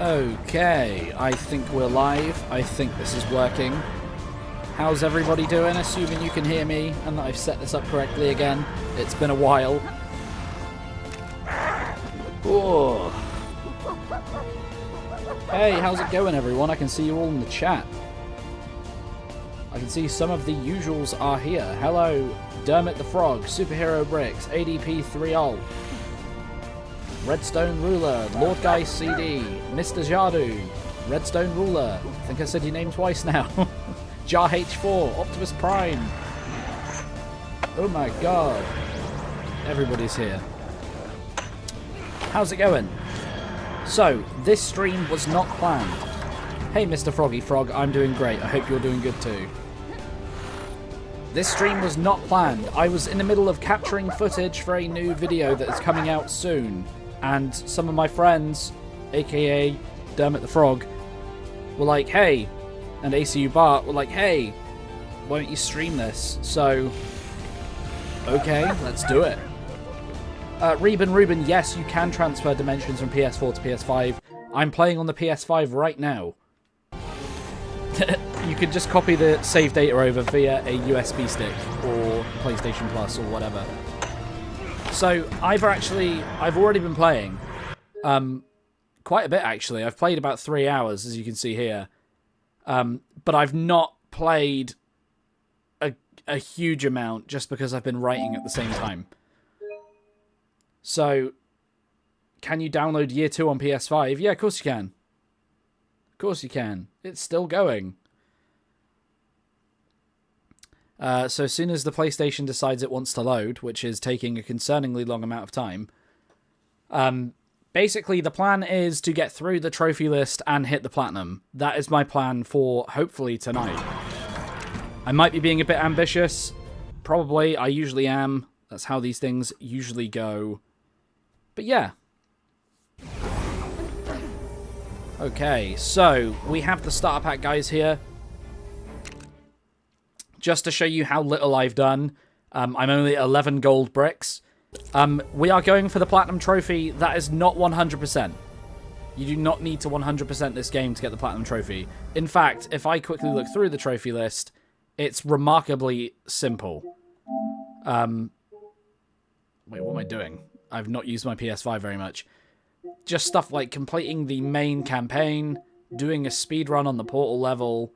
Okay, I think we're live. I think this is working. How's everybody doing? Assuming you can hear me and that I've set this up correctly again. It's been a while. Oh. Hey, how's it going, everyone? I can see you all in the chat. I can see some of the usuals are here. Hello, Dermot the Frog, Superhero Bricks, ADP 3ol, Redstone Ruler, Lord Guy CD, Mr. Jadu, Redstone Ruler. I think I said your name twice now. Jar H4, Optimus Prime. Oh my god. Everybody's here. How's it going? So, this stream was not planned. Hey, Mr. Froggy Frog, I'm doing great. I hope you're doing good too. This stream was not planned. I was in the middle of capturing footage for a new video that is coming out soon. And some of my friends, aka Dermot the Frog, were like, hey, and ACU Bart were like, hey, why don't you stream this? So, okay, let's do it. Reuben, yes, you can transfer dimensions from PS4 to PS5. I'm playing on the PS5 right now. You can just copy the save data over via a USB stick or PlayStation Plus or whatever. So I've already been playing quite a bit, actually. I've played about 3 hours, as you can see here. But I've not played a huge amount just because I've been writing at the same time. So, can you download Year 2 on PS5? Yeah, of course you can. Of course you can. It's still going. So as soon as the PlayStation decides it wants to load, which is taking a concerningly long amount of time, basically the plan is to get through the trophy list and hit the platinum. That is my plan for, hopefully, tonight. I might be being a bit ambitious. Probably. I usually am. That's how these things usually go. But yeah. Okay, so we have the starter pack guys here. Just to show you how little I've done, I'm only at 11 gold bricks. We are going for the platinum trophy. That is not 100%. You do not need to 100% this game to get the platinum trophy. In fact, if I quickly look through the trophy list, it's remarkably simple. Wait, what am I doing? I've not used my PS5 very much. Just stuff like completing the main campaign, doing a speedrun on the portal level,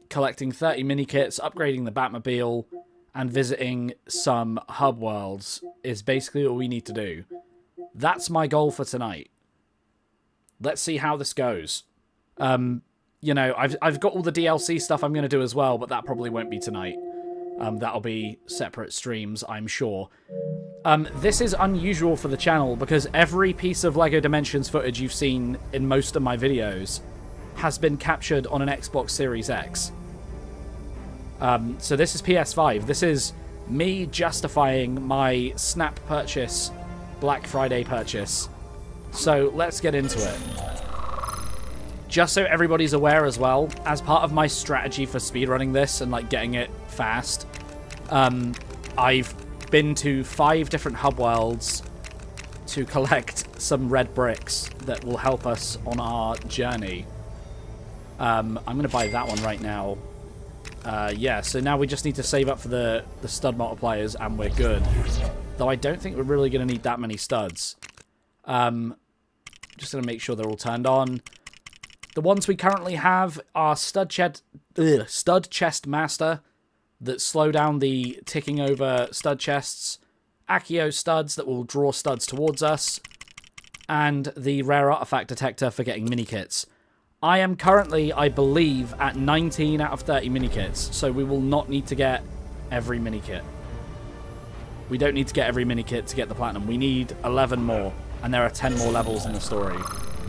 collecting 30 mini-kits, upgrading the Batmobile, and visiting some hub worlds is basically all we need to do. That's my goal for tonight. Let's see how this goes. You know, I've got all the DLC stuff I'm going to do as well, but that probably won't be tonight. That'll be separate streams, I'm sure. This is unusual for the channel because every piece of LEGO Dimensions footage you've seen in most of my videos has been captured on an Xbox Series X. So this is PS5. This is me justifying my Snap purchase, Black Friday purchase. So let's get into it. Just so everybody's aware as well, as part of my strategy for speedrunning this and like getting it fast, I've been to 5 different hub worlds to collect some red bricks that will help us on our journey. I'm going to buy that one right now. Yeah, so now we just need to save up for the stud multipliers and we're good. Though I don't think we're really going to need that many studs. Just going to make sure they're all turned on. The ones we currently have are Stud Chest Master that slow down the ticking over stud chests, Accio studs that will draw studs towards us, and the Rare Artifact Detector for getting mini-kits. I am currently, I believe, at 19 out of 30 mini-kits, so we will not need to get every mini-kit. We don't need to get every mini-kit to get the platinum. We need 11 more, and there are 10 more levels in the story.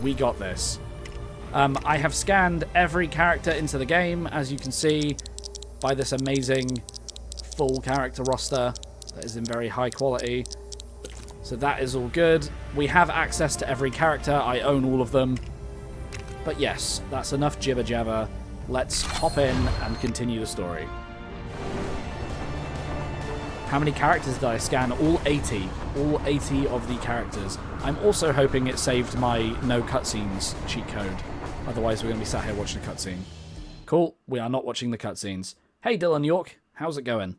We got this. I have scanned every character into the game, as you can see, by this amazing full character roster that is in very high quality. So that is all good. We have access to every character. I own all of them. But yes, that's enough jibber jabber. Let's hop in and continue the story. How many characters did I scan? All 80. All 80 of the characters. I'm also hoping it saved my no cutscenes cheat code. Otherwise, we're going to be sat here watching a cutscene. Cool. We are not watching the cutscenes. Hey, Dylan York. How's it going?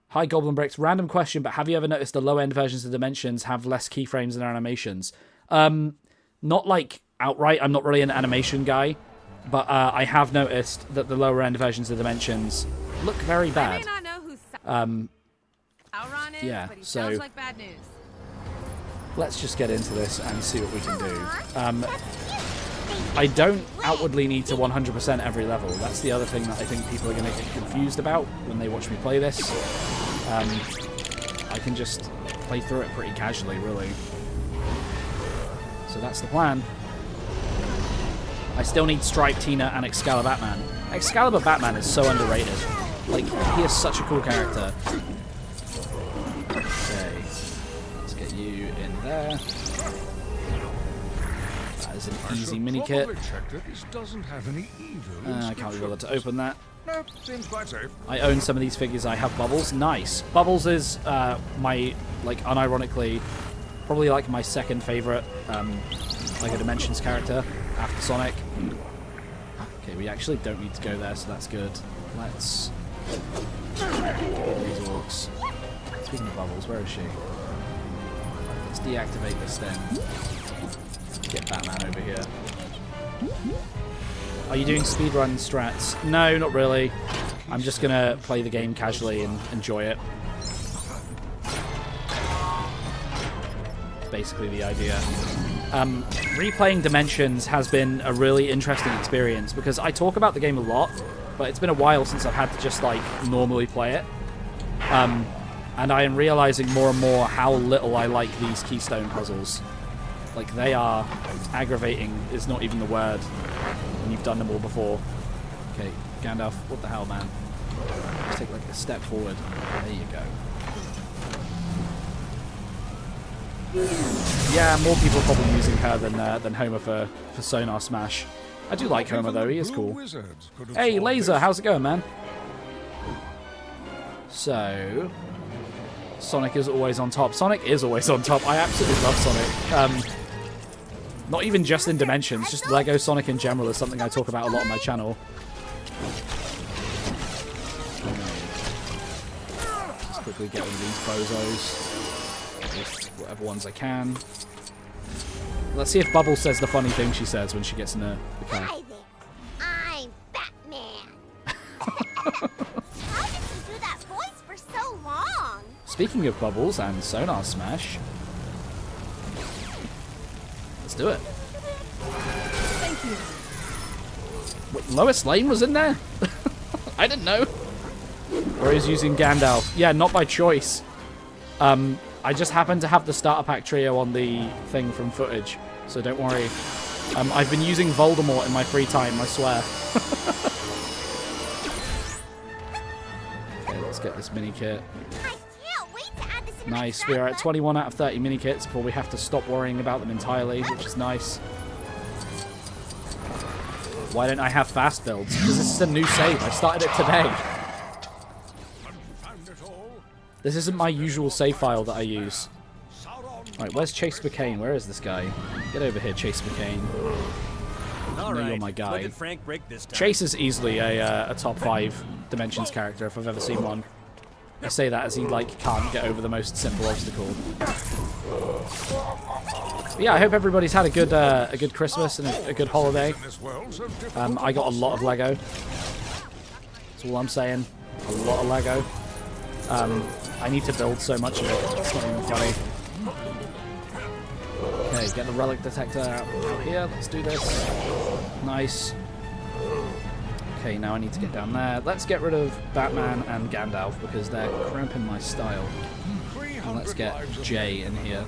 Hi, GoblinBricks. Random question, but have you ever noticed the low-end versions of Dimensions have less keyframes in their animations? Not like outright. I'm not really an animation guy. But I have noticed that the lower-end versions of Dimensions look very bad. Yeah, so like bad news. Let's just get into this and see what we can do. I don't outwardly need to 100% every level. That's the other thing that I think people are going to get confused about when they watch me play this. I can just play through it pretty casually, really. So that's the plan. I still need Stripe, Tina, and Excalibur Batman. Excalibur Batman is so underrated. Like, he is such a cool character. Okay. Let's get you in there. That is an easy mini-kit. I can't be bothered to open that. Nope, seems quite safe. I own some of these figures. I have Bubbles. Nice. Bubbles is my, like, unironically, probably like my second favorite LEGO Dimensions character after Sonic. Okay, we actually don't need to go there, so that's good. Let's get these orcs. Speaking of Bubbles, where is she? Let's deactivate this thing. Get Batman over here. Are you doing speedrun strats? No, not really. I'm just gonna play the game casually and enjoy it. Basically the idea. Replaying Dimensions has been a really interesting experience because I talk about the game a lot, but it's been a while since I've had to just like normally play it. And I am realizing more and more how little I like these keystone puzzles. Like, they are aggravating is not even the word when you've done them all before. Okay, Gandalf, what the hell, man? Let's take like a step forward. There you go. Yeah, more people are probably using her than Homer for Sonar Smash. I do like Homer though, he is cool. Hey, Laser, how's it going, man? So, Sonic is always on top. Sonic is always on top. I absolutely love Sonic. Not even just in Dimensions, just LEGO Sonic in general is something I talk about a lot on my channel. Just quickly get rid of these bozos. Just whatever ones I can. Let's see if Bubble says the funny thing she says when she gets in the car. Hi there. I'm Batman. How did you do that voice for so long? Speaking of Bubbles and Sonar Smash, let's do it. Thank you. Wait, Lois Lane was in there? I didn't know. Or he's using Gandalf. Yeah, not by choice. I just happen to have the starter pack trio on the thing from footage, so don't worry. I've been using Voldemort in my free time, I swear. Okay, let's get this mini kit. I can't wait to add this in my Nice, we are at scrapbook. 21 out of 30 mini kits before we have to stop worrying about them entirely, which is nice. Why don't I have fast builds? Because this is a new save. I started it today. This isn't my usual save file that I use. Right, where's Chase McCain? Where is this guy? Get over here, Chase McCain. I know you're my guy. Chase is easily a top 5 Dimensions character if I've ever seen one. I say that as he like can't get over the most simple obstacle. But yeah, I hope everybody's had a good Christmas and a good holiday. I got a lot of Lego. That's all I'm saying. A lot of Lego. I need to build so much of it. It's not even funny. Okay, get the relic detector out here. Let's do this. Nice. Okay, now I need to get down there. Let's get rid of Batman and Gandalf because they're cramping my style. And let's get Jay in here.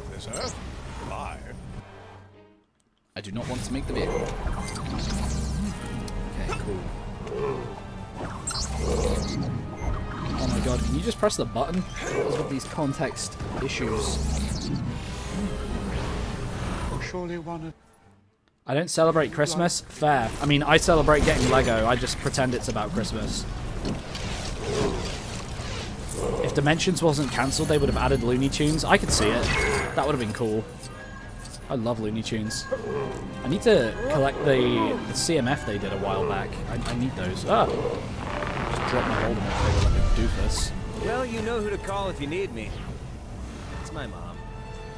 I do not want to make the vehicle. Okay, cool. Oh my god, can you just press the button? What is with these context issues? I don't celebrate Christmas? Fair. I mean, I celebrate getting Lego. I just pretend it's about Christmas. If Dimensions wasn't cancelled, they would have added Looney Tunes. I could see it. That would have been cool. I love Looney Tunes. I need to collect the CMF they did a while back. I need those. Ah! Just drop my Voldemort figure like a doofus. Well, you know who to call if you need me. It's my mom.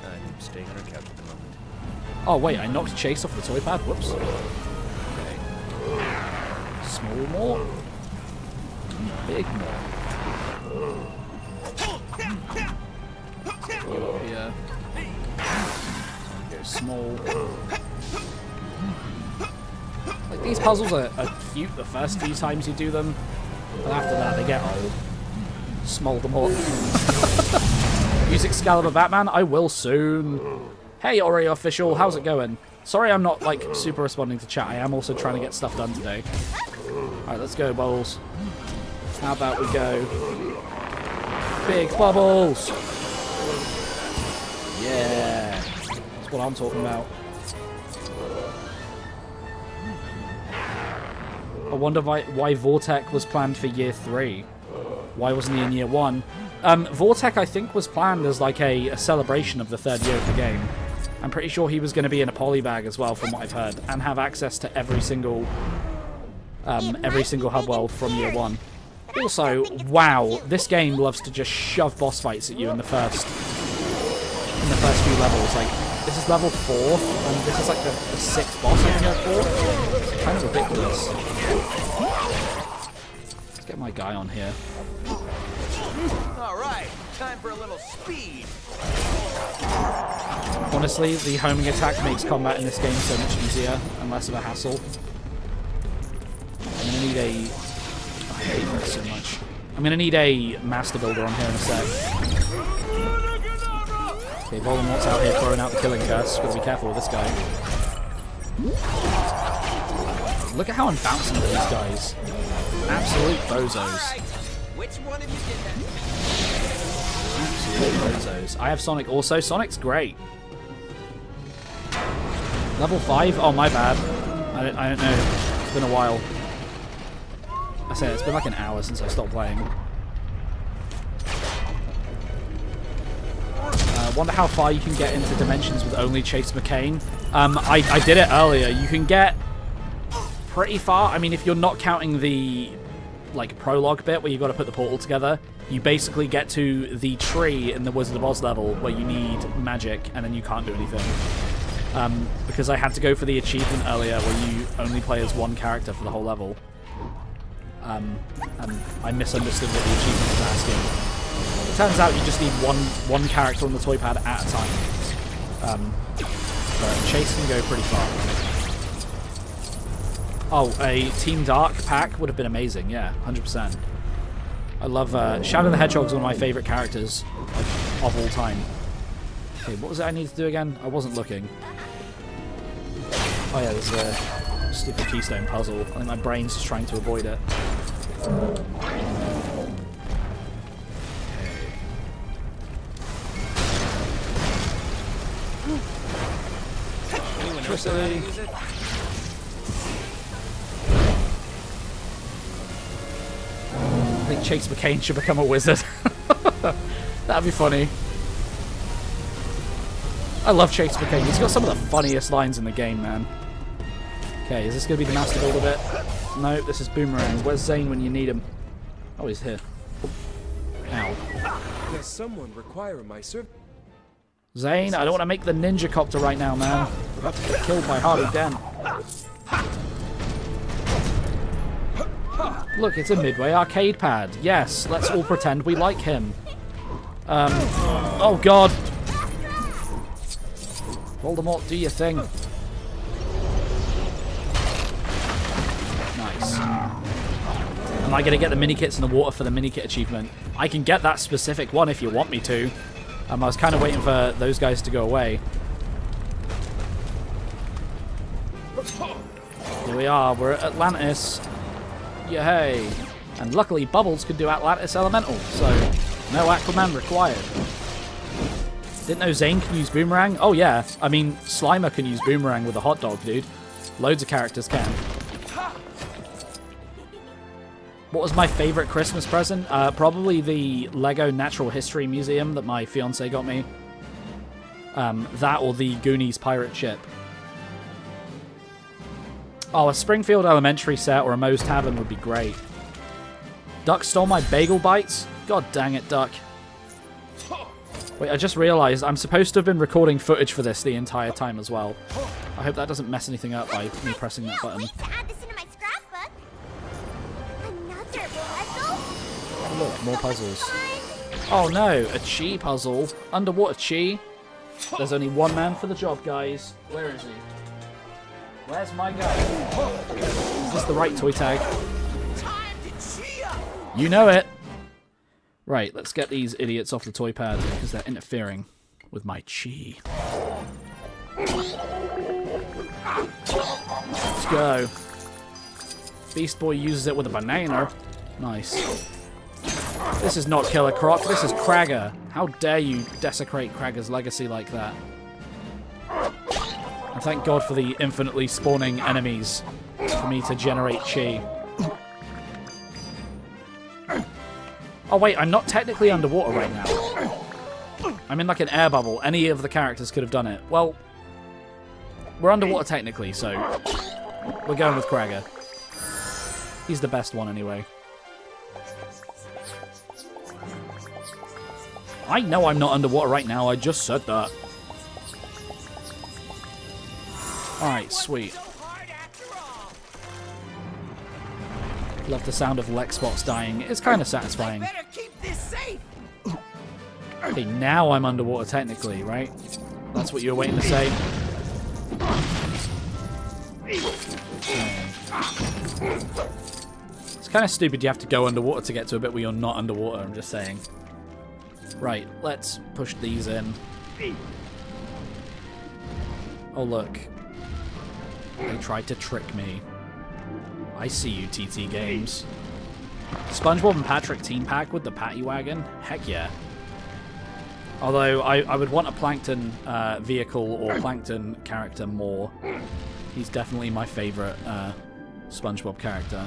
I'm staying on her couch at the moment. Oh wait, I knocked Chase off the toy pad. Whoops. Okay. Small more. Big more. Go up here. Go small. Like, these puzzles are cute the first few times you do them, but after that they get old. Small them all. Use Excalibur Batman? I will soon. Hey Oreo official, how's it going? Sorry I'm not like super responding to chat. I am also trying to get stuff done today. Alright, let's go, Bubbles. How about we go big Bubbles? Yeah. That's what I'm talking about. I wonder why Vortec was planned for year 3. Why wasn't he in year 1? Vortec, I think, was planned as like a celebration of the 3rd year of the game. I'm pretty sure he was going to be in a polybag as well, from what I've heard, and have access to every single hub world from year 1. Also, wow, this game loves to just shove boss fights at you in the first few levels. Like, this is level 4, and this is like the 6th boss I think for. It's kind of ridiculous. Let's get my guy on here. All right, time for a little speed. Honestly, the homing attack makes combat in this game so much easier and less of a hassle. I'm gonna need a... I hate this so much. I'm gonna need a Master Builder on here in a sec. Okay, Voldemort's out here throwing out the killing curse. Gotta be careful with this guy. Look at how I'm bouncing with these guys. Absolute bozos. Which one of you did Absolute bozos. I have Sonic also. Sonic's great. Level 5? Oh, my bad. I don't know. It's been a while. I say it's been like an hour since I stopped playing. Wonder how far you can get into Dimensions with only Chase McCain. I did it earlier. You can get pretty far. I mean, if you're not counting the like prologue bit where you've got to put the portal together, you basically get to the tree in the Wizard of Oz level where you need magic and then you can't do anything. Because I had to go for the achievement earlier where you only play as one character for the whole level. And I misunderstood what the achievement was asking. It turns out you just need one character on the toy pad at a time. But Chase can go pretty far. Oh, a Team Dark pack would have been amazing, yeah, 100%. I love... Shadow the Hedgehog's one of my favourite characters of all time. Okay, what was it I needed to do again? I wasn't looking. Oh yeah, there's a stupid keystone puzzle. I think my brain's just trying to avoid it. Electricity. I think Chase McCain should become a wizard. That'd be funny. I love Chase McCain. He's got some of the funniest lines in the game, man. Okay, is this going to be the Master Builder bit? No, this is Boomerang. Where's Zane when you need him? Oh, he's here. Ow. Does someone require my service? Zane, I don't want to make the ninja copter right now, man. We're about to get killed by Harvey Dent. Look, it's a Midway arcade pad. Yes, let's all pretend we like him. Oh god. Voldemort, do your thing. Nice. Am I going to get the mini kits in the water for the mini kit achievement? I can get that specific one if you want me to. I was kind of waiting for those guys to go away. Here we are, we're at Atlantis. Yay! And luckily Bubbles could do Atlantis Elemental, so no Aquaman required. Didn't know Zane can use Boomerang? Oh yeah, I mean, Slimer can use Boomerang with a hot dog, dude. Loads of characters can. What was my favorite Christmas present? Probably the Lego Natural History Museum that my fiance got me. That or the Goonies pirate ship. Oh, a Springfield Elementary set or a Moe's Tavern would be great. Duck stole my bagel bites? God dang it, Duck. Wait, I just realized I'm supposed to have been recording footage for this the entire time as well. I hope that doesn't mess anything up by me pressing that button. Wait to add this into my scrapbook. Another puzzle? Oh, look, more puzzles. Fun. Oh no, a chi puzzle. Underwater chi. There's only one man for the job, guys. Where is he? Where's my guy? Is this the right toy tag? You know it. Right, let's get these idiots off the toy pad because they're interfering with my chi. Let's go. Beast Boy uses it with a banana. Nice. This is not Killer Croc, this is Kragger. How dare you desecrate Kragger's legacy like that? And thank God for the infinitely spawning enemies for me to generate chi. Oh wait, I'm not technically underwater right now. I'm in like an air bubble. Any of the characters could have done it. Well, we're underwater technically, so we're going with Kragger. He's the best one anyway. I know I'm not underwater right now, I just said that. Alright, sweet. Love the sound of Lexbots dying. It's kind of satisfying. Okay, now I'm underwater technically, right? That's what you were waiting to say? It's kind of stupid you have to go underwater to get to a bit where you're not underwater, I'm just saying. Right, let's push these in. Oh, look. They tried to trick me. I see you, TT Games. SpongeBob and Patrick team pack with the Patty Wagon? Heck yeah. Although, I would want a Plankton vehicle or Plankton character more. He's definitely my favorite SpongeBob character.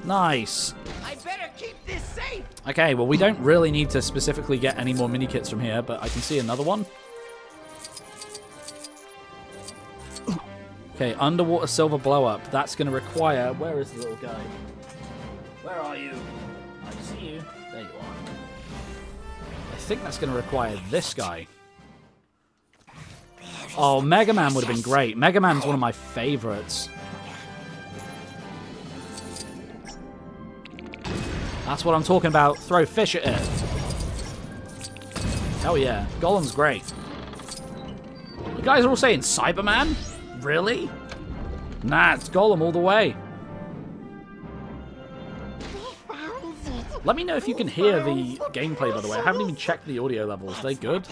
Nice! I better keep this safe! Okay, well we don't really need to specifically get any more mini-kits from here, but I can see another one. Okay, underwater silver blow-up. That's going to require... Where is the little guy? Where are you? I see you. There you are. I think that's going to require this guy. Oh, Mega Man would have been great. Mega Man's one of my favorites. That's what I'm talking about. Throw fish at it. Hell yeah. Golem's great. You guys are all saying Cyberman? Really? Nah, it's Golem all the way. Let me know if you can hear the gameplay, by the way. I haven't even checked the audio levels. Are they good?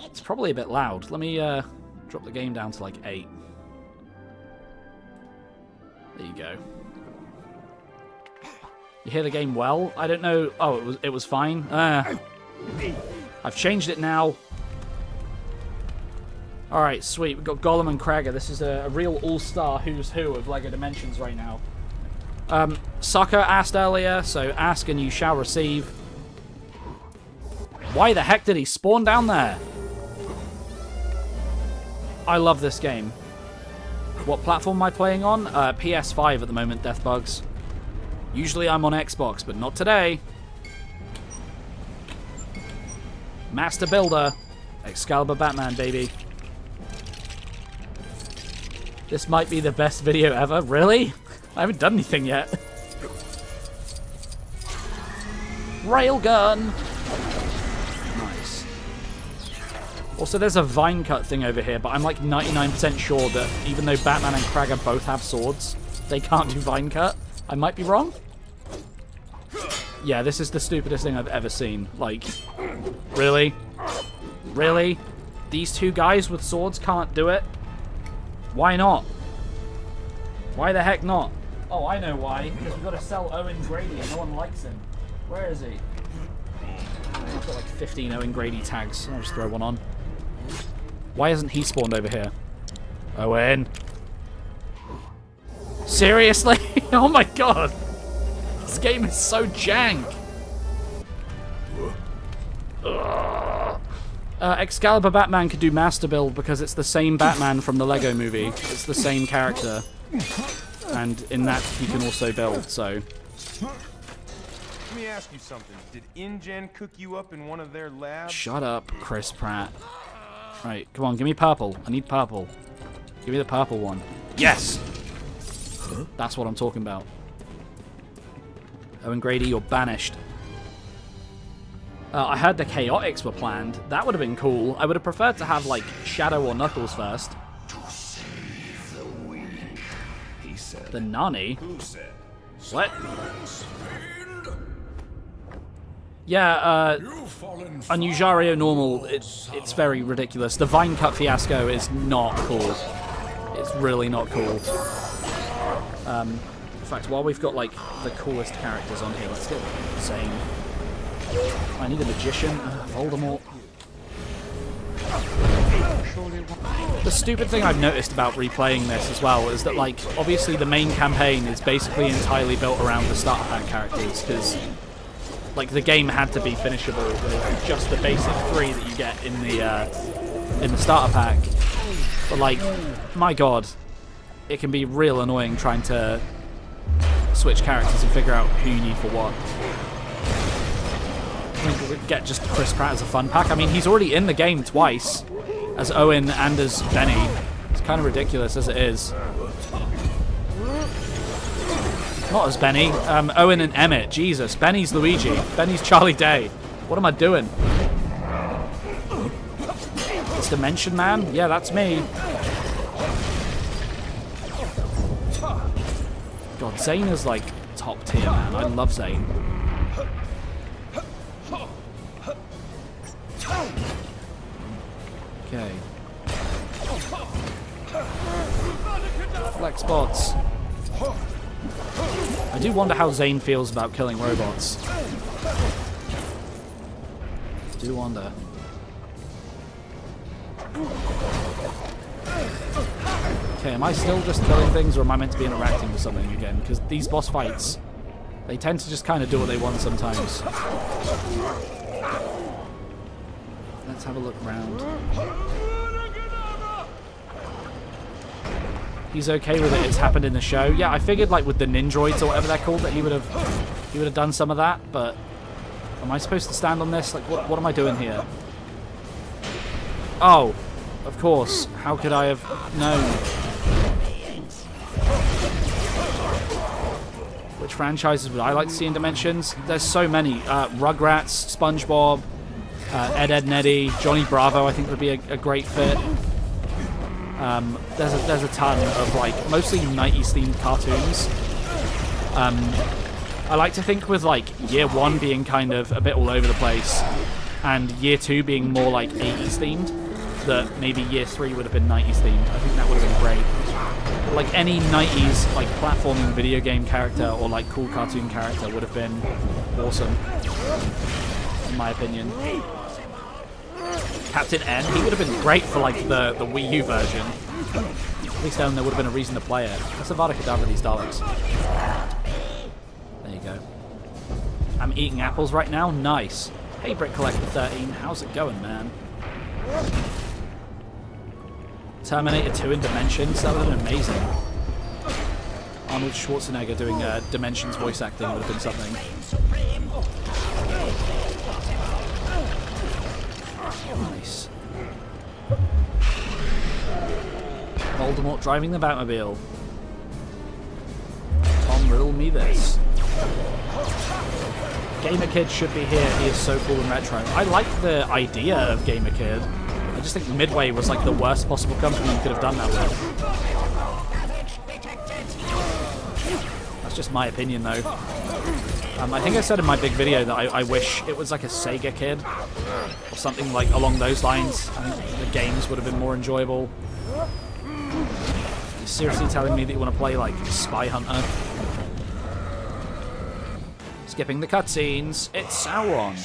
It's probably a bit loud. Let me drop the game down to like 8. There you go. You hear the game well? I don't know. Oh, it was fine. I've changed it now. Alright, sweet. We've got Golem and Kragger. This is a real all-star who's who of LEGO Dimensions right now. Sucker asked earlier, so ask and you shall receive. Why the heck did he spawn down there? I love this game. What platform am I playing on? PS5 at the moment, Deathbugs. Usually I'm on Xbox, but not today. Master Builder. Excalibur Batman, baby. This might be the best video ever. Really? I haven't done anything yet. Railgun! Nice. Also, there's a vine cut thing over here, but I'm like 99% sure that even though Batman and Kragger both have swords, they can't do vine cut. I might be wrong. Yeah, this is the stupidest thing I've ever seen. Like, really? Really? These two guys with swords can't do it? Why not? Why the heck not? Oh, I know why. Because we've got to sell Owen Grady and no one likes him. Where is he? I've got like 15 Owen Grady tags. I'll just throw one on. Why hasn't he spawned over here? Owen. Seriously? Oh my god. This game is so jank. Excalibur Batman could do Master Build because it's the same Batman from the Lego movie. It's the same character. And in that, he can also build, so... Let me ask you something. Did InGen cook you up in one of their labs? Shut up, Chris Pratt. Right, come on, give me purple. I need purple. Give me the purple one. Yes! That's what I'm talking about. Owen Grady, you're banished. I heard the Chaotix were planned. That would have been cool. I would have preferred to have, like, Shadow or Knuckles first. To save the weak, he said. The Nani? Who said? What? Fiend? Yeah, You've fallen on Ujario normal, it's very ridiculous. The Vine Cut fiasco is not cool. It's really not cool. In fact, while we've got, like, the coolest characters on here, let's get Zane. I need a magician. Voldemort. The stupid thing I've noticed about replaying this as well is that, like, obviously the main campaign is basically entirely built around the starter pack characters, because, like, the game had to be finishable with just the basic 3 that you get in the starter pack. But, like, my god, it can be real annoying trying to switch characters and figure out who you need for what. I think we'd get just Chris Pratt as a fun pack. I mean, he's already in the game twice, as Owen and as Benny. It's kind of ridiculous as it is. Not as Benny. Owen and Emmett. Jesus. Benny's Luigi. Benny's Charlie Day. What am I doing? It's Dimension Man? Yeah, that's me. God, Zane is like top tier, man. I love Zane. Okay. Flex bots. I do wonder how Zane feels about killing robots. Do wonder. Okay, am I still just killing things, or am I meant to be interacting with something again? Because these boss fights, they tend to just kind of do what they want sometimes. Let's have a look around. He's okay with it. It's happened in the show. Yeah, I figured, like, with the Nindroids or whatever they're called, that he would have done some of that. But am I supposed to stand on this? Like, what am I doing here? Oh, of course. How could I have known? Which franchises would I like to see in Dimensions? There's so many. Rugrats, SpongeBob, Ed, Edd n Eddy, Johnny Bravo I think would be a great fit. There's a ton of, like, mostly 90s themed cartoons. I like to think with, like, year 1 being kind of a bit all over the place and year 2 being more like 80s themed, that maybe year 3 would have been 90s themed. I think that would have been great. But, like, any 90s like platforming video game character or like cool cartoon character would have been awesome, in my opinion. Captain N, he would have been great for, like, the Wii U version. At least then there would have been a reason to play it. That's Avada Kedavra, these Daleks. There you go. I'm eating apples right now. Nice. Hey, Brick Collector 13, how's it going, man? Terminator 2 in Dimensions, that would have been amazing. Arnold Schwarzenegger doing Dimensions voice acting would have been something. Nice. Voldemort driving the Batmobile. Tom, riddle me this. Gamer Kid should be here. He is so cool and retro. I like the idea of Gamer Kid. I just think Midway was, like, the worst possible company you could have done that with. That's just my opinion, though. I think I said in my big video that I wish it was like a Sega Kid or something like along those lines. I think the games would have been more enjoyable. You're seriously telling me that you want to play, like, Spy Hunter? Skipping the cutscenes, it's Sauron.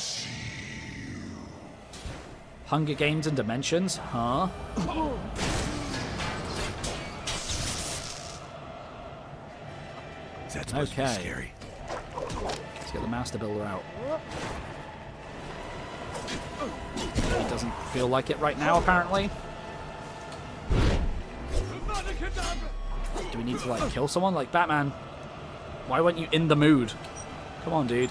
Hunger Games and Dimensions, huh? That's supposed to be Okay. scary. Let's get the Master Builder out. He doesn't feel like it right now, apparently. Do we need to, like, kill someone? Like, Batman, why weren't you in the mood? Come on, dude.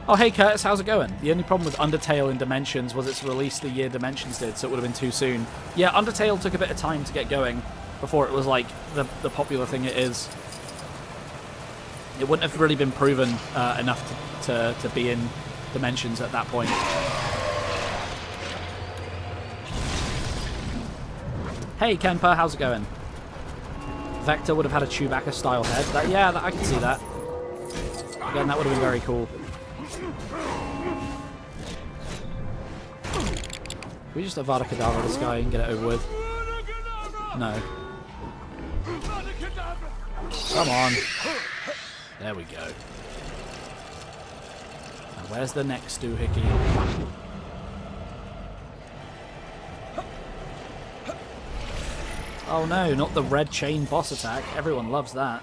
Oh, hey, Curtis, how's it going? The only problem with Undertale in Dimensions was its release the year Dimensions did, so it would have been too soon. Yeah, Undertale took a bit of time to get going before it was, like, the popular thing it is. It wouldn't have really been proven enough to be in Dimensions at that point. Hey, Kemper, how's it going? Vector would have had a Chewbacca-style head. I can see that. Again, that would have been very cool. Can we just Avada Kedavra this guy and get it over with? No. Come on. There we go. Now where's the next doohickey? Oh no, not the red chain boss attack. Everyone loves that.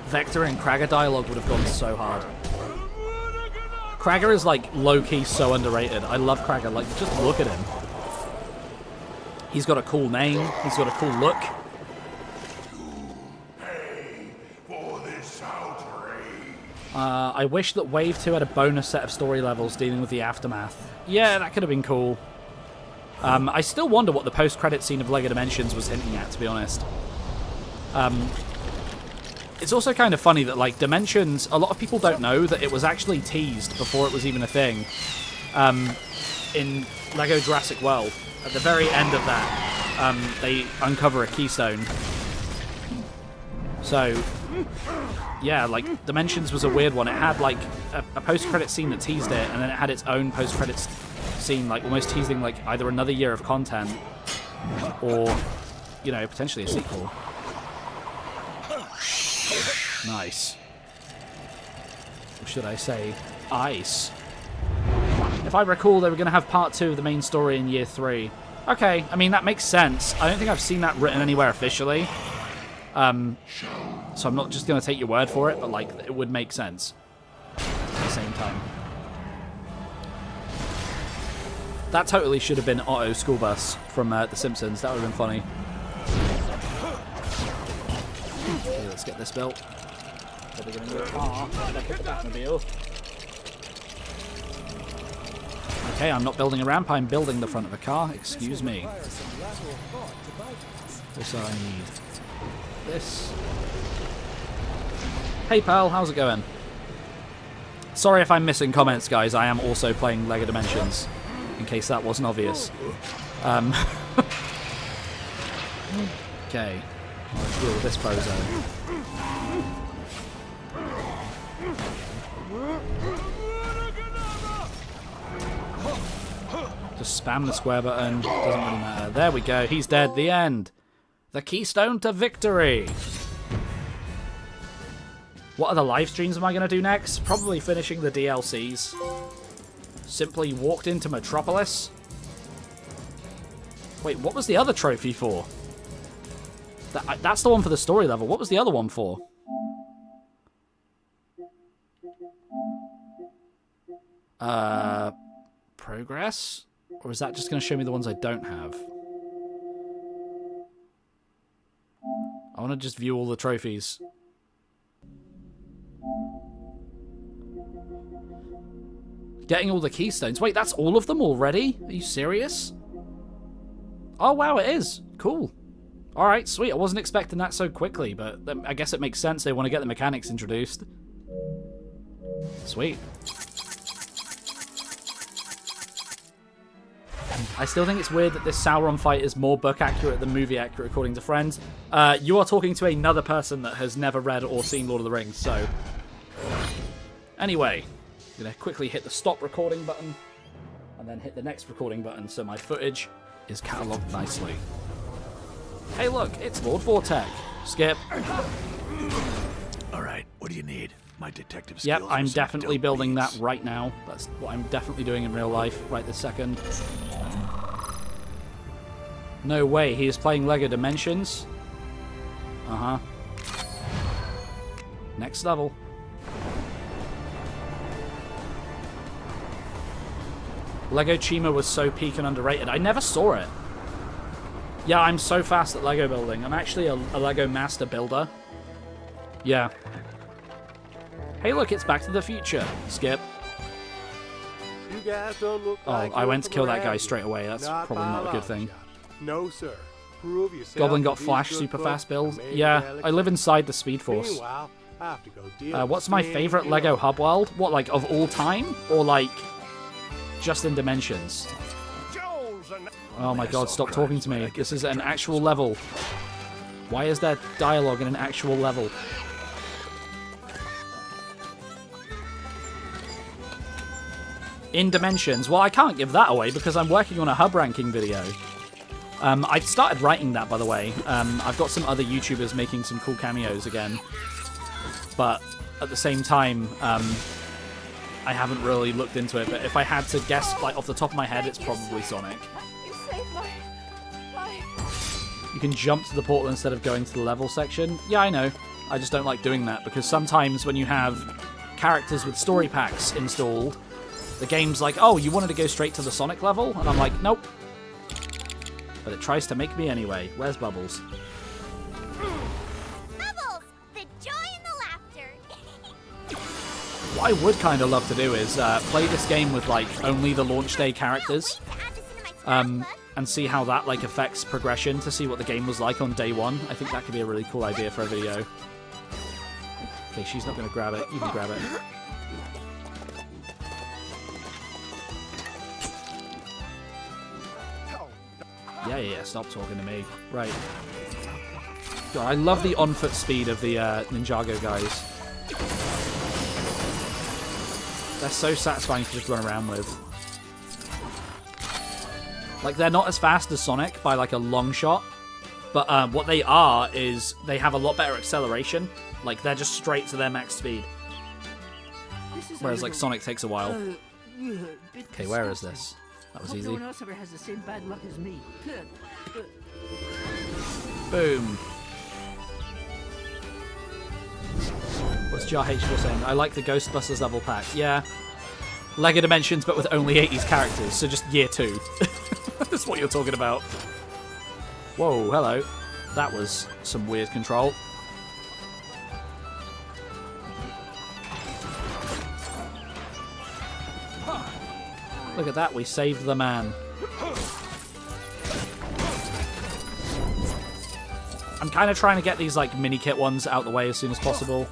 Vector and Kragger dialogue would have gone so hard. Kragger is, like, low-key so underrated. I love Kragger. Like, just look at him. He's got a cool name. He's got a cool look. I wish that Wave 2 had a bonus set of story levels dealing with the aftermath. Yeah, that could have been cool. I still wonder what the post-credit scene of LEGO Dimensions was hinting at, to be honest. It's also kind of funny that, like, Dimensions, a lot of people don't know that it was actually teased before it was even a thing. In LEGO Jurassic World, at the very end of that, they uncover a keystone. So, yeah, like, Dimensions was a weird one. It had, like, a post-credit scene that teased it, and then it had its own post-credit scene, like, almost teasing, like, either another year of content or, you know, potentially a sequel. Nice. Or should I say, ice. If I recall, they were going to have part 2 of the main story in year 3. Okay, I mean, that makes sense. I don't think I've seen that written anywhere officially. So I'm not just going to take your word for it, but, like, it would make sense at the same time. That totally should have been Otto School Bus from The Simpsons. That would have been funny. Okay, let's get this built. Probably going to need a car. Better pick the Batmobile. Okay, I'm not building a ramp. I'm building the front of a car. Excuse me. This I need. This. Hey pal, how's it going? Sorry if I'm missing comments, guys. I am also playing LEGO Dimensions, in case that wasn't obvious. Okay, let's deal with this bozo. Just spam the square button. Doesn't really matter. There we go. He's dead. The end. The keystone to victory. What other live streams am I going to do next? Probably finishing the DLCs. Simply walked into Metropolis. Wait, what was the other trophy for? That's the one for the story level. What was the other one for? Progress? Or is that just going to show me the ones I don't have? I want to just view all the trophies. Getting all the keystones. Wait, that's all of them already? Are you serious? Oh, wow, it is. Cool. Alright, sweet. I wasn't expecting that so quickly, but I guess it makes sense. They want to get the mechanics introduced. Sweet. I still think it's weird that this Sauron fight is more book accurate than movie accurate, according to friends. You are talking to another person that has never read or seen Lord of the Rings, so... Anyway, I'm going to quickly hit the stop recording button, and then hit the next recording button, so my footage is catalogued nicely. Hey look, it's Lord Vortek. Skip. Alright, what do you need? My detective skills. Yep, I'm are some definitely dope building that beats. right now. That's what I'm definitely doing in real life right this second. No way, he is playing LEGO Dimensions? Uh-huh. Next level. Lego Chima was so peak and underrated. I never saw it. Yeah, I'm so fast at Lego building. I'm actually a Lego master builder. Yeah. Hey, look, it's Back to the Future. Skip. You guys don't look Oh, like I you're went to from kill that guy around straight away. here. That's Not probably by not a long good thing. shot. No, sir. Prove yourself Goblin to got be Flash good super cook, fast build. maybe Yeah, Alex I live can. inside the Speed Force. Meanwhile, I have to go deal with What's my Stan favorite Hill. Lego hub world? What, like, of all time? Or, like, just in Dimensions? Oh my god, stop talking to me. This is an actual level. Why is there dialogue in an actual level? In Dimensions. Well, I can't give that away because I'm working on a hub ranking video. I've started writing that, by the way. I've got some other YouTubers making some cool cameos again. But at the same time, I haven't really looked into it. But if I had to guess, like, off the top of my head, it's probably Sonic. You saved my life. You can jump to the portal instead of going to the level section. Yeah, I know. I just don't like doing that because sometimes when you have characters with story packs installed, the game's like, oh, you wanted to go straight to the Sonic level? And I'm like, nope. But it tries to make me anyway. Where's Bubbles? Bubbles, the joy and the laughter. What I would kind of love to do is play this game with, like, only the launch day characters. And see how that, like, affects progression, to see what the game was like on day one. I think that could be a really cool idea for a video. Okay, she's not going to grab it. You can grab it. Yeah, stop talking to me. Right. God, I love the on-foot speed of the Ninjago guys. They're so satisfying to just run around with. Like, they're not as fast as Sonic by, like, a long shot. But what they are is they have a lot better acceleration. Like, they're just straight to their max speed. Whereas, like, Sonic takes a while. Okay, where is this? That was easy. No one else ever has the same bad luck as me. Boom. What's Jar H4 saying? I like the Ghostbusters level pack. Yeah. Lego Dimensions, but with only 80s characters, so just year 2. That's what you're talking about. Whoa, hello. That was some weird control. Look at that, we saved the man. I'm kind of trying to get these, like, mini kit ones out the way as soon as possible.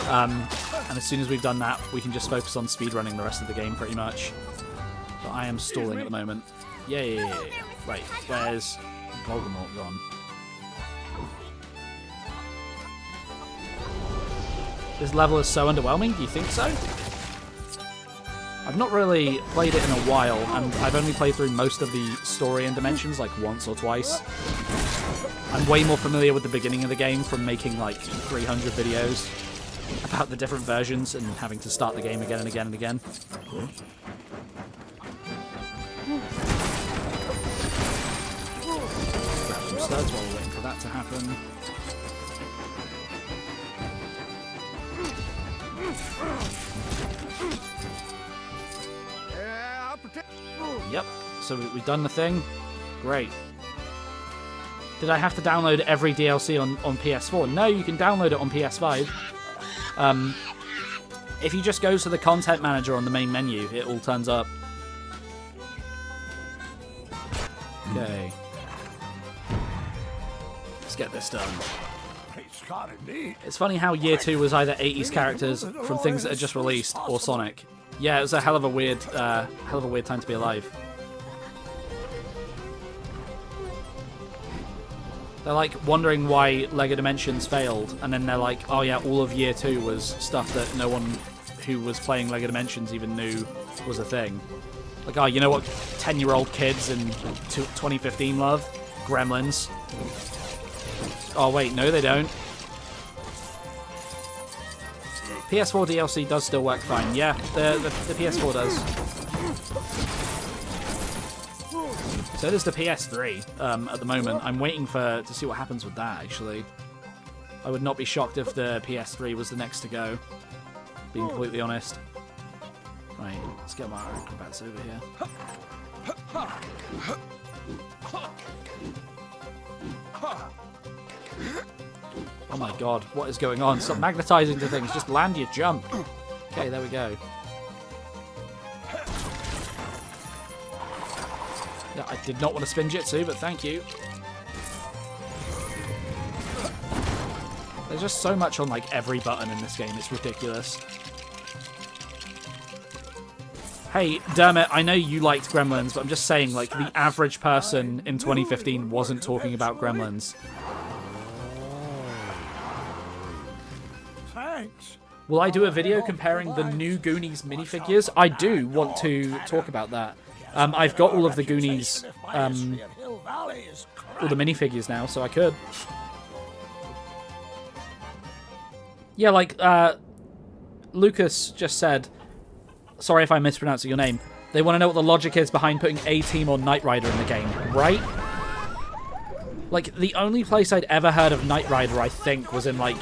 And as soon as we've done that, we can just focus on speedrunning the rest of the game, pretty much. But I am stalling at the moment. Yeah. Right, where's Voldemort gone? This level is so underwhelming, do you think so? I've not really played it in a while, and I've only played through most of the story and Dimensions, like, once or twice. I'm way more familiar with the beginning of the game from making, like, 300 videos about the different versions and having to start the game again and again and again. Grab some studs while we're waiting for that to happen. Yep, so we've done the thing. Great. Did I have to download every DLC on PS4? No, you can download it on PS5. If you just go to the content manager on the main menu, it all turns up. Okay. Let's get this done. It's funny how year 2 was either 80s characters from things that had just released or Sonic. Yeah, it was a hell of a weird time to be alive. They're like wondering why Lego Dimensions failed, and then they're like, oh yeah, all of year 2 was stuff that no one who was playing Lego Dimensions even knew was a thing. Like, oh, you know what 10-year-old kids in 2015 love? Gremlins. Oh wait, no they don't. PS4 DLC does still work fine. Yeah, the PS4 does. So does the PS3 at the moment. I'm waiting to see what happens with that, actually. I would not be shocked if the PS3 was the next to go, being completely honest. Right, let's get my acrobats over here. Oh my god, what is going on? Stop magnetizing to things, just land your jump. Okay, there we go. Yeah, I did not want to spin jitsu, but thank you. There's just so much on like every button in this game, it's ridiculous. Hey, Dermot, I know you liked Gremlins, but I'm just saying, like, the average person in 2015 wasn't talking about Gremlins. Thanks. Will I do a video comparing the new Goonies minifigures? I do want to talk about that. I've got all of the Goonies, all the minifigures now, so I could. Yeah, like, Lucas just said, sorry if I'm mispronouncing your name, they want to know what the logic is behind putting A-Team or Knight Rider in the game, right? Like, the only place I'd ever heard of Knight Rider, I think, was in, like,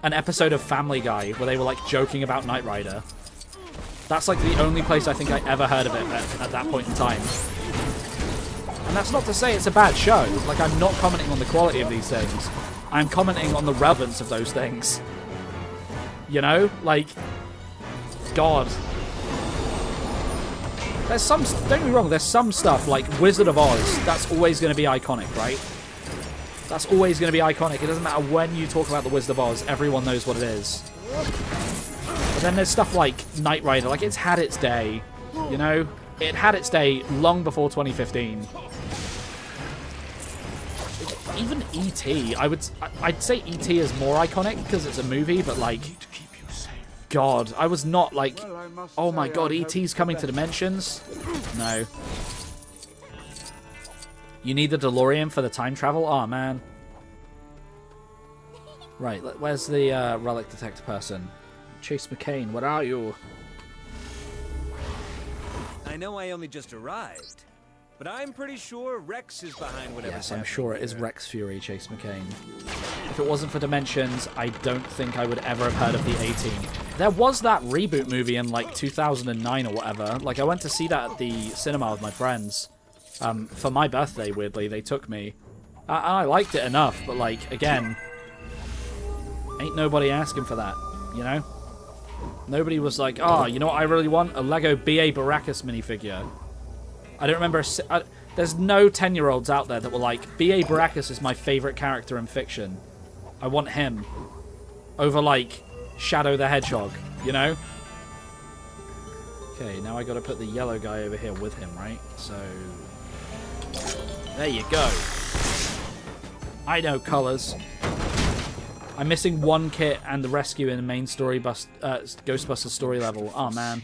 an episode of Family Guy where they were, like, joking about Knight Rider. That's, like, the only place I think I ever heard of it at that point in time. And that's not to say it's a bad show. Like, I'm not commenting on the quality of these things. I'm commenting on the relevance of those things. You know? Like, God. There's some, don't get me wrong, there's some stuff like Wizard of Oz, that's always going to be iconic, right? That's always going to be iconic. It doesn't matter when you talk about the Wizard of Oz, everyone knows what it is. But then there's stuff like Knight Rider, like it's had its day, you know? It had its day long before 2015. Even E.T., I'd say E.T. is more iconic because it's a movie, but like, God, I was not like, oh my god, E.T.'s coming to Dimensions? No. You need the DeLorean for the time travel? Oh, man. Right, where's the relic detector person? Chase McCain, where are you? I know I only just arrived, but I'm pretty sure Rex is behind whatever's Yes, I'm happening sure it is here. Rex Fury, Chase McCain. If it wasn't for Dimensions, I don't think I would ever have heard of the A-Team. There was that reboot movie in, like, 2009 or whatever. Like, I went to see that at the cinema with my friends. For my birthday, weirdly, they took me. I liked it enough, but, like, again, ain't nobody asking for that, you know? Nobody was like, oh, you know what I really want? A Lego B.A. Baracus minifigure. I don't remember... there's no 10-year-olds out there that were like, B.A. Baracus is my favorite character in fiction. I want him. Over, like, Shadow the Hedgehog, you know? Okay, now I gotta put the yellow guy over here with him, right? So... there you go. I know colours. I'm missing one kit and the rescue in the main story Ghostbusters story level. Oh, man.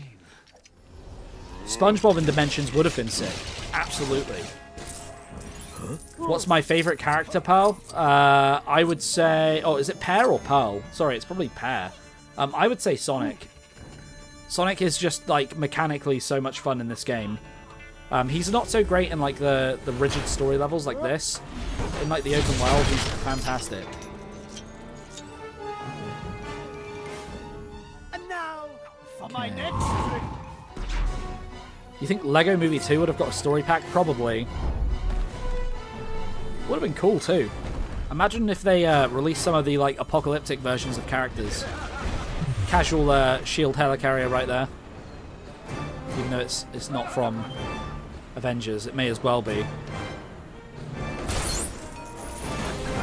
SpongeBob in Dimensions would have been sick. Absolutely. What's my favourite character, Pearl? I would say... oh, is it Pear or Pearl? Sorry, it's probably Pear. I would say Sonic. Sonic is just, like, mechanically so much fun in this game. He's not so great in, like, the rigid story levels like this. In, like, the open world, he's fantastic. And now, for my next trick. You think Lego Movie 2 would have got a story pack? Probably. Would have been cool, too. Imagine if they released some of the, like, apocalyptic versions of characters. Casual shield helicarrier right there. Even though it's not from Avengers, it may as well be.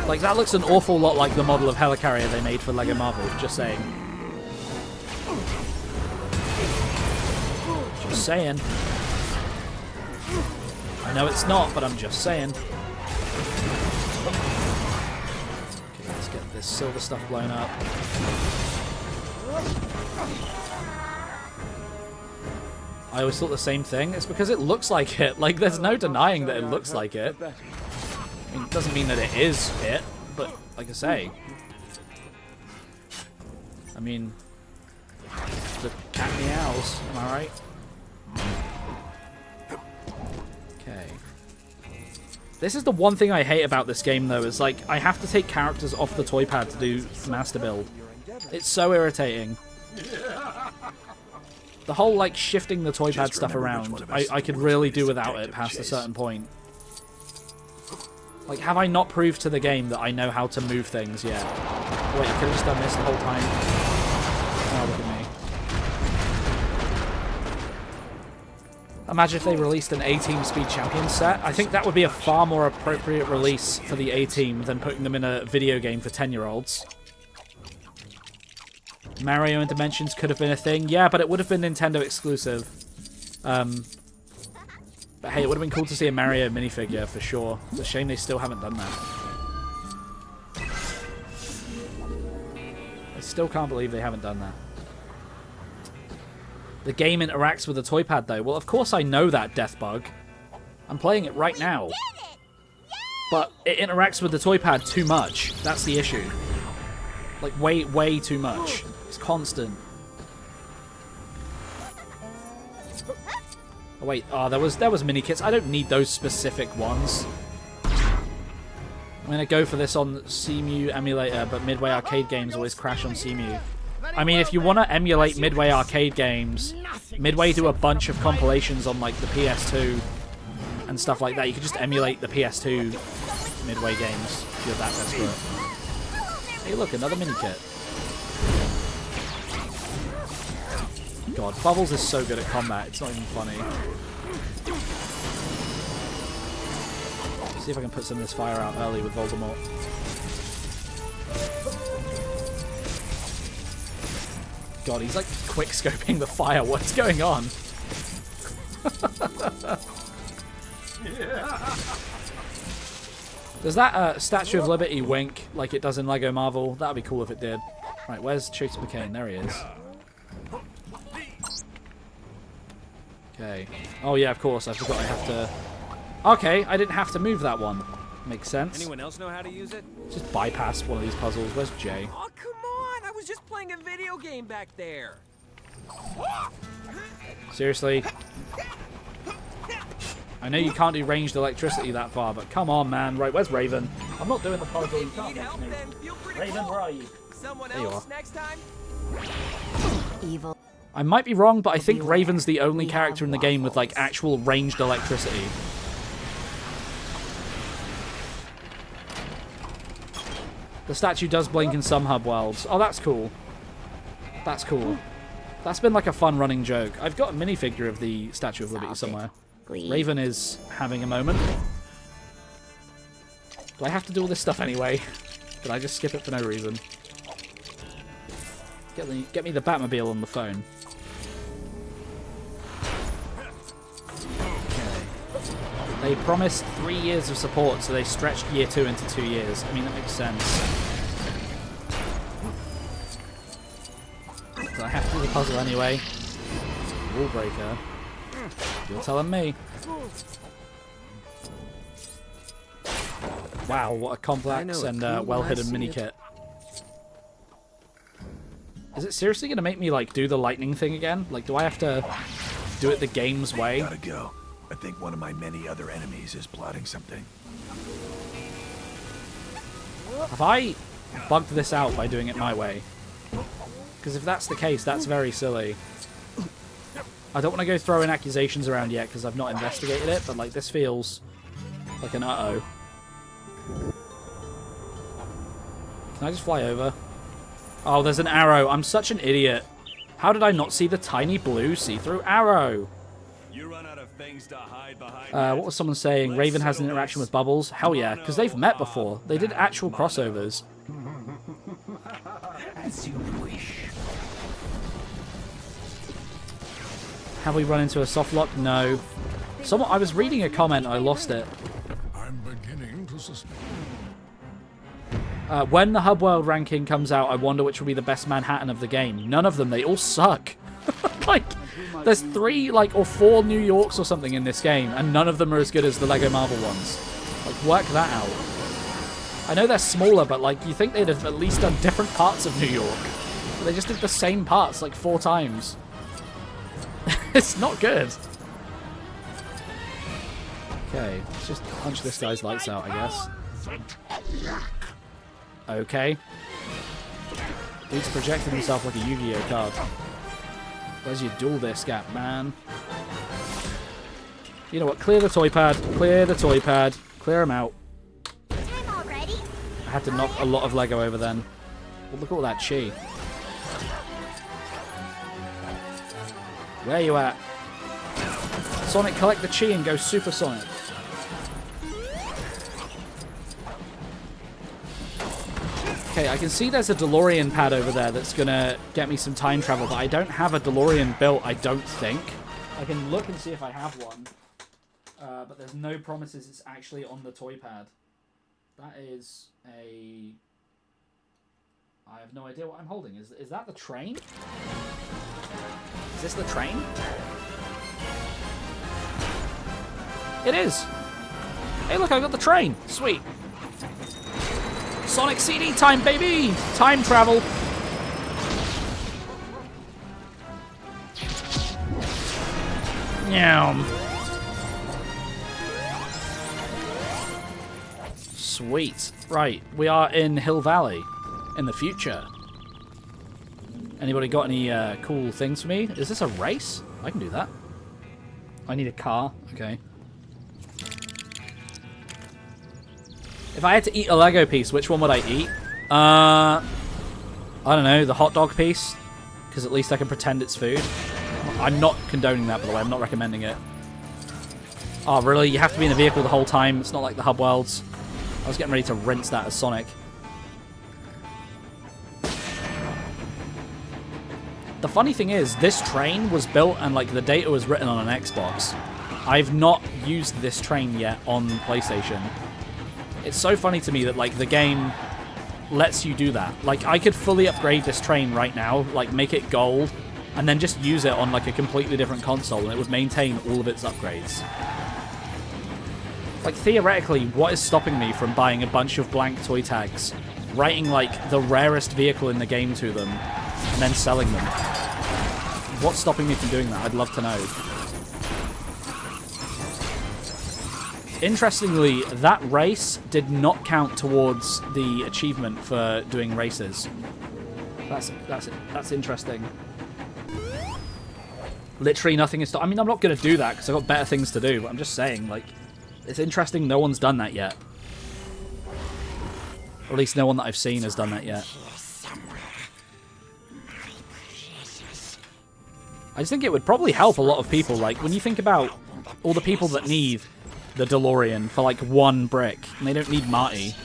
Like, that looks an awful lot like the model of helicarrier they made for Lego Marvel, just saying. Just saying. I know it's not, but I'm just saying. Okay, let's get this silver stuff blown up. I always thought the same thing. It's because it looks like it. Like, there's no denying that it looks like it. I mean, it doesn't mean that it is it, but like I say. I mean, the cat meows. Am I right? Okay. This is the one thing I hate about this game, though, is, like, I have to take characters off the toy pad to do Master Build. It's so irritating. The whole, like, shifting the toy pad stuff around, I could really do without it past a certain point. Like, have I not proved to the game that I know how to move things yet? Wait, I could have just done this the whole time. Oh, look at me. Imagine if they released an A-Team Speed Champions set. I think that would be a far more appropriate release for the A-Team than putting them in a video game for 10-year-olds. Mario and Dimensions could have been a thing. Yeah, but it would have been Nintendo exclusive. But hey, it would have been cool to see a Mario minifigure for sure. It's a shame they still haven't done that. I still can't believe they haven't done that. The game interacts with the toy pad, though. Well, of course I know that, Deathbug. I'm playing it right now. But it interacts with the toy pad too much. That's the issue. Like, way too much. It's constant. Oh, wait. Oh, there was mini-kits. I don't need those specific ones. I'm going to go for this on CMU emulator, but Midway Arcade games always crash on CMU. I mean, if you want to emulate Midway Arcade games, Midway do a bunch of compilations on, like, the PS2 and stuff like that. You could just emulate the PS2 Midway games if you're that desperate. Hey, look, another mini-kit. God, Bubbles is so good at combat, it's not even funny. See if I can put some of this fire out early with Voldemort. God, he's like quick-scoping the fire. What's going on? Does that Statue of Liberty wink like it does in Lego Marvel? That would be cool if it did. Right, where's Chase McCain? There he is. Okay. Oh yeah, of course. I forgot I have to... Okay, I didn't have to move that one. Makes sense. Anyone else know how to use it? Just bypass one of these puzzles. Where's Jay? Oh, come on! I was just playing a video game back there. Seriously? I know you can't do ranged electricity that far, but come on, man. Right, where's Raven? I'm not doing the puzzle. You can't Need help? me. Then feel free to Raven, call. where are you? Someone There you else are. next time. Evil. I might be wrong, but I think Raven's the only character in the game with, like, actual ranged electricity. The statue does blink in some hub worlds. Oh, that's cool. That's cool. That's been, like, a fun running joke. I've got a minifigure of the Statue of Liberty somewhere. Raven is having a moment. Do I have to do all this stuff anyway? Did I just skip it for no reason? Get me the Batmobile on the phone. Okay. They promised 3 years of support, so they stretched year 2 into 2 years. I mean, that makes sense. So I have to do the puzzle anyway. Wall breaker. You're telling me. Wow, what a complex and well-hidden mini-kit. Is it seriously going to make me, like, do the lightning thing again? Like, do I have to do it the game's way? Gotta go. I think one of my many other enemies is plotting something. Have I bugged this out by doing it my way? Because if that's the case, that's very silly. I don't want to go throwing accusations around yet because I've not investigated it, but, like, this feels like an uh-oh. Can I just fly over? Oh, there's an arrow. I'm such an idiot. How did I not see the tiny blue see-through arrow? You run out of things to hide behind. What was someone saying? Raven has an interaction with Bubbles? Hell yeah, because they've met before. They did actual crossovers. As you wish. Have we run into a soft lock? No. I was reading a comment, I lost it. I'm beginning to suspect. When the Hub World ranking comes out, I wonder which will be the best Manhattan of the game. None of them. They all suck. Like, there's 3, like, or 4 New Yorks or something in this game, and none of them are as good as the Lego Marvel ones. Like, work that out. I know they're smaller, but, like, you think they'd have at least done different parts of New York. But they just did the same parts, like, 4 times. It's not good. Okay, let's just punch this guy's lights out, I guess. Okay. Dude's projecting himself like a Yu-Gi-Oh card. Where's your dual disc at, man? You know what? Clear the toy pad. Clear the toy pad. Clear him out. I had to knock a lot of Lego over then. Well, look at all that chi. Where you at? Sonic, collect the chi and go Super Sonic. Okay, I can see there's a DeLorean pad over there that's gonna get me some time travel, but I don't have a DeLorean built, I don't think. I can look and see if I have one, but there's no promises it's actually on the toy pad. That is a... I have no idea what I'm holding. Is that the train? Is this the train? It is! Hey look, I got the train! Sweet! Sonic CD time, baby! Time travel! Yum. Sweet. Right, we are in Hill Valley in the future. Anybody got any cool things for me? Is this a race? I can do that. I need a car. Okay. If I had to eat a Lego piece, which one would I eat? I don't know, the hot dog piece. Because at least I can pretend it's food. I'm not condoning that, by the way. I'm not recommending it. Oh, really? You have to be in the vehicle the whole time? It's not like the Hub Worlds. I was getting ready to rinse that as Sonic. The funny thing is, this train was built and like the data was written on an Xbox. I've not used this train yet on PlayStation. It's so funny to me that like the game lets you do that. Like I could fully upgrade this train right now, like make it gold, and then just use it on like a completely different console and it would maintain all of its upgrades. Like theoretically, what is stopping me from buying a bunch of blank toy tags, writing like the rarest vehicle in the game to them, and then selling them? What's stopping me from doing that? I'd love to know. Interestingly, that race did not count towards the achievement for doing races. That's interesting. Literally nothing is... I mean, I'm not going to do that because I've got better things to do, but I'm just saying, like, it's interesting no one's done that yet. Or at least no one that I've seen has done that yet. I just think it would probably help a lot of people. Like, when you think about all the people that need the DeLorean for, like, one brick, and they don't need Marty.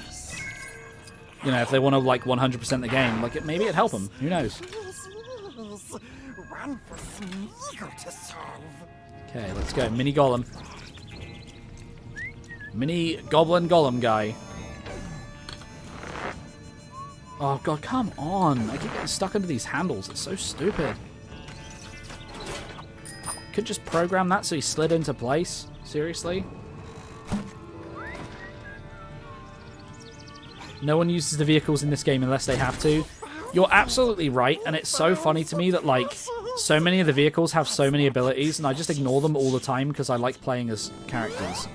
You know, if they want to, like, 100% the game, like, maybe it'd help them. Who knows? Okay, let's go. Mini Golem. Mini Goblin Golem guy. Oh, God, come on. I keep getting stuck under these handles. It's so stupid. Could just program that so he slid into place. Seriously? No one uses the vehicles in this game unless they have to. You're absolutely right, and it's so funny to me that, like, so many of the vehicles have so many abilities, and I just ignore them all the time because I like playing as characters.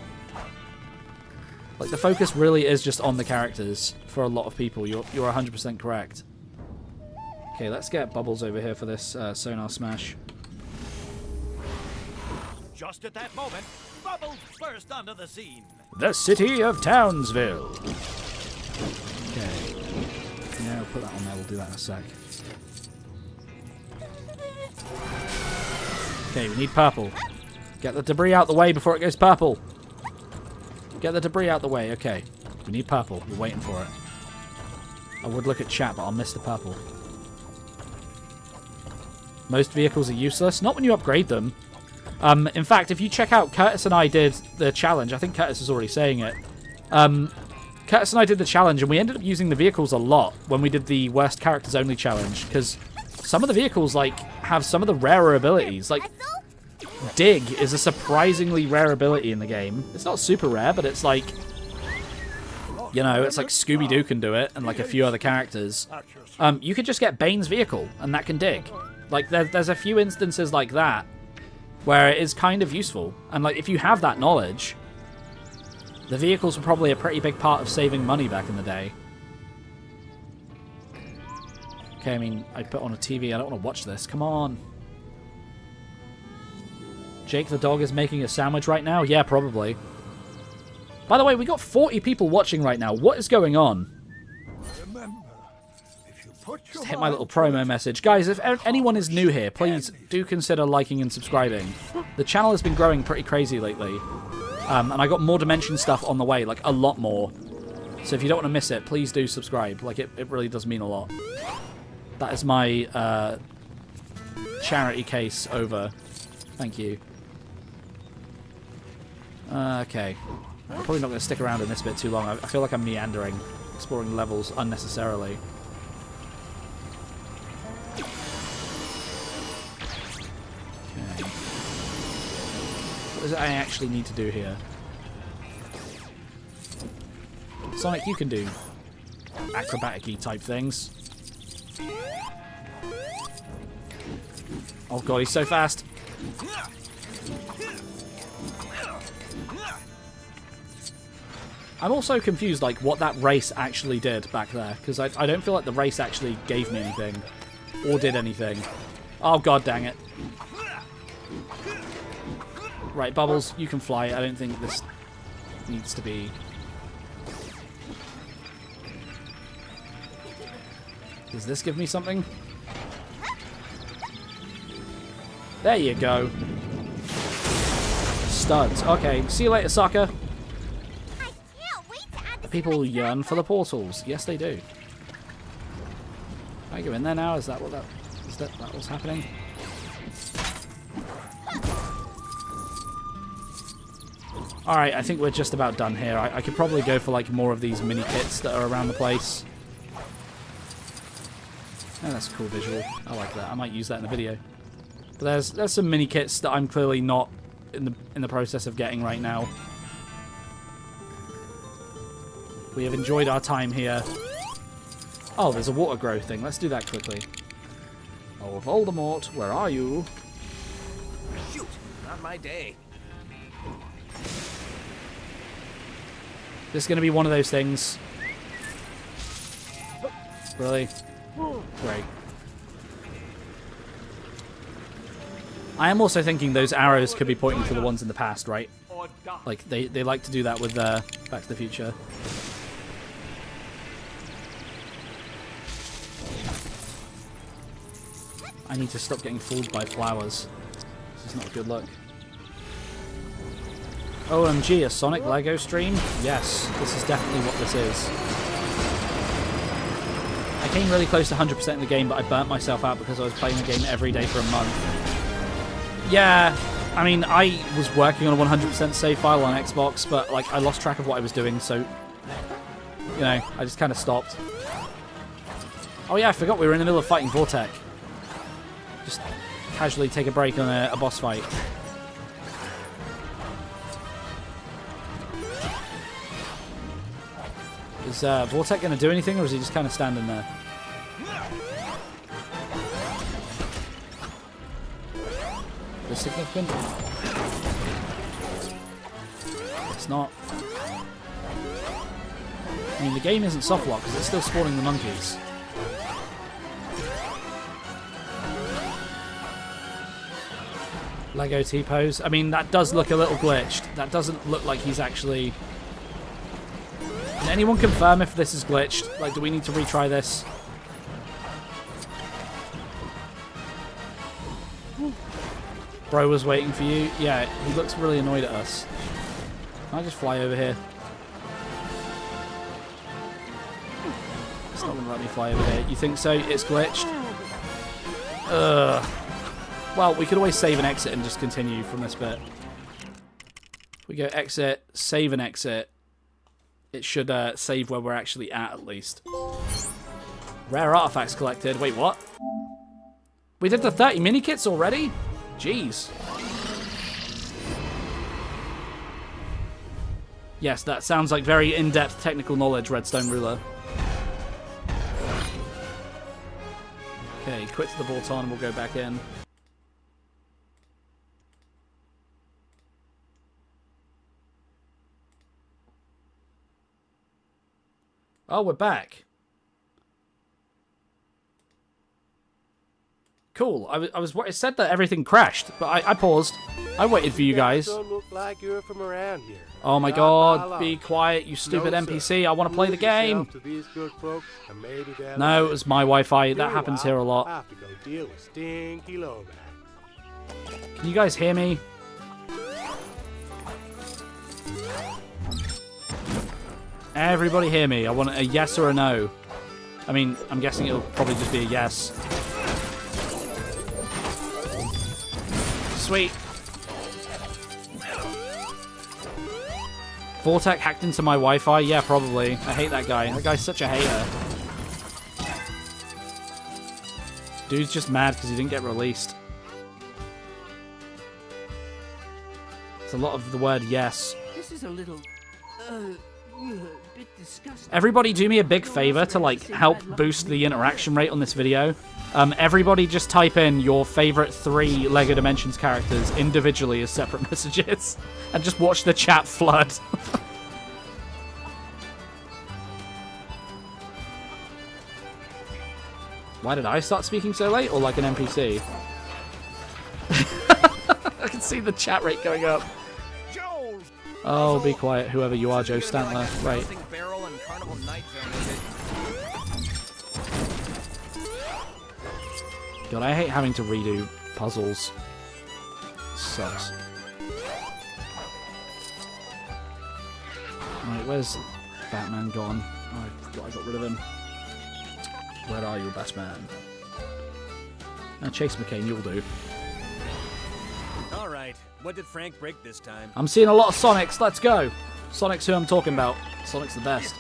Like, the focus really is just on the characters for a lot of people. You're 100% correct. Okay, let's get Bubbles over here for this sonar smash. Just at that moment, Bubbles burst onto the scene. The city of Townsville. Okay. Yeah, we'll put that on there. We'll do that in a sec. Okay, we need purple. Get the debris out the way before it goes purple. Get the debris out the way. Okay. We need purple. We're waiting for it. I would look at chat, but I'll miss the purple. Most vehicles are useless. Not when you upgrade them. In fact, if you check out, Curtis and I did the challenge. I think Curtis was already saying it. Curtis and I did the challenge, and we ended up using the vehicles a lot when we did the worst characters only challenge, because some of the vehicles, like, have some of the rarer abilities. Like, Dig is a surprisingly rare ability in the game. It's not super rare, but it's like, you know, it's like Scooby-Doo can do it, and like a few other characters. You could just get Bane's vehicle, and that can dig. Like, there's a few instances like that where it is kind of useful. And like, if you have that knowledge, The vehicles were probably a pretty big part of saving money back in the day. Okay, I mean, I put on a TV. I don't want to watch this. Come on. Jake the dog is making a sandwich right now? Yeah, probably. By the way, we got 40 people watching right now. What is going on? Just hit my little promo message. Guys, if anyone is new here, please do consider liking and subscribing. The channel has been growing pretty crazy lately. And I got more Dimension stuff on the way, like a lot more. So if you don't want to miss it, please do subscribe. Like, it really does mean a lot. That is my charity case over. Thank you. Okay. I'm probably not going to stick around in this bit too long. I feel like I'm meandering, exploring levels unnecessarily. Okay. What is it I actually need to do here? Sonic, you can do acrobatic-y type things. Oh god, he's so fast. I'm also confused, like, what that race actually did back there, because I don't feel like the race actually gave me anything, or did anything. Oh god dang it. Right, Bubbles, you can fly. I don't think this needs to be... Does this give me something? There you go. Studs. Okay, see you later, sucker. People yearn for the portals. Yes, they do. Can I go in there now? Is that what that what's happening? Alright, I think we're just about done here. I could probably go for like more of these mini kits that are around the place. Oh, that's a cool visual. I like that. I might use that in the video. But there's some mini kits that I'm clearly not in the process of getting right now. We have enjoyed our time here. Oh, there's a water grow thing. Let's do that quickly. Oh, Voldemort, where are you? Shoot, not my day. This is going to be one of those things. Really? Great. I am also thinking those arrows could be pointing to the ones in the past, right? Like, they like to do that with Back to the Future. I need to stop getting fooled by flowers. This is not a good look. OMG, a Sonic Lego stream? Yes, this is definitely what this is. I came really close to 100% in the game, but I burnt myself out because I was playing the game every day for a month. Yeah, I mean, I was working on a 100% save file on Xbox, but like I lost track of what I was doing, so, you know, I just kind of stopped. Oh yeah, I forgot we were in the middle of fighting Vortek. Just casually take a break on a boss fight. Is Vortek going to do anything, or is he just kind of standing there? Is this significant? It's not. I mean, the game isn't softlock because it's still spawning the monkeys. Lego T-pose. I mean, that does look a little glitched. That doesn't look like he's actually... Can anyone confirm if this is glitched? Like, do we need to retry this? Bro was waiting for you. Yeah, he looks really annoyed at us. Can I just fly over here? It's not going to let me fly over here. You think so? It's glitched? Ugh. Well, we could always save and exit and just continue from this bit. If we go exit, save and exit, it should save where we're actually at least. Rare artifacts collected. Wait, what? We did the 30 mini-kits already? Jeez. Yes, that sounds like very in-depth technical knowledge, Redstone Ruler. Okay, quit to the Bolton and we'll go back in. Oh, we're back. Cool. It said that everything crashed, but I paused. I waited for you guys. Don't look like you're from around here. Oh my god, be quiet, you stupid NPC. I want to play the game. No, it was my Wi-Fi. That happens here a lot. I have to go deal with stinky lowback. Can you guys hear me? Everybody hear me. I want a yes or a no. I mean, I'm guessing it'll probably just be a yes. Sweet. Vortec hacked into my Wi-Fi? Yeah, probably. I hate that guy. That guy's such a hater. Dude's just mad because he didn't get released. It's a lot of the word yes. This is a little, bit disgusting. Everybody do me a big favor to, like, help boost the interaction rate on this video. Everybody just type in your favorite 3 LEGO Dimensions characters individually as separate messages and just watch the chat flood. Why did I start speaking so late, or like an NPC? I can see the chat rate going up. Oh, be quiet, whoever you are, Joe Stantler. Right. God, I hate having to redo puzzles. Sucks. Right, where's Batman gone? Oh, I forgot I got rid of him. Where are you, Batman? Chase McCain, you'll do. Alright, what did Frank break this time? I'm seeing a lot of Sonics, let's go! Sonic's who I'm talking about. Sonic's the best.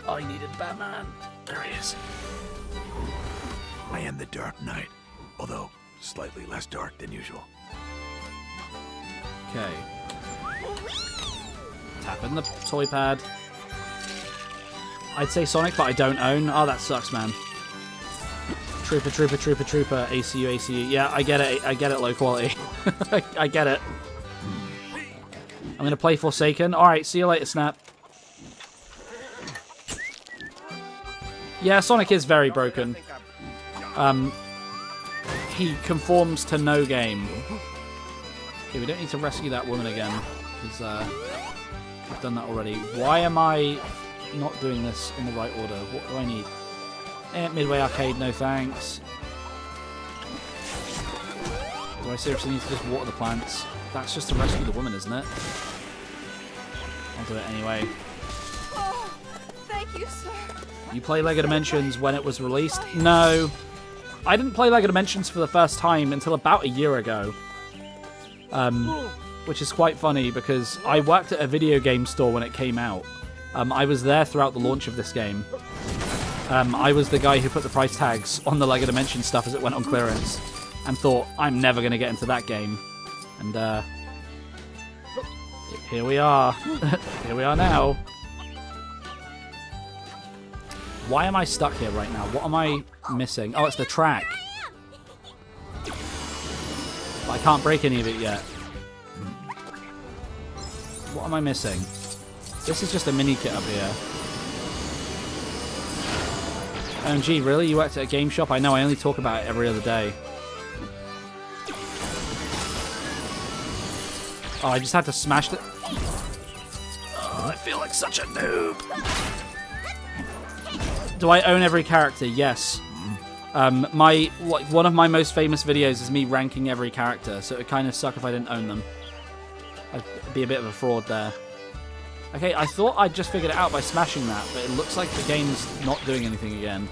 I needed Batman. There he is. I am the Dark Knight, although slightly less dark than usual. Okay. Tap in the toy pad. I'd say Sonic, but I don't own. Oh, that sucks, man. Trooper, trooper, trooper, trooper. ACU, ACU. Yeah, I get it. I get it, low quality. I get it. I'm going to play Forsaken. Alright, see you later, Snap. Yeah, Sonic is very broken. He conforms to no game. Okay, we don't need to rescue that woman again, because I've done that already. Why am I not doing this in the right order? What do I need? Midway Arcade, no thanks. Do I seriously need to just water the plants? That's just to rescue the woman, isn't it? I'll do it anyway. Oh, thank you, sir. You play LEGO Dimensions when it was released? No. I didn't play LEGO Dimensions for the first time until about a year ago. Which is quite funny because I worked at a video game store when it came out. I was there throughout the launch of this game. I was the guy who put the price tags on the LEGO Dimensions stuff as it went on clearance and thought, I'm never going to get into that game. And here we are. Here we are now. Why am I stuck here right now? What am I missing? Oh, it's the track. But I can't break any of it yet. What am I missing? This is just a mini kit up here. OMG, really? You worked at a game shop? I know, I only talk about it every other day. Oh, I just had to smash it. Oh, I feel like such a noob. Do I own every character? Yes. One of my most famous videos is me ranking every character, so it would kind of suck if I didn't own them. I'd be a bit of a fraud there. Okay, I thought I'd just figured it out by smashing that, but it looks like the game's not doing anything again.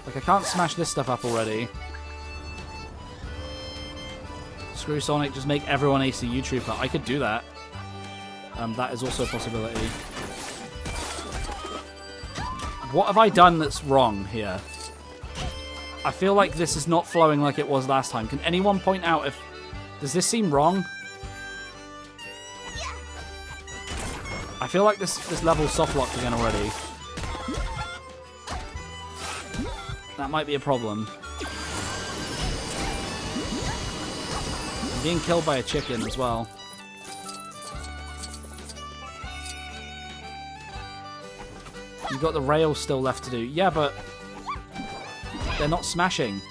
Like, I can't smash this stuff up already. Screw Sonic, just make everyone ACU Trooper. I could do that. That is also a possibility. What have I done that's wrong here? I feel like this is not flowing like it was last time. Can anyone point out if... Does this seem wrong? I feel like this level's soft-locked again already. That might be a problem. Being killed by a chicken as well. You've got the rails still left to do. Yeah, but they're not smashing.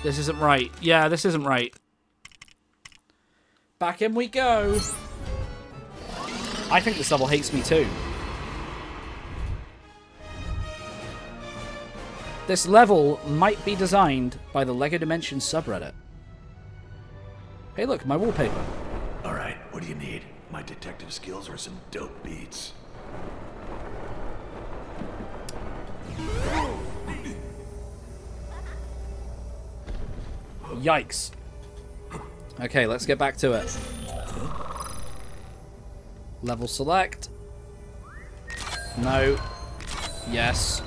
This isn't right. Yeah, this isn't right. Back in we go. I think this level hates me too. This level might be designed by the LEGO Dimensions subreddit. Hey look, my wallpaper. Alright, what do you need? My detective skills are some dope beats. Yikes. Okay, let's get back to it. Level select. No. Yes.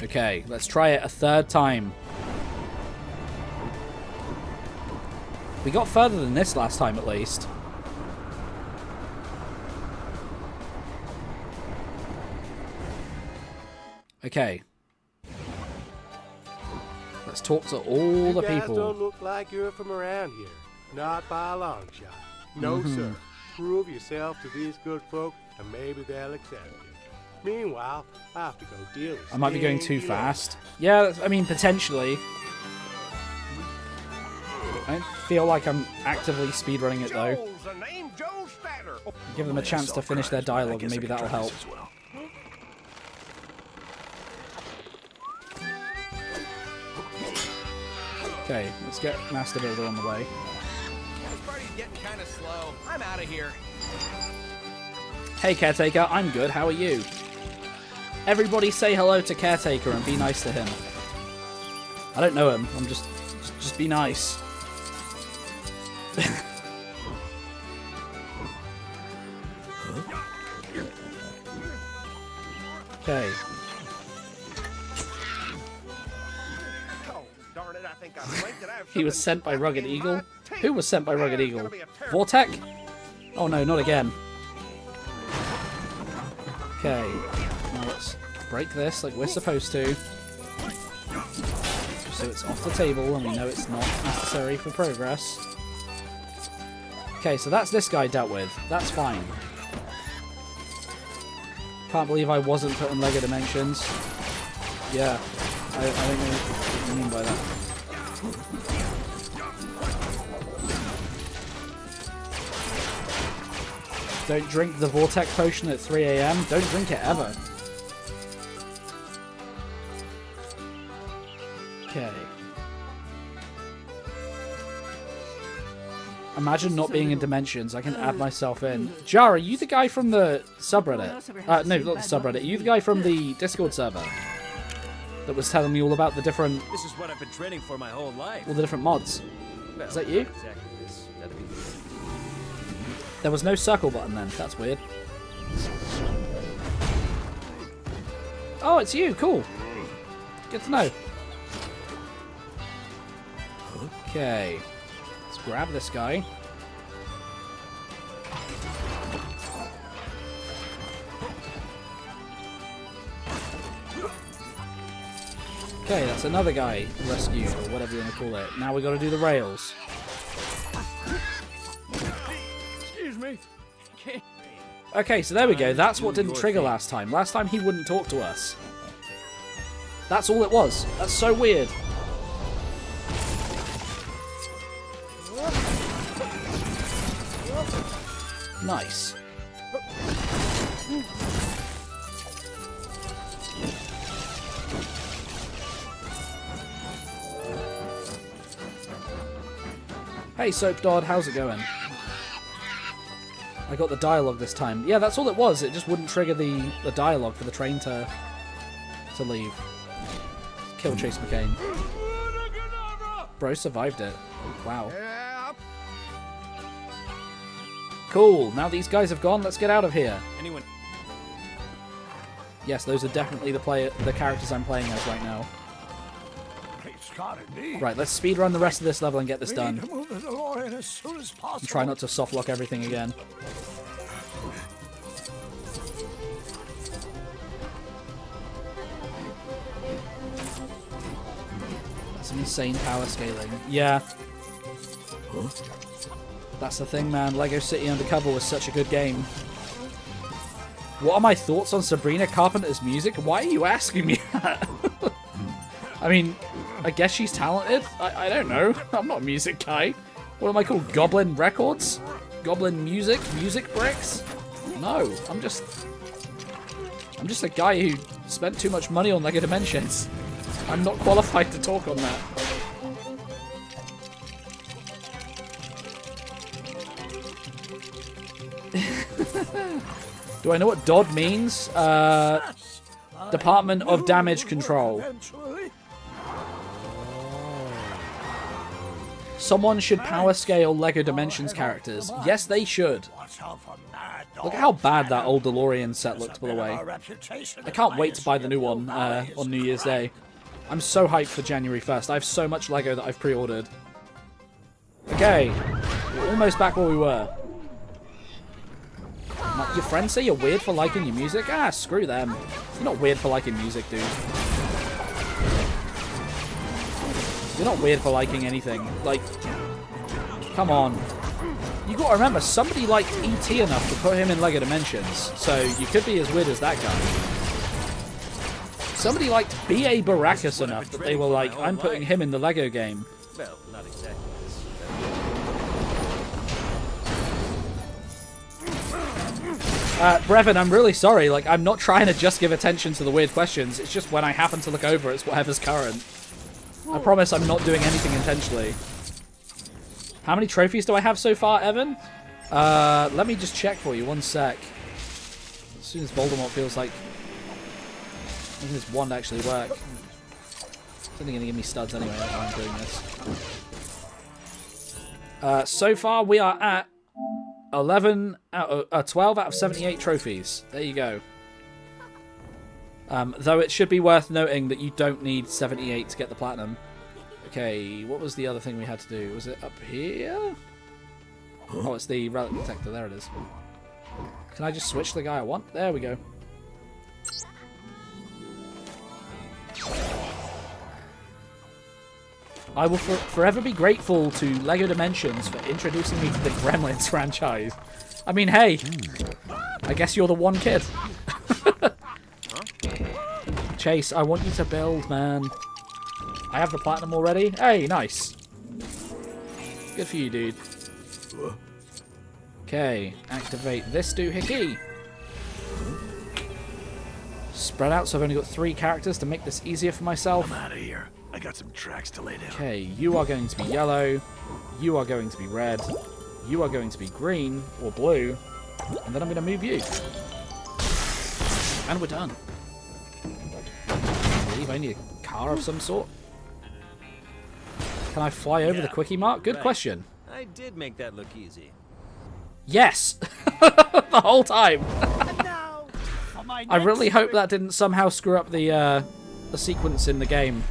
Okay, let's try it a third time. We got further than this last time, at least. Okay. Let's talk to all the You guys people. don't look like you're from around here. Not by a long shot. No, sir. Prove yourself to these good folk, and maybe they'll accept you. Meanwhile, I have to go deal with I might be going too stinky fast. Yeah, I mean, potentially. I don't feel like I'm actively speedrunning it, though. Give them a chance to finish their dialogue, and maybe that'll help. Okay, let's get Master Builder on the way. This party's getting kind of slow. I'm out of here. Hey, Caretaker, I'm good. How are you? Everybody say hello to Caretaker and be nice to him. I don't know him. I'm just be nice. Okay. He was sent by Rugged Eagle. Who was sent by Rugged Eagle? Vortec? Oh no, not again. Okay. Now let's break this like we're supposed to. So it's off the table and we know it's not necessary for progress. Okay, so that's this guy dealt with. That's fine. Can't believe I wasn't put in LEGO Dimensions. Yeah, I don't know what you mean by that. Don't drink the Vortex potion at 3 AM. Don't drink it ever. Okay. Imagine not being in Dimensions. I can add myself in. Jar, are you the guy from the subreddit? No, not the subreddit. Are you the guy from the Discord server that was telling me all about the different... This is what I've been training for my whole life. all the different mods? Well, Is that you? not exactly this. That'd be... There was no circle button then. That's weird. Oh, it's you. Cool. Good to know. Okay. Let's grab this guy. Okay, that's another guy rescued, or whatever you want to call it. Now we got to do the rails. Excuse me. Okay, so there we go. That's what didn't trigger last time. Last time he wouldn't talk to us. That's all it was. That's so weird. Nice. Hey, Soap Dodd, how's it going? I got the dialogue this time. Yeah, that's all it was. It just wouldn't trigger the dialogue for the train to leave. Kill Chase McCain. Bro survived it. Wow. Cool. Now these guys have gone. Let's get out of here. Anyone? Yes, those are definitely the characters I'm playing as right now. Right, let's speedrun the rest of this level and get this done. And try not to softlock everything again. Let's Insane power scaling. Yeah. Huh? That's the thing, man. Lego City Undercover was such a good game. What are my thoughts on Sabrina Carpenter's music? Why are you asking me that? I mean, I guess she's talented. I don't know. I'm not a music guy. What am I called? Goblin Records? Goblin Music? Music Bricks? No, I'm just a guy who spent too much money on Lego Dimensions. I'm not qualified to talk on that. Do I know what DOD means? Department of Damage Control. Someone should power scale Lego Dimensions characters. Yes, they should. Look at how bad that old DeLorean set looked, by the way. I can't wait to buy the new one on New Year's Day. I'm so hyped for January 1st. I have so much Lego that I've pre-ordered. Okay, we're almost back where we were. Your friends say you're weird for liking your music? Ah, screw them. You're not weird for liking music, dude. You're not weird for liking anything. Like, come on. You gotta remember, somebody liked E.T. enough to put him in Lego Dimensions, so you could be as weird as that guy. Somebody liked B.A. Baracus enough that they were like, I'm putting him in the Lego game. Well, not exactly. Brevin, I'm really sorry. Like, I'm not trying to just give attention to the weird questions. It's just when I happen to look over, it's whatever's current. I promise I'm not doing anything intentionally. How many trophies do I have so far, Evan? Let me just check for you. 1 sec. As soon as Voldemort feels like... I think this wand actually work. It's only going to give me studs anyway while I'm doing this. So far, we are at 12 out of 78 trophies. There you go. Though it should be worth noting that you don't need 78 to get the platinum. Okay, what was the other thing we had to do? Was it up here? Oh, it's the relic detector. There it is. Can I just switch the guy I want? There we go. I will forever be grateful to LEGO Dimensions for introducing me to the Gremlins franchise. I mean, hey, I guess you're the one kid. Chase, I want you to build, man. I have the platinum already. Hey, nice. Good for you, dude. Okay, activate this doohickey. Spread out, so I've only got 3 characters to make this easier for myself. I'm out of here. I got some tracks to lay down. Okay, you are going to be yellow. You are going to be red. You are going to be green or blue. And then I'm going to move you. And we're done. I believe I need a car of some sort. Can I fly over the quickie mark? Good question. I did make that look easy. Yes! The whole time. I really hope that didn't somehow screw up the sequence in the game.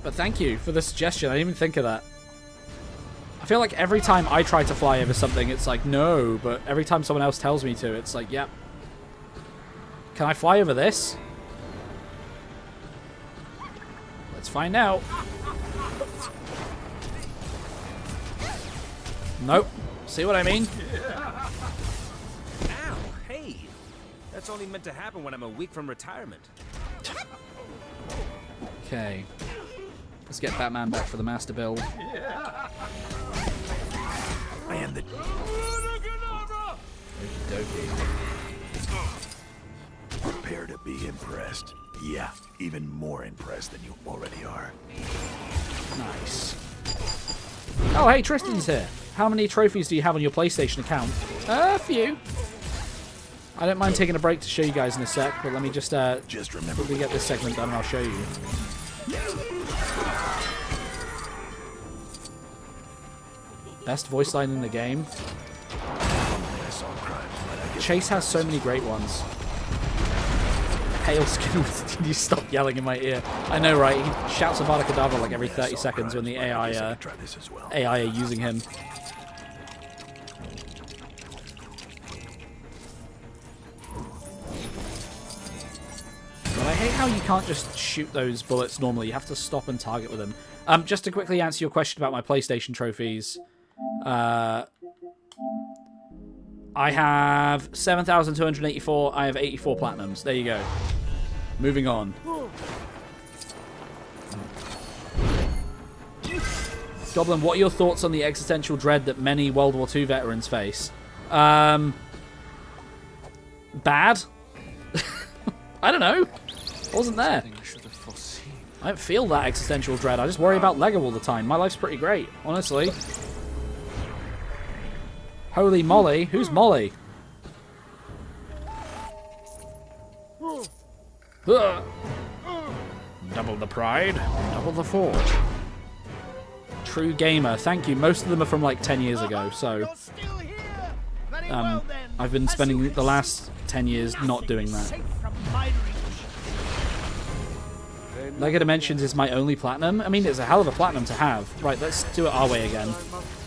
But thank you for the suggestion. I didn't even think of that. I feel like every time I try to fly over something, it's like, no. But every time someone else tells me to, it's like, yep. Can I fly over this? Let's find out. Nope. See what I mean? Ow, hey. That's only meant to happen when I'm a week from retirement. Okay. Let's get Batman back for the master build. I am the... Okey-dokey. Prepare to be impressed. Yeah, even more impressed than you already are. Nice. Oh, hey, Tristan's here. How many trophies do you have on your PlayStation account? A few. I don't mind taking a break to show you guys in a sec, but let me just remember quickly get this segment done and I'll show you. Best voice line in the game. Chase has so many great ones. Pale skin, can you stop yelling in my ear? I know, right? He shouts Avada Kedavra like every 30 seconds when the AI are using him. But I hate how you can't just shoot those bullets normally. You have to stop and target with them. Just to quickly answer your question about my PlayStation trophies. I have 7,284. I have 84 platinums. There you go. Moving on. Goblin, what are your thoughts on the existential dread that many World War II veterans face? Bad? I don't know. I wasn't there. I don't feel that existential dread. I just worry about Lego all the time. My life's pretty great, honestly. Holy moly. Who's Molly? Ugh. Double the pride, double the forge. True gamer. Thank you. Most of them are from like 10 years ago, so... I've been spending the last 10 years not doing that. Lego Dimensions is my only platinum. I mean, it's a hell of a platinum to have. Right, let's do it our way again.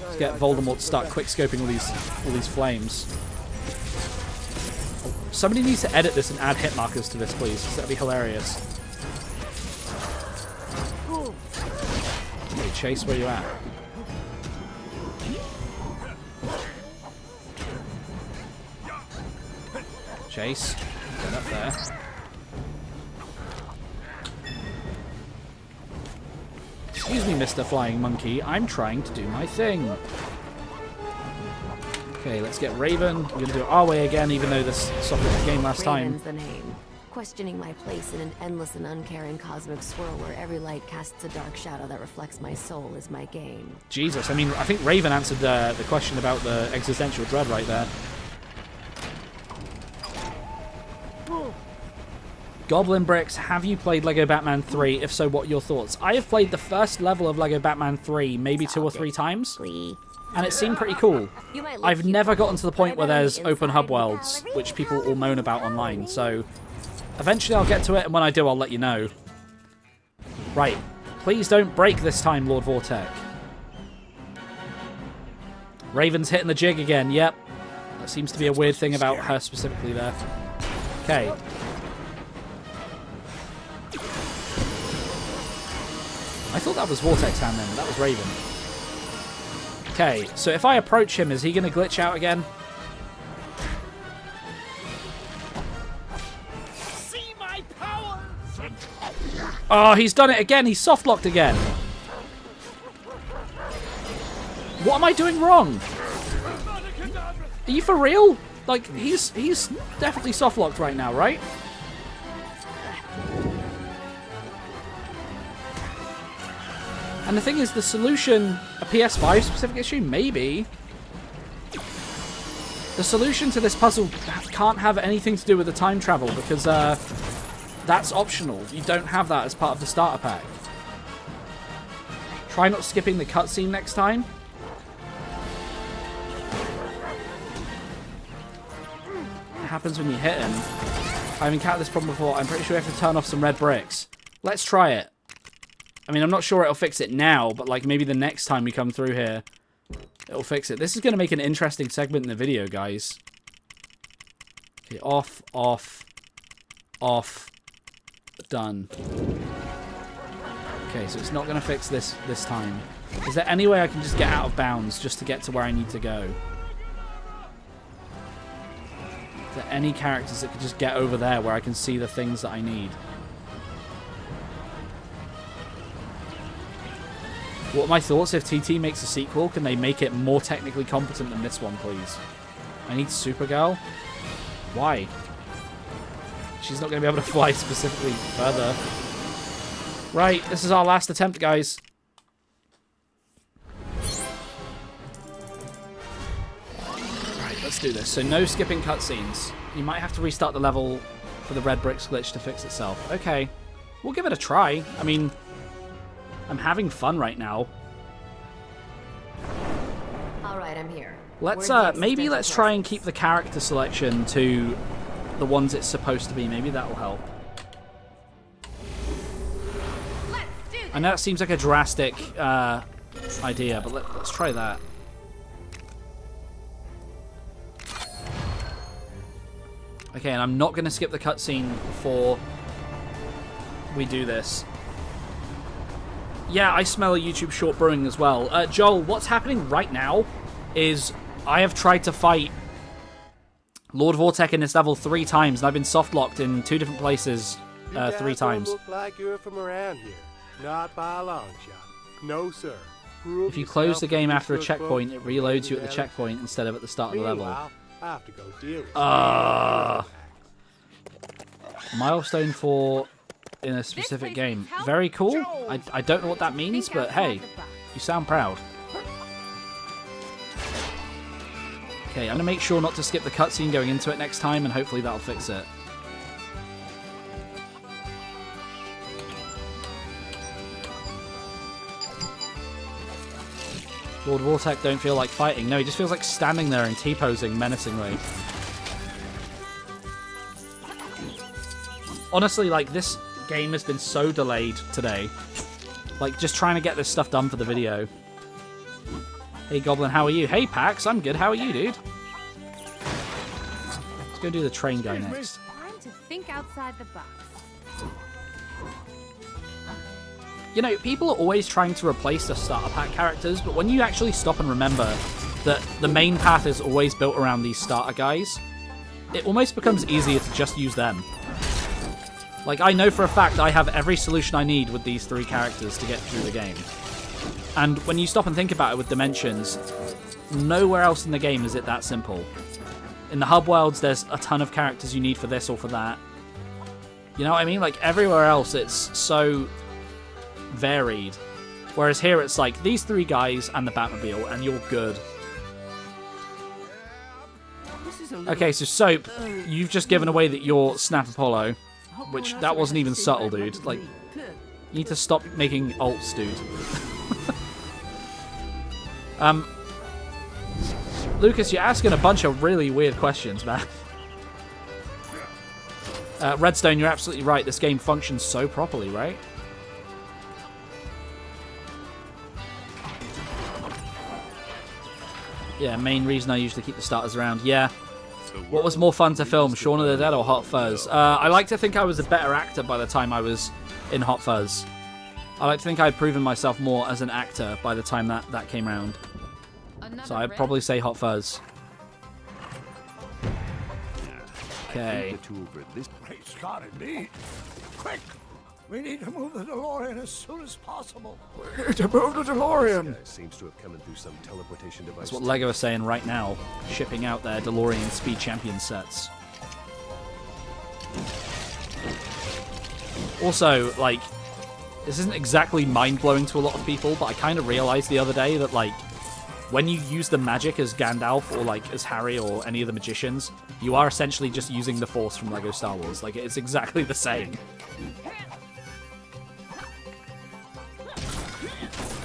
Let's get Voldemort to start quick-scoping all these flames. Oh, somebody needs to edit this and add hit markers to this, please, because that'd be hilarious. Hey, Chase, where you at? Chase, get up there. Excuse me, Mr. Flying Monkey. I'm trying to do my thing. Okay, let's get Raven. We're going to do it our way again, even though this suffered the game last time. Raven's the name. Questioning my place in an endless and uncaring cosmic swirl where every light casts a dark shadow that reflects my soul is my game. Jesus, I mean, I think Raven answered the question about the existential dread right there. GoblinBricks, have you played Lego Batman 3? If so, what are your thoughts? I have played the first level of Lego Batman 3 maybe 2 or 3 times, and it seemed pretty cool. I've never gotten to the point where there's open hub worlds, which people all moan about online, so eventually I'll get to it, and when I do, I'll let you know. Right. Please don't break this time, Lord Vortek. Raven's hitting the jig again, yep. That seems to be a weird thing about her specifically there. Okay. I thought that was Vortex hand then, that was Raven. Okay, so if I approach him, is he going to glitch out again? See my power! Oh, he's done it again. He's soft-locked again. What am I doing wrong? Are you for real? Like, he's definitely soft-locked right now, right? And the thing is, the solution, a PS5 specific issue, maybe. The solution to this puzzle can't have anything to do with the time travel because that's optional. You don't have that as part of the starter pack. Try not skipping the cutscene next time. It happens when you hit him. I've encountered this problem before. I'm pretty sure we have to turn off some red bricks. Let's try it. I mean, I'm not sure it'll fix it now, but like maybe the next time we come through here, it'll fix it. This is going to make an interesting segment in the video, guys. Okay, off, off, off, done. Okay, so it's not going to fix this time. Is there any way I can just get out of bounds just to get to where I need to go? Is there any characters that could just get over there where I can see the things that I need? What are my thoughts if TT makes a sequel? Can they make it more technically competent than this one, please? I need Supergirl. Why? She's not going to be able to fly specifically further. Right, this is our last attempt, guys. Right, let's do this. So no skipping cutscenes. You might have to restart the level for the red bricks glitch to fix itself. Okay, we'll give it a try. I mean, I'm having fun right now. All right, I'm here. Let's maybe let's try and keep the character selection to the ones it's supposed to be. Maybe that'll help. I know that seems like a drastic idea, but let's try that. Okay, and I'm not going to skip the cutscene for we do this. Yeah, I smell a YouTube short brewing as well. Joel, what's happening right now is I have tried to fight Lord Vortek in this level 3 times, and I've been soft-locked in 2 different places 3 times. Look like you're from around here. Not by a long shot. No, sir. If you close the game after a checkpoint, it reloads you at the checkpoint instead of at the start of the level. I have to go deal with Milestone for in a specific game. Very cool. I don't know what that means, but hey, you sound proud. Okay, I'm going to make sure not to skip the cutscene going into it next time, and hopefully that'll fix it. Lord Vortek don't feel like fighting. No, he just feels like standing there and T-posing menacingly. Honestly, like, this game has been so delayed today. Like, just trying to get this stuff done for the video. Hey, Goblin, how are you? Hey, Pax, I'm good. How are you, dude? Let's go do the train guy next. Time to think outside the box. You know, people are always trying to replace the starter pack characters, but when you actually stop and remember that the main path is always built around these starter guys, it almost becomes easier to just use them. Like, I know for a fact I have every solution I need with these 3 characters to get through the game. And when you stop and think about it with Dimensions, nowhere else in the game is it that simple. In the hub worlds, there's a ton of characters you need for this or for that. You know what I mean? Like, everywhere else, it's so varied. Whereas here, it's like, these 3 guys and the Batmobile, and you're good. Okay, so Soap, you've just given away that you're Snap Apollo. Which, that wasn't even subtle, dude. Like, you need to stop making ults, dude. Lucas, you're asking a bunch of really weird questions, man. Redstone, you're absolutely right. This game functions so properly, right? Yeah, main reason I usually keep the starters around. Yeah. What was more fun to film, Shaun of the Dead or Hot Fuzz? I like to think I was a better actor by the time I was in Hot Fuzz. I like to think I'd proven myself more as an actor by the time that came round. So I'd probably say Hot Fuzz. Okay. Great Scott, indeed. Quick! We need to move the DeLorean as soon as possible. We need to move the DeLorean! Seems to have come in through some teleportation device. That's what LEGO is saying right now. Shipping out their DeLorean Speed Champion sets. Also, like, this isn't exactly mind-blowing to a lot of people, but I kind of realized the other day that, like, when you use the magic as Gandalf or, like, as Harry or any of the magicians, you are essentially just using the Force from LEGO Star Wars. Like, it's exactly the same.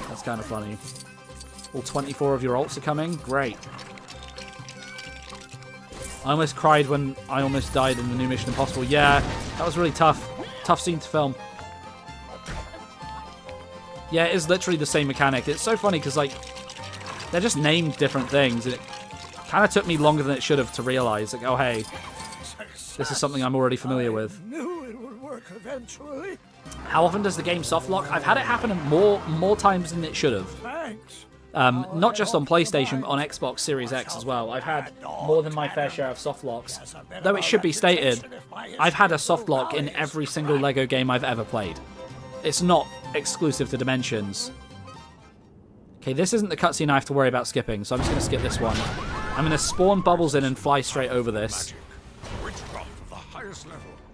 That's kind of funny. All 24 of your ults are coming? Great. I almost cried when I almost died in the new Mission Impossible. Yeah, that was really tough. Tough scene to film. Yeah, it is literally the same mechanic. It's so funny because, like, they're just named different things. And it kind of took me longer than it should have to realize, like, oh, hey, this is something I'm already familiar with. Knew it would work eventually. How often does the game softlock? I've had it happen more times than it should have. Thanks. Not just on PlayStation, but on Xbox Series X as well. I've had more than my fair share of softlocks. Though it should be stated, I've had a softlock in every single LEGO game I've ever played. It's not exclusive to Dimensions. Okay, this isn't the cutscene I have to worry about skipping, so I'm just going to skip this one. I'm going to spawn bubbles in and fly straight over this.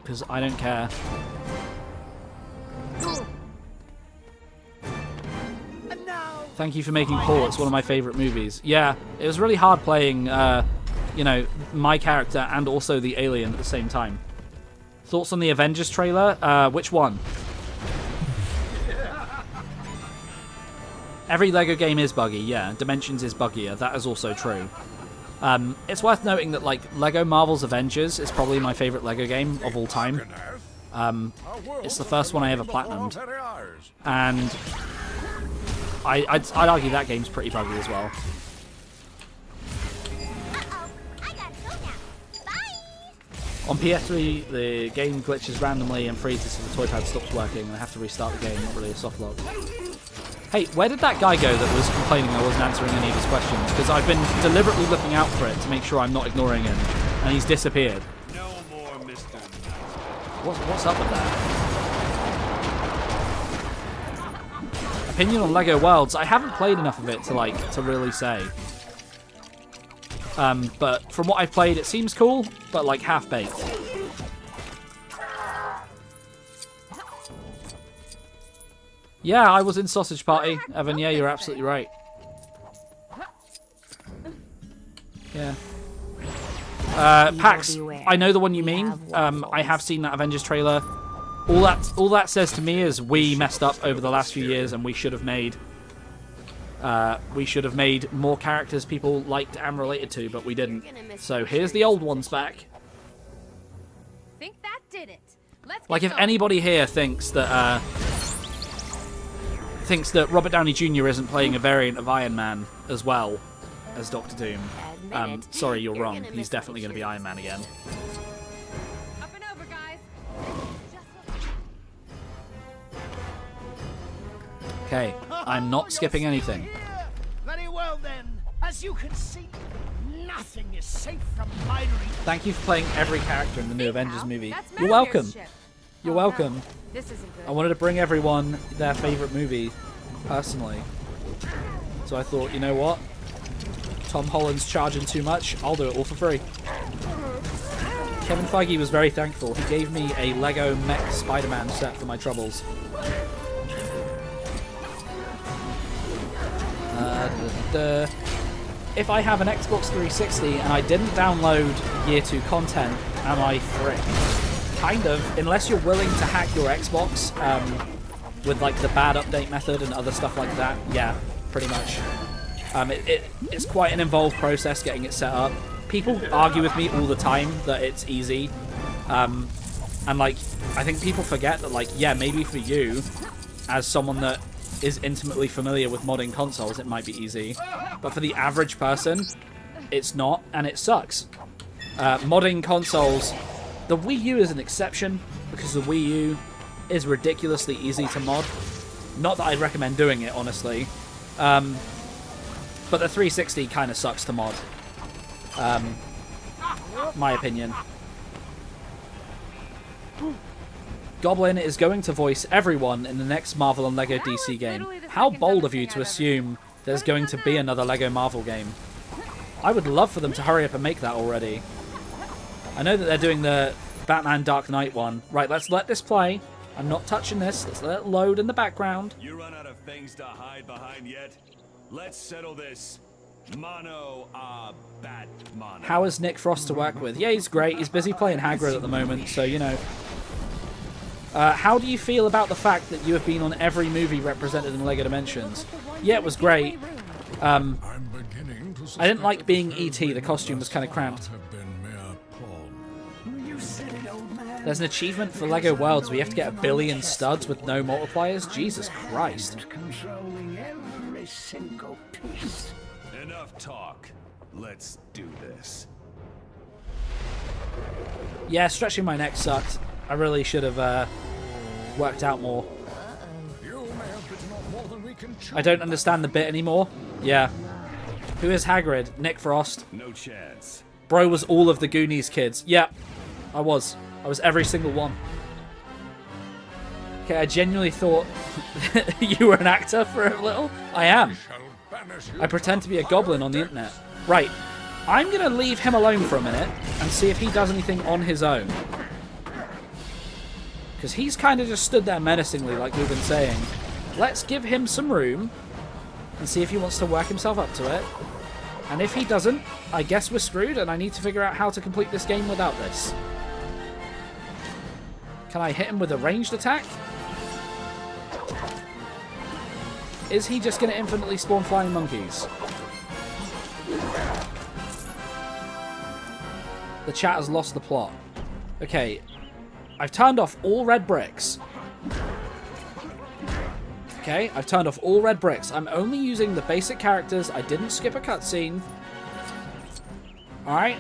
Because I don't care. Thank you for making Paul. It's one of my favourite movies. Yeah, it was really hard playing, you know, my character and also the alien at the same time. Thoughts on the Avengers trailer? Which one? Every LEGO game is buggy, yeah. Dimensions is buggier. That is also true. It's worth noting that, like, LEGO Marvel's Avengers is probably my favourite LEGO game of all time. It's the first one I ever platinumed. And I'd argue that game's pretty buggy as well. On PS3, the game glitches randomly and freezes if the toy pad stops working, and I have to restart the game, not really a soft lock. Hey, where did that guy go that was complaining I wasn't answering any of his questions? Because I've been deliberately looking out for it to make sure I'm not ignoring him, and he's disappeared. No more Mr. What's up with that? Opinion on Lego Worlds. I haven't played enough of it to really say. But from what I've played, it seems cool, but like half-baked. Yeah, I was in Sausage Party, Evan. Yeah, you're absolutely right. Yeah. Pax, I know the one you mean. I have seen that Avengers trailer. All that says to me is we messed up over the last few years, and we should have made more characters people liked and related to, but we didn't. So here's the old ones back. Think that did it. Let's Like if anybody here thinks that Robert Downey Jr. isn't playing a variant of Iron Man as well as Doctor Doom, sorry, you're wrong. He's definitely going to be Iron Man again. Up and over, guys. Okay, I'm not skipping anything. Very well then. As you can see, nothing is safe from my reach. Thank you for playing every character in the new Avengers movie. That's You're Metal Gear's welcome. ship. You're Oh, welcome. no. This isn't good. I wanted to bring everyone their favorite movie, personally. So I thought, you know what? Tom Holland's charging too much. I'll do it all for free. Kevin Feige was very thankful. He gave me a Lego Mech Spider-Man set for my troubles. If I have an Xbox 360 and I didn't download Year 2 content, am I free? Kind of, unless you're willing to hack your Xbox with like the bad update method and other stuff like that. Yeah, pretty much. It's quite an involved process getting it set up. People argue with me all the time that it's easy. And like, I think people forget that like, yeah, maybe for you, as someone that is intimately familiar with modding consoles, it might be easy. But for the average person, it's not, and it sucks. Modding consoles, the Wii U is an exception, because the Wii U is ridiculously easy to mod. Not that I'd recommend doing it, honestly. But the 360 kind of sucks to mod. My opinion. Goblin is going to voice everyone in the next Marvel and Lego DC game. How bold of you to assume there's going to be another Lego Marvel game. I would love for them to hurry up and make that already. I know that they're doing the Batman Dark Knight one. Right, let's let this play. I'm not touching this. Let's let it load in the background. You run out of things to hide behind yet? Let's settle this. Mono bat mono. How is Nick Frost to work with? Yeah, he's great. He's busy playing Hagrid at the moment, so you know. How do you feel about the fact that you have been on every movie represented in LEGO Dimensions? Yeah, it was great. I didn't like being E.T. The costume was kind of cramped. There's an achievement for LEGO Worlds where you have to get 1 billion studs with no multipliers? Jesus Christ. Enough talk. Let's do this. Yeah, stretching my neck sucked. I really should have worked out more. I don't understand the bit anymore. Yeah. Who is Hagrid? Nick Frost. No chance. Bro was all of the Goonies kids. Yeah, I was. I was every single one. Okay, I genuinely thought you were an actor for a little. I am. I pretend to be a goblin on the internet. Right. I'm going to leave him alone for a minute and see if he does anything on his own. Because he's kind of just stood there menacingly, like we've been saying. Let's give him some room and see if he wants to work himself up to it. And if he doesn't, I guess we're screwed and I need to figure out how to complete this game without this. Can I hit him with a ranged attack? Is he just going to infinitely spawn flying monkeys? The chat has lost the plot. Okay, I've turned off all red bricks. Okay, I've turned off all red bricks. I'm only using the basic characters. I didn't skip a cutscene. Alright.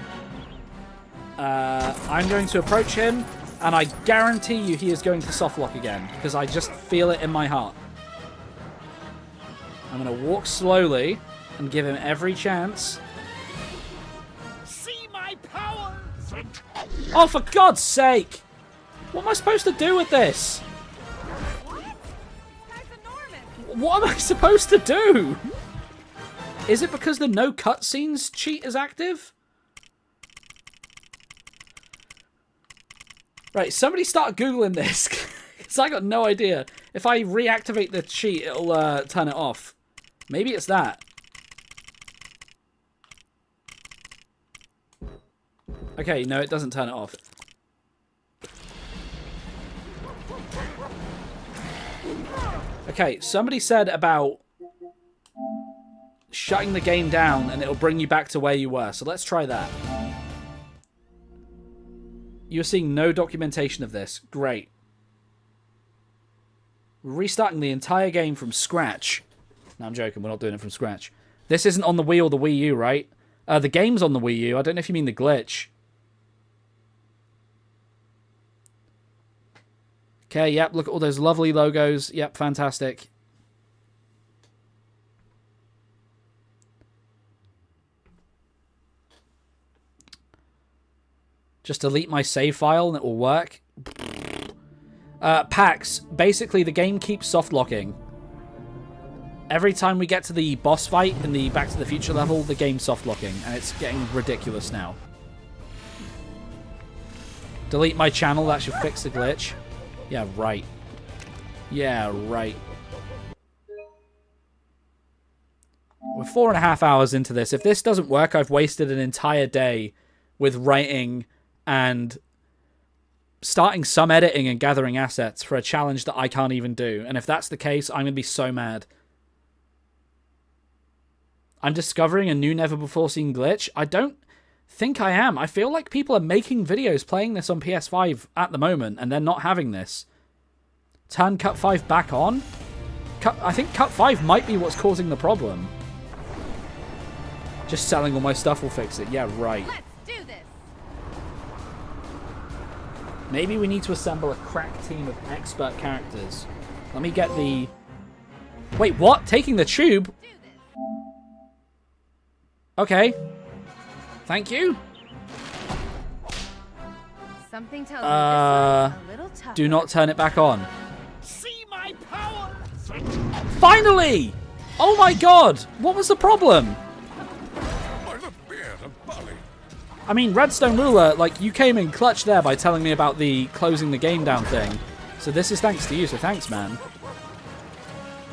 I'm going to approach him, and I guarantee you he is going to softlock again, because I just feel it in my heart. I'm going to walk slowly and give him every chance. See my power! Oh, for God's sake! What am I supposed to do with this? What? This guy's enormous. What am I supposed to do? Is it because the no cutscenes cheat is active? Right, somebody start Googling this, because I got no idea. If I reactivate the cheat, it'll turn it off. Maybe it's that. Okay, no, it doesn't turn it off. Okay, somebody said about shutting the game down and it'll bring you back to where you were. So let's try that. You're seeing no documentation of this. Great. Restarting the entire game from scratch. No, I'm joking. We're not doing it from scratch. This isn't on the Wii or the Wii U, right? The game's on the Wii U. I don't know if you mean the glitch. Okay, yep. Look at all those lovely logos. Yep, fantastic. Just delete my save file and it will work. PAX. Basically, the game keeps soft locking. Every time we get to the boss fight in the Back to the Future level, the game's soft locking, and it's getting ridiculous now. Delete my channel, that should fix the glitch. Yeah, right. Yeah, right. We're 4.5 hours into this. If this doesn't work, I've wasted an entire day with writing and starting some editing and gathering assets for a challenge that I can't even do. And if that's the case, I'm going to be so mad. I'm discovering a new never-before-seen glitch. I don't think I am. I feel like people are making videos playing this on PS5 at the moment, and they're not having this. Turn Cut 5 back on? I think Cut 5 might be what's causing the problem. Just selling all my stuff will fix it. Yeah, right. Let's do this. Maybe we need to assemble a crack team of expert characters. Let me get the... Wait, what? Taking the tube? Okay. Thank you. Something tells me this one's a little tougher. Do not turn it back on. See my power! Finally! Oh my god! What was the problem? I mean, Redstone Ruler, like, you came in clutch there by telling me about the closing the game down thing. So this is thanks to you, so thanks, man.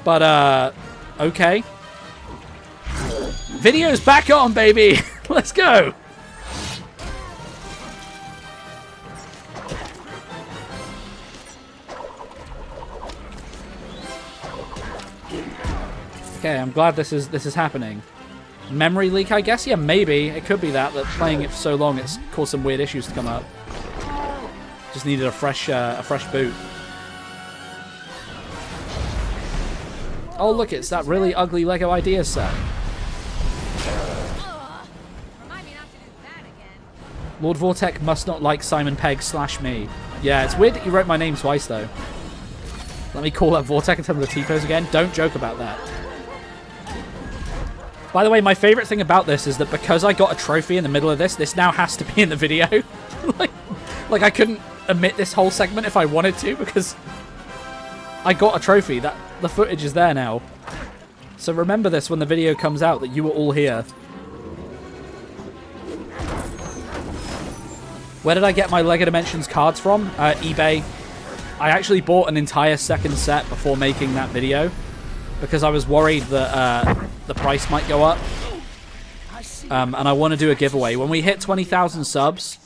But, okay. Video's back on, baby! Let's go! Okay, I'm glad this is happening. Memory leak, I guess? Yeah, maybe. It could be that playing it for so long it's caused some weird issues to come up. Just needed a fresh boot. Oh, look, it's that really ugly Lego Ideas set. Remind me not to do that again. Lord Vortek must not like Simon Pegg / me. Yeah, it's weird that you wrote my name twice, though. Let me call up Vortek and tell him the T-pose again. Don't joke about that. By the way, my favorite thing about this is that because I got a trophy in the middle of this now has to be in the video. like I couldn't omit this whole segment if I wanted to because I got a trophy. That the footage is there now. So remember this when the video comes out that you were all here. Where did I get my LEGO Dimensions cards from? eBay. I actually bought an entire second set before making that video because I was worried that the price might go up. And I want to do a giveaway. When we hit 20,000 subs,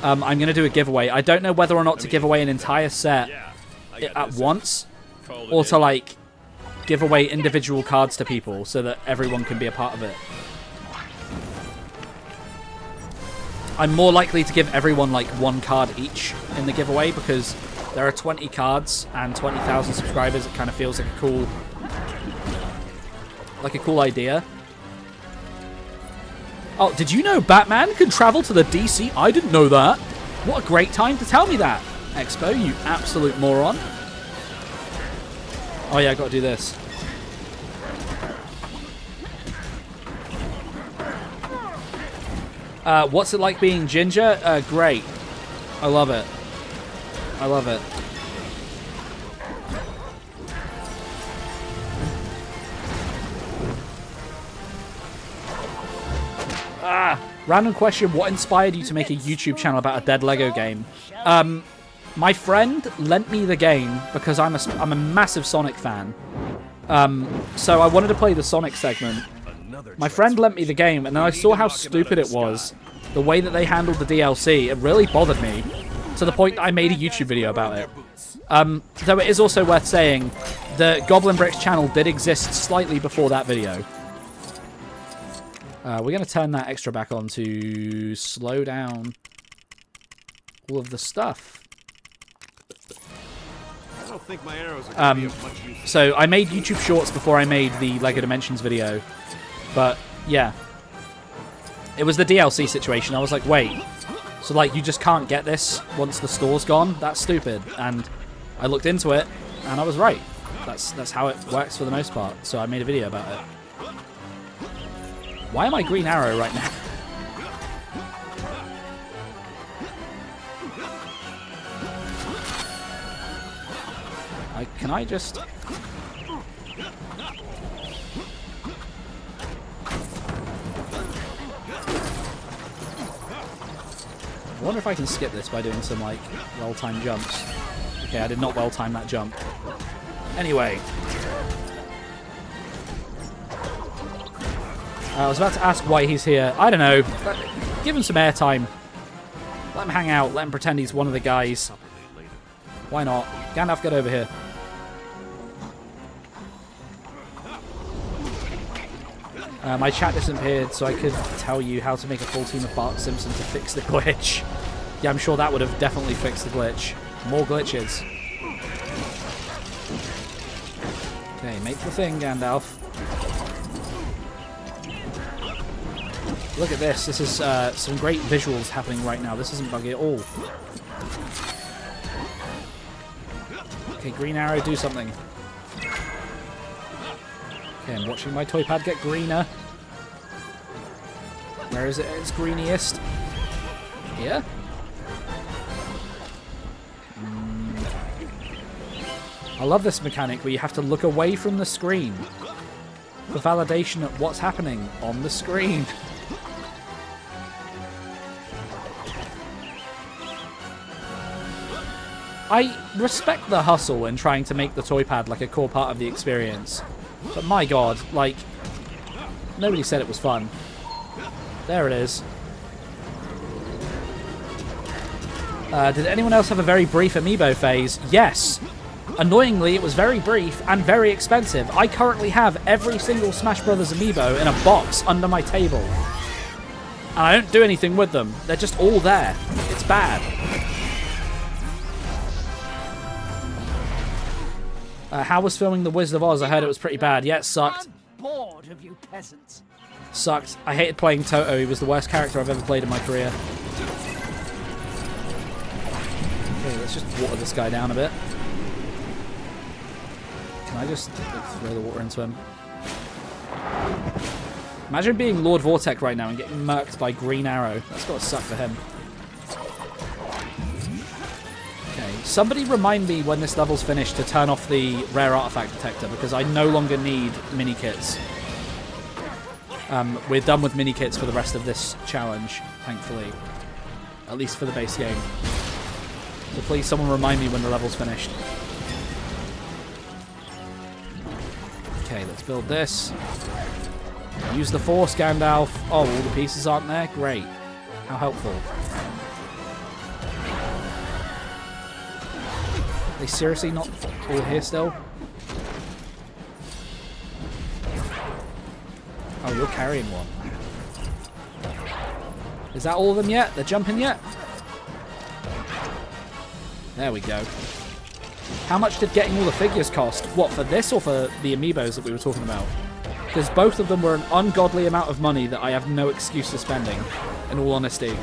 I'm going to do a giveaway. I don't know whether or not to give away an entire set at once or to, like, give away individual cards to people so that everyone can be a part of it. I'm more likely to give everyone, like, one card each in the giveaway because there are 20 cards and 20,000 subscribers. It kind of feels like a cool idea. Oh, did you know Batman can travel to the DC? I didn't know that. What a great time to tell me that, Expo, you absolute moron. Oh yeah, I gotta do this. What's it like being Ginger? Great. I love it. I love it. Random question, what inspired you to make a YouTube channel about a dead Lego game? My friend lent me the game because I'm a massive Sonic fan. So I wanted to play the Sonic segment. My friend lent me the game, and then I saw how stupid it was. The way that they handled the DLC, it really bothered me. To the point that I made a YouTube video about it. Though it is also worth saying, the GoblinBricks channel did exist slightly before that video. We're going to turn that extra back on to slow down all of the stuff. I don't think my arrows are gonna be of much use. So I made YouTube Shorts before I made the LEGO Dimensions video. But, yeah. It was the DLC situation. I was like, wait. So, like, you just can't get this once the store's gone? That's stupid. And I looked into it, and I was right. That's how it works for the most part. So I made a video about it. Why am I Green Arrow right now? Can I just... I wonder if I can skip this by doing some, like, well-timed jumps. Okay, I did not well-time that jump. Anyway. I was about to ask why he's here. I don't know. Give him some airtime. Let him hang out. Let him pretend he's one of the guys. Why not? Gandalf, get over here. My chat disappeared, so I could tell you how to make a full team of Bart Simpson to fix the glitch. Yeah, I'm sure that would have definitely fixed the glitch. More glitches. Okay, make the thing, Gandalf. Look at this. This is some great visuals happening right now. This isn't buggy at all. Okay, Green Arrow, do something. Okay, I'm watching my toy pad get greener. Where is it at its greeniest? Here? I love this mechanic where you have to look away from the screen for validation of what's happening on the screen. I respect the hustle in trying to make the toy pad like a core part of the experience. But my god, like, nobody said it was fun. There it is. Did anyone else have a very brief amiibo phase? Yes. Annoyingly, it was very brief and very expensive. I currently have every single Smash Brothers amiibo in a box under my table. And I don't do anything with them. They're just all there. It's bad. How was filming The Wizard of Oz? I heard it was pretty bad. Yeah, it sucked. I'm bored of you peasants. Sucked. I hated playing Toto. He was the worst character I've ever played in my career. Okay, let's just water this guy down a bit. Can I just throw the water into him? Imagine being Lord Vortek right now and getting murked by Green Arrow. That's gotta suck for him. Okay, somebody remind me when this level's finished to turn off the rare artifact detector because I no longer need mini kits. We're done with mini kits for the rest of this challenge, thankfully. At least for the base game. So please, someone remind me when the level's finished. Okay, let's build this. Use the Force, Gandalf. Oh, all the pieces aren't there? Great. How helpful. Are they seriously not all here still? Oh, you're carrying one. Is that all of them yet? They're jumping yet? There we go. How much did getting all the figures cost? What, for this or for the amiibos that we were talking about? Because both of them were an ungodly amount of money that I have no excuse for spending, in all honesty.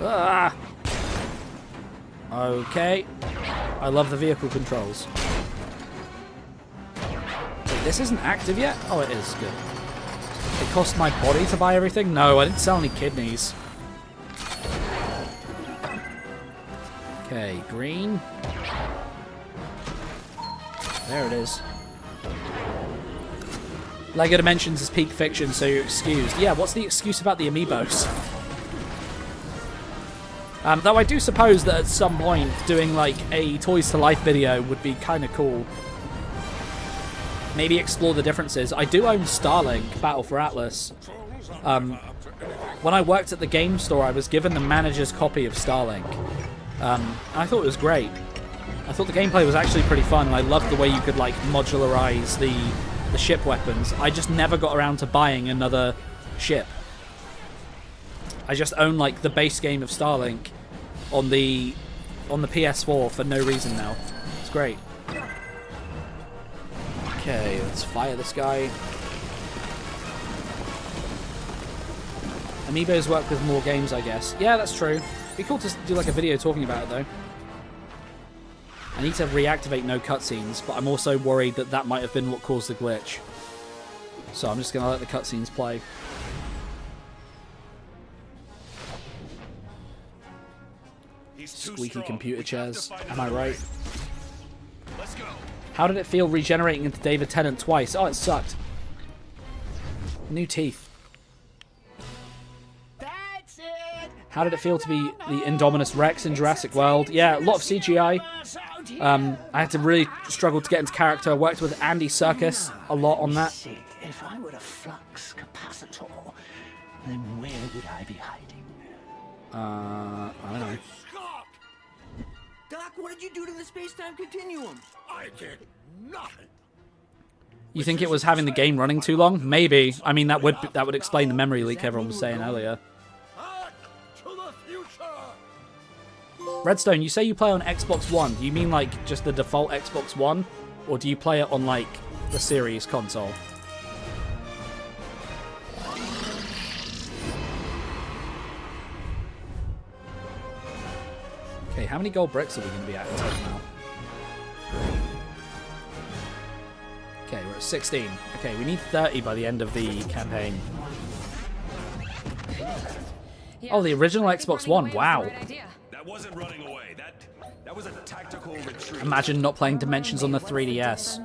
Ah! Okay. I love the vehicle controls. Wait, this isn't active yet? Oh, it is. Good. It cost my body to buy everything? No, I didn't sell any kidneys. Okay, green. There it is. LEGO Dimensions is peak fiction, so you're excused. Yeah, what's the excuse about the amiibos? Though I do suppose that at some point doing like a Toys to Life video would be kind of cool. Maybe explore the differences. I do own Starlink, Battle for Atlas. When I worked at the game store, I was given the manager's copy of Starlink. I thought it was great. I thought the gameplay was actually pretty fun, and I loved the way you could like modularize the ship weapons. I just never got around to buying another ship. I just own like the base game of Starlink on the PS4 for no reason now. It's great. Okay, let's fire this guy. Amiibos work with more games, I guess. Yeah, that's true. Be cool to do like a video talking about it though. I need to reactivate no cutscenes, but I'm also worried that that might have been what caused the glitch. So I'm just going to let the cutscenes play. Squeaky computer chairs. Am I right? Let's go. How did it feel regenerating into David Tennant twice? Oh, it sucked. New teeth. That's it. How did it feel to be the Indominus Rex in Jurassic World? Yeah, a lot of CGI. I had to really struggle to get into character. I worked with Andy Serkis a lot on that. If I were a flux capacitor, then where would I be hiding? I don't know. Doc, what did you do to the space-time continuum? I did nothing. You think it was having the game running too long? Maybe. I mean, that would explain the memory leak everyone was saying earlier. To the future. Redstone, you say you play on Xbox One. Do you mean like just the default Xbox One, or do you play it on like the Series console? Okay, how many gold bricks are we going to be at in total now? Okay, we're at 16. Okay, we need 30 by the end of the campaign. Oh, the original Xbox One. Wow. That wasn't running away. That was a tactical retreat. Imagine not playing Dimensions on the 3DS.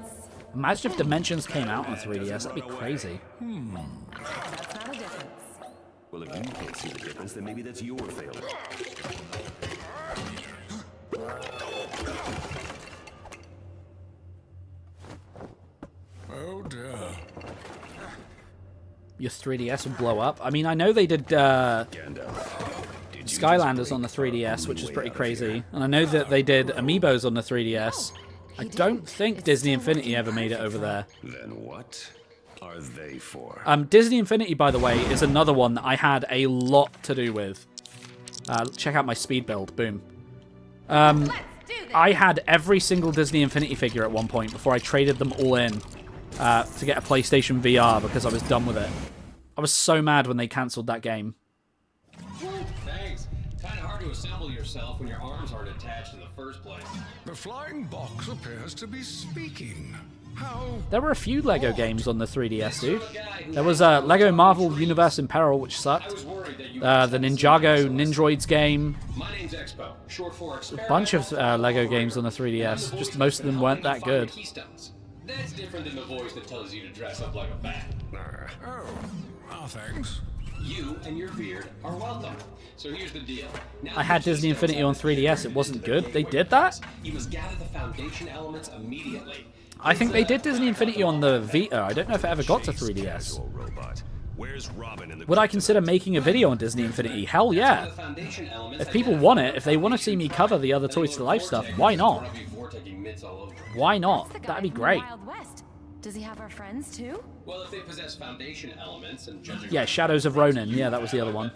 Imagine if Dimensions came out on 3DS. That'd be crazy. That's not a difference. Well, if you can't see the difference, then maybe that's your failure. Oh dear. Your 3DS would blow up. I mean, I know they did Skylanders on the 3DS, which is pretty crazy. And I know that they did Amiibos on the 3DS. I don't think Disney Infinity ever made it over there. Then what are they for? Disney Infinity, by the way, is another one that I had a lot to do with. Check out my speed build. Boom. I had every single Disney Infinity figure at one point before I traded them all in to get a PlayStation VR because I was done with it. I was so mad when they cancelled that game. Thanks. Kind of hard to assemble yourself when your arms aren't attached in the first place. The flying box appears to be speaking. How? There were a few LEGO games on the 3DS, dude. There was LEGO Marvel Universe in Peril, which sucked. The Ninjago Ninjroids game. My name's Expo, short for A bunch of LEGO games on the 3DS. Just most of them weren't that good. That's different than the voice that tells you to dress up like a bat. Thanks. You and your beard are welcome. So here's the deal. Now I had Disney Infinity on 3DS. It wasn't good. They did that? You must gather the foundation elements immediately. I think they did Disney Infinity on the Vita. I don't know if it ever got to 3DS. Would I consider making a video on Disney Infinity? Hell yeah. If people want it, if they want to see me cover the other Toys to Life stuff, why not? Why not? That'd be great. Does he have our friends too? Well, if they possess foundation elements and yeah, Shadows of Ronin. Yeah, that was the other one.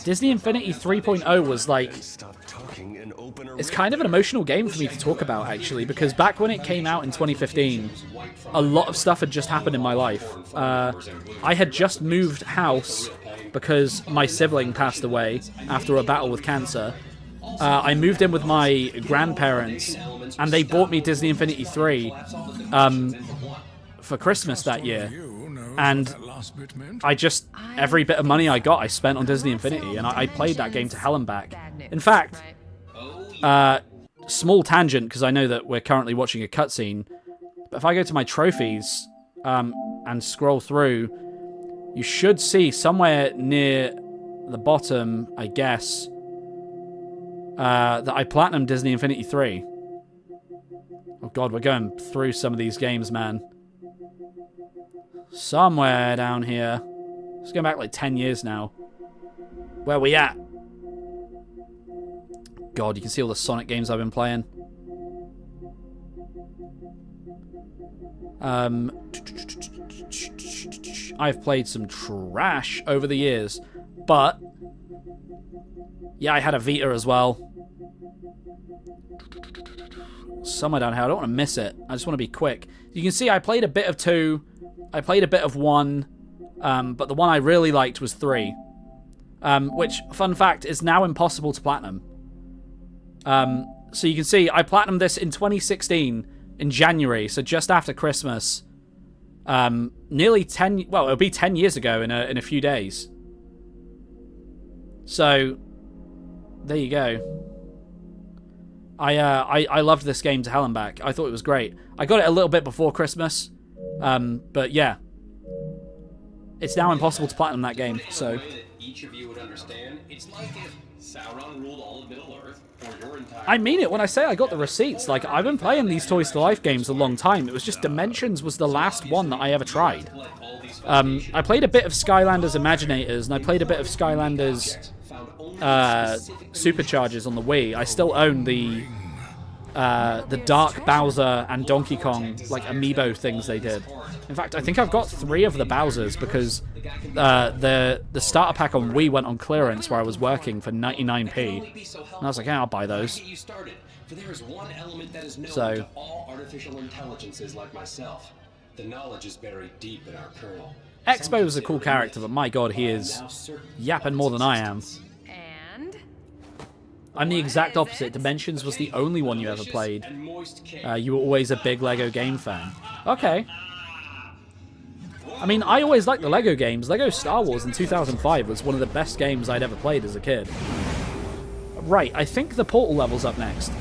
Disney Infinity 3.0 was like it's kind of an emotional game for me to talk about, actually, because back when it came out in 2015, a lot of stuff had just happened in my life. I had just moved house because my sibling passed away after a battle with cancer. I moved in with my grandparents, and they bought me Disney Infinity 3 for Christmas that year. And I just, every bit of money I got, I spent on Disney Infinity, and I played that game to hell and back. In fact, small tangent, because I know that we're currently watching a cutscene, but if I go to my trophies and scroll through, you should see somewhere near the bottom, I guess, that I platinumed Disney Infinity 3. Oh god, we're going through some of these games, man. Somewhere down here. It's going back like 10 years now. Where we at? God, you can see all the Sonic games I've been playing. I've played some trash over the years, but yeah, I had a Vita as well. Somewhere down here. I don't want to miss it. I just want to be quick. You can see I played a bit of 2. I played a bit of 1, but the one I really liked was 3. Which, fun fact, is now impossible to platinum. So you can see I platinumed this in 2016 in January, so just after Christmas. Nearly 10, well, it'll be 10 years ago in a few days. So there you go. I loved this game to hell and back. I thought it was great. I got it a little bit before Christmas, but yeah, it's now impossible to platinum that game. So each of you would understand. It's like if Sauron ruled all of Middle Earth, or your entire... I mean it when I say I got the receipts. Like, I've been playing these Toys to Life games a long time. It was just Dimensions was the last one that I ever tried. I played a bit of Skylanders Imaginators, and I played a bit of Skylanders Superchargers on the Wii. I still own the Dark Bowser and Donkey Kong like amiibo things they did. In fact, I think I've got 3 of the Bowsers because the starter pack on Wii went on clearance where I was working for 99p, and I was like, yeah, I'll buy those. So all artificial intelligences like myself. The knowledge is buried deep in our kernel. Expo is a cool character, but my god, he is yapping more than I am. And I'm the exact opposite. Dimensions was the only one you ever played. You were always a big Lego game fan. Okay. I mean, I always liked the Lego games. Lego Star Wars in 2005 was one of the best games I'd ever played as a kid. Right, I think the Portal level's up next.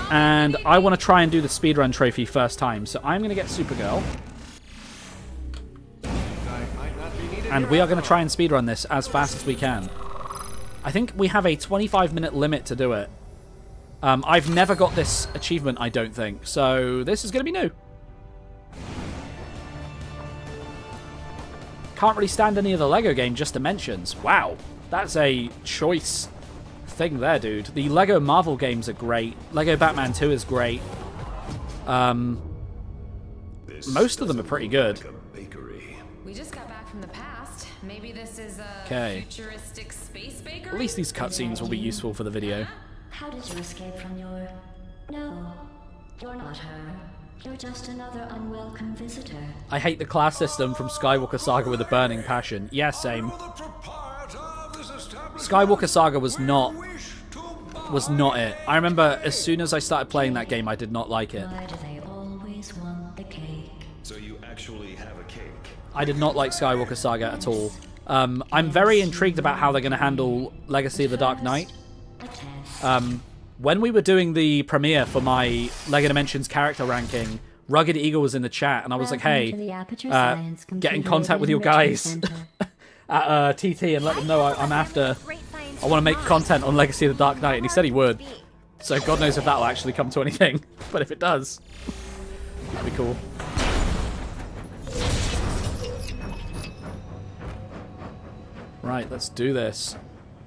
And I want to try and do the speedrun trophy first time, so I'm going to get Supergirl. And we are going to try and speedrun this as fast as we can. I think we have a 25-minute limit to do it. I've never got this achievement, I don't think, so this is going to be new. Can't really stand any of the Lego game, just Dimensions. Wow, that's a choice thing there, dude. The Lego Marvel games are great. Lego Batman 2 is great. Most of them are pretty good. we just got back from the past. Maybe this is a futuristic space bakery? At least these cutscenes will be useful for the video. How did you escape from your... No, you're not her. You're just another unwelcome visitor. I hate the class system from Skywalker Saga with a burning passion. Yeah, same. Skywalker Saga was not it. I remember as soon as I started playing that game, I did not like it. Why do they always want the cake? So you actually have a cake? I did not like Skywalker Saga at all. I'm very intrigued about how they're going to handle Legacy of the Dark Knight. When we were doing the premiere for my LEGO Dimensions character ranking, Rugged Eagle was in the chat, and I was like, hey, get in contact with your guys at TT and let them know I want to make content on Legacy of the Dark Knight, and he said he would. So God knows if that'll actually come to anything, but if it does, that'd be cool. Right, let's do this.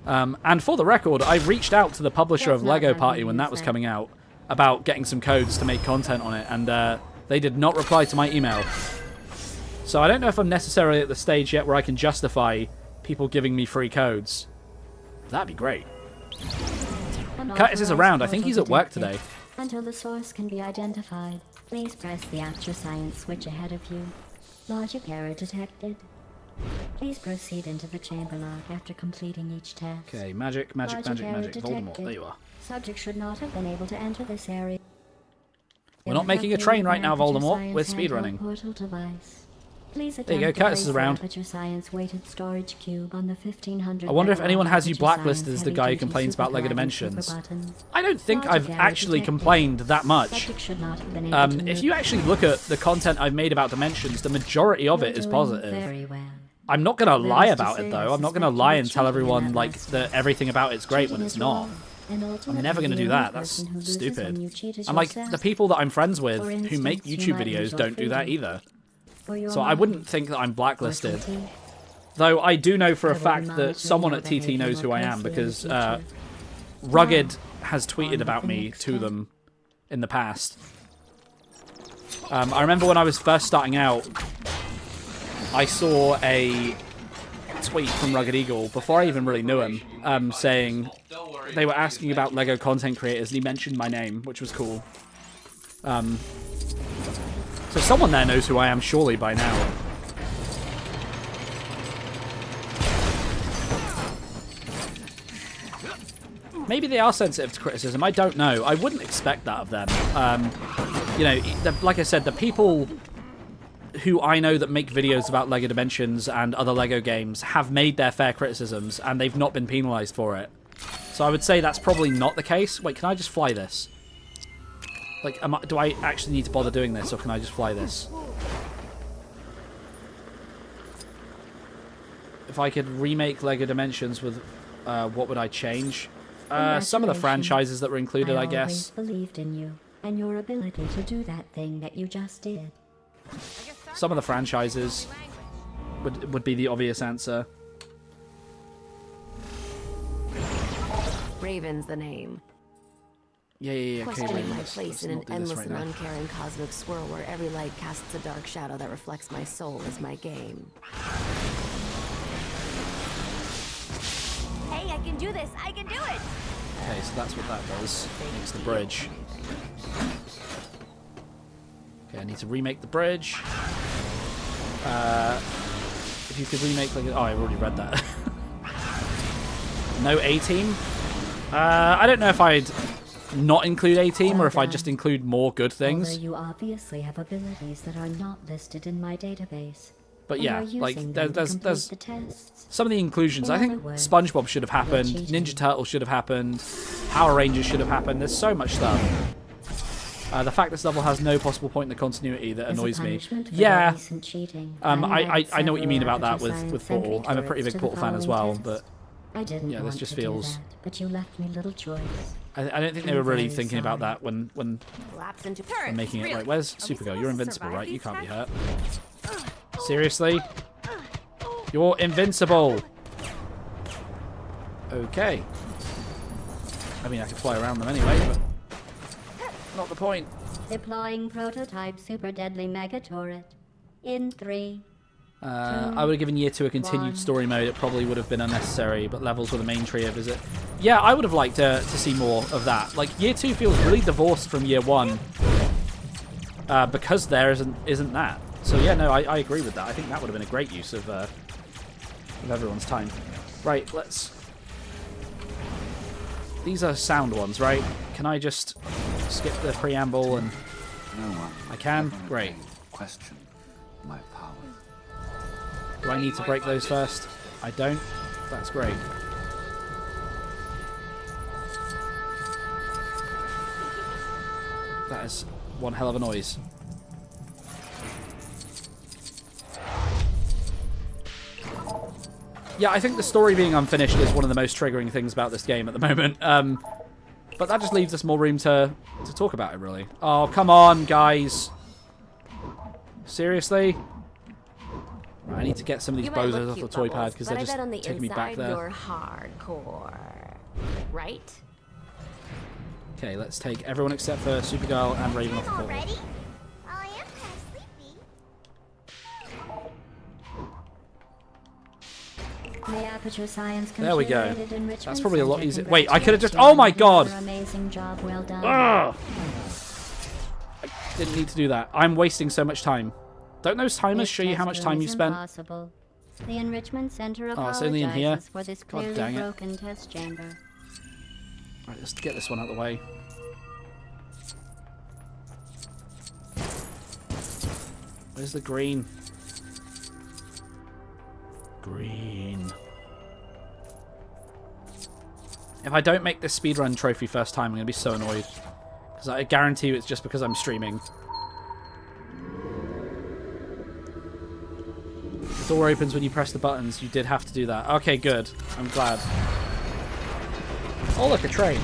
And for the record, I reached out to the publisher of Lego Party when that was coming out about getting some codes to make content on it, and they did not reply to my email. So I don't know if I'm necessarily at the stage yet where I can justify people giving me free codes. That'd be great. Curtis is around. I think he's at work today. Until the source can be identified, please press the Astro Science switch ahead of you. Logic error detected. Please proceed into the chamber lock after completing each test. Okay, magic. Voldemort, there you are. Subject should not have been able to enter this area. We're not making a train right now, Voldemort. We're speedrunning. There you go, Curtis is around. I wonder if anyone has you blacklisted as the guy who complains about LEGO Dimensions. I don't think I've actually complained that much. If you actually look at the content I've made about Dimensions, the majority of it is positive. I'm not going to lie about it, though. I'm not going to lie and tell everyone like that everything about it's great when it's not. I'm never going to do that. That's stupid. And like, the people that I'm friends with who make YouTube videos don't do that either. So I wouldn't think that I'm blacklisted. Though I do know for a fact that someone at TT knows who I am, because Rugged has tweeted about me to them in the past. I remember when I was first starting out, I saw a tweet from Rugged Eagle, before I even really knew him, saying they were asking about LEGO content creators, and he mentioned my name, which was cool. So someone there knows who I am, surely, by now. Maybe they are sensitive to criticism, I don't know. I wouldn't expect that of them. You know, like I said, the people who I know that make videos about LEGO Dimensions and other LEGO games have made their fair criticisms, and they've not been penalised for it. So I would say that's probably not the case. Wait, can I just fly this? Like, do I actually need to bother doing this, or can I just fly this? If I could remake LEGO Dimensions with, what would I change? Some of the franchises that were included, I guess. I always believed in you, and your ability to do that thing that you just did. Some of the franchises would be the obvious answer. Raven's the name. Yeah. Questioning Okay, my place in an endless and uncaring cosmic swirl where every light casts a dark shadow that reflects my soul is my game. Hey, I can do this. I can do it. Okay, so that's what that does. Makes the bridge. Okay, I need to remake the bridge. If you could remake like... Oh, I've already read that. No A-Team? I don't know if I'd not include A-Team or if I'd just include more good things. Although you obviously have abilities that are not listed in my database. But yeah, like, there's some of the inclusions. I think SpongeBob should have happened, Ninja Turtles should have happened, Power Rangers should have happened. There's so much stuff. The fact this level has no possible point in the continuity that annoys me. Yeah, I know what you mean about that with Portal. I'm a pretty big Portal fan as well, but yeah, this just feels... But you left me little choice. I don't think they were really thinking about that when making it. Right, where's Supergirl? You're invincible, right? You can't be hurt. Seriously? You're invincible! Okay. I mean, I could fly around them anyway, but... not the point. Deploying prototype super deadly mega turret. In 3. I would have given Year 2 a continued story mode. It probably would have been unnecessary, but levels were the main trio visit. Yeah, I would have liked to see more of that. Like, Year 2 feels really divorced from Year 1 because there isn't that. So yeah, no, I agree with that. I think that would have been a great use of everyone's time. Right, let's... These are sound ones, right? Can I just skip the preamble and... No one. I can? Great. Question my power. Do I need to break those first? I don't. That's great. That is one hell of a noise. Yeah, I think the story being unfinished is one of the most triggering things about this game at the moment. But that just leaves us more room to talk about it, really. Oh, come on, guys. Seriously? Right, I need to get some of these bozos off the toy pad because they're just taking me back there. You're hardcore, right? Okay, let's take everyone except for Supergirl and Raven off the portal. Ready? Well, I am kind of sleepy. The Aperture Science There we go. Computer-Aided Enrichment That's probably a lot Center easier. Wait, I could have just... congratulates Oh my you on god! your amazing job well done. Ugh. I didn't need to do that. I'm wasting so much time. Don't those timers show you how much time you spent? Impossible. The Enrichment Center Oh, it's only in here. apologizes for this God clearly dang it. broken test chamber. Right, let's get this one out of the way. Where's the green? Green. If I don't make this speedrun trophy first time, I'm going to be so annoyed. Because I guarantee you it's just because I'm streaming. The door opens when you press the buttons. You did have to do that. Okay, good. I'm glad. Oh, look, a train.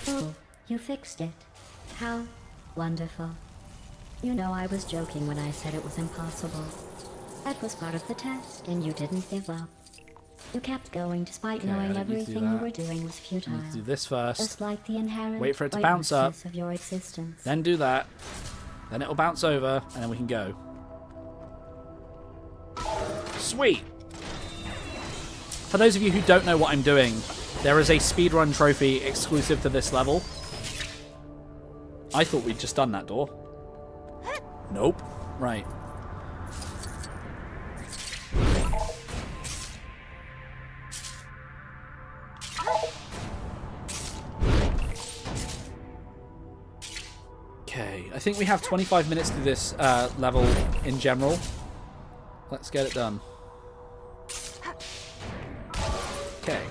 Oh, you fixed it. How wonderful. You know I was joking when I said it was impossible. That was part of the test, and you didn't give up. You kept going despite knowing everything you were doing was futile. I need to do this first. Just like the inherent wait for it to bounce up. of your existence. Then do that. Then it'll bounce over, and then we can go. Sweet! For those of you who don't know what I'm doing, there is a speedrun trophy exclusive to this level. I thought we'd just done that door. Nope. Right. Okay, I think we have 25 minutes to this level in general. Let's get it done. Okay.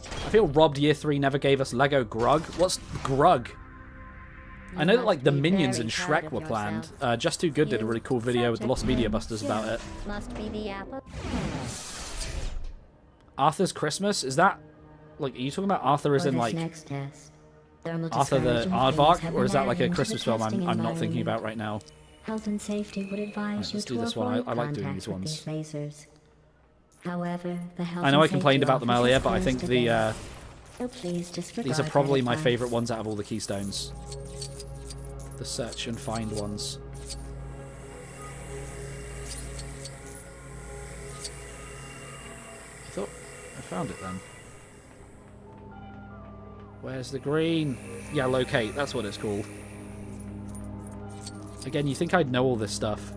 I feel robbed Year 3 never gave us Lego Grug. What's Grug? I know that like the Minions and Shrek were planned. Just Too Good did a really cool video with the Lost Media Busters about it. Must be the apple. Arthur's Christmas? Is that like, are you talking about Arthur as in like Next test. Arthur the Aardvark, or is that like a Christmas film I'm not thinking about right now? Health and safety would advise Right, you let's do to this one. avoid I like doing contact these with ones. these lasers. However, the health I know I and complained safety about them office earlier, is but I closed think today. the So please disregard these are probably that my advice. favourite ones out of all the keystones. The search and find ones. I thought I found it then. Where's the green? Yeah, locate. That's what it's called. Again, you think I'd know all this stuff,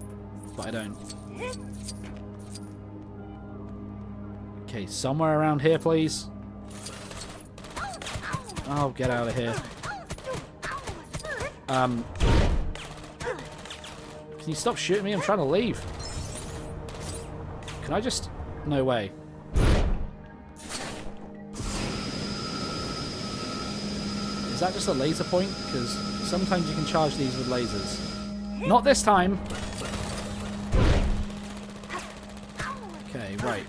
but I don't. Okay, somewhere around here, please. Oh, get out of here. Can you stop shooting me? I'm trying to leave. Can I just... No way. Is that just a laser point? Because sometimes you can charge these with lasers. Not this time! Okay, right.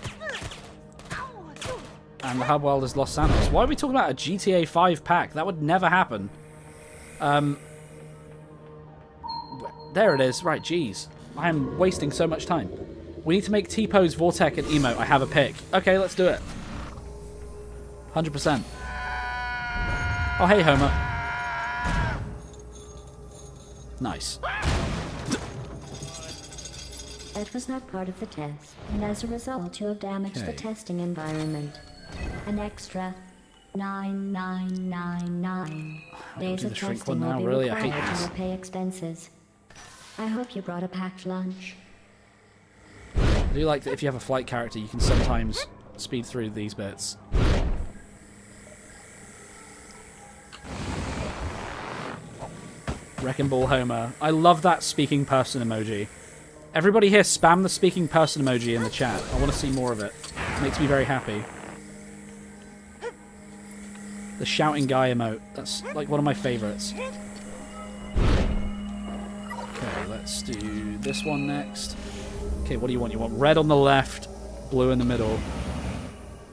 And the hub world has lost Santos. Why are we talking about a GTA 5 pack? That would never happen. There it is. Right, jeez. I am wasting so much time. We need to make T-Pose, Vortec, and Emote. I have a pick. Okay, let's do it. 100%. Oh, hey, Homer. Nice. That was not part of the test, and as a result, you have damaged the testing environment. An extra 9999 days of testing will be required to repay expenses. I hope you brought a packed lunch. I do like that if you have a flight character, you can sometimes speed through these bits. Wrecking Ball Homer. I love that speaking person emoji. Everybody here, spam the speaking person emoji in the chat. I want to see more of it. It makes me very happy. The shouting guy emote. That's like one of my favorites. Okay, let's do this one next. Okay, what do you want? You want red on the left, blue in the middle.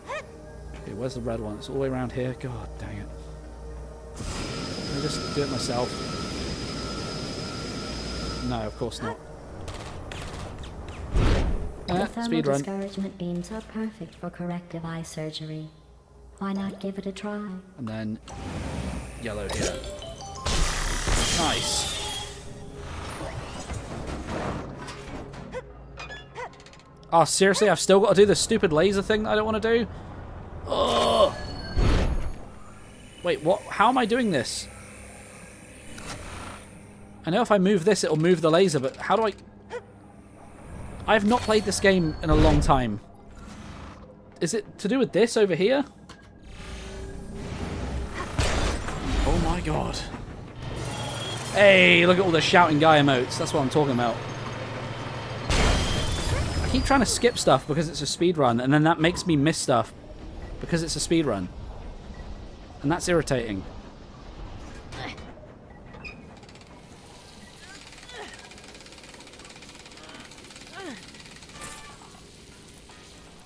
Okay, where's the red one? It's all the way around here. God dang it. Can I just do it myself? No, of course not. The thermal Speed run. discouragement beams are perfect for corrective eye surgery. Why not give it a try? And then yellow here. Nice. Oh, seriously? I've still got to do this stupid laser thing that I don't want to do? Ugh. Wait, what? How am I doing this? I know if I move this, it'll move the laser, but how do I... I have not played this game in a long time. Is it to do with this over here? Oh my god. Hey, look at all the shouting guy emotes. That's what I'm talking about. I keep trying to skip stuff because it's a speedrun, and then that makes me miss stuff because it's a speedrun. And that's irritating.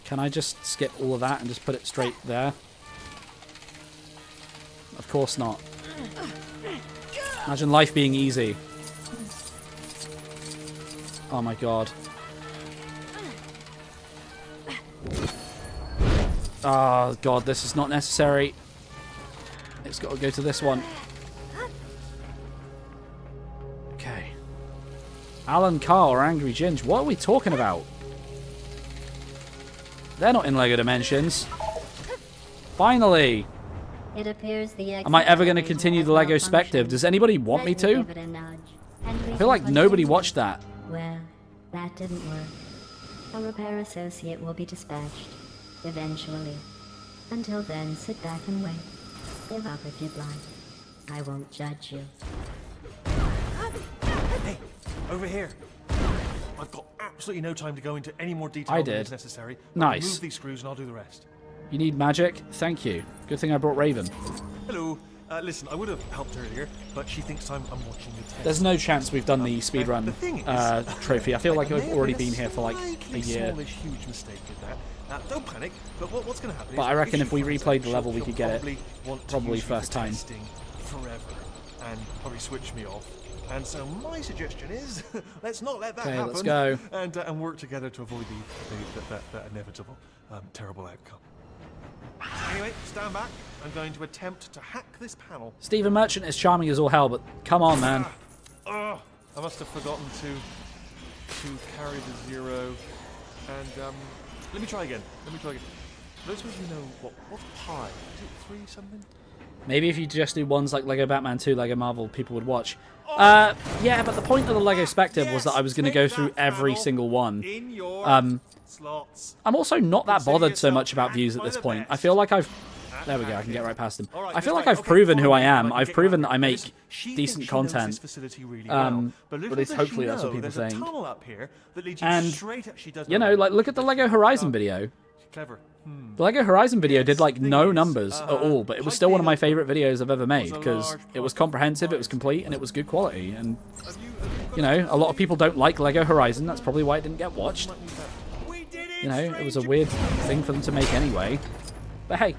Can I just skip all of that and just put it straight there? Of course not. Imagine life being easy. Oh my god. Oh god, this is not necessary. It's got to go to this one. Okay. Alan Carr or Angry Ginge, what are we talking about? They're not in LEGO Dimensions. Finally! It appears the Am I ever going to continue the LEGO Spective? Does anybody want me to? I feel like nobody watched that. Well, that didn't work. A repair associate will be dispatched, eventually. Until then, sit back and wait. Give up if you'd like. I won't judge you. Hey, over here. I've got absolutely no time to go into any more detail I than did. is necessary. Nice. I'll move these screws and I'll do the rest. You need magic? Thank you. Good thing I brought Raven. Hello. Listen, I would have helped earlier, but she thinks I'm watching the test. There's no chance we've done the speedrun trophy. I feel like I've already been here for like a year. Huge mistake with that. Don't panic, but what's going to happen But is I reckon if we she replayed the she'll- level, we she'll could get probably it. want to Probably use me first for time. testing forever, and probably switch me off. And so my suggestion is, let's not let that Okay, happen. let's go. And work together to avoid that inevitable, terrible outcome. Anyway, stand back. I'm going to attempt to hack this panel. Stephen Merchant is charming as all hell, but come on, man. I must have forgotten to carry the 0. And let me try again. Those of you know what's pi? Is it 3 something? Maybe if you just do ones like Lego Batman 2, Lego Marvel, people would watch. Yeah, but the point of the Lego Spective was that I was going to go through every single one. I'm also not that bothered so much about views at this point. I feel like I've... There we go, I can get right past him. I feel like I've proven who I am. I've proven that I make decent content. At least hopefully that's what people are saying. And, you know, like, look at the Lego Horizon video. The Lego Horizon video did like no numbers at all, but it was still one of my favorite videos I've ever made because it was comprehensive, it was complete, and it was good quality. And, you know, a lot of people don't like Lego Horizon. That's probably why it didn't get watched. You know, it was a weird thing for them to make anyway. But hey,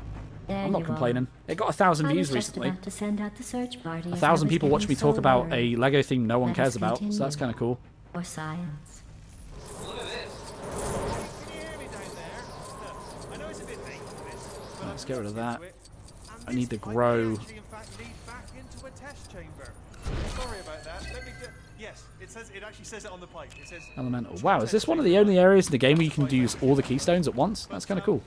I'm not complaining. It got 1,000 views recently. 1,000 people watch me talk about a Lego theme no one cares about, so that's kind of cool. Or science. Let's get rid of that. I need to grow. Sorry about that. Let me yes, it actually says it on the pipe. It says Elemental. Wow, is this one of the only areas in the game where you can use all the keystones at once? That's kind of cool.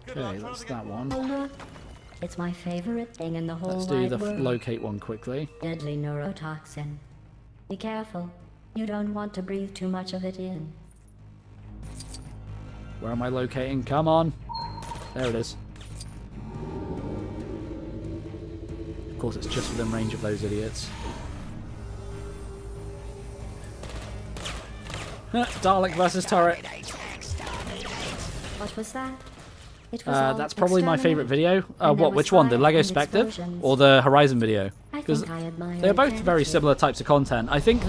Okay, that's that one. Oh, look. It's my favorite thing in the whole Let's do the world. locate one quickly. Deadly neurotoxin. Be careful. You don't want to breathe too much of it in. Where am I locating? Come on. There it is. Of course, it's just within range of those idiots. Dalek versus turret. What was that? It was all That's probably my favorite video. and there What? was Which one? The fire Lego and Spective explosions. or the Horizon video? I Because think I admire they're both it. very similar types of content. I think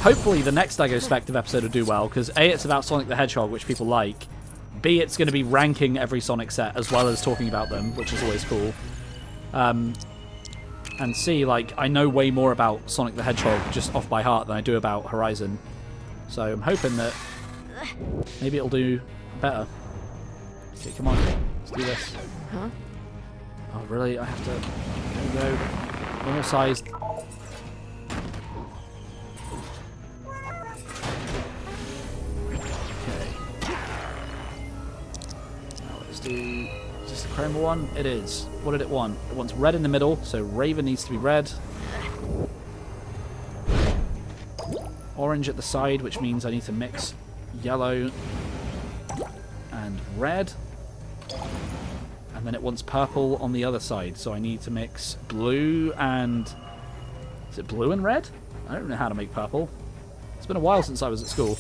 hopefully the next Lego Spective episode will do well because A, it's about Sonic the Hedgehog, which people like. B, it's going to be ranking every Sonic set as well as talking about them, which is always cool. And C, like, I know way more about Sonic the Hedgehog just off by heart than I do about Horizon. So I'm hoping that maybe it'll do better. Okay, come on. Let's do this. Huh? Oh, really? I have to... There we go. Normal sized do... Is this the chroma one? It is. What did it want? It wants red in the middle, so Raven needs to be red. Orange at the side, which means I need to mix yellow and red. And then it wants purple on the other side, so I need to mix blue and... Is it blue and red? I don't know how to make purple. It's been a while since I was at school.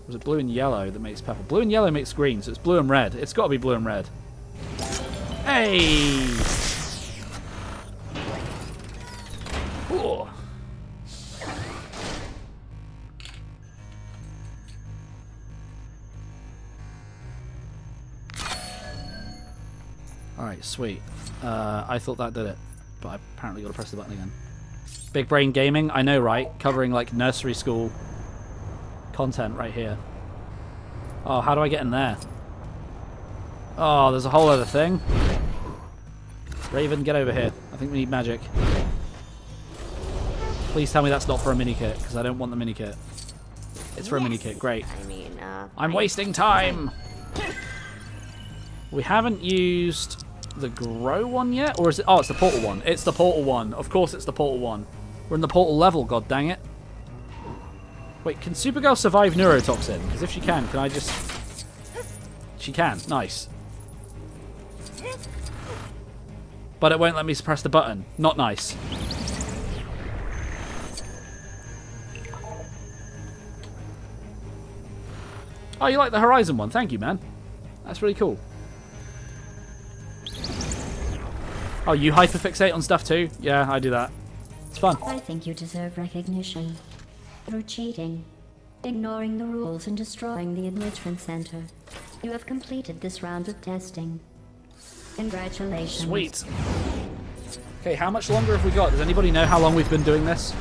Was it blue and yellow that makes purple? Blue and yellow makes green, so it's blue and red. It's got to be blue and red. Hey! Ooh. Alright, sweet. I thought that did it, but I apparently got to press the button again. Big Brain Gaming, I know, right? Covering like nursery school content right here. Oh, how do I get in there? Oh, there's a whole other thing. Raven, get over here. I think we need magic. Please tell me that's not for a mini kit, because I don't want the mini kit. It's for a mini kit, great. I mean, I'm wasting time! We haven't used the grow one yet? Or is it... Oh, it's the portal one. It's the portal one. Of course it's the portal one. We're in the portal level, god dang it. Wait, can Supergirl survive neurotoxin? Because if she can I just... She can. Nice. But it won't let me press the button. Not nice. Oh, you like the Horizon one? Thank you, man. That's really cool. Oh, you hyperfixate on stuff too? Yeah, I do that. It's fun. I think you deserve recognition. Through cheating, ignoring the rules, and destroying the enrichment center, you have completed this round of testing. Congratulations. Sweet. Okay, how much longer have we got? Does anybody know how long we've been doing this?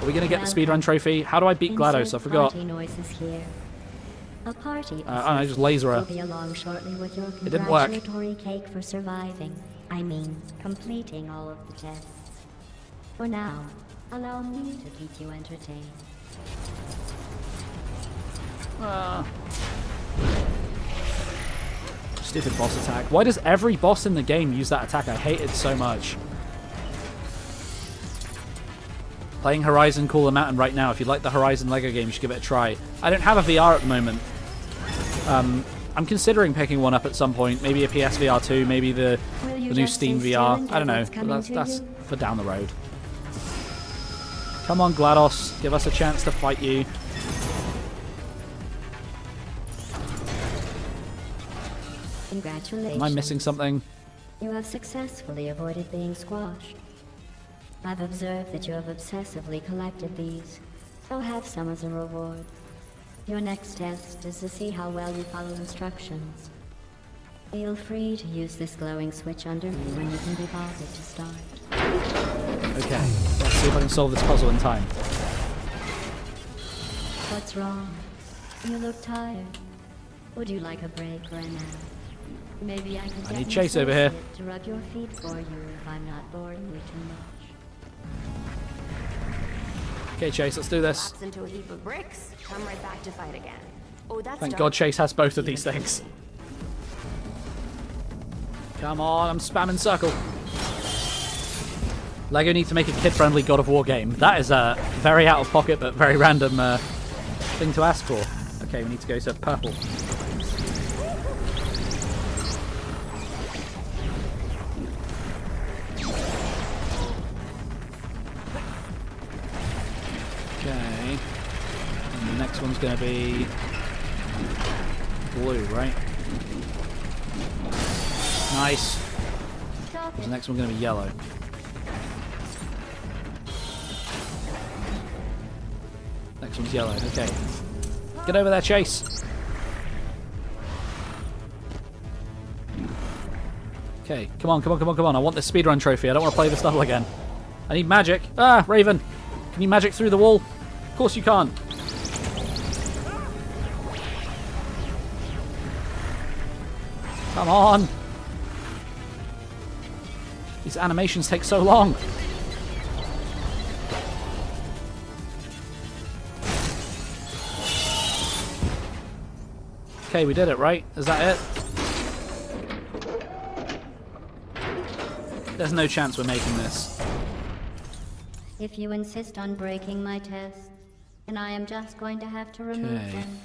Are we going to get the speedrun trophy? How do I beat GLaDOS? I forgot. Party noises here. A party. I just laser her. Will be along shortly with your It didn't work. congratulatory cake for surviving. I mean, completing all of the tests. For now, allow me to keep you entertained. Stupid boss attack. Why does every boss in the game use that attack? I hate it so much. Playing Horizon Call the Mountain right now. If you like the Horizon Lego game, you should give it a try. I don't have a VR at the moment. I'm considering picking one up at some point. Maybe a PSVR 2, maybe the new Steam VR. I don't know. But that's for down the road. Come on, GLaDOS. Give us a chance to fight you. Congratulations. Am I missing something? You have successfully avoided being squashed. I've observed that you have obsessively collected these, so have some as a reward. Your next test is to see how well you follow instructions. Feel free to use this glowing switch under me when you can be bothered to start. Okay, let's see if I can solve this puzzle in time. What's wrong? You look tired. Would you like a break or a nap? Maybe I can need Chase over here. To rub your feet for you if I'm not boring you too much. Okay, Chase, let's do this. Collapse into a heap of bricks, come right back to fight again. Oh, that's Thank dark. God Chase has both of these things. Come on, I'm spamming circle. Lego need to make a kid-friendly God of War game. That is a very out-of-pocket but very random thing to ask for. Okay, we need to go to purple. Okay. And the next one's going to be blue, right? Nice. The next one's going to be yellow. Next one's yellow. Okay. Get over there, Chase. Okay, come on, come on, come on, come on. I want this speedrun trophy. I don't want to play this level again. I need magic. Ah, Raven. Can you magic through the wall? Of course you can't. Come on. These animations take so long. Okay, Okay, we did it, right? Is that it? There's no chance we're making this. If you insist on breaking my tests, then I am just going to have to remove them,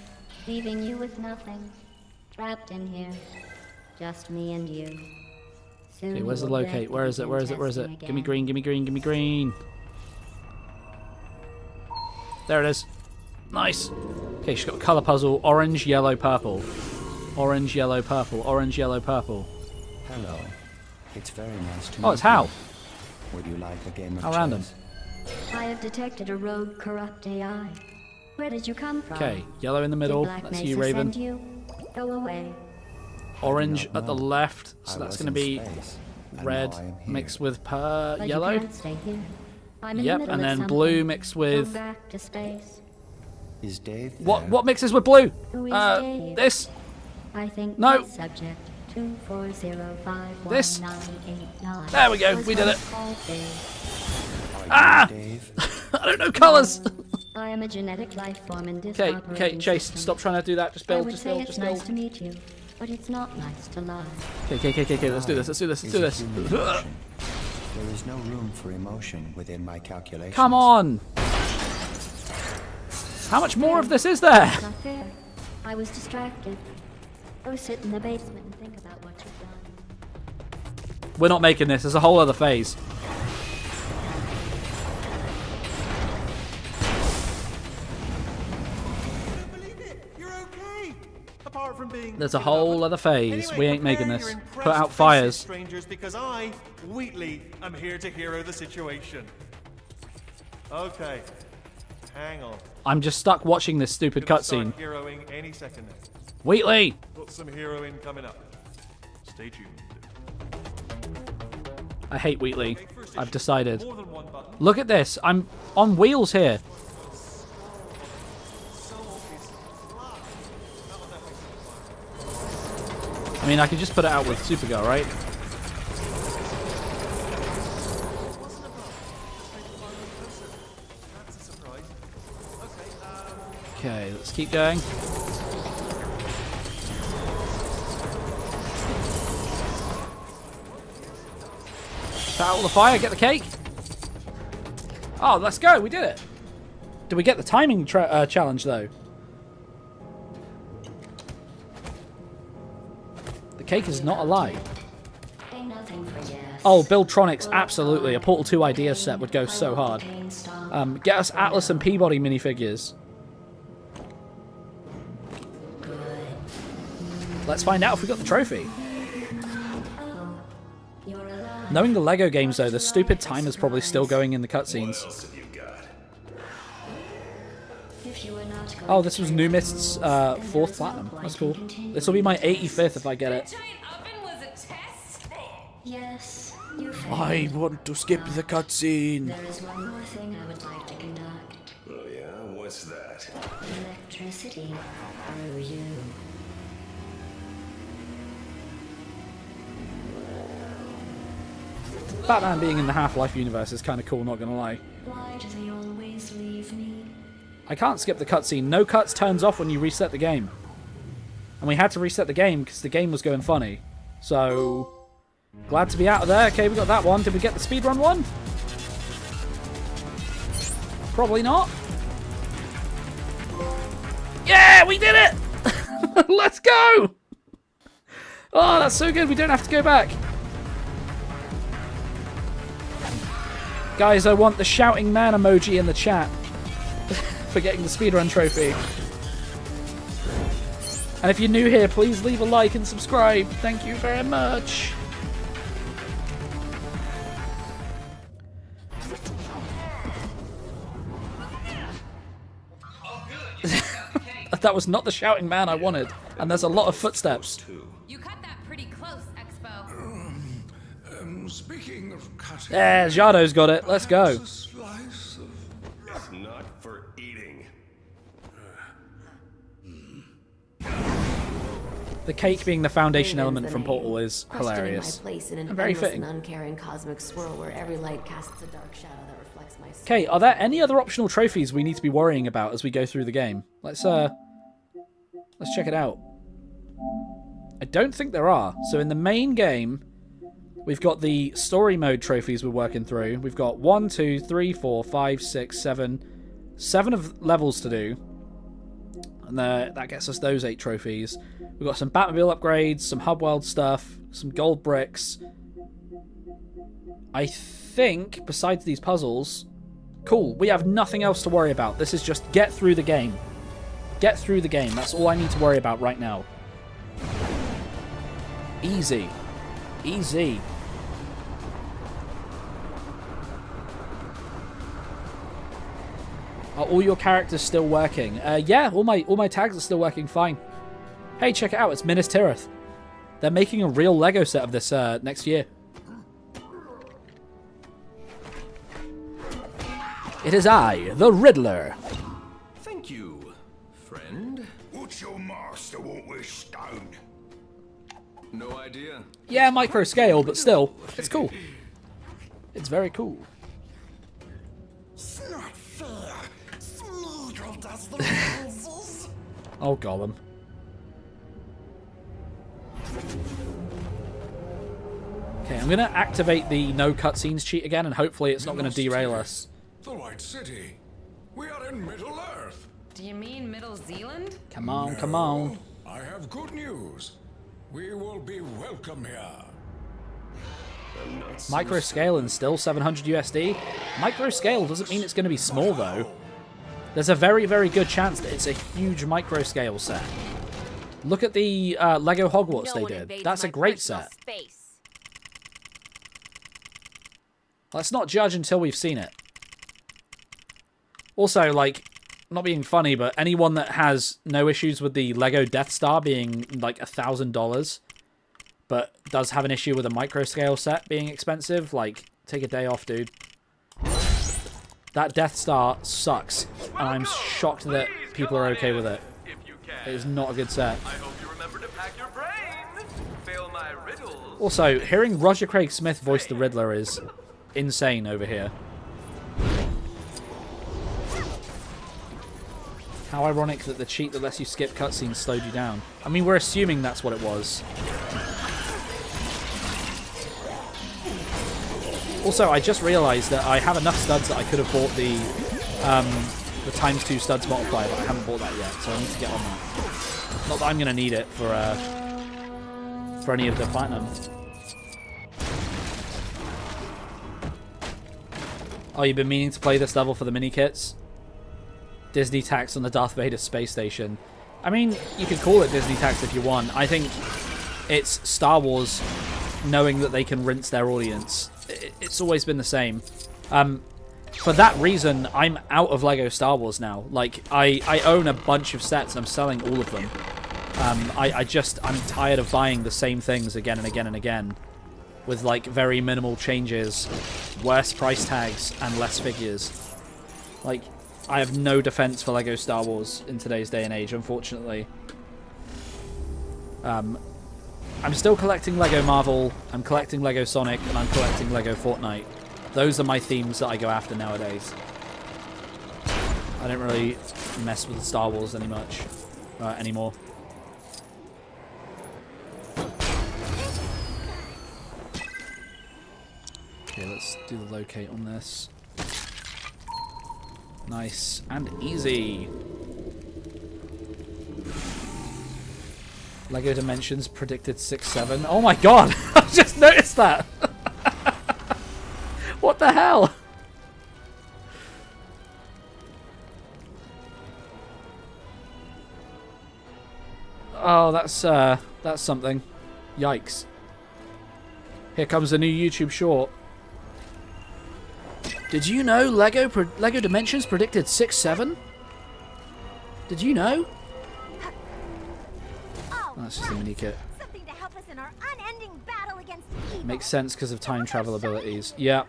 leaving you with nothing. Trapped in here. Just me and you. Soon Okay, where's the you will locate? Where is it? Where is it? Where is it? testing Give me again. green, give me green, give me green. There it is. Nice. Okay, she's got a colour puzzle. Orange, yellow, purple. Orange, yellow, purple. Orange, yellow, purple. Hello. It's very nice to meet Oh, it's Hal. you. Would you like a game of How chess? random. I have detected a rogue, corrupt AI. Where did you come from? Okay, yellow in the middle. Did Black That's Mesa you, Raven. send you? Go away. Orange at the left. So I that's was going to in be space, and red now I am here. mixed with But yellow. You can't stay here. I'm in the Yep, middle and of then something. blue mixed with... Go back to space. Is Dave there? What mixes with blue? Who is Dave? This. I think No. my subject 240519989. This. There we go, was we did once it. called Dave. Ah! I don't know colours. I am a genetic life form in this Okay, operating Chase, system. stop trying to do that. Just I build, would just say build, it's just nice build. to meet you, but it's not nice to lie. Okay, let's do this, let's do this, let's do this. There is no room for emotion within my calculations. Come on. How much more of this is there? It's not fair. I was distracted. Go sit in the basement and think about what you've done. We're not making this. There's a whole other phase. Apart from being There's a whole other phase. Anyway, We ain't making prepare this. your Put impressed out faces, fires. strangers, because I, Wheatley, am here to hero the situation. Okay, hang on. I'm just stuck watching this stupid Gonna start cutscene. heroing any second now. Wheatley! Got some heroing coming up. Stay tuned. I hate Wheatley. I've decided. Look at this. I'm on wheels here. I mean, I could just put it out with Supergirl, right? Okay, let's keep going. Put out all the fire, get the cake. Oh, let's go. We did it. Did we get the timing challenge, though? The cake is not a lie. Oh, Buildtronics, absolutely. A Portal 2 idea set would go so hard. Get us Atlas and Peabody minifigures. Let's find out if we got the trophy. Knowing the Lego games, though, the stupid timer's probably still going in the cutscenes. Oh, this was New Mist's 4th platinum. That's cool. This will be my 85th if I get it. Yes, you I want to skip the cutscene. There is one more thing I would like to conduct. Oh yeah? What's that? Electricity through you. Batman being in the Half-Life universe is kind of cool, not gonna lie. Why do they always leave me? I can't skip the cutscene. No cuts turns off when you reset the game. And we had to reset the game because the game was going funny. So, glad to be out of there. Okay, we got that one. Did we get the speedrun one? Probably not. Yeah, we did it! Let's go! Oh, that's so good. We don't have to go back. Guys, I want the shouting man emoji in the chat for getting the speedrun trophy. And if you're new here, please leave a like and subscribe. Thank you very much. That was not the shouting man I wanted. And there's a lot of footsteps. You cut that pretty close, Expo. Speaking of cutting, Yeah, Jado's got it. Let's go. It's not for eating. The cake being the foundation Raven's element the from name. Portal is Questioning hilarious. my place in an And very endless fitting. and uncaring cosmic swirl where every light casts a dark shadow that reflects my soul. Okay, are there any other optional trophies we need to be worrying about as we go through the game? Let's check it out. I don't think there are. So in the main game, we've got the story mode trophies we're working through. We've got 1, 2, 3, 4, 5, 6, 7. 7 of levels to do. And that gets us those 8 trophies. We've got some Batmobile upgrades, some hub world stuff, some gold bricks. I think, besides these puzzles, cool, we have nothing else to worry about. This is just get through the game. Get through the game. That's all I need to worry about right now. Easy. Easy. Are all your characters still working? Yeah, all my tags are still working fine. Hey, check it out. It's Minas Tirith. They're making a real Lego set of this next year. It is I, the Riddler. Thank you, friend. What's your master want with stone? No idea. Yeah, micro scale, but still, it's cool. It's very cool. It's not fair. Smeagol does the roses. Oh, Gollum. Okay, I'm going to activate the no cutscenes cheat again, and hopefully it's not going to derail us. The White City. We are in Middle Earth. Do you mean Middle Zealand? Come on, come on. I have good news. We will be welcome here. Micro scale and still 700 USD. Micro scale doesn't mean it's going to be small, though. There's a very, very good chance that it's a huge micro scale set. Look at the Lego Hogwarts they did. That's a great set. Let's not judge until we've seen it. Also, like, not being funny, but anyone that has no issues with the Lego Death Star being like $1,000, but does have an issue with a micro scale set being expensive, like, take a day off, dude. That Death Star sucks, and I'm shocked that people are okay with it. It is not a good set. I hope you remember to pack your brain. Fail my riddles. Also, hearing Roger Craig Smith voice the Riddler is insane over here. How ironic that the cheat that lets you skip cutscenes slowed you down. I mean, we're assuming that's what it was. Also, I just realised that I have enough studs that I could have bought the ×2 studs multiplier, but I haven't bought that yet, so I need to get on that. Not that I'm going to need it for any of the platinum. Oh, you've been meaning to play this level for the mini kits? Disney tax on the Darth Vader space station. I mean, you could call it Disney tax if you want. I think it's Star Wars knowing that they can rinse their audience. It's always been the same. For that reason, I'm out of Lego Star Wars now. Like, I own a bunch of sets and I'm selling all of them. I'm tired of buying the same things again and again and again. With, like, very minimal changes, worse price tags, and less figures. Like, I have no defense for Lego Star Wars in today's day and age, unfortunately. I'm still collecting Lego Marvel, I'm collecting Lego Sonic, and I'm collecting Lego Fortnite. Those are my themes that I go after nowadays. I don't really mess with Star Wars anymore. Okay, let's do the locate on this. Nice and easy. Lego Dimensions predicted 6-7. Oh my god! I just noticed that! What the hell? Oh, that's something. Yikes. Here comes a new YouTube short. Did you know Lego Dimensions predicted 6-7? Did you know? Oh, that's just a mini kit. Something to help us in our unending battle against evil. Makes sense because of time travel abilities. Yeah.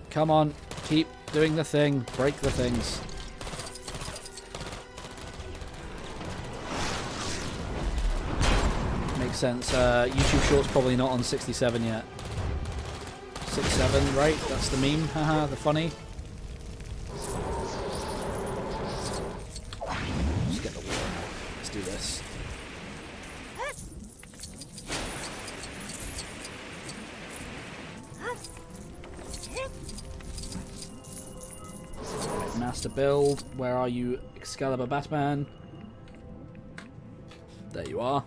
Come on, keep doing the thing. Break the things. Makes sense. YouTube Shorts probably not on 67 yet. 6-7, right? That's the meme. Haha, the funny. this. Right, master build. Where are you, Excalibur Batman? There you are.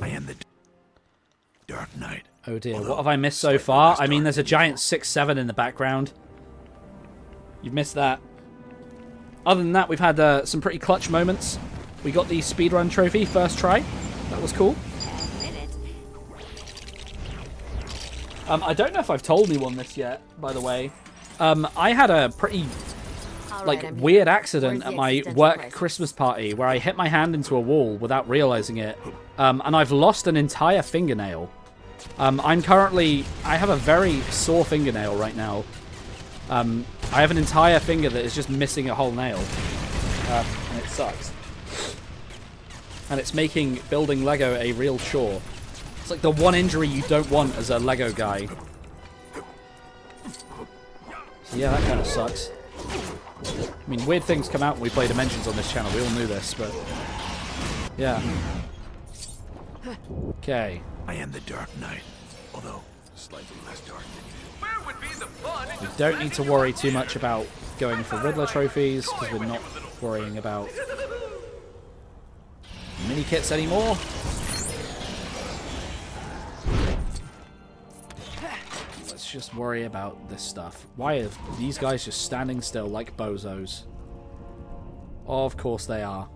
I am the Dark Knight. Oh dear, what have I missed so far? I mean, there's a giant 6-7 in the background. You've missed that. Other than that, we've had some pretty clutch moments. We got the speedrun trophy first try. That was cool. I don't know if I've told anyone this yet, by the way. I had a pretty weird accident at my work Christmas party where I hit my hand into a wall without realizing it. And I've lost an entire fingernail. I have a very sore fingernail right now. I have an entire finger that is just missing a whole nail. And it sucks. And it's making building Lego a real chore. It's like the one injury you don't want as a Lego guy. So yeah, that kind of sucks. I mean, weird things come out when we play Dimensions on this channel. We all knew this, but... yeah. Okay. I am the Dark Knight, although slightly less dark than you. Where would be the fun in We don't need to worry too much about going for Riddler trophies, because we're not worrying about mini kits anymore. Let's just worry about this stuff. Why are these guys just standing still like bozos? Of course they are.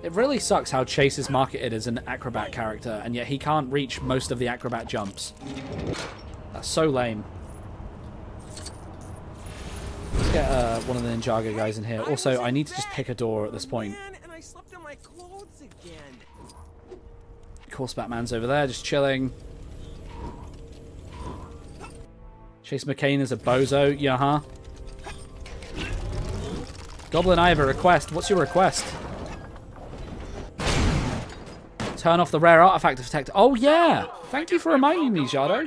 It really sucks how Chase is marketed as an acrobat character, and yet he can't reach most of the acrobat jumps. That's so lame. Let's get one of the Ninjago guys in here. Also, I need to just pick a door at this point. And I slept in my clothes again. Of course, Batman's over there, just chilling. Chase McCain is a bozo, yeah, huh? Goblin, I have a request. What's your request? Turn off the rare artifact detector. Oh, yeah! Thank you for reminding me, Jado.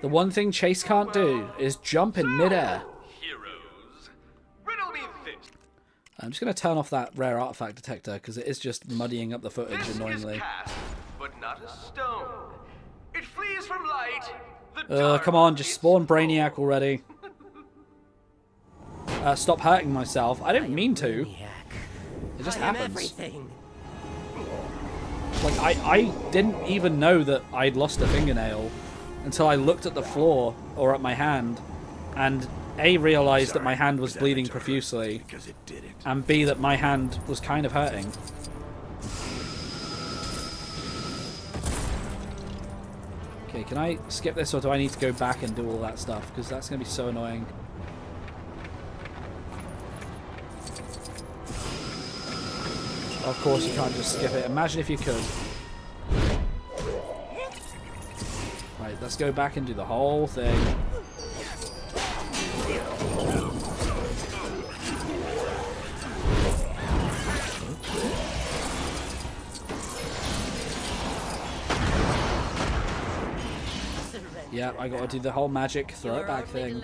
The one thing Chase can't do is jump in midair. I'm just going to turn off that rare artifact detector because it is just muddying up the footage annoyingly. but not a stone. It flees from light. Come on, just spawn Brainiac already. Stop hurting myself. I didn't mean to. It just happens. Like, I didn't even know that I'd lost a fingernail until I looked at the floor or at my hand and A, realized that my hand was bleeding profusely, and B, that my hand was kind of hurting. Okay, can I skip this or do I need to go back and do all that stuff? Because that's going to be so annoying. Of course you can't just skip it. Imagine if you could. Right, let's go back and do the whole thing. Yeah, I gotta do the whole magic throw it back thing.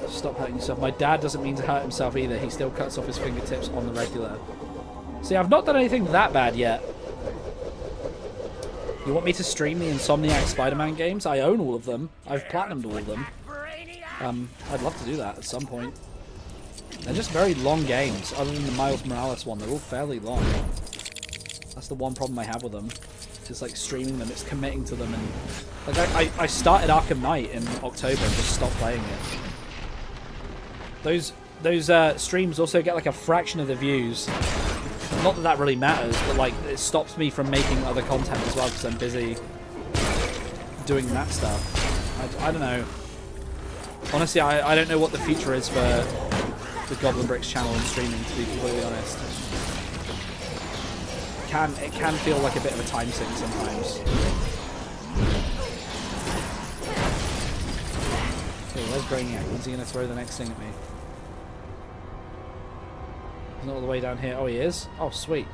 Stop hurting yourself. My dad doesn't mean to hurt himself either. He still cuts off his fingertips on the regular. See, I've not done anything that bad yet. You want me to stream the Insomniac Spider-Man games? I own all of them. I've platinumed all of them. I'd love to do that at some point. They're just very long games, other than the Miles Morales one. They're all fairly long. That's the one problem I have with them. It's like streaming them, it's committing to them, and like I started Arkham Knight in October and just stopped playing it. Those streams also get like a fraction of the views. Not that that really matters, but like it stops me from making other content as well because I'm busy doing that stuff. I don't know. Honestly, I don't know what the future is for the GoblinBricks channel and streaming, to be completely honest. It can feel like a bit of a time sink sometimes. Okay, where's Brainiac? When's he going to throw the next thing at me? He's not all the way down here. Oh, he is? Oh, sweet.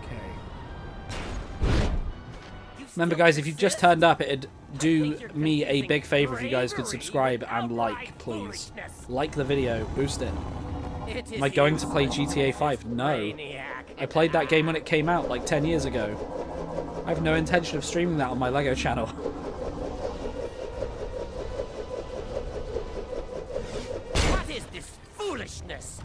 Okay. Remember, guys, if you just turned up, it'd do me a big favor if you guys could subscribe and like, please. Like the video, boost it. Am I going to play GTA 5? No. I played that game when it came out like 10 years ago. I have no intention of streaming that on my LEGO channel. What is this foolishness?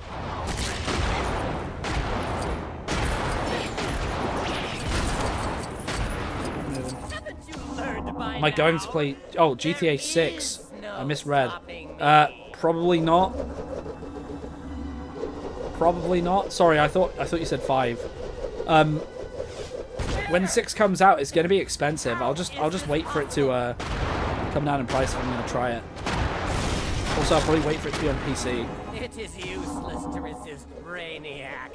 Am I going to play... Oh, GTA 6. I misread. Probably not. Probably not. Sorry, I thought you said 5. When 6 comes out, it's going to be expensive. I'll just wait for it to come down in price if I'm going to try it. Also, I'll probably wait for it to be on PC. It is useless to resist Brainiac.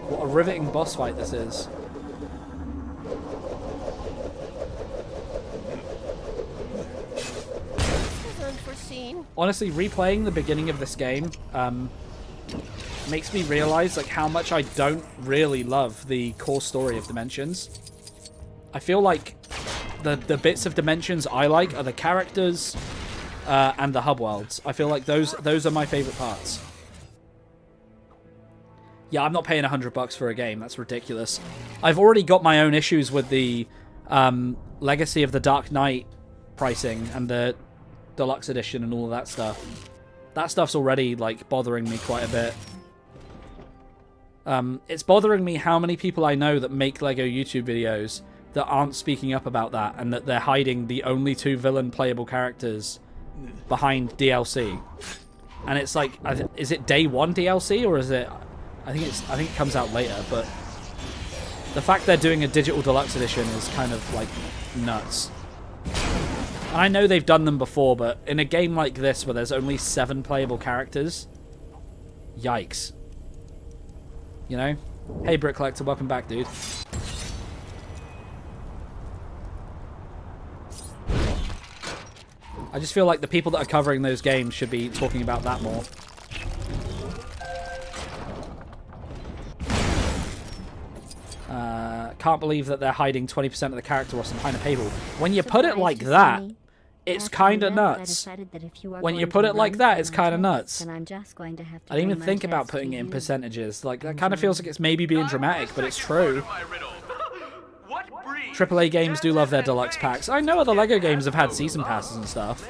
What a riveting boss fight this is. Unforeseen. Honestly, replaying the beginning of this game makes me realize like how much I don't really love the core story of Dimensions. I feel like the bits of Dimensions I like are the characters and the hub worlds. I feel like those are my favorite parts. Yeah, I'm not paying $100 for a game. That's ridiculous. I've already got my own issues with the Legacy of the Dark Knight pricing and the Deluxe Edition and all of that stuff. That stuff's already like bothering me quite a bit. It's bothering me how many people I know that make LEGO YouTube videos that aren't speaking up about that, and that they're hiding the only 2 villain playable characters behind DLC. And it's like, is it day 1 DLC or is it? I think it comes out later. But the fact they're doing a digital deluxe edition is kind of like nuts. And I know they've done them before, but in a game like this where there's only 7 playable characters, yikes. You know? Hey, Brick Collector, welcome back, dude. I just feel like the people that are covering those games should be talking about that more. Can't believe that they're hiding 20% of the character roster behind a paywall. When you put it like that, it's kind of nuts. When you put it like that, it's kind of nuts. I didn't even think about putting it in percentages. Like, that kind of feels like it's maybe being dramatic, but it's true. AAA games do love their deluxe packs. I know other LEGO games have had season passes and stuff.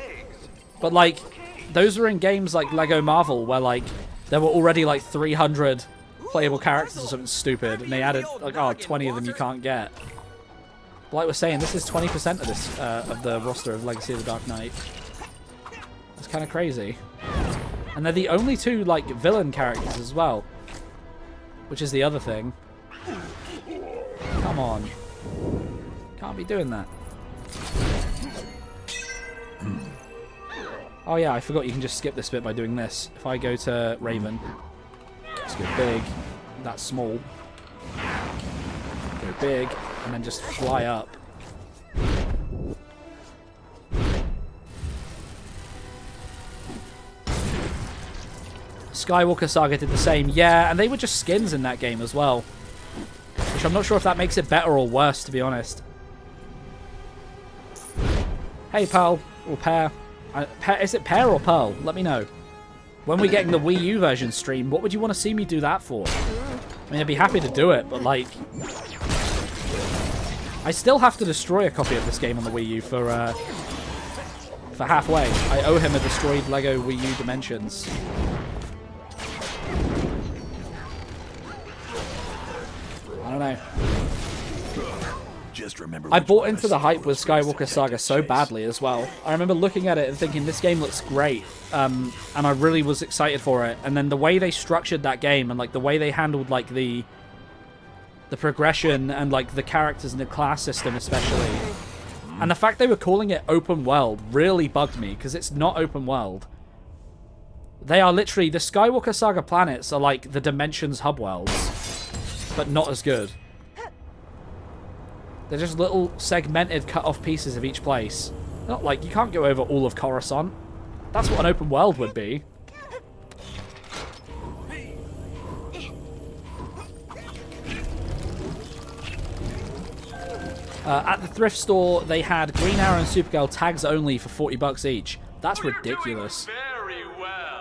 But, like, those are in games like LEGO Marvel, where, like, there were already, like, 300 playable characters or something stupid, and they added, like, oh, 20 of them you can't get. But like we're saying, this is 20% of this, of the roster of Legacy of the Dark Knight. It's kind of crazy. And they're the only 2, like, villain characters as well. Which is the other thing. Come on. Can't be doing that. Oh yeah, I forgot you can just skip this bit by doing this. If I go to Raven, let's go big, that's small. Go big, and then just fly up. Skywalker Saga did the same. Yeah, and they were just skins in that game as well. Which I'm not sure if that makes it better or worse, to be honest. Hey, Pearl. Or Pear. Is it Pear or Pearl? Let me know. When we're getting the Wii U version stream, what would you want to see me do that for? I mean, I'd be happy to do it, but, like... I still have to destroy a copy of this game on the Wii U for halfway. I owe him a destroyed LEGO Wii U Dimensions. I don't know. Just remember, I bought into the hype with Skywalker Saga so badly as well. I remember looking at it and thinking, this game looks great. And I really was excited for it. And then the way they structured that game and, like, the way they handled, like, the progression and, like, the characters and the class system especially. And the fact they were calling it open world really bugged me, because it's not open world. They are literally, the Skywalker Saga planets are like the Dimensions hub worlds, but not as good. They're just little segmented cut-off pieces of each place. Not like, you can't go over all of Coruscant. That's what an open world would be. At the thrift store, they had Green Arrow and Supergirl tags only for $40 each. That's ridiculous.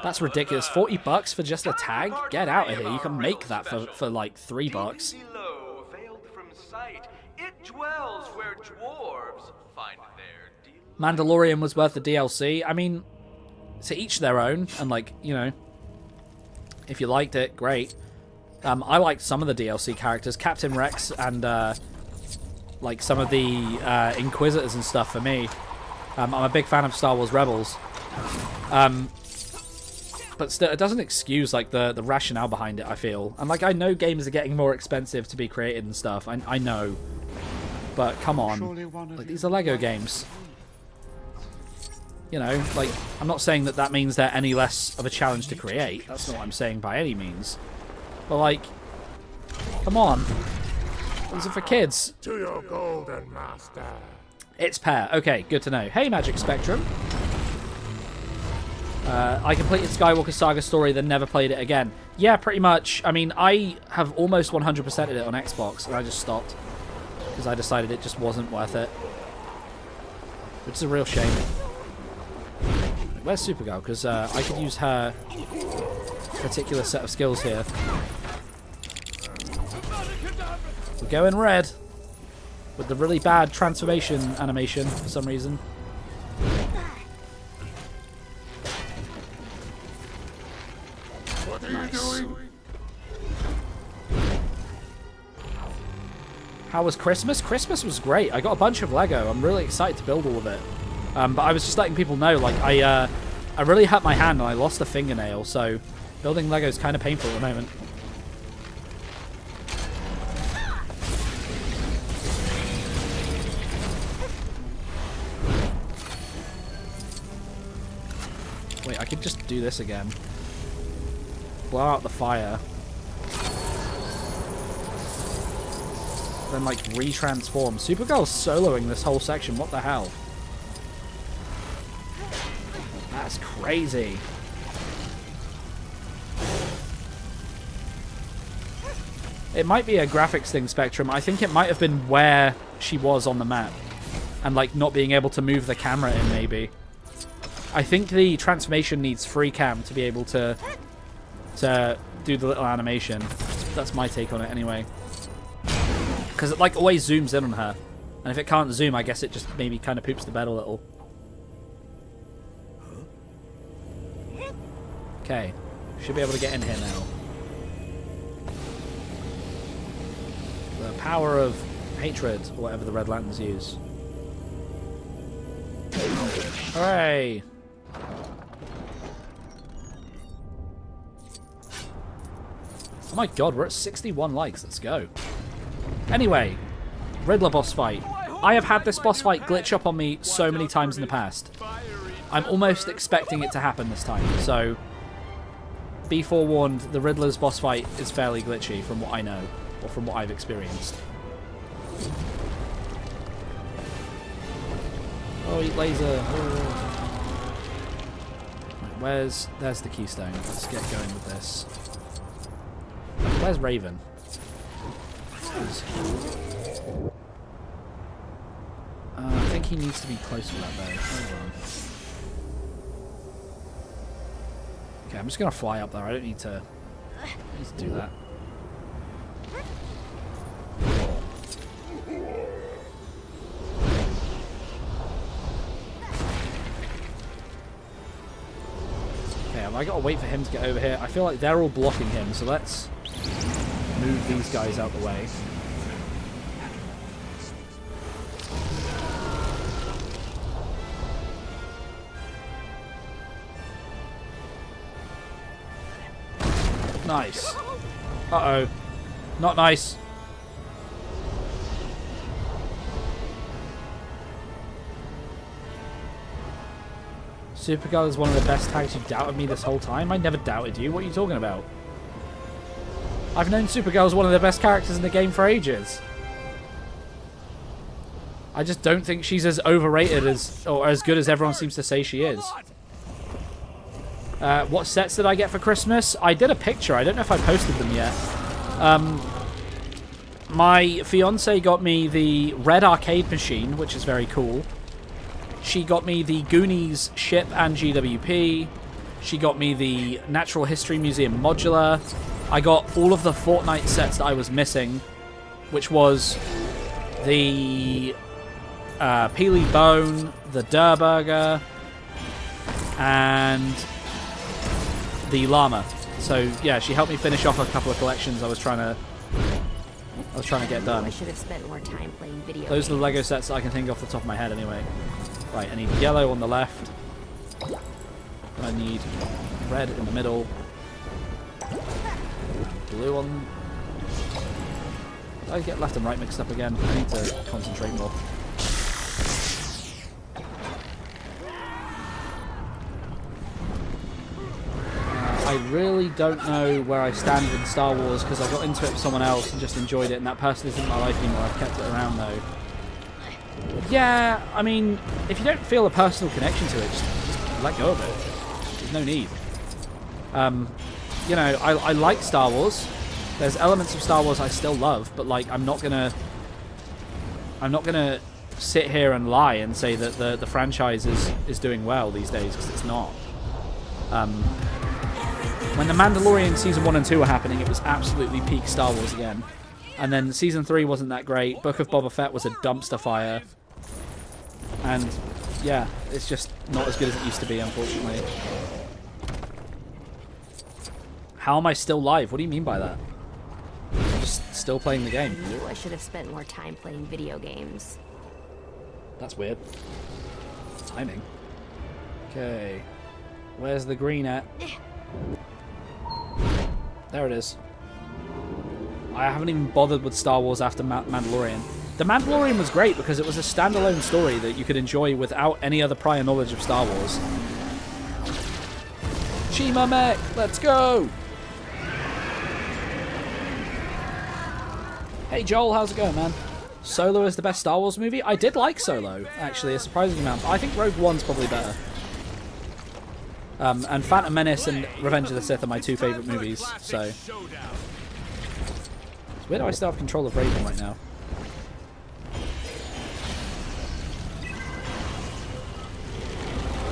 That's ridiculous. $40 for just a tag? Get out of here. You can make that for like $3. Below, veiled from sight, it dwells where dwarves find their Mandalorian was worth the DLC. I mean, to each their own. And like, you know, if you liked it, great. I liked some of the DLC characters. Captain Rex and like some of the Inquisitors and stuff for me. I'm a big fan of Star Wars Rebels. But still, it doesn't excuse like the rationale behind it, I feel. And like, I know games are getting more expensive to be created and stuff. I know. But come on. Like, these are Lego games. You know, like, I'm not saying that means they're any less of a challenge to create. That's not what I'm saying by any means. But like, come on. These are for kids. To your golden master. It's Pear. Okay, good to know. Hey, Magic Spectrum. I completed Skywalker Saga Story, then never played it again. Yeah, pretty much. I mean, I have almost 100%ed it on Xbox, and I just stopped. Because I decided it just wasn't worth it. Which is a real shame. Where's Supergirl? Because I could use her particular set of skills here. We're going red. With the really bad transformation animation for some reason. Nice. How was Christmas? Christmas was great. I got a bunch of Lego. I'm really excited to build all of it. But I was just letting people know, like, I really hurt my hand and I lost a fingernail, so building Lego is kind of painful at the moment. Wait, I could just do this again. Blow out the fire. Then, like, re-transform. Supergirl's soloing this whole section. What the hell? That's crazy. It might be a graphics thing, Spectrum. I think it might have been where she was on the map. And, like, not being able to move the camera in, maybe. I think the transformation needs free cam to be able to do the little animation. That's my take on it anyway. Because it like always zooms in on her. And if it can't zoom, I guess it just maybe kind of poops the bed a little. Okay. Should be able to get in here now. The power of hatred, or whatever the Red Lanterns use. Hooray! Oh my god, we're at 61 likes. Let's go. Anyway, Riddler boss fight. I have had this boss fight glitch up on me so many times in the past. I'm almost expecting it to happen this time, so be forewarned, the Riddler's boss fight is fairly glitchy from what I know, or from what I've experienced. Oh, eat laser. Oh. Right, there's the keystone. Let's get going with this. Where's Raven? I think he needs to be close to that though. Hold on. Okay, I'm just gonna fly up there. I don't need to do that. Okay, have I got to wait for him to get over here? I feel like they're all blocking him, so let's move these guys out the way. Nice. Uh-oh. Not nice. Supergirl is one of the best tags. You doubted me this whole time? I never doubted you. What are you talking about? I've known Supergirl as one of the best characters in the game for ages. I just don't think she's as overrated as, or as good as everyone seems to say she is. What sets did I get for Christmas? I did a picture. I don't know if I posted them yet. My fiance got me the red arcade machine, which is very cool. She got me the Goonies ship and GWP. She got me the Natural History Museum modular. I got all of the Fortnite sets that I was missing, which was the Peely Bone, the Durr Burger, and the llama. So yeah, she helped me finish off a couple of collections I was trying to get done. I should have spent more time playing video Those are the games. Lego sets that I can think off the top of my head anyway. Right, I need yellow on the left. I need red in the middle. Blue on... I get left and right mixed up again. I need to concentrate more. I really don't know where I stand with Star Wars because I got into it with someone else and just enjoyed it, and that person isn't in my life anymore. I've kept it around though. Yeah, I mean, if you don't feel a personal connection to it, just let go of it. There's no need. You know, I like Star Wars. There's elements of Star Wars I still love, but like I'm not gonna sit here and lie and say that the franchise is doing well these days, because it's not. When The Mandalorian Season 1 and 2 were happening, it was absolutely peak Star Wars again. And then Season 3 wasn't that great. Book of Boba Fett was a dumpster fire. And, yeah, it's just not as good as it used to be, unfortunately. How am I still live? What do you mean by that? I'm just still playing the game. I knew I should have spent more time playing video games. That's weird. Timing. Okay. Where's the green at? There it is. I haven't even bothered with Star Wars after Mandalorian. The Mandalorian was great because it was a standalone story that you could enjoy without any other prior knowledge of Star Wars. Shima mech, let's go! Hey Joel, how's it going, man? Solo is the best Star Wars movie? I did like Solo, actually, a surprising amount. I think Rogue One's probably better. And Phantom Menace and Revenge of the Sith are my two favourite movies, so... It's weird how I still have control of Raven right now.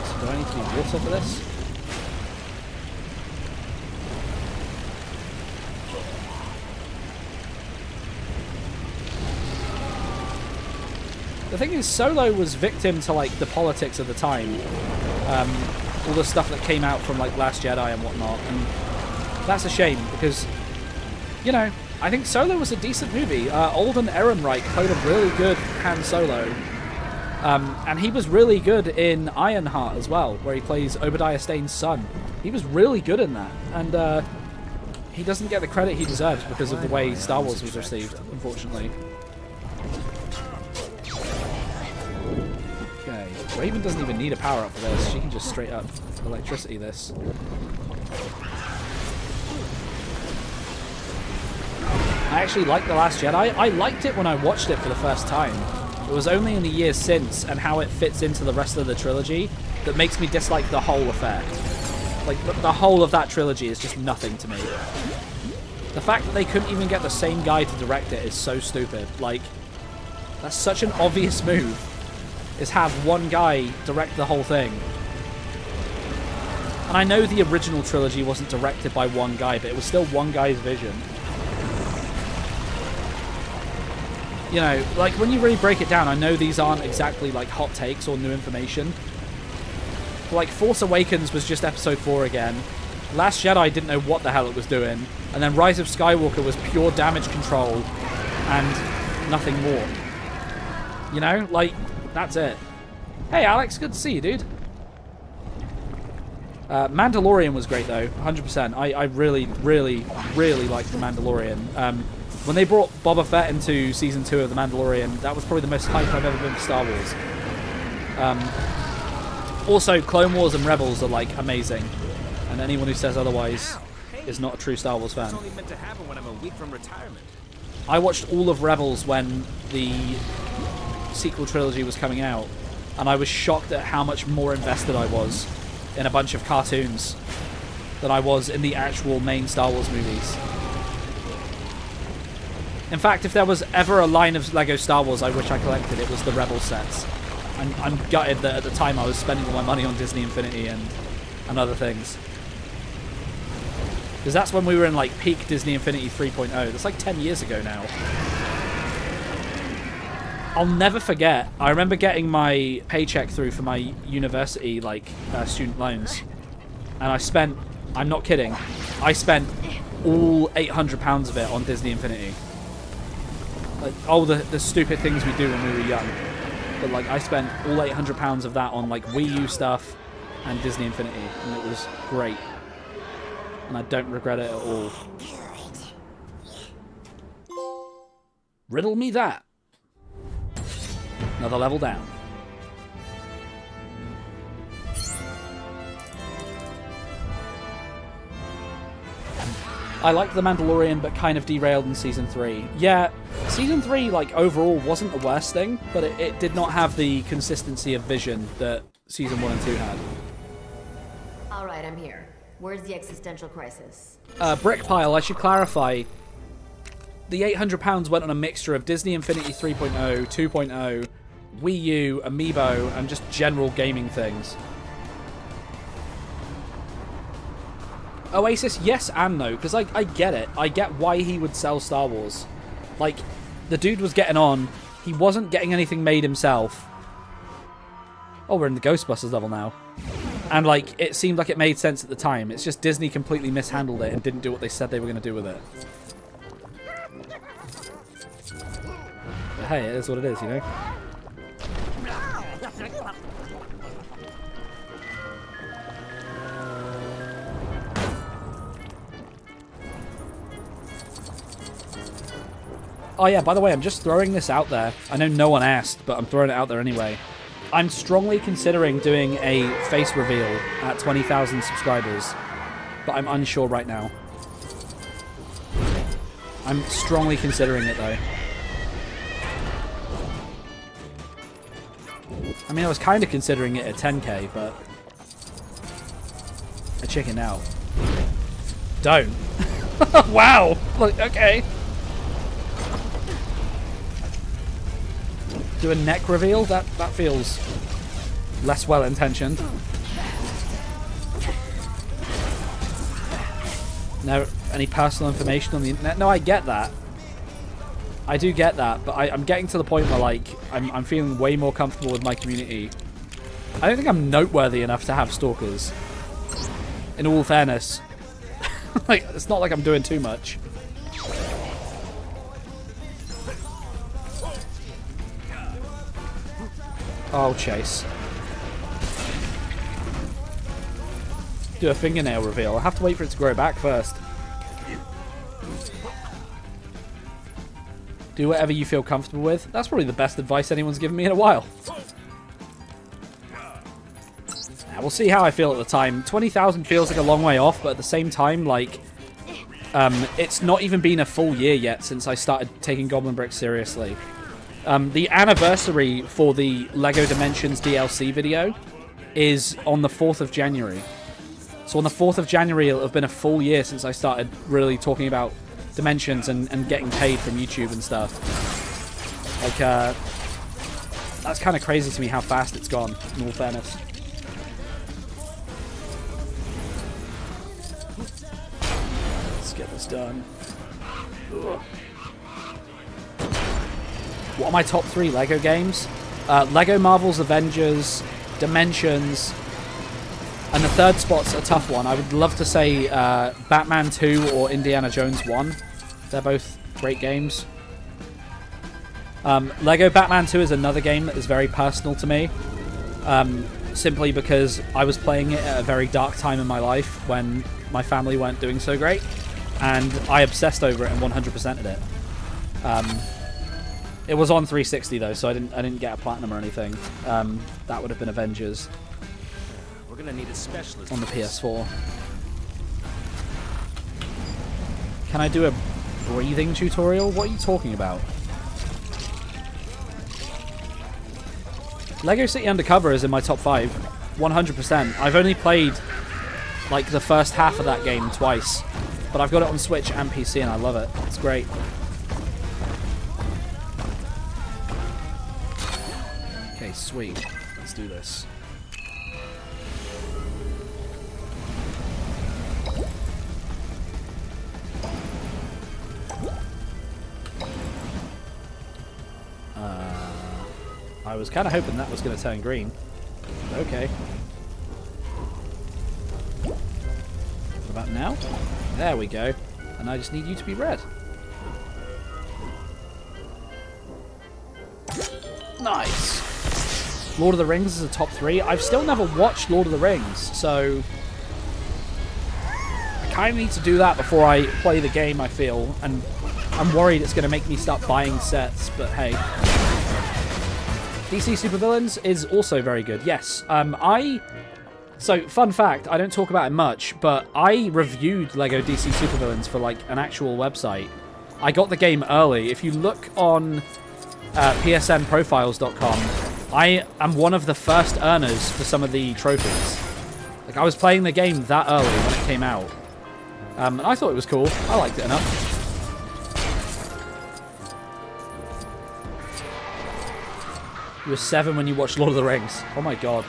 So do I need to be water for this? The thing is, Solo was victim to, like, the politics of the time. All the stuff that came out from like Last Jedi and whatnot, and that's a shame because, you know, I think Solo was a decent movie. Alden Ehrenreich played a really good Han Solo, and he was really good in Ironheart as well, where he plays Obadiah Stane's son. He was really good in that, and he doesn't get the credit he deserves because of the way Star Wars was received, unfortunately. Okay, Raven doesn't even need a power-up for this. She can just straight up electricity this. I actually like The Last Jedi. I liked it when I watched it for the first time. It was only in the years since and how it fits into the rest of the trilogy that makes me dislike the whole affair. Like, the whole of that trilogy is just nothing to me. The fact that they couldn't even get the same guy to direct it is so stupid. Like, that's such an obvious move. Is have one guy direct the whole thing. And I know the original trilogy wasn't directed by one guy, but it was still one guy's vision. You know, like when you really break it down, I know these aren't exactly like hot takes or new information. But like Force Awakens was just episode 4 again. Last Jedi didn't know what the hell it was doing. And then Rise of Skywalker was pure damage control and nothing more. You know, like, that's it. Hey, Alex, good to see you, dude. Mandalorian was great, though, 100%. I really, really, really liked The Mandalorian. When they brought Boba Fett into Season 2 of The Mandalorian, that was probably the most hyped I've ever been for Star Wars. Also, Clone Wars and Rebels are, like, amazing. And anyone who says otherwise is not a true Star Wars fan. It's only meant to happen when I'm a week from retirement. I watched all of Rebels when the sequel trilogy was coming out, and I was shocked at how much more invested I was in a bunch of cartoons than I was in the actual main Star Wars movies. In fact, if there was ever a line of Lego Star Wars I wish I collected, it was the Rebel sets. I'm gutted that at the time I was spending all my money on Disney Infinity and other things. Because that's when we were in like peak Disney Infinity 3.0. That's like 10 years ago now. I'll never forget. I remember getting my paycheck through for my university student loans, and I spent. I'm not kidding. I spent all £800 of it on Disney Infinity. Like all the stupid things we do when we were young. But like I spent all £800 of that on like Wii U stuff and Disney Infinity, and it was great. And I don't regret it at all. Riddle me that. Another level down. I liked The Mandalorian, but kind of derailed in Season 3. Yeah, Season 3, like, overall wasn't the worst thing, but it did not have the consistency of vision that Season 1 and 2 had. Alright, I'm here. Where's the existential crisis? Brick pile, I should clarify. The £800 went on a mixture of Disney Infinity 3.0, 2.0, Wii U, Amiibo, and just general gaming things. Oasis, yes and no, because I get it. I get why he would sell Star Wars. Like, the dude was getting on. He wasn't getting anything made himself. Oh, we're in the Ghostbusters level now. And, like, it seemed like it made sense at the time. It's just Disney completely mishandled it and didn't do what they said they were going to do with it. But hey, it is what it is, you know? Oh yeah, by the way, I'm just throwing this out there. I know no one asked, but I'm throwing it out there anyway. I'm strongly considering doing a face reveal at 20,000 subscribers, but I'm unsure right now. I'm strongly considering it though. I mean, I was kind of considering it at 10k, but I chickened out. Don't. Wow. Look, okay. Do a neck reveal? That feels less well-intentioned. No, any personal information on the internet? No, I get that. I do get that, but I'm getting to the point where, like, I'm feeling way more comfortable with my community. I don't think I'm noteworthy enough to have stalkers. In all fairness. Like, it's not like I'm doing too much. Oh, Chase. Do a fingernail reveal. I'll have to wait for it to grow back first. Do whatever you feel comfortable with. That's probably the best advice anyone's given me in a while. Now, we'll see how I feel at the time. 20,000 feels like a long way off, but at the same time, like, it's not even been a full year yet since I started taking GoblinBricks seriously. The anniversary for the LEGO Dimensions DLC video is on the 4th of January. So on the 4th of January, it'll have been a full year since I started really talking about Dimensions and getting paid from YouTube and stuff. Like, that's kind of crazy to me how fast it's gone, in all fairness. Let's get this done. Ugh. What are my top 3 LEGO games? LEGO Marvel's Avengers, Dimensions, and the third spot's a tough one. I would love to say Batman 2 or Indiana Jones 1. They're both great games. LEGO Batman 2 is another game that is very personal to me. Simply because I was playing it at a very dark time in my life when my family weren't doing so great. And I obsessed over it and 100%ed it. It was on 360 though, so I didn't get a platinum or anything. That would have been Avengers. We're gonna need a specialist on the PS4. Can I do a breathing tutorial? What are you talking about? Lego City Undercover is in my top 5, 100%. I've only played like the first half of that game twice, but I've got it on Switch and PC and I love it. It's great. Sweet. Let's do this. I was kind of hoping that was going to turn green. Okay. What about now? There we go. And I just need you to be red. Nice. Lord of the Rings is a top 3. I've still never watched Lord of the Rings, so I kind of need to do that before I play the game, I feel. And I'm worried it's going to make me start buying sets, but hey. DC Supervillains is also very good. Yes. So, fun fact, I don't talk about it much, but I reviewed LEGO DC Supervillains for, like, an actual website. I got the game early. If you look on psnprofiles.com, I am one of the first earners for some of the trophies. Like, I was playing the game that early when it came out. And I thought it was cool. I liked it enough. You were 7 when you watched Lord of the Rings. Oh my god.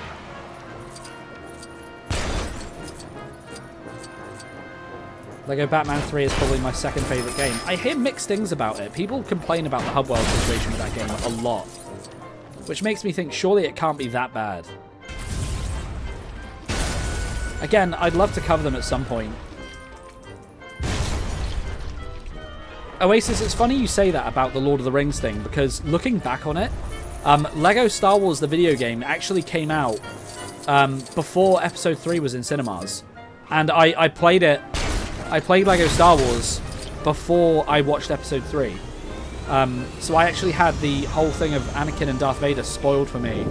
LEGO Batman 3 is probably my second favourite game. I hear mixed things about it. People complain about the hub world situation with that game a lot. Which makes me think surely it can't be that bad. Again, I'd love to cover them at some point. Oasis, it's funny you say that about the Lord of the Rings thing, because looking back on it, LEGO Star Wars, the video game, actually came out before Episode 3 was in cinemas. And I played it. I played LEGO Star Wars before I watched Episode 3. So I actually had the whole thing of Anakin and Darth Vader spoiled for me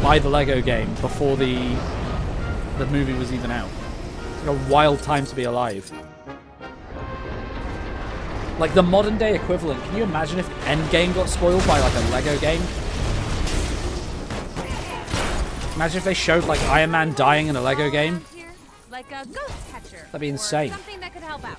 by the LEGO game before the movie was even out. It's like a wild time to be alive. Like, the modern day equivalent, can you imagine if Endgame got spoiled by, like, a LEGO game? Imagine if they showed, like, Iron Man dying in a LEGO game? Like a ghost catcher. That'd be insane. Something that could help out.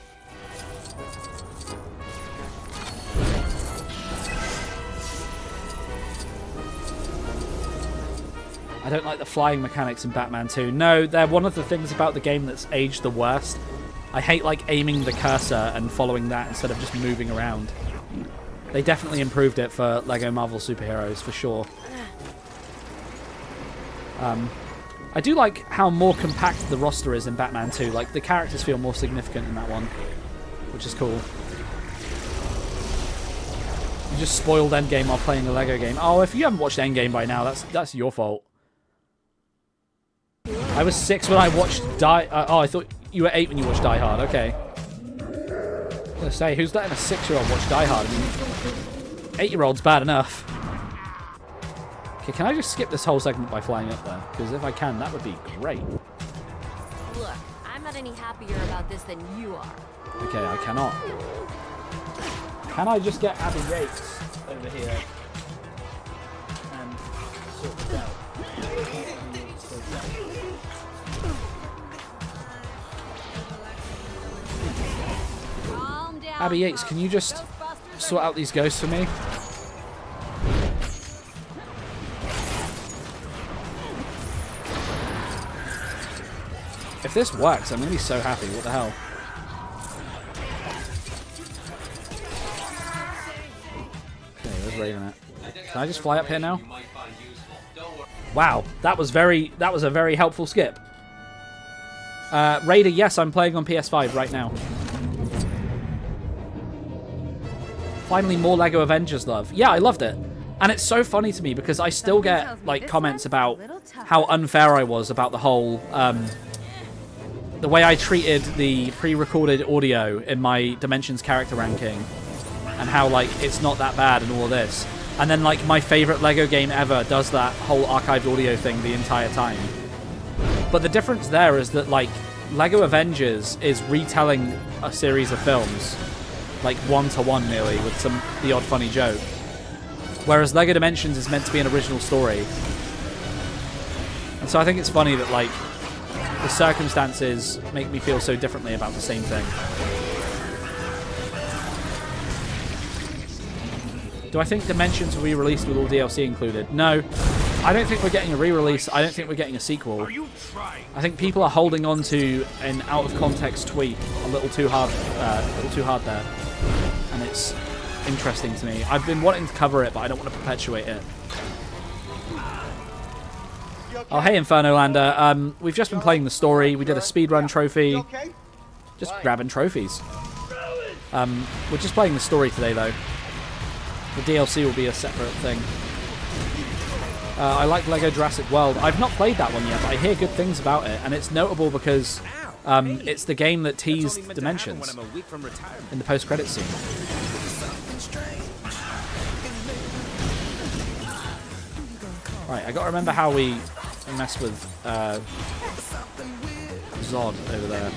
I don't like the flying mechanics in Batman 2. No, they're one of the things about the game that's aged the worst. I hate, like, aiming the cursor and following that instead of just moving around. They definitely improved it for LEGO Marvel Superheroes, for sure. I do like how more compact the roster is in Batman 2. Like, the characters feel more significant in that one, which is cool. You just spoiled Endgame while playing the LEGO game. Oh, if you haven't watched Endgame by now, that's your fault. I was 6 when I watched I thought you were 8 when you watched Die Hard. Okay. I was gonna say, who's letting a 6-year-old watch Die Hard? I mean, 8-year-old's bad enough. Okay, can I just skip this whole segment by flying up there? Because if I can, that would be great. Look, I'm not any happier about this than you are. Okay, I cannot. Can I just get Abby Yates over here and sort this out? Abby Yates, can you just sort out these ghosts for me? If this works, I'm going to be so happy. What the hell? Okay, where's Raven at? Can I just fly up here now? Wow, that was a very helpful skip. Raider, yes, I'm playing on PS5 right now. Finally, more LEGO Avengers love. Yeah, I loved it. And it's so funny to me because I still get, like, comments about how unfair I was about the whole, the way I treated the pre-recorded audio in my Dimensions character ranking. And how, like, it's not that bad and all of this. And then, like, my favorite LEGO game ever does that whole archived audio thing the entire time. But the difference there is that, like, LEGO Avengers is retelling a series of films. Like, 1-to-1 nearly, with the odd funny joke. Whereas LEGO Dimensions is meant to be an original story. And so I think it's funny that, like, the circumstances make me feel so differently about the same thing. Do I think Dimensions will be released with all DLC included? No. I don't think we're getting a re-release. I don't think we're getting a sequel. I think people are holding on to an out-of-context tweet a little too hard there, and it's interesting to me. I've been wanting to cover it, but I don't want to perpetuate it. Oh, hey, Inferno Lander. We've just been playing the story. We did a speedrun trophy. Just grabbing trophies. We're just playing the story today, though. The DLC will be a separate thing. I like Lego Jurassic World. I've not played that one yet, but I hear good things about it, and it's notable because it's the game that teased Dimensions in the post-credit scene. Right, I gotta remember how we mess with Zod over there.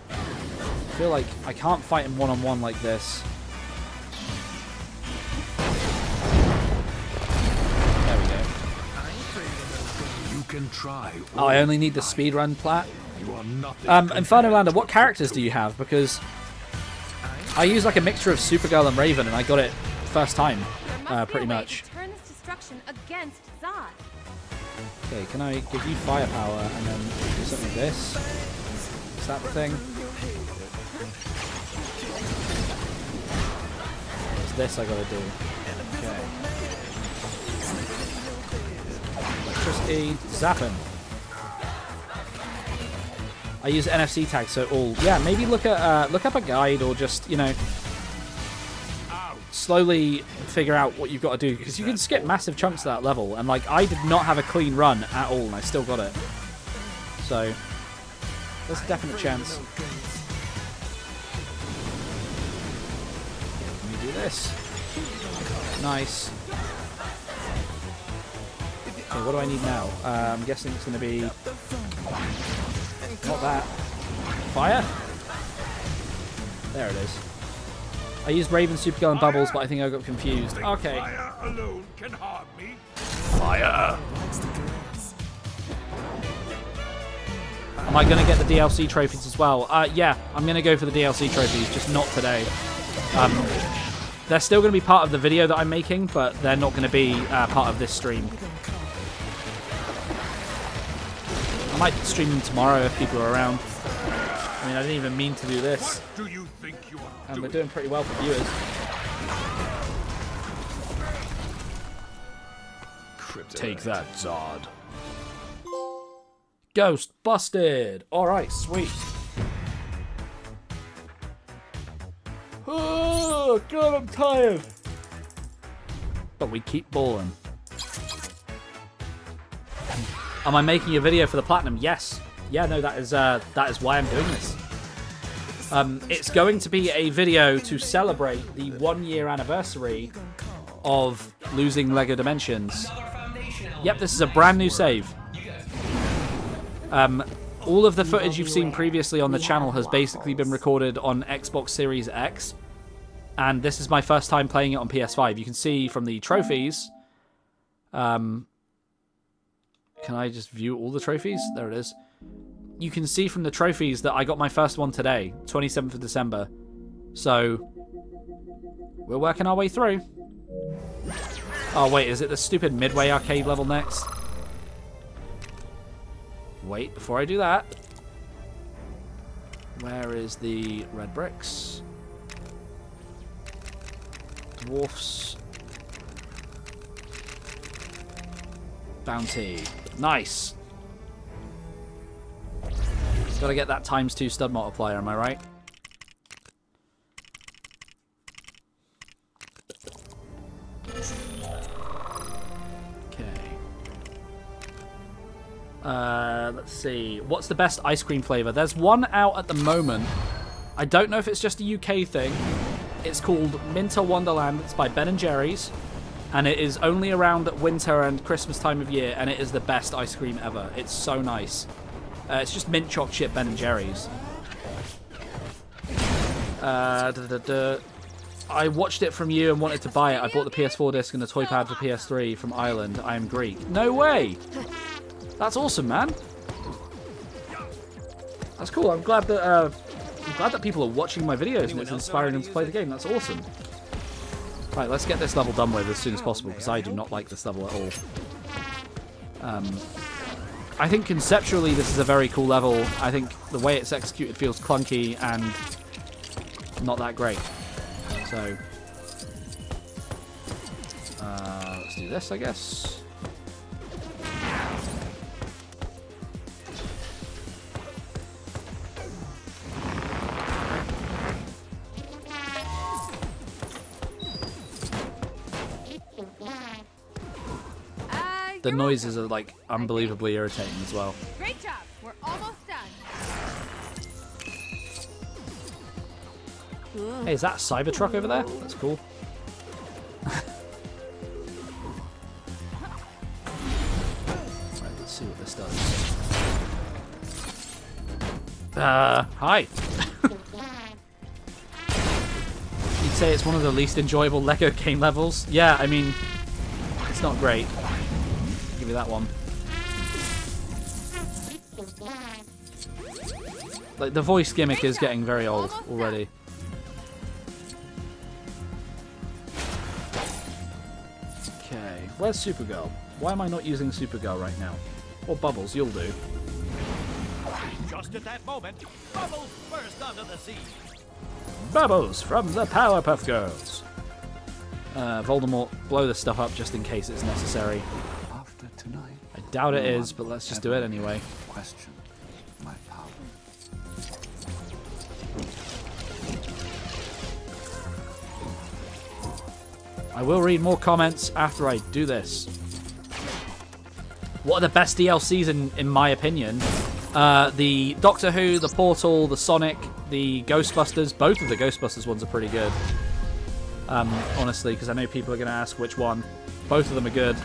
I feel like I can't fight him one-on-one like this. There we go. You can try. Oh, I only need the speedrun plat. Inferno Lander, what characters do you have? Because I use like a mixture of Supergirl and Raven, and I got it first time, pretty much. Turn this destruction against Zod. Okay, can I give you firepower and then do something like this? Is that the thing? What's this I gotta do? Okay. Electricity, zap him. I use NFC tags, so all. Yeah, maybe look up a guide or just, you know, slowly figure out what you've got to do, because you can skip massive chunks of that level, and like I did not have a clean run at all, and I still got it. So there's a definite chance. Let me do this. Nice. Okay, what do I need now? I'm guessing it's going to be not that. Fire? There it is. I used Raven, Supergirl, and Bubbles, but I think I got confused. Okay. Fire alone can harm me. Fire! Am I going to get the DLC trophies as well? Yeah, I'm going to go for the DLC trophies, just not today. They're still going to be part of the video that I'm making, but they're not going to be part of this stream. I might stream them tomorrow if people are around. I mean, I didn't even mean to do this. What do you think you are And we're doing pretty well for viewers. Take that, Zod. Ghost busted! Alright, sweet. Oh, God, I'm tired. But we keep balling. Am I making a video for the platinum? Yes. Yeah, no, that is why I'm doing this. It's going to be a video to celebrate the 1-year anniversary of losing Lego Dimensions. Yep, this is a brand new save. All of the footage you've seen previously on the channel has basically been recorded on Xbox Series X, and this is my first time playing it on PS5. You can see from the trophies. Can I just view all the trophies? There it is. You can see from the trophies that I got my first one today, 27th of December. So, we're working our way through. Oh, wait, is it the stupid Midway arcade level next? Wait, before I do that. Where is the red bricks? Dwarfs. Bounty. Nice. Gotta get that ×2 stud multiplier, am I right? Okay. Let's see. What's the best ice cream flavor? There's one out at the moment. I don't know if it's just a UK thing. It's called Minter Wonderland. It's by Ben & Jerry's. And it is only around winter and Christmas time of year, and it is the best ice cream ever. It's so nice. It's just mint choc chip Ben & Jerry's. I watched it from you and wanted to buy it. I bought the PS4 disc and the toy pad for PS3 from Ireland. I am Greek. No way! That's awesome, man. That's cool. I'm glad that people are watching my videos and it's inspiring them to play the game. That's awesome. Right, let's get this level done with as soon as possible, because I do not like this level at all. I think conceptually this is a very cool level. I think the way it's executed feels clunky and not that great. So, let's do this, I guess. The noises are like unbelievably irritating as well. Great job. We're almost done. Hey, is that a Cybertruck over there? That's cool. Right, let's see what this does. Hi. You'd say it's one of the least enjoyable Lego game levels? Yeah, I mean, it's not great. Give you that one. Like, the voice gimmick is getting very old already. Okay, where's Supergirl? Why am I not using Supergirl right now? Or Bubbles, you'll do. Just at that moment, Bubbles burst onto the scene. Bubbles from the Powerpuff Girls. Voldemort, blow this stuff up just in case it's necessary. After tonight, I doubt it is, but let's just do it anyway. question my power. I will read more comments after I do this. What are the best DLCs in my opinion? The Doctor Who, the Portal, the Sonic, the Ghostbusters. Both of the Ghostbusters ones are pretty good. Honestly, because I know people are going to ask which one. Both of them are good.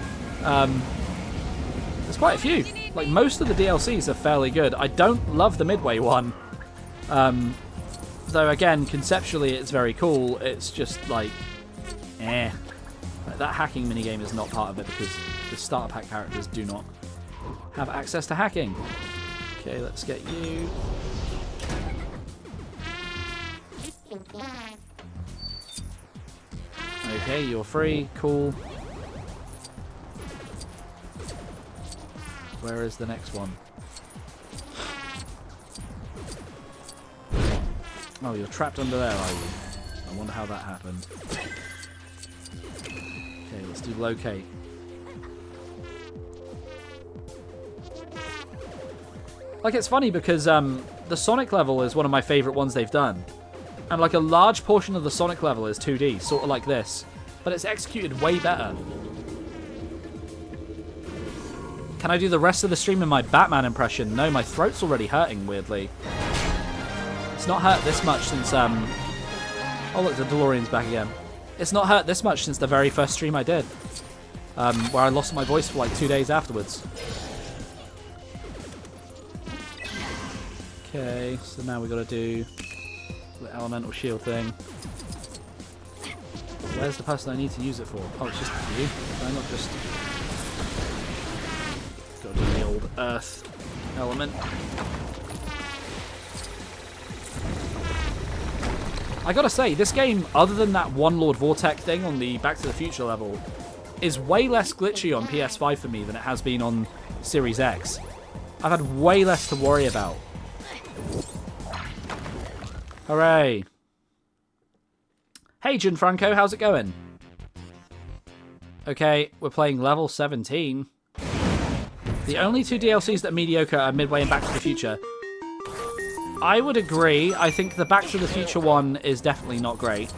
There's quite a few. Like, most of the DLCs are fairly good. I don't love the Midway one. Though, again, conceptually it's very cool. It's just, like, eh. Like, that hacking minigame is not part of it because the starter pack characters do not have access to hacking. Okay, let's get you. Okay, you're free. Cool. Where is the next one? Oh, you're trapped under there, are you? I wonder how that happened. Okay, let's do locate. Like, it's funny because the Sonic level is one of my favourite ones they've done. And like a large portion of the Sonic level is 2D, sort of like this. But it's executed way better. Can I do the rest of the stream in my Batman impression? No, my throat's already hurting, weirdly. It's not hurt this much since... Oh look, the DeLorean's back again. It's not hurt this much since the very first stream I did. Where I lost my voice for like 2 days afterwards. Okay, so now we got to do the elemental shield thing. Where's the person I need to use it for? Oh, it's just you. Can I not just... Got to do the old earth element. I gotta say, this game, other than that one Lord Vortex thing on the Back to the Future level, is way less glitchy on PS5 for me than it has been on Series X. I've had way less to worry about. Hooray. Hey, Gianfranco, how's it going? Okay, we're playing level 17. The only two DLCs that are mediocre are Midway and Back to the Future. I would agree. I think the Back to the Future one is definitely not great.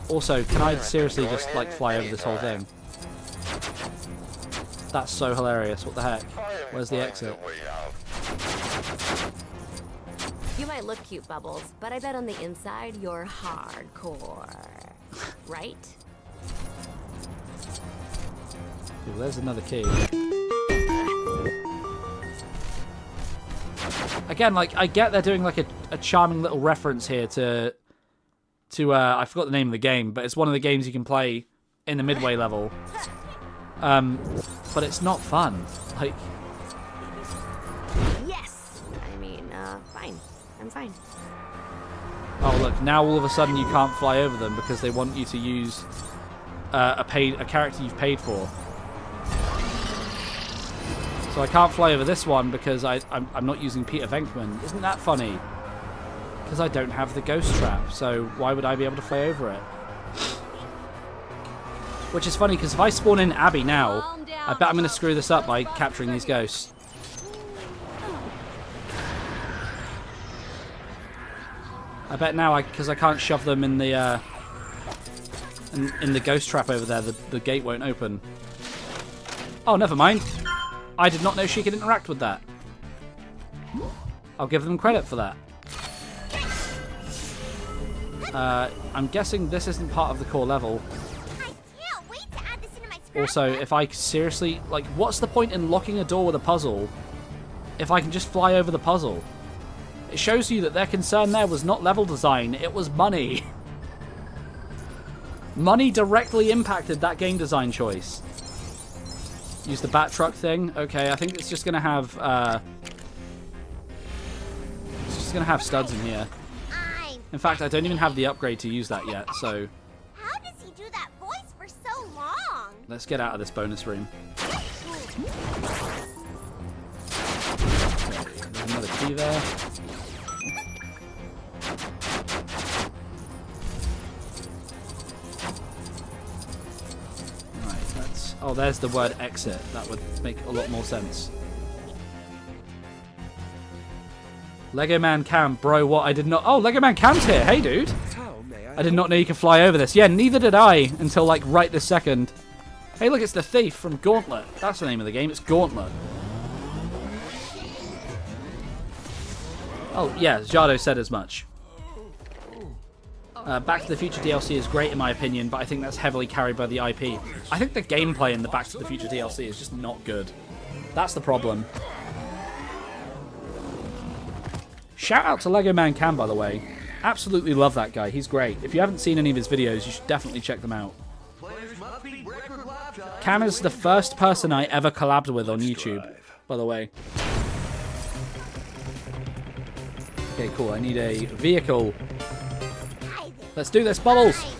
Also, can I seriously just, like, fly over this whole thing? That's so hilarious. What the heck? Where's the exit? You might look cute, Bubbles, but I bet on the inside you're hardcore. Right? Ooh, there's another key. Again, like, I get they're doing like a charming little reference here to I forgot the name of the game, but it's one of the games you can play in the Midway level. But it's not fun. Like, yes. I mean, fine. I'm fine. Oh look, now all of a sudden you can't fly over them because they want you to use a character you've paid for. So I can't fly over this one because I'm not using Peter Venkman. Isn't that funny? Because I don't have the ghost trap, so why would I be able to fly over it? Which is funny, because if I spawn in Abby now, I bet I'm going to screw this up by capturing these ghosts. I bet now, because I can't shove them in the in the ghost trap over there, the gate won't open. Oh, never mind. I did not know she could interact with that. I'll give them credit for that. I'm guessing this isn't part of the core level. Also, if I seriously... Like, what's the point in locking a door with a puzzle if I can just fly over the puzzle? It shows you that their concern there was not level design, it was money. Money directly impacted that game design choice. Use the bat truck thing. Okay, I think it's just gonna have studs in here. In fact, I don't even have the upgrade to use that yet, so How does he do that voice for so long? let's get out of this bonus room. There's another key there. Oh, there's the word exit. That would make a lot more sense. Lego Man Cam, bro, what? I did not... Oh, Lego Man Cam's here. Hey, dude. I did not know you could fly over this. Yeah, neither did I until, like, right this second. Hey, look, it's the thief from Gauntlet. That's the name of the game. It's Gauntlet. Oh, yeah, Jado said as much. Back to the Future DLC is great in my opinion, but I think that's heavily carried by the IP. I think the gameplay in the Back to the Future DLC is just not good. That's the problem. Shout out to Lego Man Cam, by the way. Absolutely love that guy. He's great. If you haven't seen any of his videos, you should definitely check them out. Cam is the first person I ever collabed with on YouTube, by the way. Okay, cool. I need a vehicle. Let's do this, Bubbles!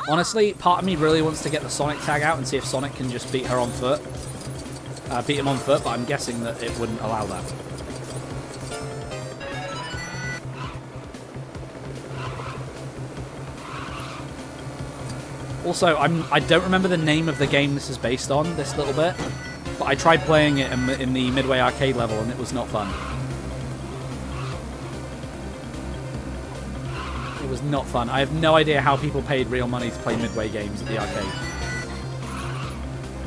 Honestly, part of me really wants to get the Sonic tag out and see if Sonic can just beat her on foot. Beat him on foot, but I'm guessing that it wouldn't allow that. Also, I don't remember the name of the game this is based on, this little bit. But I tried playing it in the Midway Arcade level and it was not fun. It was not fun. I have no idea how people paid real money to play Midway games at the arcade.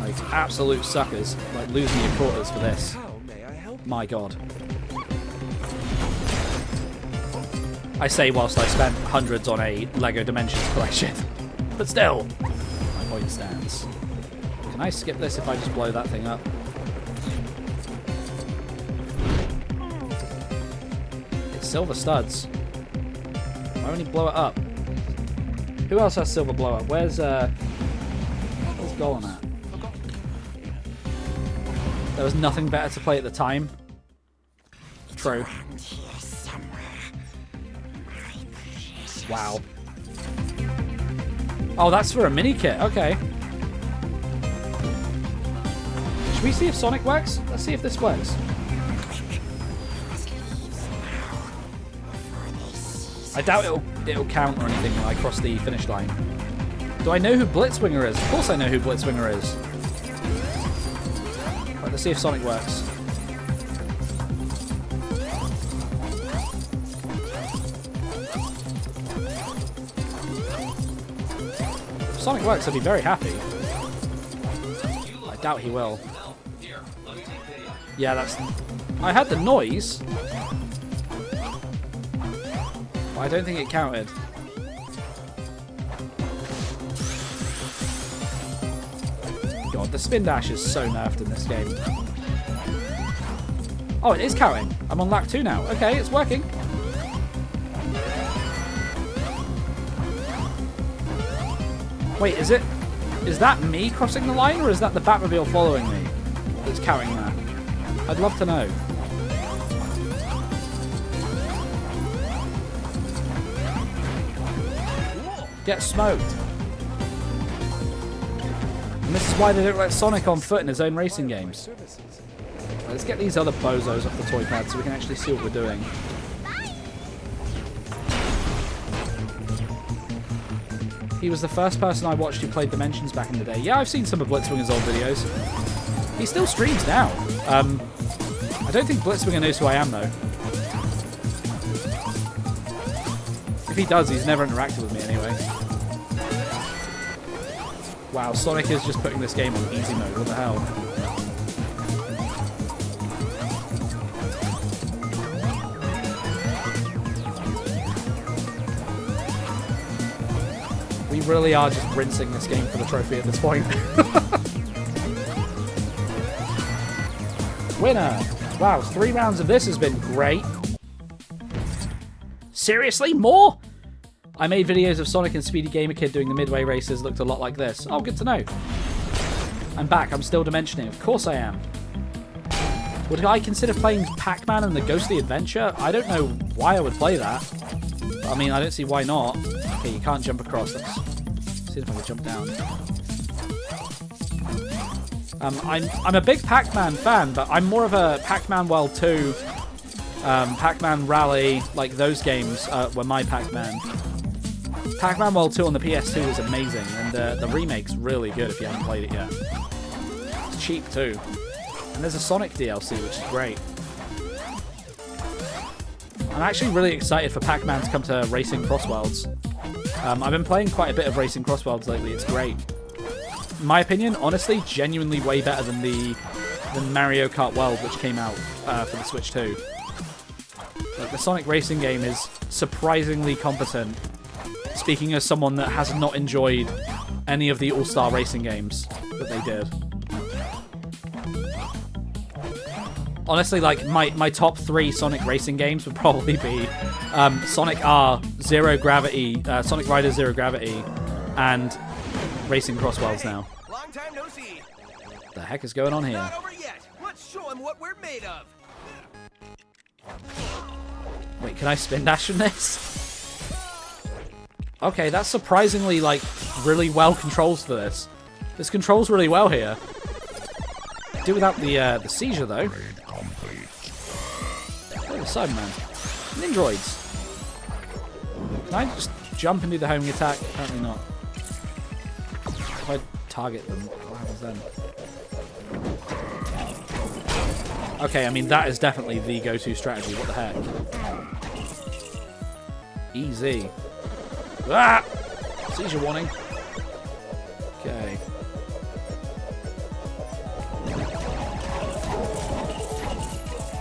Like, absolute suckers. Like, losing your quarters for this. My god. I say whilst I spent hundreds on a LEGO Dimensions collection. But still, my point stands. Can I skip this if I just blow that thing up? It's silver studs. Why won't he blow it up? Who else has silver blow up? Where's Golan at? There was nothing better to play at the time. True. Wow. Oh, that's for a mini kit. Okay. Should we see if Sonic works? Let's see if this works. I doubt it'll count or anything when I cross the finish line. Do I know who Blitzwinger is? Of course I know who Blitzwinger is. Right, let's see if Sonic works. If Sonic works, I'd be very happy. I doubt he will. Yeah, that's... I had the noise. But I don't think it counted. God, the spin dash is so nerfed in this game. Oh, it is counting. I'm on lap 2 now. Okay, it's working. Wait, is that me crossing the line, or is that the Batmobile following me that's counting that? I'd love to know. Get smoked. And this is why they don't let Sonic on foot in his own racing games. Let's get these other bozos off the toy pad so we can actually see what we're doing. He was the first person I watched who played Dimensions back in the day. Yeah, I've seen some of Blitzwinger's old videos. He still streams now. I don't think Blitzwinger knows who I am, though. If he does, he's never interacted with me anyway. Wow, Sonic is just putting this game on easy mode. What the hell? We really are just rinsing this game for the trophy at this point. Winner! Wow, 3 rounds of this has been great. Seriously? More? I made videos of Sonic and Speedy Gamer Kid doing the midway races looked a lot like this. Oh, good to know. I'm back. I'm still dimensioning. Of course I am. Would I consider playing Pac-Man and the Ghostly Adventure? I don't know why I would play that. But, I mean, I don't see why not. Okay, you can't jump across. Let's see if I can jump down. I'm a big Pac-Man fan, but I'm more of a Pac-Man World 2, Pac-Man Rally, like those games were my Pac-Man. Pac-Man World 2 on the PS2 was amazing, and the remake's really good if you haven't played it yet. It's cheap too. And there's a Sonic DLC, which is great. I'm actually really excited for Pac-Man to come to Racing Cross Worlds. I've been playing quite a bit of Racing Cross Worlds lately. It's great. In my opinion, honestly, genuinely way better than Mario Kart World, which came out for the Switch 2. Like, the Sonic racing game is surprisingly competent. Speaking as someone that has not enjoyed any of the All-Star racing games that they did. Honestly, like, my top 3 Sonic racing games would probably be Sonic R, Zero Gravity, Sonic Riders Zero Gravity, and Racing Cross Worlds now. Long time no see. What the heck is going on here? Not over yet. Let's show him what we're made of. Wait, can I spin dash in this? Okay, that's surprisingly, like, really well controls for this. This controls really well here. Do without the seizure, though. Oh, the Cyberman. Nindroids. Can I just jump and do the homing attack? Apparently not. If I target them, what happens then? Okay, I mean, that is definitely the go-to strategy. What the heck? Easy. Ah! Seizure warning. Okay.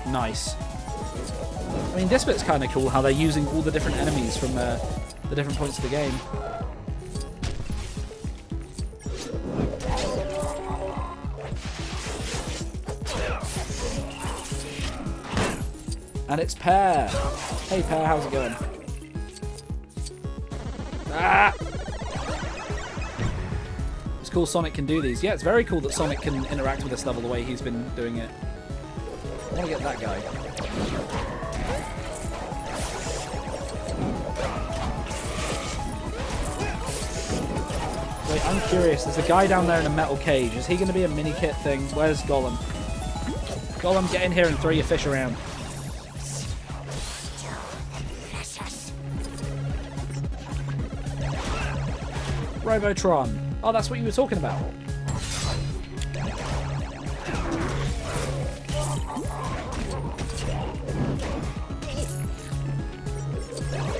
Nice. I mean, this bit's kind of cool, how they're using all the different enemies from the different points of the game. And it's Pear. Hey Pear, how's it going? Ah! It's cool Sonic can do these. Yeah, it's very cool that Sonic can interact with this level the way he's been doing it. I want to get that guy. Wait, I'm curious. There's a guy down there in a metal cage. Is he going to be a mini-kit thing? Where's Golem? Golem, get in here and throw your fish around. Robotron. Oh, that's what you were talking about.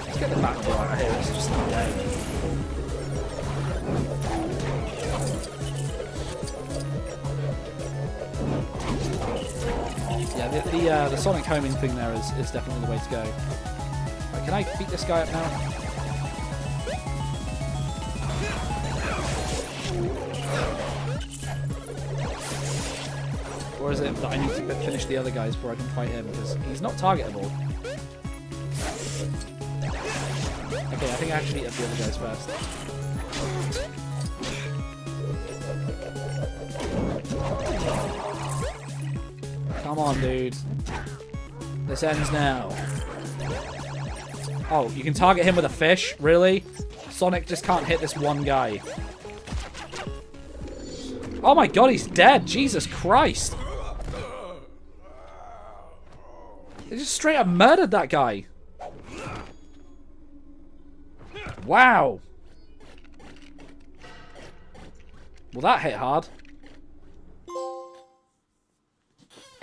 Let's get the back door out here. It's just not way. Yeah, the Sonic homing thing there is definitely the way to go. Right, can I beat this guy up now? Or is it that I need to finish the other guys before I can fight him? Because he's not targetable. Okay, I think I actually hit the other guys first. Come on, dude. This ends now. Oh, you can target him with a fish? Really? Sonic just can't hit this one guy. Oh my god, he's dead. Jesus Christ. They just straight up murdered that guy. Wow. Well, that hit hard.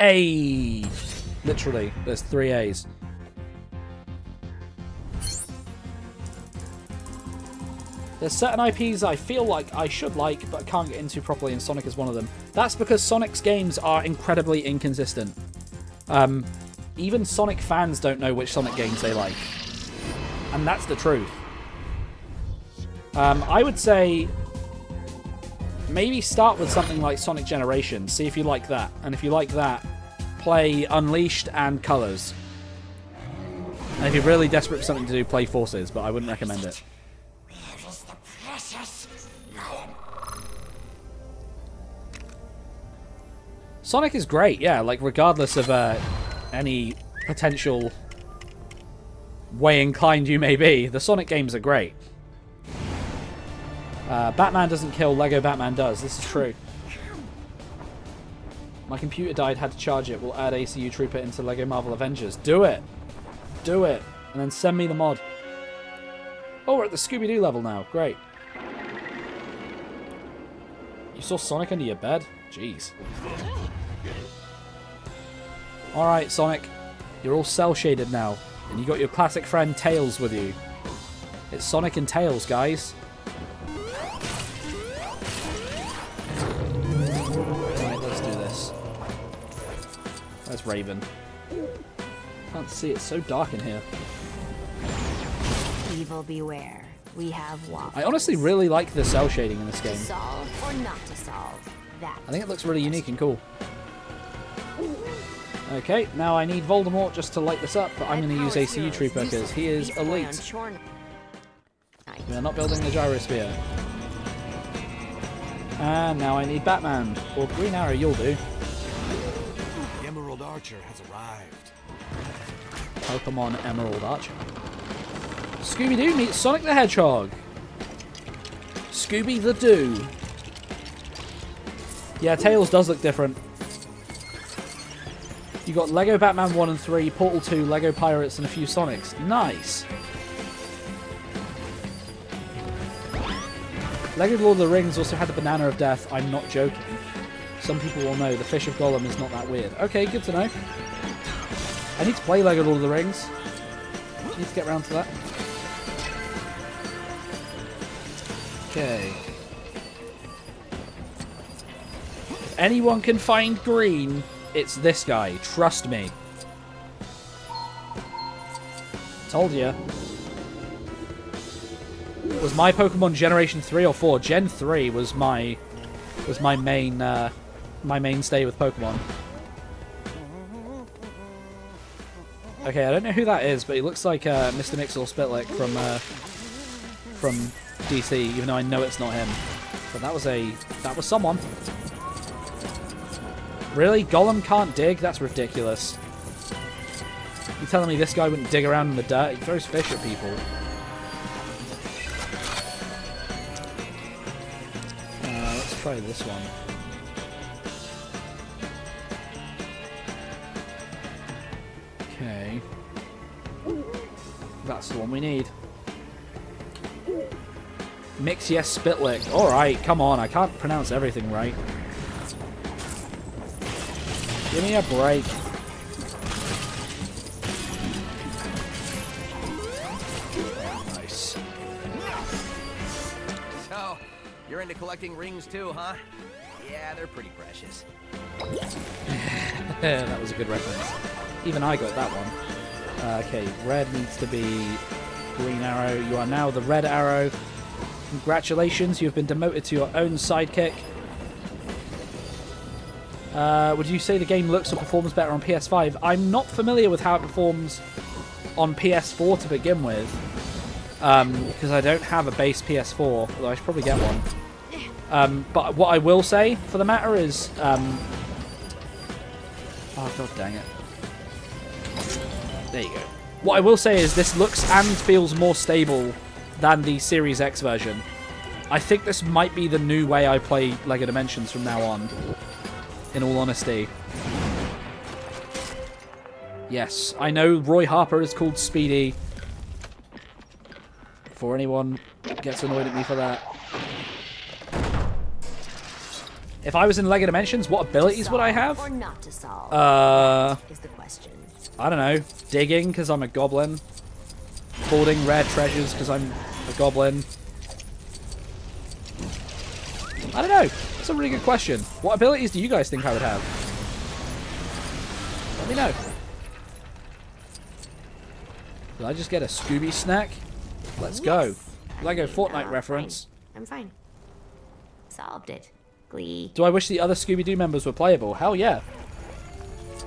A. Literally, there's 3 A's. There's certain IPs I feel like I should like, but I can't get into properly, and Sonic is one of them. That's because Sonic's games are incredibly inconsistent. Even Sonic fans don't know which Sonic games they like. And that's the truth. I would say maybe start with something like Sonic Generations, see if you like that. And if you like that, play Unleashed and Colors. And if you're really desperate for something to do, play Forces, but I wouldn't recommend it. Sonic is great, yeah, like regardless of any potential way inclined you may be, the Sonic games are great. Batman doesn't kill, Lego Batman does, this is true. My computer died, had to charge it, we'll add ACU Trooper into Lego Marvel Avengers. Do it! Do it! And then send me the mod. Oh, we're at the Scooby-Doo level now, great. You saw Sonic under your bed? Jeez. Alright, Sonic. You're all cel-shaded now. And you got your classic friend Tails with you. It's Sonic and Tails, guys. Alright, let's do this. Where's Raven? Can't see, it's so dark in here. Evil beware. We have waffles. I honestly really like the cel shading in this game. To solve or not to solve? That. I think it looks really unique and cool. Okay, now I need Voldemort just to light this up, but I'm going to use ACU Trooper because he is elite. We are not building the gyrosphere. And now I need Batman. Or Green Arrow, you'll do. The Emerald Archer has arrived. Pokemon Emerald Archer. Scooby-Doo meets Sonic the Hedgehog. Scooby the Doo. Yeah, Tails does look different. You got Lego Batman 1 and 3, Portal 2, Lego Pirates, and a few Sonics. Nice! Lego Lord of the Rings also had the Banana of Death. I'm not joking. Some people will know the Fish of Gollum is not that weird. Okay, good to know. I need to play Lego Lord of the Rings. I need to get around to that. Okay. If anyone can find green, it's this guy. Trust me. Told ya. Was my Pokemon Generation 3 or 4? Gen 3 was my main my mainstay with Pokemon. Okay, I don't know who that is, but he looks like Mr. Mix-or from DC, even though I know it's not him. But that was someone. Really? Gollum can't dig? That's ridiculous. You telling me this guy wouldn't dig around in the dirt? He throws fish at people. Let's try this one. Okay. That's the one we need. Mix yes, Spitlick. Alright, come on, I can't pronounce everything right. Give me a break. Nice. So, you're into collecting rings too, huh? Yeah, they're pretty precious. That was a good reference. Even I got that one. Okay, red needs to be Green Arrow. You are now the Red Arrow. Congratulations, you have been demoted to your own sidekick. Would you say the game looks or performs better on PS5? I'm not familiar with how it performs on PS4 to begin with, because I don't have a base PS4, although I should probably get one. But what I will say for the matter is, oh god dang it. There you go. What I will say is this looks and feels more stable than the Series X version. I think this might be the new way I play LEGO Dimensions from now on, in all honesty. Yes, I know Roy Harper is called Speedy. Before anyone gets annoyed at me for that. If I was in LEGO Dimensions, what abilities would I have? Or not to solve is the question. I don't know. Digging, because I'm a goblin. Hoarding rare treasures, because I'm a goblin. I don't know. That's a really good question. What abilities do you guys think I would have? Let me know. Did I just get a Scooby snack? Let's go. Lego Fortnite reference. I'm fine. Solved it. Glee. Do I wish the other Scooby-Doo members were playable? Hell yeah.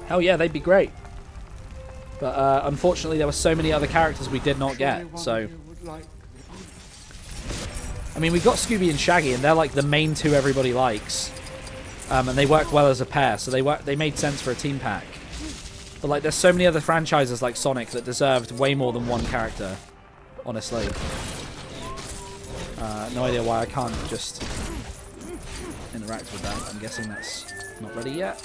Hell yeah, they'd be great. But unfortunately, there were so many other characters we did not get, so... I mean, we got Scooby and Shaggy, and they're like the main two everybody likes. And they work well as a pair, so they made sense for a team pack. But like, there's so many other franchises like Sonic that deserved way more than one character, honestly. No idea why I can't just interact with that. I'm guessing that's not ready yet.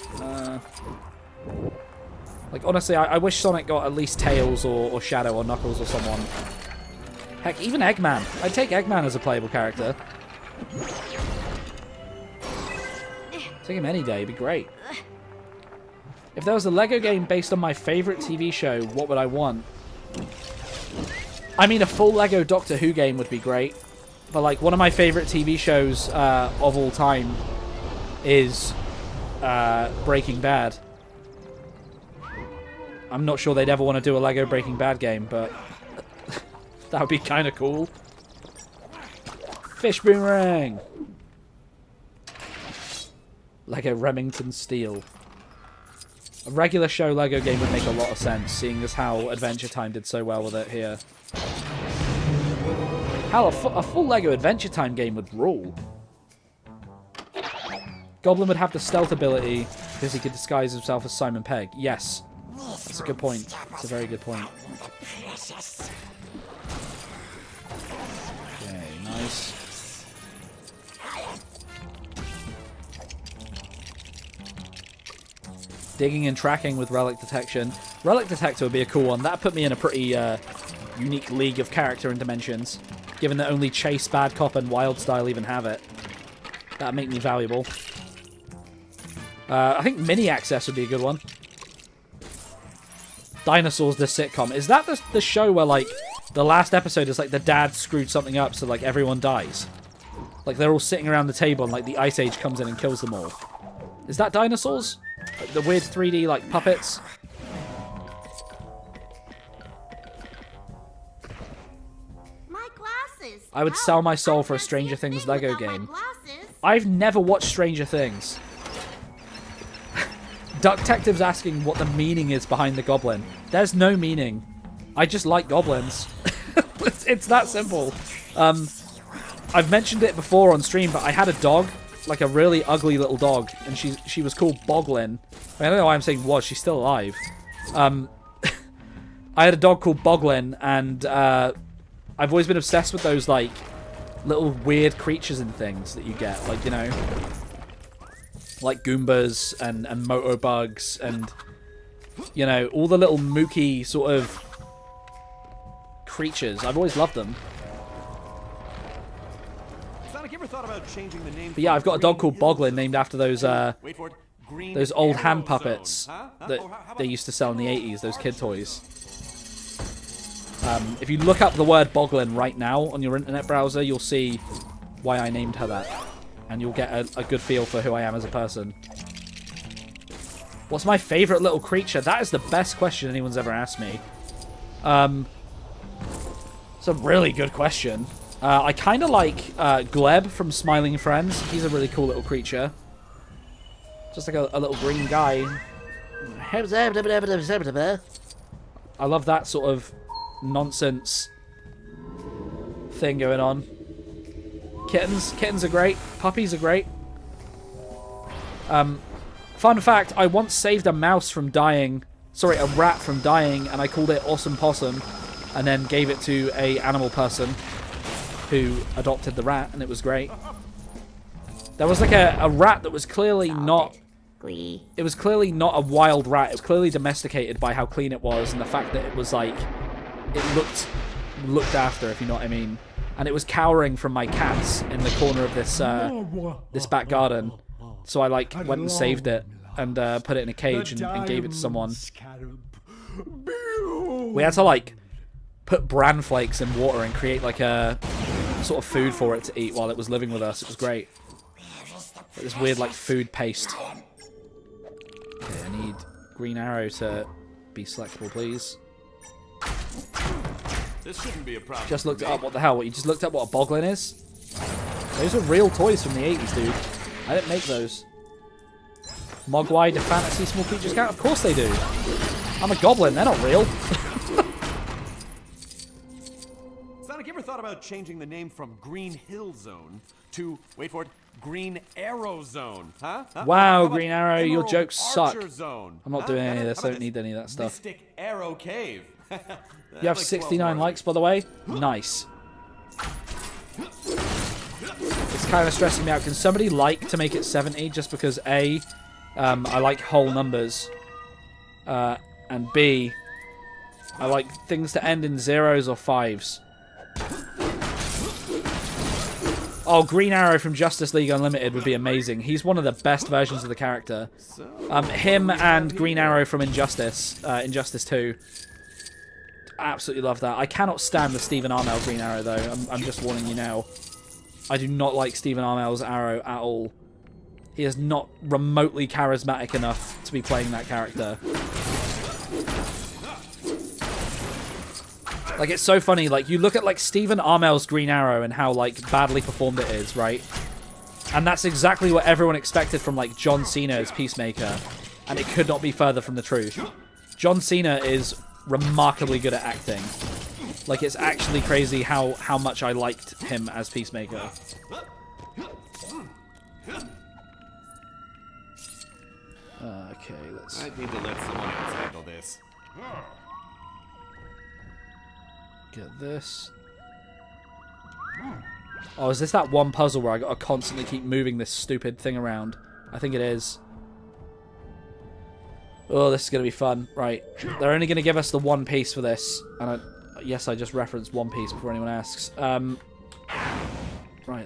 Like, honestly, I wish Sonic got at least Tails or Shadow or Knuckles or someone. Heck, even Eggman. I'd take Eggman as a playable character. Take him any day, it'd be great. If there was a LEGO game based on my favorite TV show, what would I want? I mean, a full LEGO Doctor Who game would be great. But, like, one of my favorite TV shows of all time is Breaking Bad. I'm not sure they'd ever want to do a LEGO Breaking Bad game, but that would be kind of cool. Fish boomerang! LEGO Remington Steel. A regular show LEGO game would make a lot of sense, seeing as how Adventure Time did so well with it here. Hell, a full LEGO Adventure Time game would rule. Goblin would have the stealth ability because he could disguise himself as Simon Pegg. Yes. That's a good point. That's a very good point. Okay, nice. Digging and tracking with relic detection. Relic detector would be a cool one. That put me in a pretty unique league of character and dimensions, given that only Chase, Bad Cop, and Wildstyle even have it. That'd make me valuable. I think Mini Access would be a good one. Dinosaurs the sitcom. Is that the show where, like, the last episode is, like, the dad screwed something up so, like, everyone dies? Like, they're all sitting around the table and, like, the Ice Age comes in and kills them all. Is that Dinosaurs? Like, the weird 3D, like, puppets? My glasses. I would sell my soul for a Stranger Things Lego game. I've never watched Stranger Things. Duck Detective's asking what the meaning is behind the goblin. There's no meaning. I just like goblins. It's that simple. I've mentioned it before on stream, but I had a dog, like a really ugly little dog, and she was called Boglin. I don't know why I'm saying was. She's still alive. I had a dog called Boglin, and I've always been obsessed with those, like, little weird creatures and things that you get, like, you know, like Goombas and Motobugs and, you know, all the little mooky sort of creatures. I've always loved them. Sonic, you ever thought about changing the name? But yeah, I've got a dog called Boglin named after those old hand puppets that they used to sell in the 80s, those kid toys. If you look up the word Boglin right now on your internet browser, you'll see why I named her that. And you'll get a good feel for who I am as a person. What's my favourite little creature? That is the best question anyone's ever asked me. It's a really good question. I kind of like Gleb from Smiling Friends. He's a really cool little creature. Just like a little green guy. I love that sort of nonsense thing going on. Kittens are great. Puppies are great. Fun fact, I once saved a mouse from dying. Sorry, a rat from dying, and I called it Awesome Possum, and then gave it to a animal person. who adopted the rat, and it was great. There was like a rat that was clearly not... It was clearly not a wild rat. It was clearly domesticated by how clean it was and the fact that it was like... It looked after, if you know what I mean. And it was cowering from my cats in the corner of this this back garden. So I like went and saved it and put it in a cage and gave it to someone. We had to like put bran flakes in water and create like a sort of food for it to eat while it was living with us. It was great. Like this weird like food paste. Okay, I need green arrow to be selectable, please. This shouldn't be a problem. Just looked it up. What the hell? What, you just looked up what a boglin is? Those are real toys from the 80s, dude. I didn't make those. Mogwai, do fantasy small creatures count? Of course they do. I'm a goblin. They're not real. Sonic, you ever thought about changing the name from Green Hill Zone to, wait for it, Green Arrow Zone? Huh? Wow, Green Arrow, your jokes suck. Zone? I'm not doing any of this. I don't need any of that stuff. Mystic Arrow Cave. You have 69 likes, by the way. Nice. It's kind of stressing me out. Can somebody like to make it 70 just because A, I like whole numbers, and B, I like things to end in zeros or fives. Oh, Green Arrow from Justice League Unlimited would be amazing. He's one of the best versions of the character. Him and Green Arrow from Injustice 2. Absolutely love that. I cannot stand the Stephen Amell Green Arrow, though. I'm just warning you now. I do not like Stephen Amell's Arrow at all. He is not remotely charismatic enough to be playing that character. Like, it's so funny. Like, you look at, like, Stephen Amell's Green Arrow and how, like, badly performed it is, right? And that's exactly what everyone expected from, like, John Cena as Peacemaker. And it could not be further from the truth. John Cena is remarkably good at acting. Like, it's actually crazy how much I liked him as Peacemaker. Okay, let's... I need to let someone else handle this. Get this. Oh, is this that one puzzle where I gotta constantly keep moving this stupid thing around? I think it is. Oh, this is going to be fun. Right. They're only going to give us the one piece for this. And yes, I just referenced One Piece before anyone asks. Right,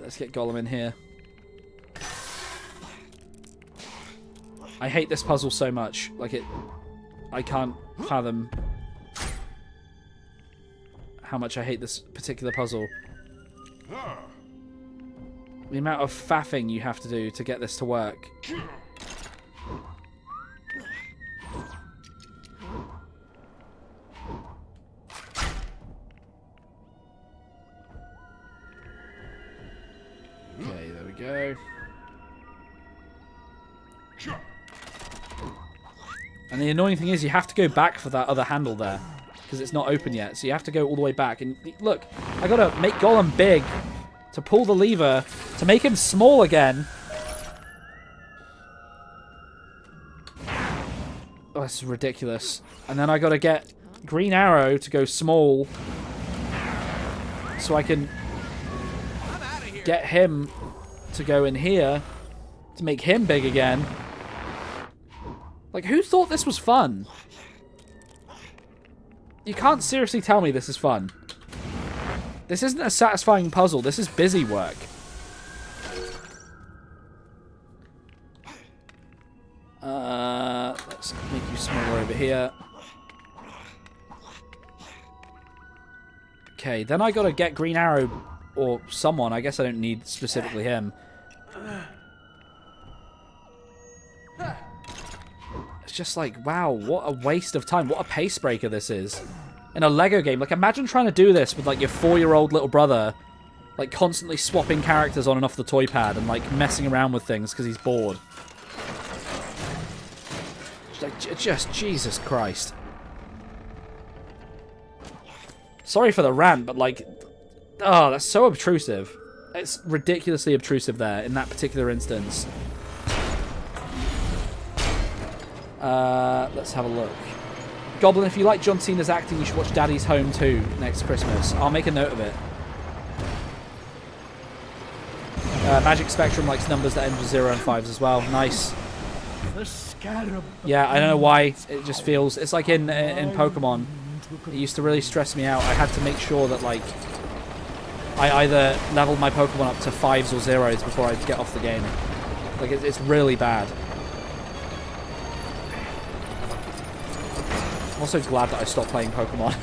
let's get Gollum in here. I hate this puzzle so much. Like, I can't fathom how much I hate this particular puzzle. The amount of faffing you have to do to get this to work. Okay, there we go. And the annoying thing is you have to go back for that other handle there, because it's not open yet. So you have to go all the way back. And look, I gotta make Gollum big to pull the lever to make him small again. Oh, this is ridiculous. And then I gotta get Green Arrow to go small so I can get him to go in here to make him big again. Like, who thought this was fun? You can't seriously tell me this is fun. This isn't a satisfying puzzle. This is busy work. Let's make you smaller over here. Okay, then I gotta get Green Arrow or someone. I guess I don't need specifically him. It's just like, wow, what a waste of time. What a pace breaker this is. In a Lego game. Like, imagine trying to do this with, like, your 4-year-old little brother. Like, constantly swapping characters on and off the toy pad and, like, messing around with things because he's bored. Like, just, Jesus Christ. Sorry for the rant, but, like, oh, that's so obtrusive. It's ridiculously obtrusive there in that particular instance. Let's have a look. Goblin, if you like John Cena's acting, you should watch Daddy's Home 2 next Christmas. I'll make a note of it. Magic Spectrum likes numbers that end with 0 and 5s as well. Nice. The scarab. Yeah, I don't know why. It just feels... It's like in Pokemon. It used to really stress me out. I had to make sure that, like, I either leveled my Pokemon up to 5s or 0s before I'd get off the game. Like, it's really bad. I'm also glad that I stopped playing Pokemon,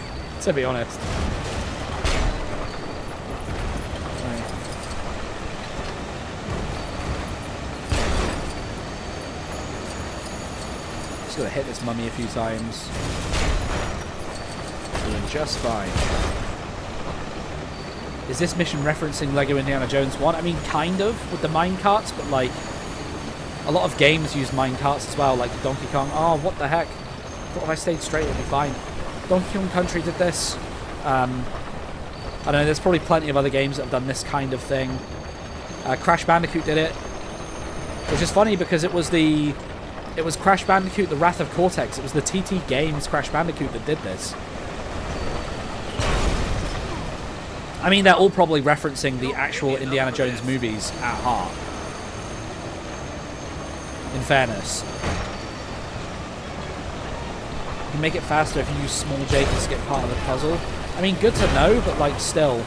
to be honest. Just gotta hit this mummy a few times. Doing just fine. Is this mission referencing Lego Indiana Jones 1? I mean, kind of, with the minecarts, but like, a lot of games use minecarts as well, like Donkey Kong. Oh, what the heck? I thought if I stayed straight, it'd be fine. Donkey Kong Country did this. I don't know, there's probably plenty of other games that have done this kind of thing. Crash Bandicoot did it. Which is funny because it was Crash Bandicoot, The Wrath of Cortex. It was the TT Games Crash Bandicoot that did this. I mean, they're all probably referencing the actual Indiana Jones movies at heart. In fairness. You can make it faster if you use small J to skip part of the puzzle. I mean, good to know, but like, still.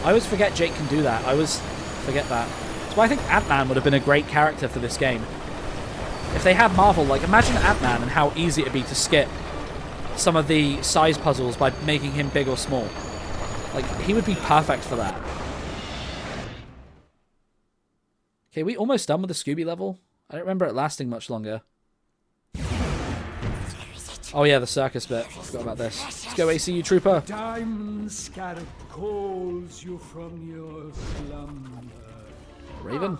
I always forget Jake can do that. I always forget that. So I think Ant-Man would have been a great character for this game. If they had Marvel, like, imagine Ant-Man and how easy it'd be to skip some of the size puzzles by making him big or small. Like, he would be perfect for that. Okay, we almost done with the Scooby level? I don't remember it lasting much longer. Oh yeah, the circus bit. Forgot about this. Let's go, ACU Trooper. Diamond scarab calls you from your slumber. Raven.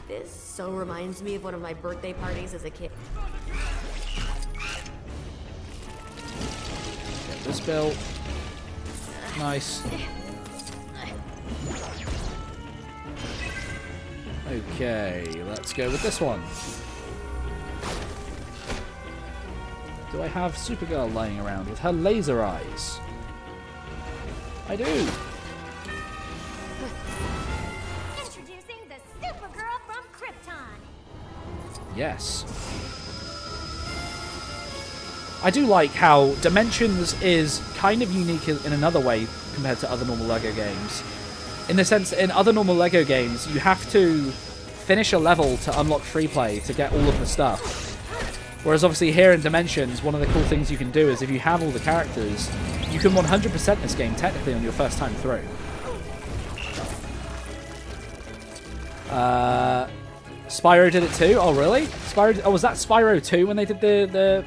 This so reminds me of one of my birthday parties as a kid. Get this built. Nice. Okay, let's go with this one. Do I have Supergirl lying around with her laser eyes? I do. Introducing the Supergirl from Krypton. Yes. I do like how Dimensions is kind of unique in another way compared to other normal LEGO games. In the sense, in other normal LEGO games, you have to finish a level to unlock free play to get all of the stuff. Whereas obviously here in Dimensions, one of the cool things you can do is if you have all the characters, you can 100% this game technically on your first time through. Spyro did it too? Oh really? Spyro? Oh, was that Spyro 2 when they did the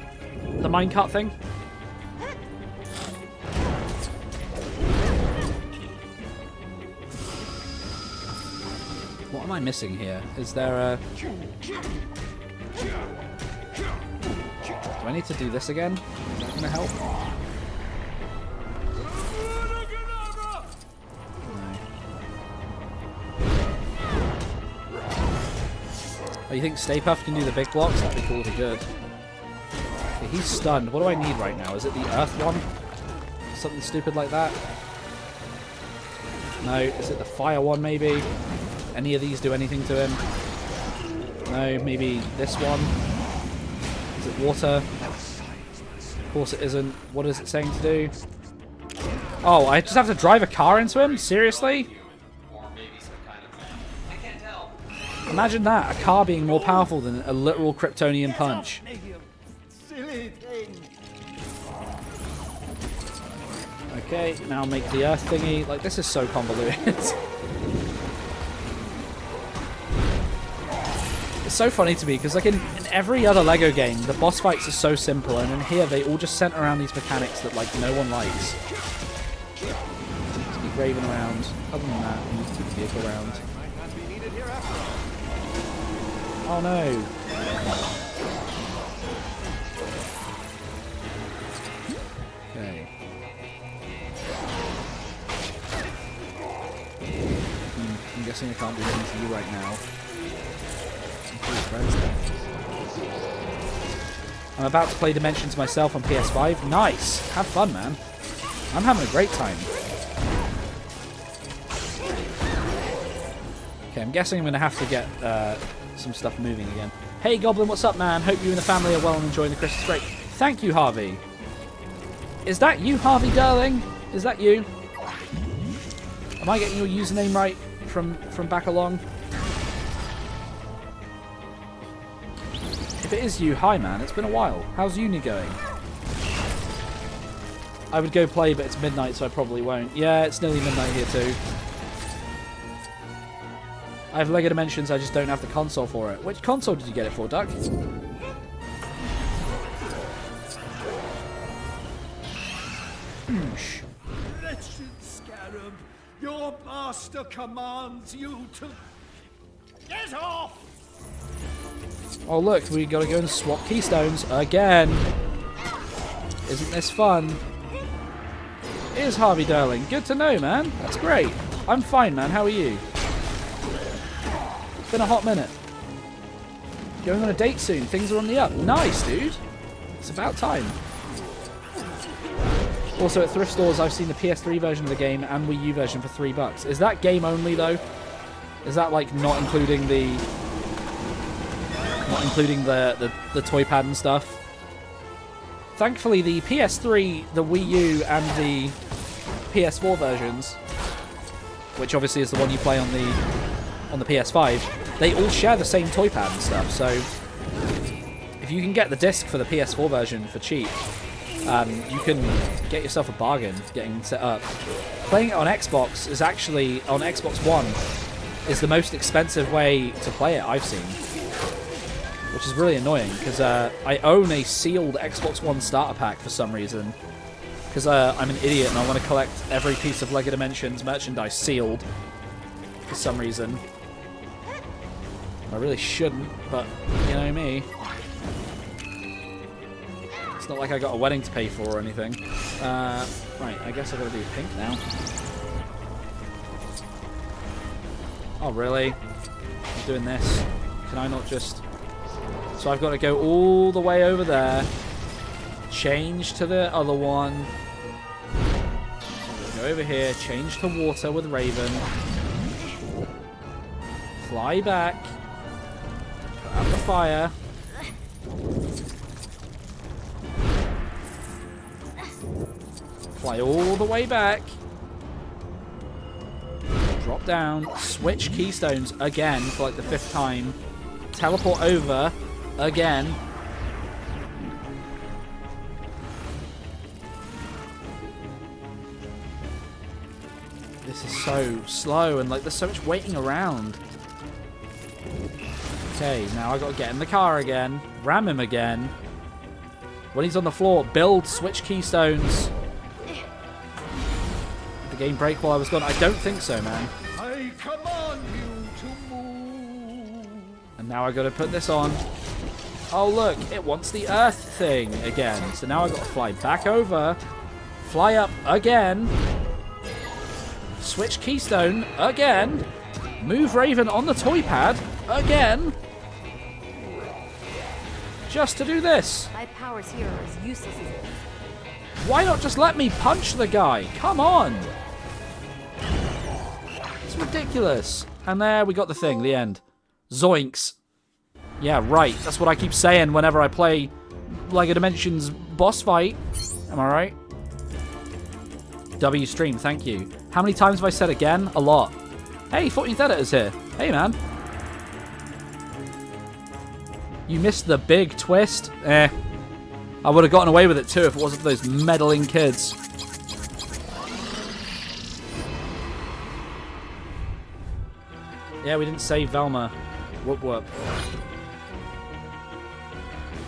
minecart thing? What am I missing here? Is there a... Do I need to do this again? Is that going to help? No. Oh, you think Stay Puft can do the big blocks? That'd be cool if he could. Okay, he's stunned. What do I need right now? Is it the Earth one? Something stupid like that? No. Is it the Fire one, maybe? Any of these do anything to him? No. Maybe this one? Is it water? Of course it isn't. What is it saying to do? Oh, I just have to drive a car into him? Seriously? Imagine that, a car being more powerful than a literal Kryptonian punch. Okay, now make the Earth thingy. Like, this is so convoluted. It's so funny to me because like in every other LEGO game the boss fights are so simple, and in here they all just center around these mechanics that like no one likes. Just keep raving around. Other than that, you just keep the vehicle around. Oh no. Okay. I'm guessing I can't do anything to you right now. I'm about to play Dimensions myself on PS5. Nice! Have fun, man. I'm having a great time. Okay, I'm guessing I'm going to have to get some stuff moving again. Hey Goblin, what's up, man? Hope you and the family are well and enjoying the Christmas break. Thank you, Harvey. Is that you, Harvey, darling? Is that you? Am I getting your username right from back along? If it is you, hi man, it's been a while. How's uni going? I would go play, but it's midnight, so I probably won't. Yeah, it's nearly midnight here too. I have LEGO Dimensions, I just don't have the console for it. Which console did you get it for, Duck? Whoosh. Wretched scarab, your master commands you to get off! Oh look, we gotta go and swap keystones again. Isn't this fun? It is Harvey, darling. Good to know, man. That's great. I'm fine, man. How are you? It's been a hot minute. Going on a date soon. Things are on the up. Nice, dude. It's about time. Also, at thrift stores, I've seen the PS3 version of the game and Wii U version for $3. Is that game only, though? Is that, like, not including the toy pad and stuff? Thankfully, the PS3, the Wii U, and the PS4 versions, which obviously is the one you play on the PS5, they all share the same toy pad and stuff. So if you can get the disc for the PS4 version for cheap, you can get yourself a bargain getting set up. Playing it on Xbox is actually, on Xbox One, is the most expensive way to play it I've seen. Which is really annoying, because I own a sealed Xbox One starter pack for some reason. Because I'm an idiot and I want to collect every piece of LEGO Dimensions merchandise sealed. For some reason. I really shouldn't, but you know me. It's not like I got a wedding to pay for or anything. Right, I guess I gotta do pink now. Oh really? I'm doing this. Can I not just... So I've got to go all the way over there, change to the other one, go over here, change to water with Raven, fly back, put out the fire, fly all the way back, drop down, switch keystones again for like the 5th time, teleport over again. This is so slow and like there's so much waiting around. Okay, now I gotta get in the car again, ram him again. When he's on the floor, build, switch keystones. Did the game break while I was gone? I don't think so, man. I command you to move. And now I gotta put this on. Oh look, it wants the Earth thing again. So now I gotta fly back over, fly up again, switch keystone again, move Raven on the toy pad again, just to do this. My powers here are as useless as it is. Why not just let me punch the guy? Come on! It's ridiculous. And there we got the thing, the end. Zoinks. Yeah, right. That's what I keep saying whenever I play LEGO Dimensions boss fight. Am I right? W stream, thank you. How many times have I said again? A lot. Hey, 14th Editor's here. Hey, man. You missed the big twist? Eh. I would have gotten away with it too if it wasn't for those meddling kids. Yeah, we didn't save Velma. Whoop whoop.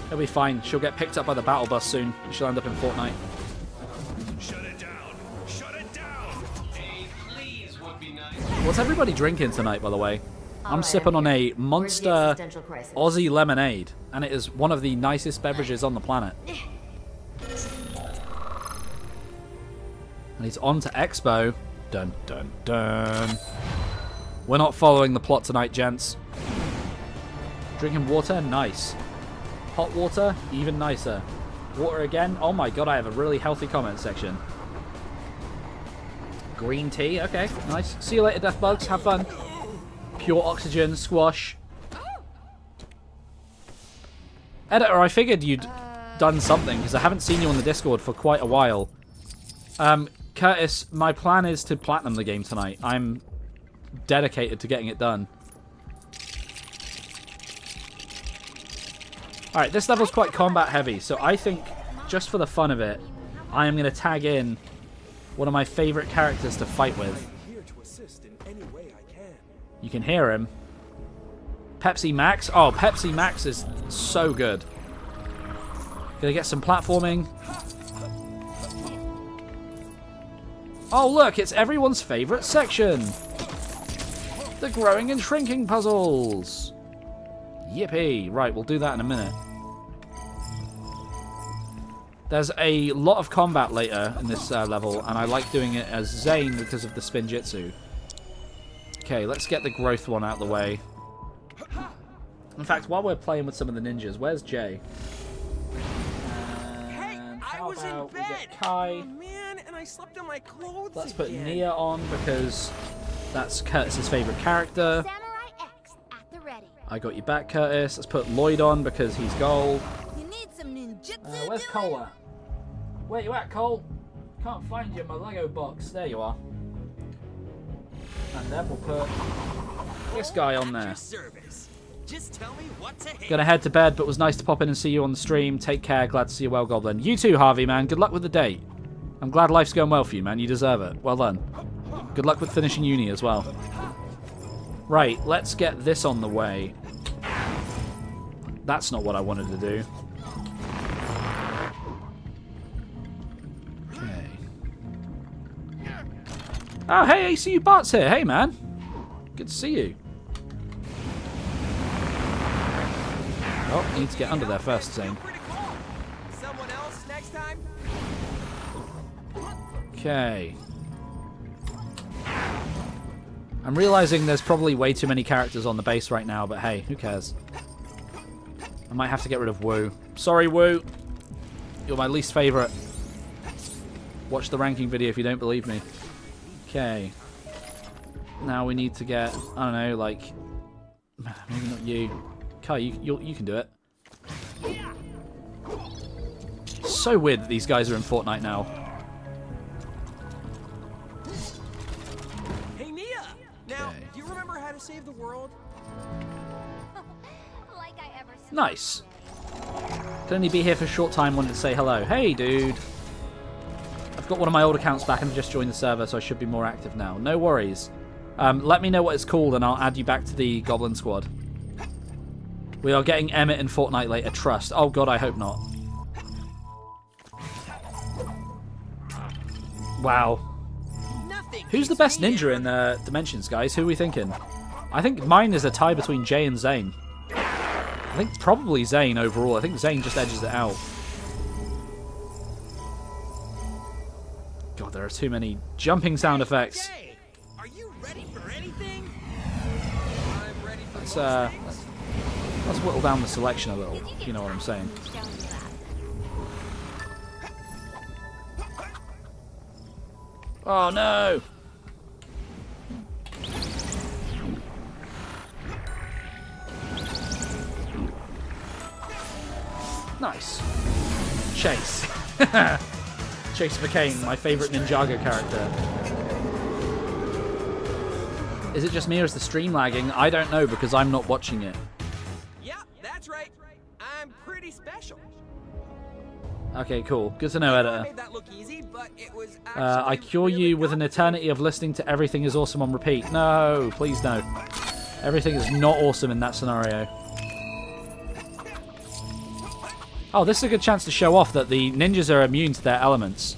It'll be fine. She'll get picked up by the battle bus soon. She'll end up in Fortnite. Shut it down! Shut it down! Hey, please would be nice. What's everybody drinking tonight, by the way? I'm sipping on a Monster Aussie lemonade, and it is one of the nicest beverages on the planet. And he's on to Expo. Dun dun dun. We're not following the plot tonight, gents. Drinking water? Nice. Hot water? Even nicer. Water again? Oh my god, I have a really healthy comment section. Green tea? Okay, nice. See you later, Death Bugs. Have fun. pure oxygen, squash. Editor, I figured you'd done something, because I haven't seen you on the Discord for quite a while. Curtis, my plan is to platinum the game tonight. I'm dedicated to getting it done. Alright, this level's quite combat heavy, so I think, just for the fun of it, I am going to tag in one of my favourite characters to fight with. You can hear him. Pepsi Max? Oh, Pepsi Max is so good. Gonna get some platforming. Oh, look, it's everyone's favourite section. The growing and shrinking puzzles. Yippee. Right, we'll do that in a minute. There's a lot of combat later in this level, and I like doing it as Zane because of the spinjitzu. Okay, let's get the growth one out of the way. In fact, while we're playing with some of the ninjas, where's Jay? And how about we get Kai? Oh, man, and I slept in my clothes Let's put again. Nia on because that's Curtis's favourite character. Samurai X at the ready. I got you back, Curtis. Let's put Lloyd on because he's gold. You need some ninjutsu. Where's Cole at? Where you at, Cole? Can't find you in my Lego box. There you are. And then we'll put this guy on there. Just tell me what to hate. Gonna head to bed, but was nice to pop in and see you on the stream. Take care. Glad to see you well, Goblin. You too, Harvey, man. Good luck with the date. I'm glad life's going well for you, man. You deserve it. Well done. Good luck with finishing uni as well. Right, let's get this on the way. That's not what I wanted to do. Okay. Oh, hey, ACU Bart's here. Hey, man. Good to see you. Oh, you need to get under there first, Zane. Someone else next time? Okay. I'm realizing there's probably way too many characters on the base right now, but hey, who cares? I might have to get rid of Wu. Sorry, Wu. You're my least favorite. Watch the ranking video if you don't believe me. Okay. Now we need to get, I don't know, like, maybe not you. Kai, you can do it. So weird that these guys are in Fortnite now. Hey, Nia! Now, do you remember how to save the world? Like I ever said. Nice. Could only be here for a short time, wanted to say hello. Hey, dude. I've got one of my old accounts back and just joined the server, so I should be more active now. No worries. Let me know what it's called and I'll add you back to the Goblin Squad. We are getting Emmett in Fortnite later, trust. Oh god, I hope not. Wow. Who's the best ninja in Dimensions, guys? Who are we thinking? I think mine is a tie between Jay and Zane. I think probably Zane overall. I think Zane just edges it out. God, there are too many jumping sound effects. Jay, are you ready for anything? I'm ready for Let's whittle down the selection a little. You know what I'm saying. Oh no! Nice. Chase. Chase McCain, my favourite Ninjago character. Is it just me or is the stream lagging? I don't know because I'm not watching it. Yeah, that's right. I'm pretty special. Okay, cool. Good to know, I editor. made that look easy, but it was I cure you with an eternity of listening to Everything is Awesome on repeat. No, please no. Everything is not awesome in that scenario. Oh, this is a good chance to show off that the ninjas are immune to their elements.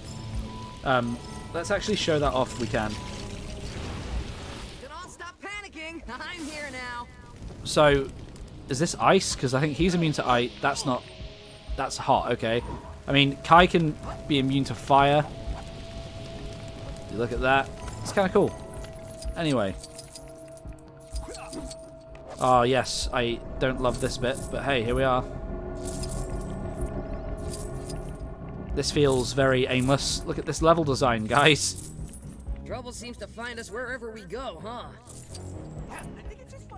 Let's actually show that off if we can. Then I'll stop panicking. I'm here now. So, is this ice? Because I think he's immune to ice. That's not... That's hot, okay. I mean, Kai can be immune to fire. You look at that. It's kind of cool. Anyway. Oh, yes. I don't love this bit, but hey, here we are. This feels very aimless. Look at this level design, guys. Trouble seems to find us wherever we go, huh? I think it's just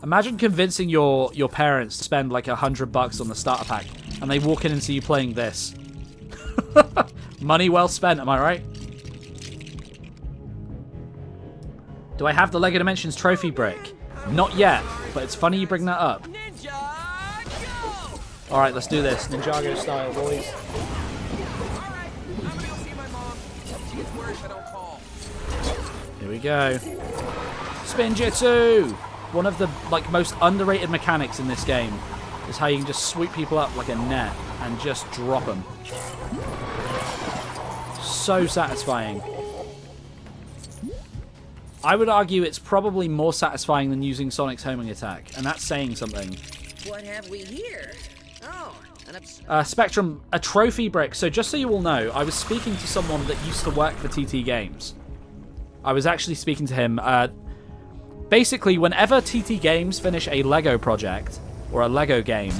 Imagine convincing your parents to spend like $100 on the starter pack, and they walk in and see you playing this. Money well spent, am I right? Do I have the LEGO Dimensions trophy brick? Not yet, but it's funny you bring that up. Alright, let's do this. Ninjago style, boys. Here we go. Spin Jitsu! One of the like most underrated mechanics in this game is how you can just sweep people up like a net and just drop them. So satisfying. I would argue it's probably more satisfying than using Sonic's homing attack, and that's saying something. What have we here? Oh, Spectrum, a trophy brick. So just so you all know, I was speaking to someone that used to work for TT Games. I was actually speaking to him. Basically, whenever TT Games finish a LEGO project or a LEGO game,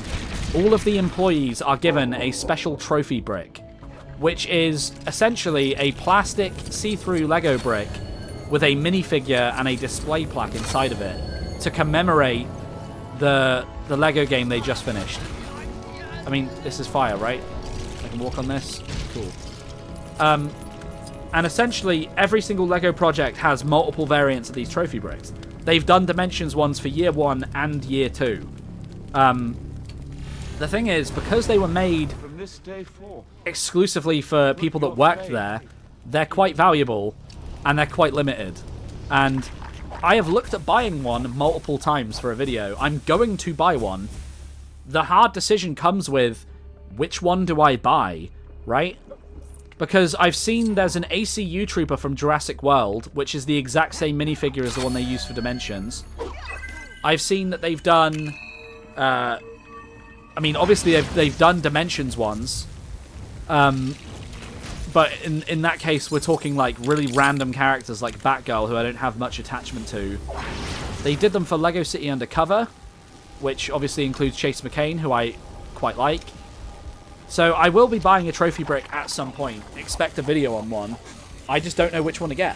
all of the employees are given a special trophy brick, which is essentially a plastic see-through LEGO brick with a minifigure and a display plaque inside of it to commemorate the LEGO game they just finished. I mean, this is fire, right? I can walk on this? Cool. And essentially, every single LEGO project has multiple variants of these trophy bricks. They've done Dimensions ones for Year 1 and Year 2. The thing is, because they were made From this day forth, exclusively for people that worked there, they're quite valuable, and they're quite limited. And I have looked at buying one multiple times for a video. I'm going to buy one. The hard decision comes with, which one do I buy, right? Because I've seen there's an ACU Trooper from Jurassic World, which is the exact same minifigure as the one they use for Dimensions. I've seen that they've done... I mean, obviously they've done Dimensions ones. But in that case, we're talking like really random characters like Batgirl, who I don't have much attachment to. They did them for Lego City Undercover, which obviously includes Chase McCain, who I quite like. So I will be buying a trophy brick at some point. Expect a video on one. I just don't know which one to get.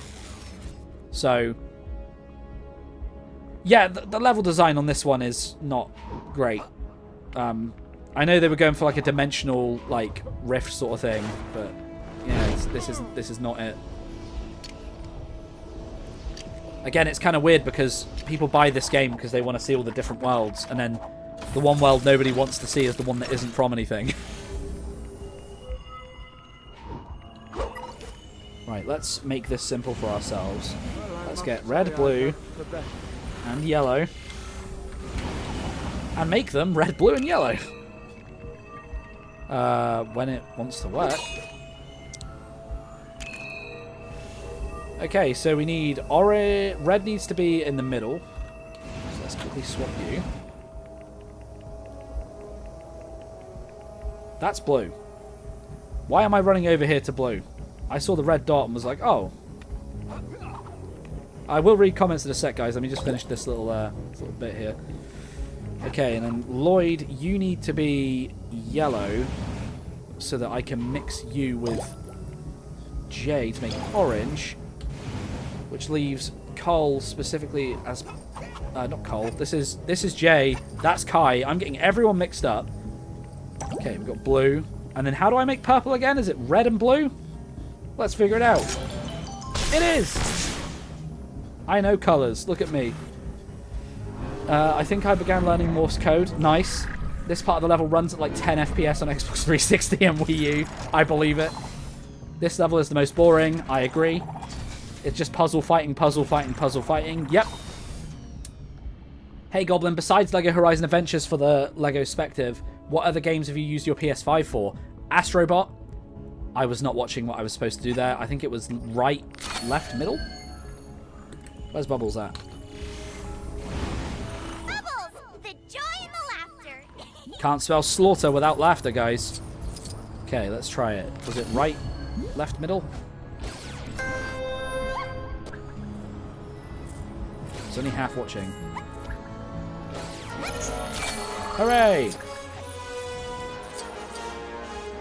So, yeah, the level design on this one is not great. I know they were going for like a dimensional like rift sort of thing, but yeah, this is not it. Again, it's kind of weird because people buy this game because they want to see all the different worlds, and then the one world nobody wants to see is the one that isn't from anything. Right, let's make this simple for ourselves. Let's get red, blue, and yellow. And make them red, blue, and yellow. When it wants to work. Okay, so we need orange. Red needs to be in the middle. So let's quickly swap you. That's blue. Why am I running over here to blue? I saw the red dot and was like, oh. I will read comments in a sec, guys. Let me just finish this little bit here. Okay, and then Lloyd, you need to be yellow so that I can mix you with Jay to make orange, which leaves Cole specifically as not Cole. This is Jay. That's Kai. I'm getting everyone mixed up. Okay, we've got blue, and then how do I make purple again? Is it red and blue? Let's figure it out. It is! I know colours. Look at me. I think I began learning Morse code. Nice. This part of the level runs at like 10 FPS on Xbox 360 and Wii U. I believe it. This level is the most boring. I agree. It's just puzzle fighting, puzzle fighting, puzzle fighting. Yep. Hey Goblin, besides LEGO Horizon Adventures for the LEGO Spective, what other games have you used your PS5 for? Astrobot. I was not watching what I was supposed to do there. I think it was right, left, middle? Where's Bubbles at? Bubbles! The joy and the laughter! Can't spell slaughter without laughter, guys. Okay, let's try it. Was it right, left, middle? It's only half watching. Hooray!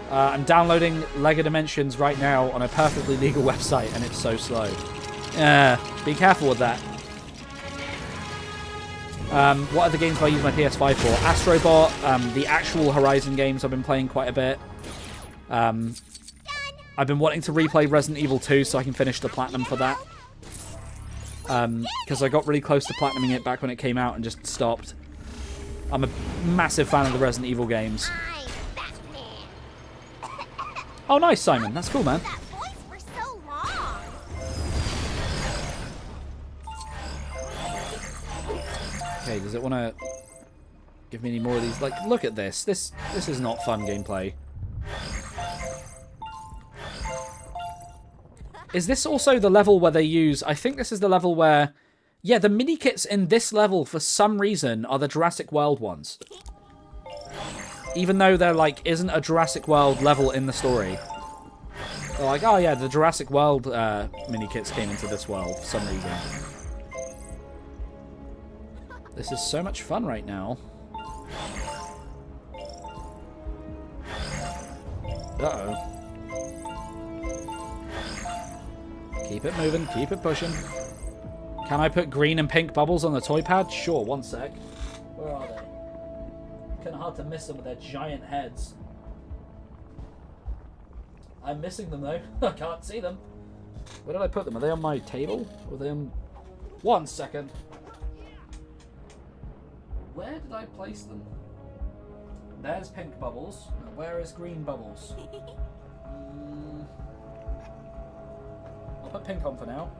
I'm downloading LEGO Dimensions right now on a perfectly legal website, and it's so slow. Be careful with that. What other games have I used my PS5 for? Astrobot, the actual Horizon games I've been playing quite a bit. I've been wanting to replay Resident Evil 2 so I can finish the platinum for that. Because I got really close to platinuming it back when it came out and just stopped. I'm a massive fan of the Resident Evil games. Oh, nice, Simon. That's cool, man. Okay, does it want to give me any more of these? Like, look at this. This is not fun gameplay. Is this also the level where they use... I think this is the level where... Yeah, the mini-kits in this level, for some reason, are the Jurassic World ones. Even though there, like, isn't a Jurassic World level in the story. They're like, oh yeah, the Jurassic World mini-kits came into this world for some reason. This is so much fun right now. Uh-oh. Keep it moving, keep it pushing. Can I put green and pink bubbles on the toy pad? Sure, one sec. Where are they? Kind of hard to miss them with their giant heads. I'm missing them though. I can't see them. Where did I put them? Are they on my table? Or are they on... 1 second. Where did I place them? There's pink bubbles. Where is green bubbles? I'll put pink on for now.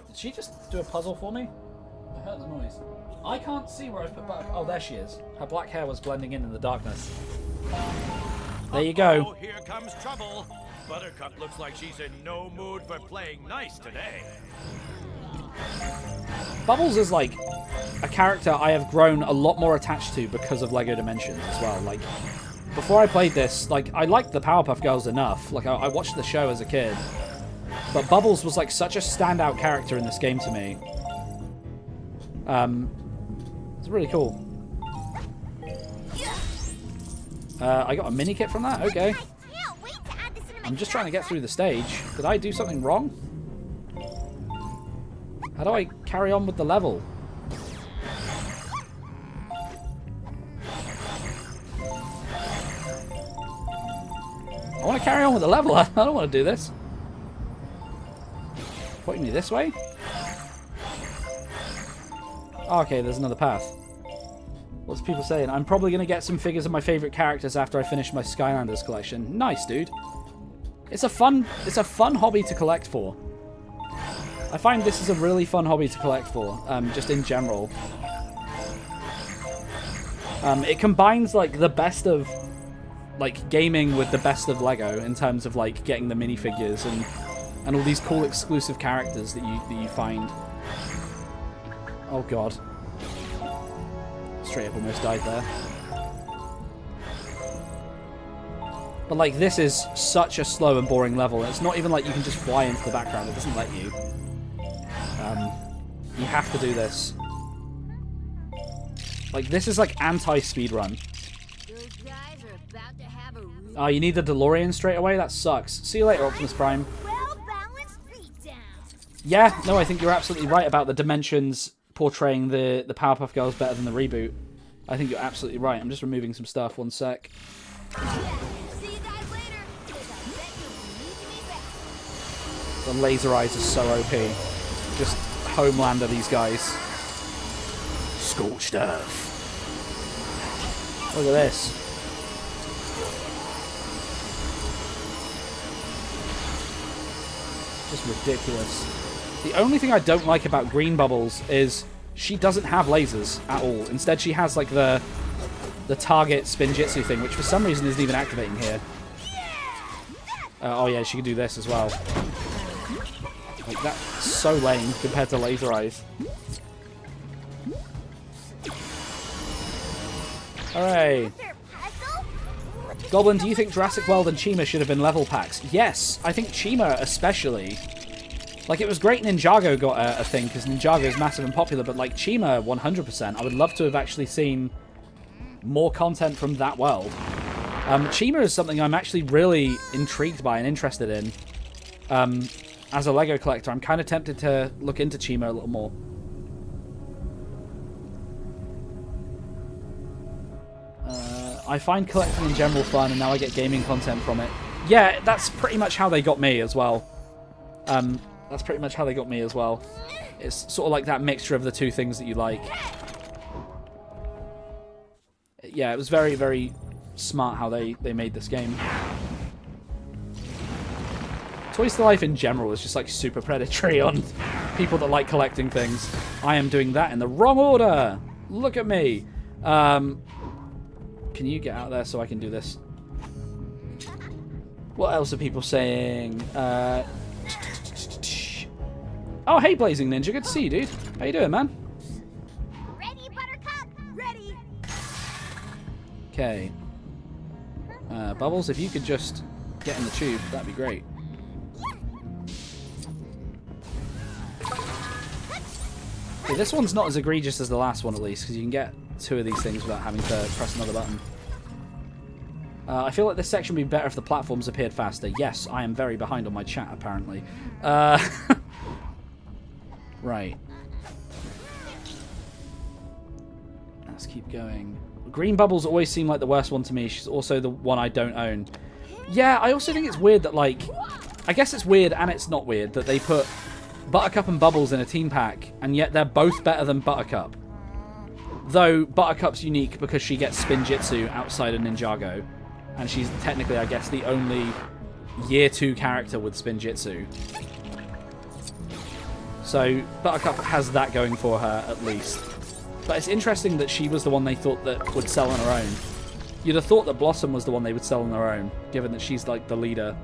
Did she just do a puzzle for me? I heard the noise. I can't see where I put back. Oh, there she is. Her black hair was blending in the darkness. There you go. Oh, here comes trouble. Buttercup looks like she's in no mood for playing nice today. Bubbles is like a character I have grown a lot more attached to because of LEGO Dimensions as well. Like, before I played this, like, I liked the Powerpuff Girls enough. Like, I watched the show as a kid. But Bubbles was like such a standout character in this game to me. It's really cool. I got a mini kit from that? Okay. I'm just trying to get through the stage. Did I do something wrong? How do I carry on with the level? I want to carry on with the level. I don't want to do this. Pointing me this way? Oh, okay, there's another path. What's people saying? I'm probably going to get some figures of my favorite characters after I finish my Skylanders collection. Nice, dude. It's a fun hobby to collect for. I find this is a really fun hobby to collect for, just in general. It combines like the best of like gaming with the best of LEGO in terms of like getting the minifigures and all these cool exclusive characters that you find. Oh god. Straight up almost died there. But like this is such a slow and boring level. It's not even like you can just fly into the background. It doesn't let you. You have to do this. Like, this is like anti-speedrun. Oh, you need the DeLorean straight away? That sucks. See you later, Optimus Prime. Yeah, no, I think you're absolutely right about the Dimensions portraying the Powerpuff Girls better than the reboot. I think you're absolutely right. I'm just removing some stuff. 1 sec. The laser eyes are so OP. Just Homelander these guys. Scorched Earth. Look at this. Just ridiculous. The only thing I don't like about Green Bubbles is she doesn't have lasers at all. Instead, she has like the target Spinjitzu thing, which for some reason isn't even activating here. Oh yeah, she can do this as well. Like, that's so lame compared to Laser Eyes. Hooray. Goblin, do you think Jurassic World and Chima should have been level packs? Yes, I think Chima especially. Like, it was great Ninjago got a thing, because Ninjago is massive and popular, but like Chima, 100%. I would love to have actually seen more content from that world. Chima is something I'm actually really intrigued by and interested in. as a Lego collector, I'm kind of tempted to look into Chima a little more. I find collecting in general fun, and now I get gaming content from it. Yeah, that's pretty much how they got me as well. That's pretty much how they got me as well. It's sort of like that mixture of the two things that you like. Yeah, it was very, very smart how they made this game. Toys to Life in general is just like super predatory on people that like collecting things. I am doing that in the wrong order. Look at me. Can you get out there so I can do this? What else are people saying? Oh, hey, Blazing Ninja. Good to see you, dude. How you doing, man? Ready, Buttercup? Ready. Okay. Bubbles, if you could just get in the tube, that'd be great. Okay, this one's not as egregious as the last one, at least, because you can get 2 of these things without having to press another button. I feel like this section would be better if the platforms appeared faster. Yes, I am very behind on my chat, apparently. Right. Let's keep going. Green Bubbles always seem like the worst one to me. She's also the one I don't own. Yeah, I also think it's weird that, like... I guess it's weird and it's not weird that they put Buttercup and Bubbles in a team pack, and yet they're both better than Buttercup. Though Buttercup's unique because she gets Spinjitzu outside of Ninjago. And she's technically, I guess, the only Year 2 character with Spinjitzu. So Buttercup has that going for her, at least. But it's interesting that she was the one they thought that would sell on her own. You'd have thought that Blossom was the one they would sell on her own, given that she's, like, the leader.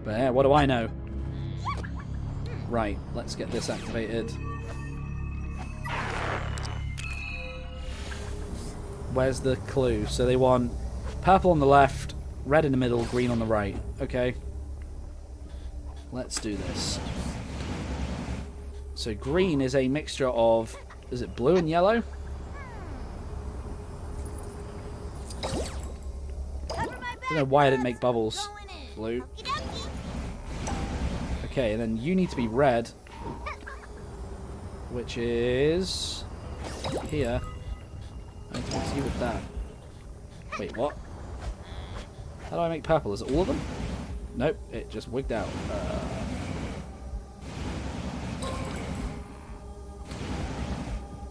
But yeah, what do I know? Right, let's get this activated. Where's the clue? So they want purple on the left, red in the middle, green on the right. Okay. Let's do this. So green is a mixture of... Is it blue and yellow? I don't know why I didn't make bubbles. Blue. Okay, and then you need to be red. Which is... here. I need to mix you with that. Wait, what? How do I make purple? Is it all of them? Nope, it just wigged out.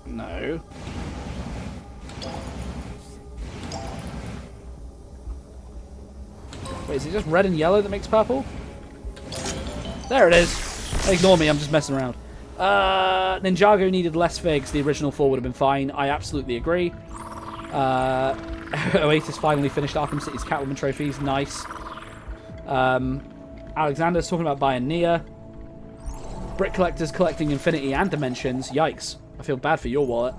No. Wait, is it just red and yellow that makes purple? There it is. Ignore me, I'm just messing around. Ninjago needed less figs. The original 4 would have been fine. I absolutely agree. Oasis finally finished Arkham City's Catwoman trophies. Nice. Alexander's talking about buying Nia. Brick collectors collecting Infinity and Dimensions. Yikes. I feel bad for your wallet.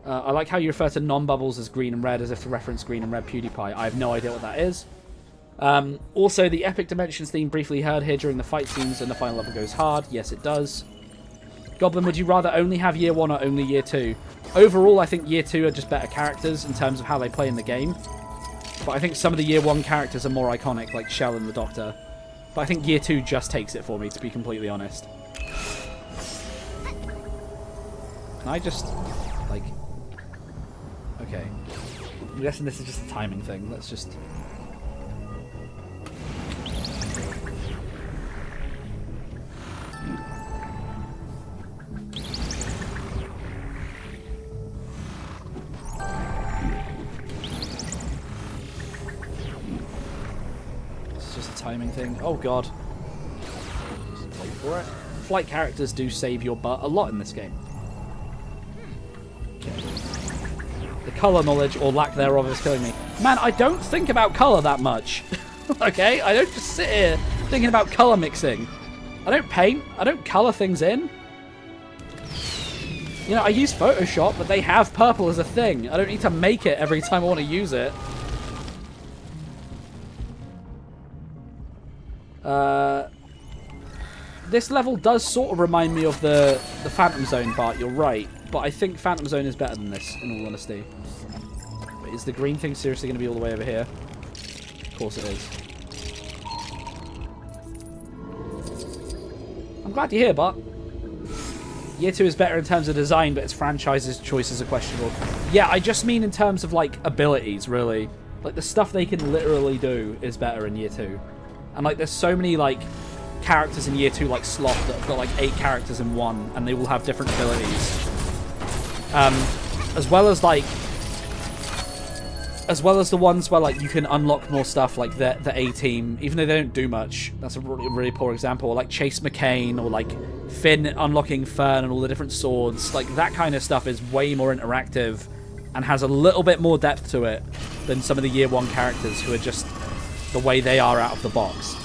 I like how you refer to non-bubbles as green and red as if to reference green and red PewDiePie. I have no idea what that is. Also, the Epic Dimensions theme briefly heard here during the fight scenes and the final level goes hard. Yes, it does. Goblin, would you rather only have Year 1 or only Year 2? Overall, I think Year 2 are just better characters in terms of how they play in the game. But I think some of the Year 1 characters are more iconic, like Shell and the Doctor. But I think Year 2 just takes it for me, to be completely honest. Can I just, like... Okay. I'm guessing this is just a timing thing. Let's just... timing thing. Oh god. Just wait for it. Flight characters do save your butt a lot in this game. Okay. The colour knowledge or lack thereof is killing me. Man, I don't think about colour that much. Okay? I don't just sit here thinking about colour mixing. I don't paint. I don't colour things in. You know, I use Photoshop, but they have purple as a thing. I don't need to make it every time I want to use it. This level does sort of remind me of the Phantom Zone part, you're right. But I think Phantom Zone is better than this, in all honesty. But is the green thing seriously going to be all the way over here? Of course it is. I'm glad you're here, Bart. Year 2 is better in terms of design, but its franchise's choices are questionable. Yeah, I just mean in terms of, like, abilities, really. Like, the stuff they can literally do is better in Year 2. And, like, there's so many, like, characters in Year 2, like Sloth, that have got, like, 8 characters in one, and they all have different abilities. As well as, like... As well as the ones where, like, you can unlock more stuff, like the A-Team, even though they don't do much. That's a really, really poor example. Or, like, Chase McCain, or, like, Finn unlocking Fern and all the different swords. Like, that kind of stuff is way more interactive and has a little bit more depth to it than some of the Year 1 characters who are just the way they are out of the box.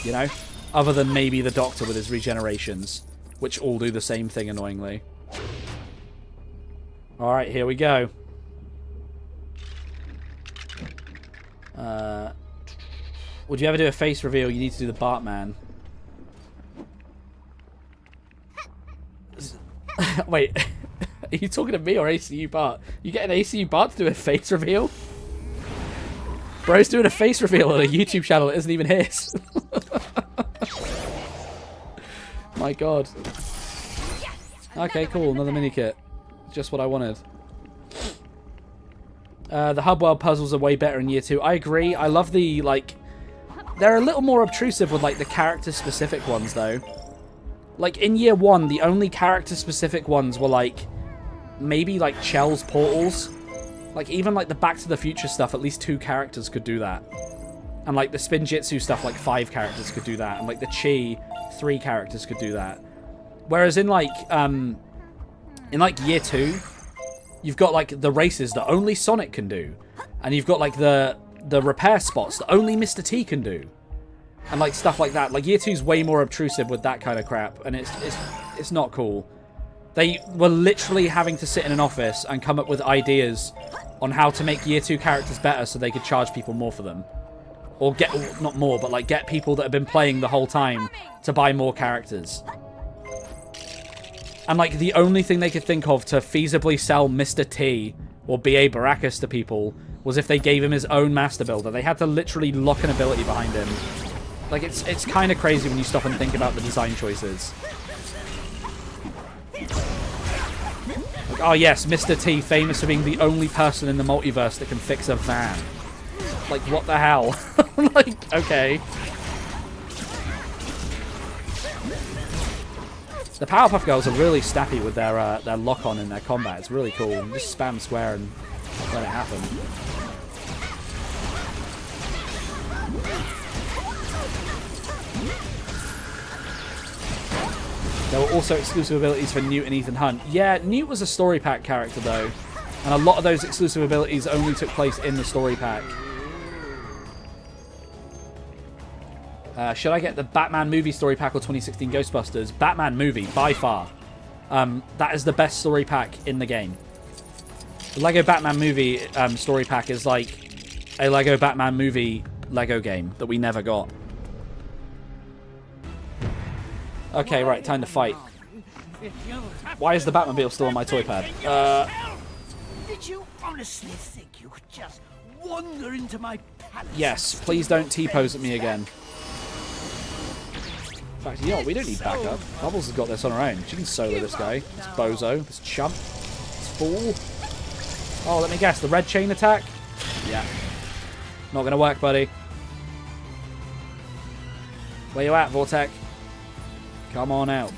You know? Other than maybe the Doctor with his regenerations, which all do the same thing, annoyingly. Alright, here we go. Would you ever do a face reveal? You need to do the Bartman. Wait, are you talking to me or ACU Bart? You get an ACU Bart to do a face reveal? Bro's doing a face reveal on a YouTube channel that isn't even his. My god. Okay, cool. Another mini kit. Just what I wanted. The hub world puzzles are way better in Year 2. I agree. I love the, like... They're a little more obtrusive with, like, the character-specific ones, though. Like, in Year 1, the only character-specific ones were, like... Maybe, like, Chell's portals. Like, even, like, the Back to the Future stuff, at least 2 characters could do that. And, like, the Spinjitzu stuff, like, 5 characters could do that. And, like, the Chi, 3 characters could do that. Whereas in, like, Year 2... You've got, like, the races that only Sonic can do. And you've got, like, the repair spots that only Mr. T can do. And, like, stuff like that. Like, Year 2's way more obtrusive with that kind of crap. And it's not cool. They were literally having to sit in an office and come up with ideas on how to make Year 2 characters better so they could charge people more for them. Or get, not more, but, like, get people that have been playing the whole time to buy more characters. And, like, the only thing they could think of to feasibly sell Mr. T or B.A. Baracus to people was if they gave him his own Master Builder. They had to literally lock an ability behind him. Like, it's kind of crazy when you stop and think about the design choices. Like, oh, yes, Mr. T, famous for being the only person in the multiverse that can fix a van. Like, what the hell? Like, okay. The Powerpuff Girls are really snappy with their lock-on in their combat. It's really cool. You just spam square and let it happen. There were also exclusive abilities for Newt and Ethan Hunt. Yeah, Newt was a story pack character, though. And a lot of those exclusive abilities only took place in the story pack. Should I get the Batman movie story pack or 2016 Ghostbusters? Batman movie, by far. That is the best story pack in the game. The Lego Batman movie story pack is like a Lego Batman movie Lego game that we never got. Okay, right, time to fight. Why is the Batmobile still on my toy pad? Did you honestly think you could just wander into my palace? Yes, please don't T-pose at me again. In fact, you know what? We don't need backup. Bubbles has got this on her own. She can solo this guy. This bozo. This chump. This fool. Oh, let me guess. The red chain attack? Yeah. Not going to work, buddy. Where you at, Vortec? Come on out.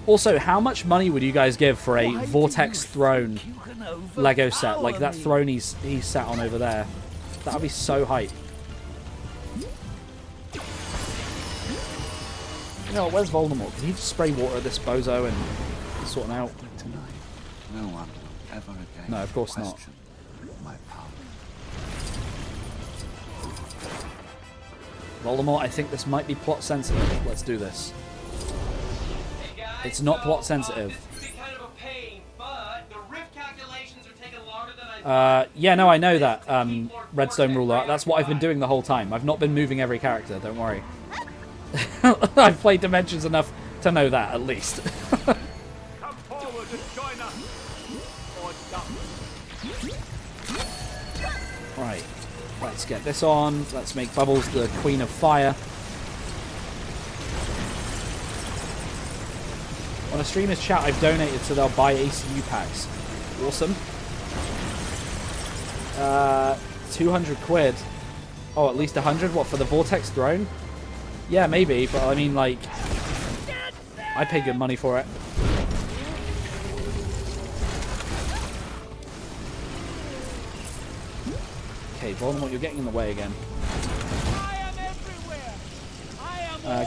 Also, how much money would you guys give for a Vortex throne Lego set? Like that throne he's sat on over there. That would be so hype. You know, where's Voldemort? Can he just spray water at this bozo and sort him out? Tonight, no one ever again. No, of course not. My power. Voldemort, I think this might be plot sensitive. Let's do this. It's not plot sensitive. Yeah, no, I know that, Redstone Ruler. That's what I've been doing the whole time. I've not been moving every character, don't worry. I've played Dimensions enough to know that, at least. Come forward and join us. Right, let's get this on. Let's make Bubbles the Queen of Fire. On a streamer's chat, I've donated so they'll buy ACU packs. Awesome. 200 quid. Oh, at least 100? What, for the Vortex drone? Yeah, maybe, but I mean, like, I pay good money for it. Okay, Voldemort, you're getting in the way again.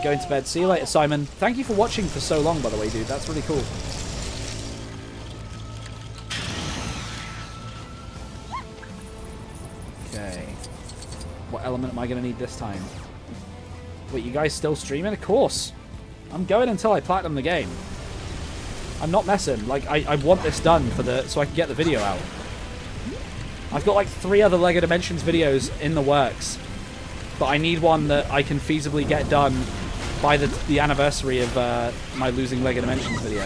Going to bed. See you later, Simon. Thank you for watching for so long, by the way, dude. That's really cool. Okay. What element am I going to need this time? Wait, you guys still streaming? Of course. I'm going until I platinum the game. I'm not messing. Like, I want this done for so I can get the video out. I've got like 3 other LEGO Dimensions videos in the works. But I need one that I can feasibly get done by the anniversary of my losing LEGO Dimensions video.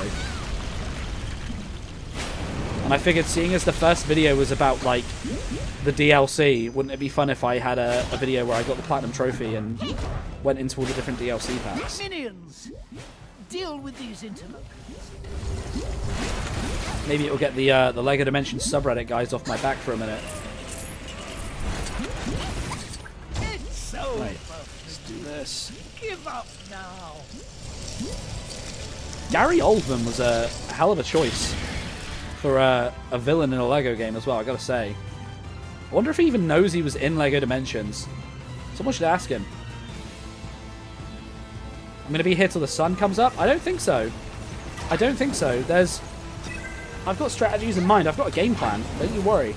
And I figured, seeing as the first video was about, like, the DLC, wouldn't it be fun if I had a video where I got the Platinum Trophy and went into all the different DLC packs? Minions, deal with these interlopers. Maybe it'll get the LEGO Dimensions subreddit guys off my back for a minute. Right, let's do this. Give up now. Gary Oldman was a hell of a choice for a villain in a LEGO game as well, I gotta say. I wonder if he even knows he was in LEGO Dimensions. Someone should ask him. I'm gonna be here till the sun comes up? I don't think so. I don't think so. I've got strategies in mind. I've got a game plan. Don't you worry.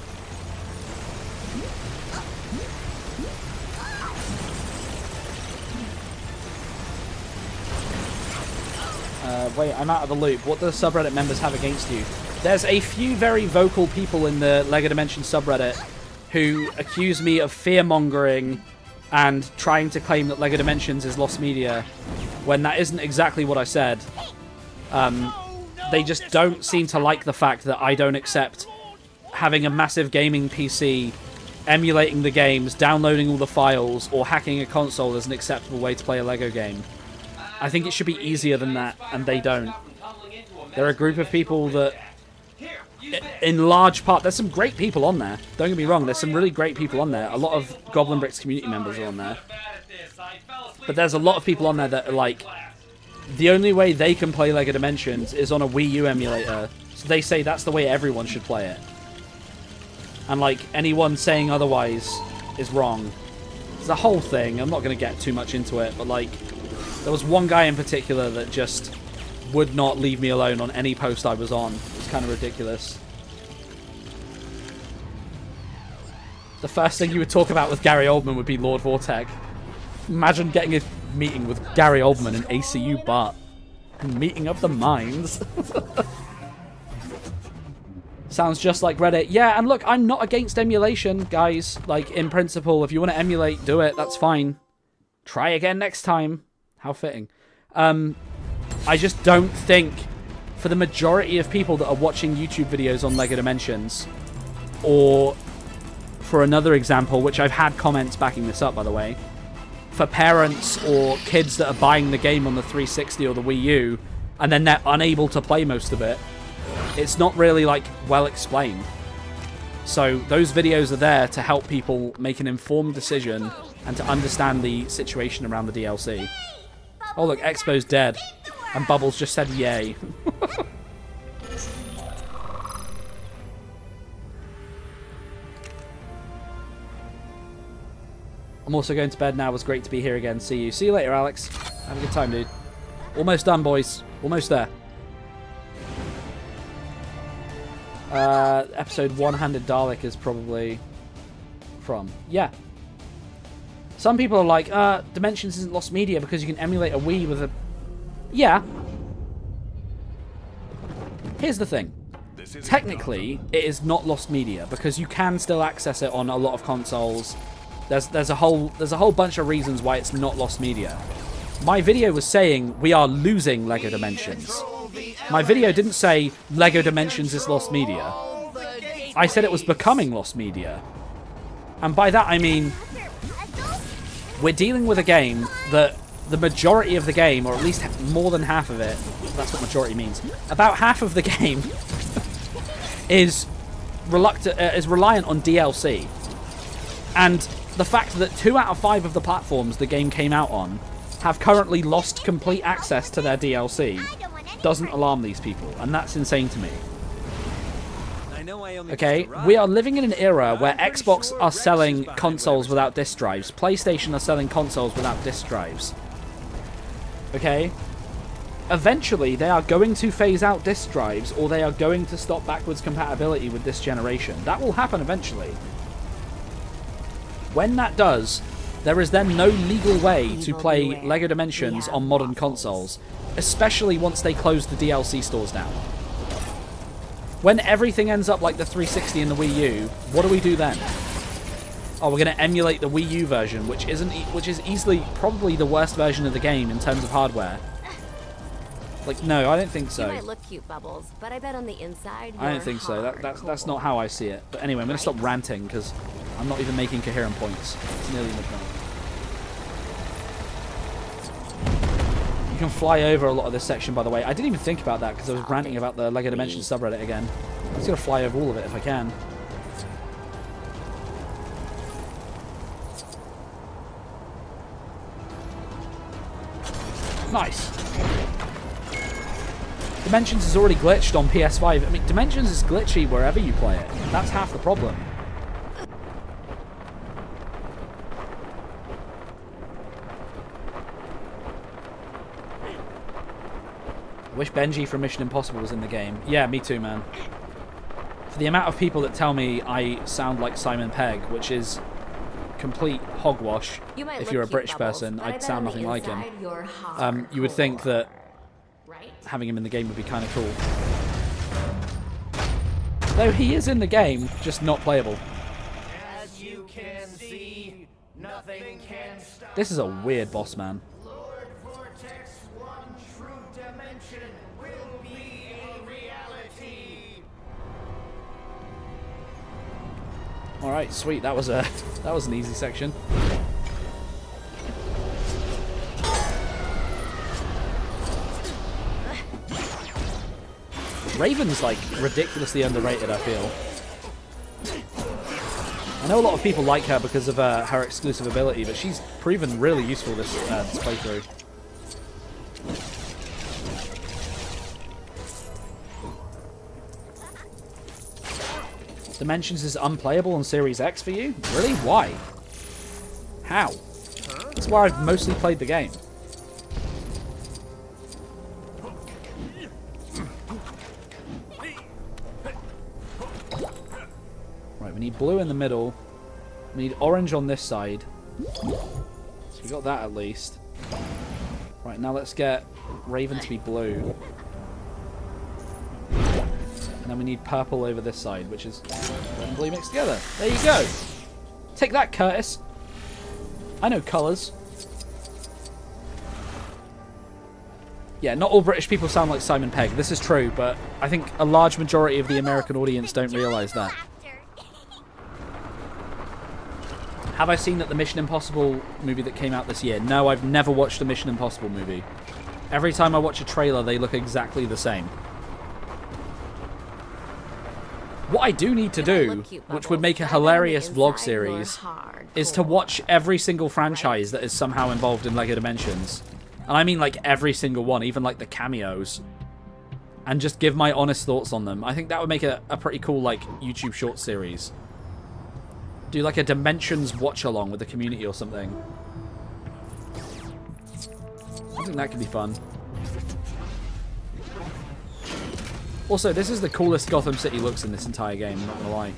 Wait, I'm out of the loop. What do the subreddit members have against you? There's a few very vocal people in the LEGO Dimensions subreddit who accuse me of fear-mongering and trying to claim that LEGO Dimensions is lost media, when that isn't exactly what I said. They just don't seem to like the fact that I don't accept having a massive gaming PC, emulating the games, downloading all the files, or hacking a console as an acceptable way to play a LEGO game. I think it should be easier than that, and they don't. They're a group of people that, in large part, there's some great people on there. Don't get me wrong, there's some really great people on there. A lot of GoblinBricks community members are on there. But there's a lot of people on there that are like, the only way they can play LEGO Dimensions is on a Wii U emulator. So they say that's the way everyone should play it. And like, anyone saying otherwise is wrong. It's a whole thing. I'm not going to get too much into it, but like, there was one guy in particular that just would not leave me alone on any post I was on. It was kind of ridiculous. The first thing you would talk about with Gary Oldman would be Lord Vortec. Imagine getting a meeting with Gary Oldman and ACU Bart. Meeting of the minds. Sounds just like Reddit. Yeah, and look, I'm not against emulation, guys. Like, in principle, if you want to emulate, do it. That's fine. Try again next time. How fitting. I just don't think, for the majority of people that are watching YouTube videos on LEGO Dimensions, or for another example, which I've had comments backing this up, by the way, for parents or kids that are buying the game on the 360 or the Wii U, and then they're unable to play most of it, it's not really, like, well explained. So those videos are there to help people make an informed decision and to understand the situation around the DLC. Oh look, Expo's dead. And Bubbles just said yay. I'm also going to bed now. It was great to be here again. See you. See you later, Alex. Have a good time, dude. Almost done, boys. Almost there. Episode One-Handed Dalek is probably from. Yeah. Some people are like, Dimensions isn't lost media because you can emulate a Wii with a... Yeah. Here's the thing. Technically, it is not lost media because you can still access it on a lot of consoles. There's a whole bunch of reasons why it's not lost media. My video was saying we are losing LEGO Dimensions. My video didn't say LEGO Dimensions is lost media. I said it was becoming lost media. And by that I mean, we're dealing with a game that the majority of the game, or at least more than half of it, that's what majority means, about half of the game is reliant on DLC. And the fact that 2 out of 5 of the platforms the game came out on have currently lost complete access to their DLC doesn't alarm these people, and that's insane to me. Okay, we are living in an era where Xbox are selling consoles without disk drives. PlayStation are selling consoles without disk drives. Okay? Eventually, they are going to phase out disk drives, or they are going to stop backwards compatibility with this generation. That will happen eventually. When that does, there is then no legal way to play LEGO Dimensions on modern consoles, especially once they close the DLC stores down. When everything ends up like the 360 and the Wii U, what do we do then? Oh, we're going to emulate the Wii U version, which is easily probably the worst version of the game in terms of hardware. Like, no, I don't think so. You might look cute, Bubbles, but I bet on the inside I don't think so. That's not how I see it. But anyway, I'm going to stop ranting because I'm not even making coherent points. It's nearly midnight. You can fly over a lot of this section, by the way. I didn't even think about that because I was ranting about the LEGO Dimensions subreddit again. I'm just going to fly over all of it if I can. Nice. Dimensions is already glitched on PS5. I mean, Dimensions is glitchy wherever you play it. That's half the problem. I wish Benji from Mission Impossible was in the game. Yeah, me too, man. For the amount of people that tell me I sound like Simon Pegg, which is complete hogwash. If you're a British person, I'd sound nothing like him. You would think that having him in the game would be kind of cool. Though he is in the game, just not playable. As you can see, nothing can stop. This is a weird boss, man. Lord Vortex, one true dimension will be a reality. All right, sweet. That was an easy section. Raven's like ridiculously underrated, I feel. I know a lot of people like her because of her exclusive ability, but she's proven really useful this playthrough. Dimensions is unplayable on Series X for you? Really? Why? How? That's where I've mostly played the game. Right, we need blue in the middle. We need orange on this side. So we got that at least. Right, now let's get Raven to be blue. And then we need purple over this side, which is red and blue mixed together. There you go. Take that, Curtis. I know colours. Yeah, not all British people sound like Simon Pegg. This is true, but I think a large majority of the American audience don't realise that. Have I seen that the Mission Impossible movie that came out this year? No, I've never watched a Mission Impossible movie. Every time I watch a trailer, they look exactly the same. What I do need to do, which would make a hilarious vlog series, is to watch every single franchise that is somehow involved in LEGO Dimensions. And I mean like every single one, even like the cameos. And just give my honest thoughts on them. I think that would make a pretty cool like YouTube short series. Do like a Dimensions watch-along with the community or something. I think that could be fun. Also, this is the coolest Gotham City looks in this entire game, I'm not gonna lie.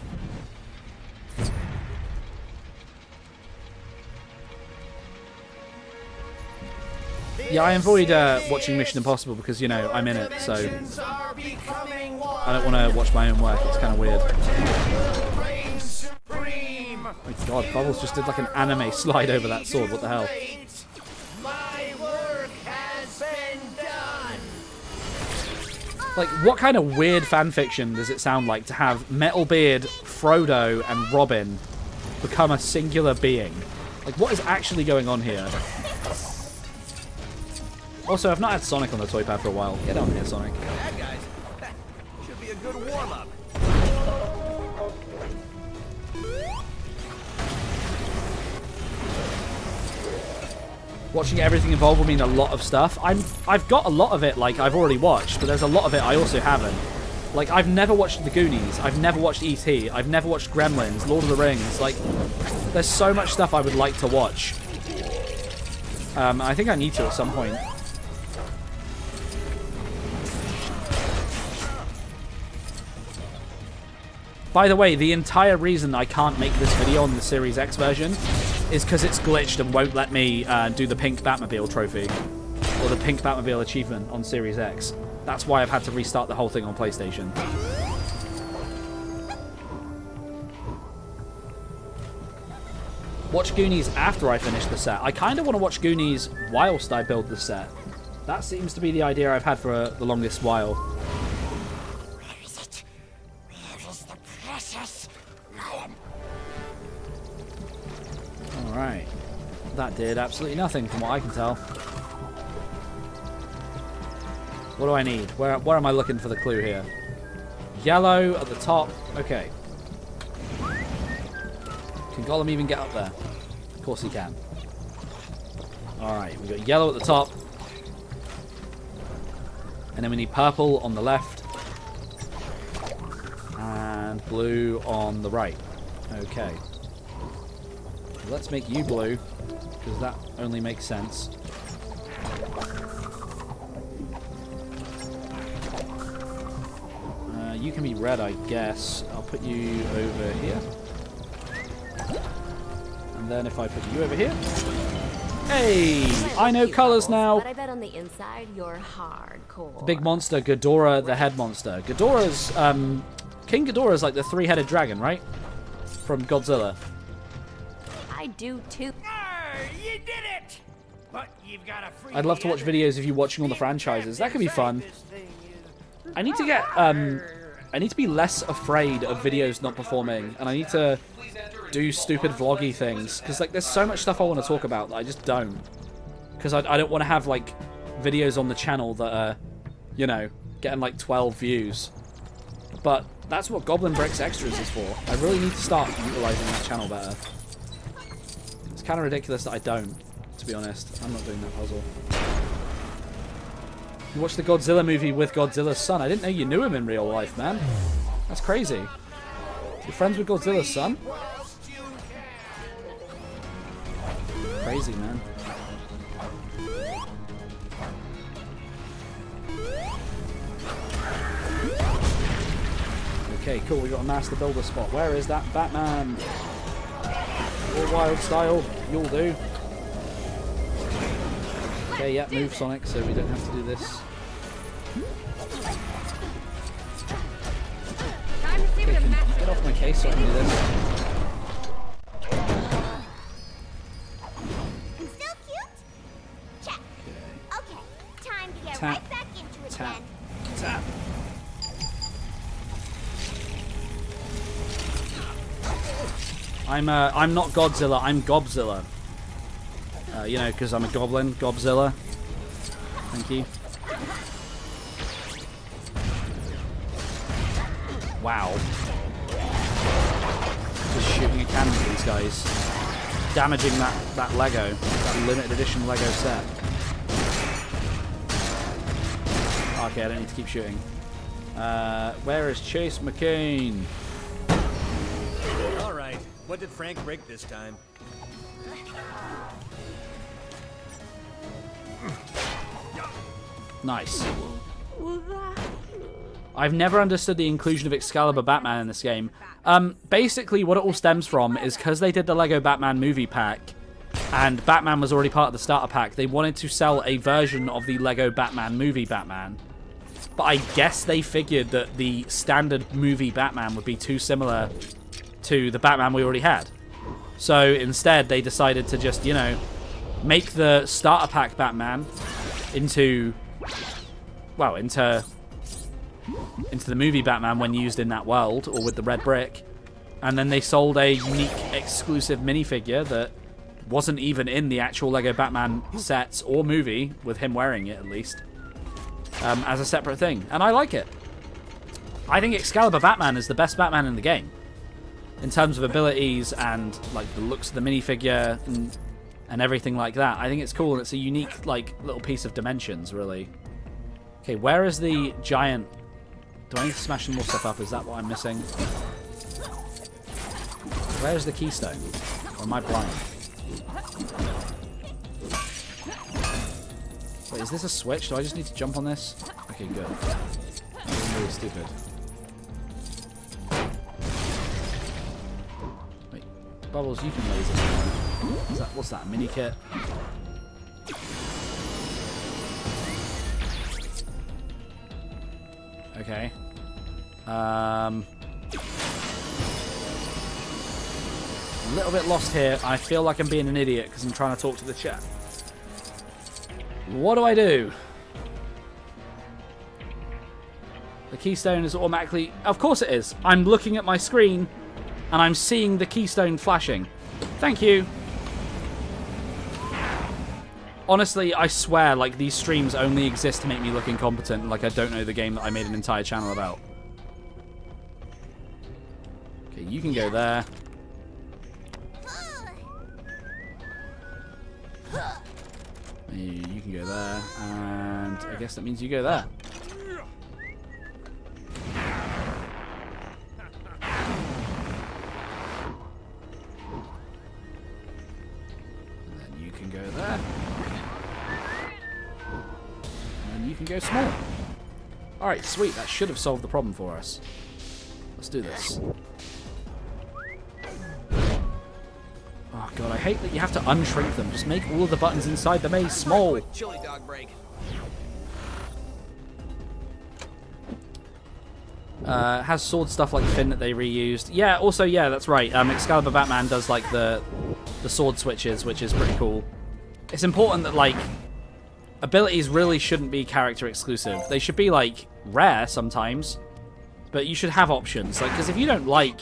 Yeah, I avoid watching Mission Impossible because, you know, I'm in it, so I don't want to watch my own work. It's kind of weird. Oh my god, Bubbles just did like an anime slide over that sword. What the hell? Like, what kind of weird fanfiction does it sound like to have Metalbeard, Frodo, and Robin become a singular being? Like, what is actually going on here? Also, I've not had Sonic on the toy pad for a while. Get on here, Sonic. Bad guys. Should be a good warm-up. Watching everything involved will mean a lot of stuff. I've got a lot of it, like, I've already watched, but there's a lot of it I also haven't. Like, I've never watched The Goonies. I've never watched E.T. I've never watched Gremlins, Lord of the Rings. Like, there's so much stuff I would like to watch. I think I need to at some point. By the way, the entire reason I can't make this video on the Series X version is because it's glitched and won't let me do the pink Batmobile trophy. Or the pink Batmobile achievement on Series X. That's why I've had to restart the whole thing on PlayStation. Watch Goonies after I finish the set. I kind of want to watch Goonies whilst I build the set. That seems to be the idea I've had for the longest while. Where is it? Where is the precious lion? Alright. That did absolutely nothing from what I can tell. What do I need? Where am I looking for the clue here? Yellow at the top. Okay. Can Gollum even get up there? Of course he can. Alright, we've got yellow at the top. And then we need purple on the left. And blue on the right. Okay. Let's make you blue, because that only makes sense. You can be red, I guess. I'll put you over here. And then if I put you over here... Hey! I know colors now! But I bet on the inside, you're hardcore. The big monster, Ghidorah, the head monster. Ghidorah's... King Ghidorah's like the three-headed dragon, right? From Godzilla. I do too. You did it! But you've got a free. I'd love to watch videos of you watching all the franchises. That could be fun. I need to get... I need to be less afraid of videos not performing, and I need to do stupid vloggy things, because like there's so much stuff I want to talk about that I just don't, because I don't want to have like videos on the channel that are, you know, getting like 12 views, but that's what GoblinBricks Extras is for. I really need to start utilizing that channel better. It's kind of ridiculous that I don't, to be honest. I'm not doing that puzzle. You watched the Godzilla movie with Godzilla's son. I didn't know you knew him in real life, man. That's crazy. You're friends with Godzilla's son? Crazy, man. Okay, cool. We got a master builder spot. Where is that Batman? All wild style. You'll do. Okay, yeah, move Sonic so we don't have to do this. Okay, get off my case so I can do this. I'm still cute? Check. Okay, time to get Tap. right back into it Tap. then. Tap. I'm not Godzilla, I'm Gobzilla. You know, because I'm a goblin. Gobzilla. Thank you. Wow. Just shooting a cannon at these guys. Damaging that Lego. That limited edition Lego set. Okay, I don't need to keep shooting. Where is Chase McCain? Alright, what did Frank break this time? Nice. I've never understood the inclusion of Excalibur Batman in this game. Basically, what it all stems from is because they did the Lego Batman movie pack, and Batman was already part of the starter pack, they wanted to sell a version of the Lego Batman movie Batman. But I guess they figured that the standard movie Batman would be too similar to the Batman we already had. So instead, they decided to just, you know, make the starter pack Batman into... well, into the movie Batman when used in that world, or with the red brick. And then they sold a unique exclusive minifigure that wasn't even in the actual Lego Batman sets or movie, with him wearing it at least, as a separate thing. And I like it. I think Excalibur Batman is the best Batman in the game. In terms of abilities and like the looks of the minifigure and everything like that. I think it's cool and it's a unique like little piece of Dimensions, really. Okay, where is the giant... Do I need to smash some more stuff up? Is that what I'm missing? Where's the keystone? Or am I blind? Wait, is this a switch? Do I just need to jump on this? Okay, good. That was really stupid. Wait, Bubbles, you can laser. What's that? A mini kit? Okay. A little bit lost here. I feel like I'm being an idiot because I'm trying to talk to the chat. What do I do? The keystone is automatically... Of course it is. I'm looking at my screen and I'm seeing the keystone flashing. Thank you. Honestly, I swear, like, these streams only exist to make me look incompetent. Like, I don't know the game that I made an entire channel about. Okay, you can go there. You can go there. And I guess that means you go there. And then you can go there. And you can go small. Alright, sweet. That should have solved the problem for us. Let's do this. Oh god, I hate that you have to unshrink them. Just make all of the buttons inside the maze small. Chili dog break. Has sword stuff like Finn that they reused. Yeah, also, yeah, that's right. Excalibur Batman does like the sword switches, which is pretty cool. It's important that like abilities really shouldn't be character exclusive. They should be like rare sometimes, but you should have options. Like, because if you don't like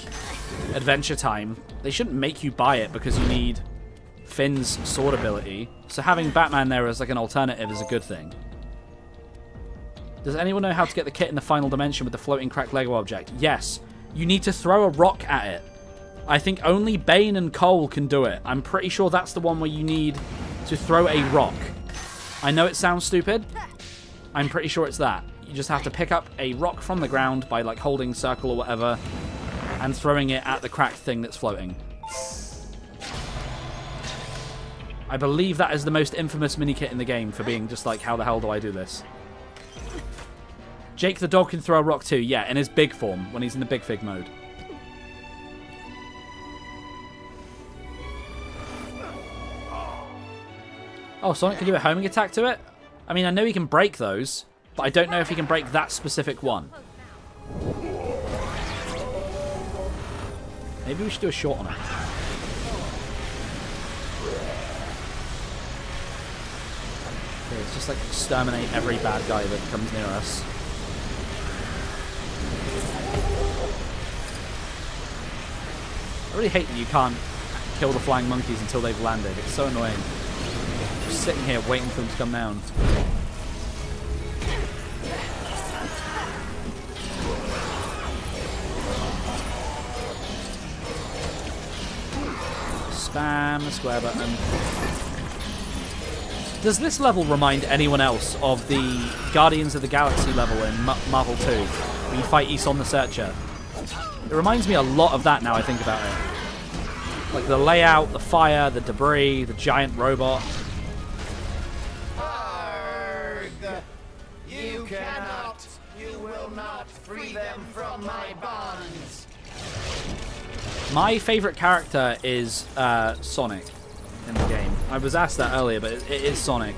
Adventure Time, they shouldn't make you buy it because you need Finn's sword ability. So having Batman there as like an alternative is a good thing. Does anyone know how to get the kit in the final dimension with the floating cracked Lego object? Yes. You need to throw a rock at it. I think only Bane and Cole can do it. I'm pretty sure that's the one where you need to throw a rock. I know it sounds stupid. I'm pretty sure it's that. You just have to pick up a rock from the ground by like holding circle or whatever and throwing it at the cracked thing that's floating. I believe that is the most infamous mini-kit in the game for being just like, how the hell do I do this? Jake the dog can throw a rock too. Yeah, in his big form, when he's in the big fig mode. Oh, Sonic can do a homing attack to it? I mean, I know he can break those, but I don't know if he can break that specific one. Maybe we should do a short on it. Okay, let's just like exterminate every bad guy that comes near us. I really hate that you can't kill the flying monkeys until they've landed. It's so annoying. Just sitting here waiting for them to come down. Spam the square button. Does this level remind anyone else of the Guardians of the Galaxy level in Marvel 2, where you fight Eson the Searcher? It reminds me a lot of that now I think about it. Like the layout, the fire, the debris, the giant robot. You cannot, you will not free them from my bonds. My favourite character is Sonic in the game. I was asked that earlier, but it is Sonic.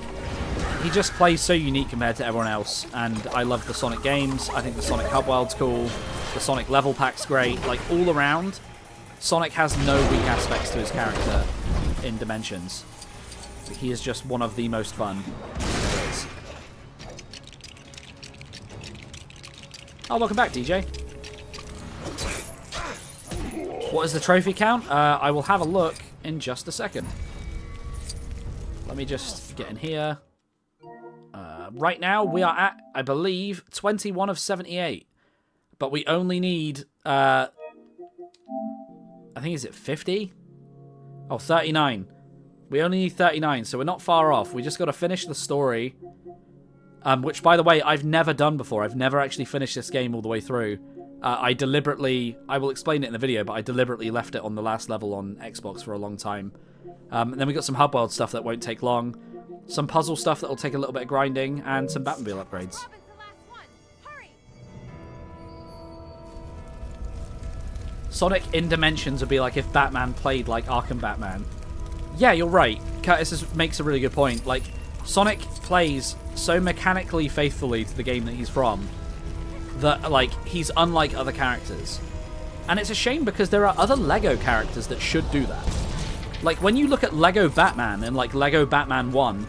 He just plays so unique compared to everyone else, and I love the Sonic games. I think the Sonic Hub World's cool. The Sonic level pack's great. Like, all around, Sonic has no weak aspects to his character in Dimensions. He is just one of the most fun there is. Oh, welcome back, DJ. What is the trophy count? I will have a look in just a second. let me just get in here. Right now, we are at, I believe, 21 of 78. But we only need, I think, is it 50? Oh, 39. We only need 39, so we're not far off. We just got to finish the story. Which, by the way, I've never done before. I've never actually finished this game all the way through. I will explain it in the video, but I deliberately left it on the last level on Xbox for a long time. And then we got some hub world stuff that won't take long, some puzzle stuff that will take a little bit of grinding, and some Batmobile upgrades. Sonic in Dimensions would be like if Batman played like Arkham Batman. Yeah, you're right. Curtis makes a really good point. Like, Sonic plays so mechanically faithfully to the game that he's from that, like, he's unlike other characters. And it's a shame because there are other LEGO characters that should do that. Like, when you look at LEGO Batman and, like, LEGO Batman 1,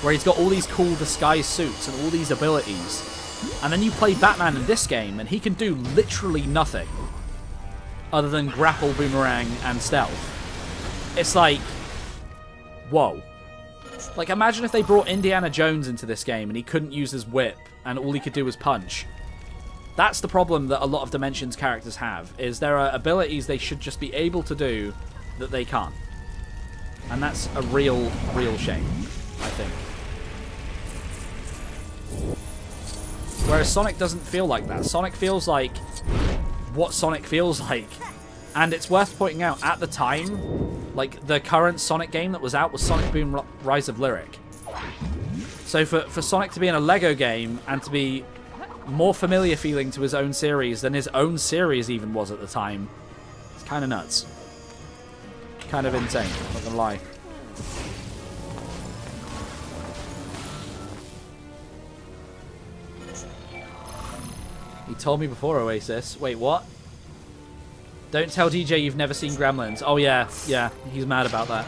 where he's got all these cool disguise suits and all these abilities, and then you play Batman in this game and he can do literally nothing other than grapple, boomerang, and stealth. It's like, whoa. Like, imagine if they brought Indiana Jones into this game and he couldn't use his whip and all he could do was punch. That's the problem that a lot of Dimensions characters have, is there are abilities they should just be able to do that they can't. And that's a real shame, I think. Whereas Sonic doesn't feel like that. Sonic feels like what Sonic feels like. And it's worth pointing out, at the time, like, the current Sonic game that was out was Sonic Boom Rise of Lyric. So for Sonic to be in a LEGO game and to be more familiar feeling to his own series than his own series even was at the time, it's kind of nuts. Kind of insane, not gonna lie. He told me before, Oasis. Wait, what? Don't tell DJ you've never seen Gremlins. Oh yeah, he's mad about that.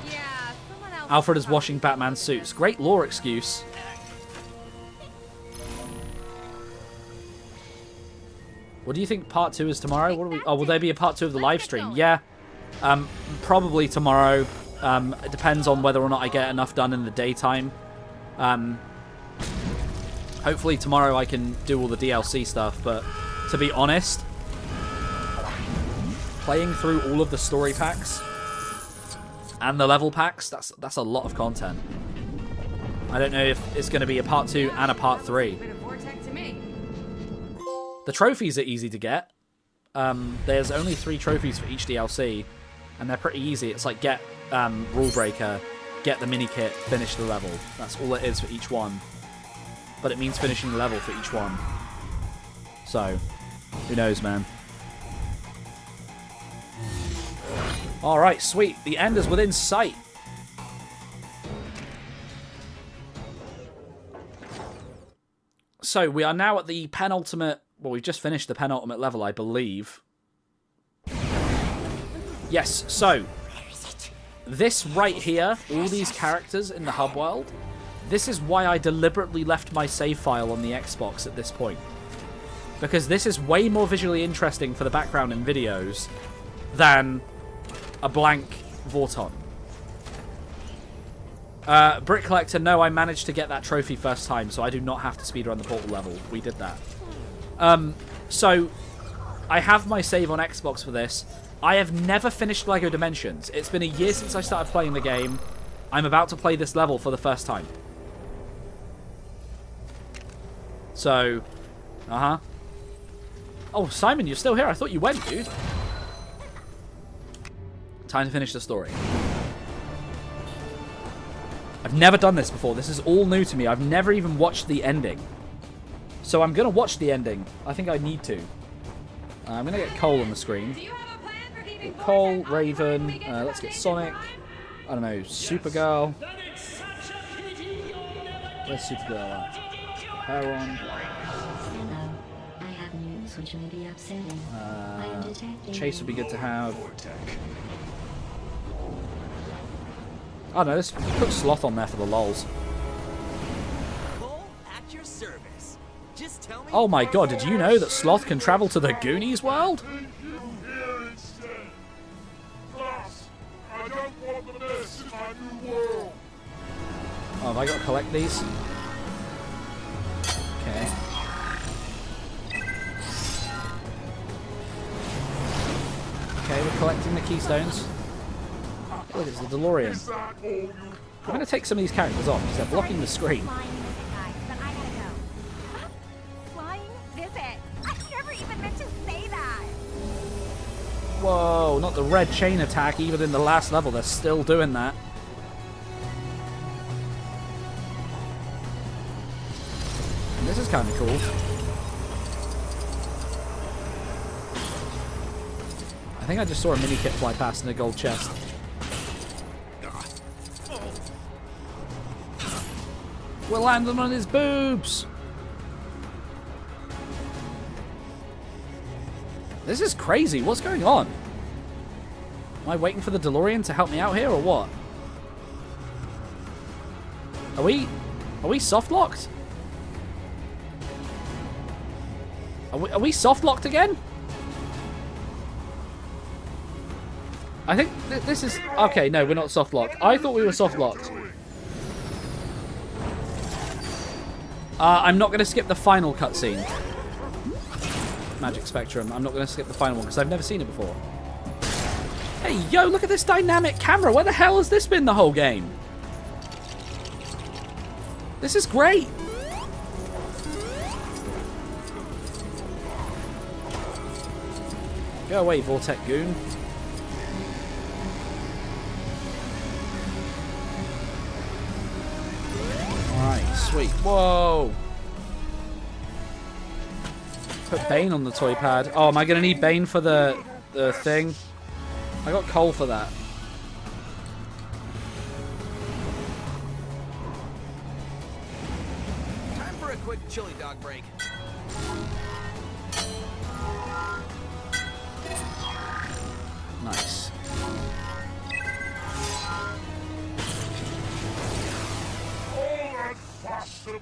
Yeah, someone else. Alfred is washing Batman's suits. Great lore excuse. What do you think part 2 is tomorrow? What are we? Oh, will there be a part 2 of the live stream? Yeah. Probably tomorrow. It depends on whether or not I get enough done in the daytime. Hopefully tomorrow I can do all the DLC stuff, but to be honest, playing through all of the story packs and the level packs, that's a lot of content. I don't know if it's going to be a part 2 and a part 3. The trophies are easy to get. There's only 3 trophies for each DLC, and they're pretty easy. It's like get Rule Breaker, get the mini kit, finish the level. That's all it is for each one. But it means finishing the level for each one. So, who knows, man. Alright, sweet. The end is within sight. So, we are now at the penultimate... Well, we've just finished the penultimate level, I believe. Yes, so... This right here, all these characters in the hub world, this is why I deliberately left my save file on the Xbox at this point. Because this is way more visually interesting for the background in videos than a blank Vorton. Brick Collector, no, I managed to get that trophy first time, so I do not have to speedrun the portal level. We did that. So, I have my save on Xbox for this. I have never finished LEGO Dimensions. It's been a year since I started playing the game. I'm about to play this level for the first time. So, Oh, Simon, you're still here. I thought you went, dude. Time to finish the story. I've never done this before. This is all new to me. I've never even watched the ending. So I'm going to watch the ending. I think I need to. I'm going to get Cole on the screen. Get Cole, Raven. Let's get Sonic. I don't know, Supergirl. Where's Supergirl at? Her on. Which may be upsetting. I am detecting. Chase would be good to have. I don't know, let's put Sloth on there for the lols. At your service. Just tell me. Oh my god, did you know that Sloth can travel to the Goonies world? I don't want the mess in my new world. Oh, have I got to collect these? Okay. Okay, we're collecting the keystones. Oh, look, it's the DeLorean. I'm going to take some of these characters off because they're blocking the screen. Flying visit. I never even meant to say that. Whoa, not the red chain attack. Even in the last level, they're still doing that. And this is kind of cool. I think I just saw a mini kit fly past in a gold chest. We're landing on his boobs! This is crazy. What's going on? Am I waiting for the DeLorean to help me out here or what? Are we soft locked? Are we soft locked again? I think this is okay. No, we're not soft locked. I thought we were soft locked. I'm not going to skip the final cutscene. Magic Spectrum. I'm not going to skip the final one because I've never seen it before. Hey, yo, look at this dynamic camera. Where the hell has this been the whole game? This is great. Go away, Vortec Goon. Alright, sweet. Whoa! Put Bane on the toy pad. Oh, am I going to need Bane for the thing? I got Cole for that. Time for a quick chili dog break. Nice.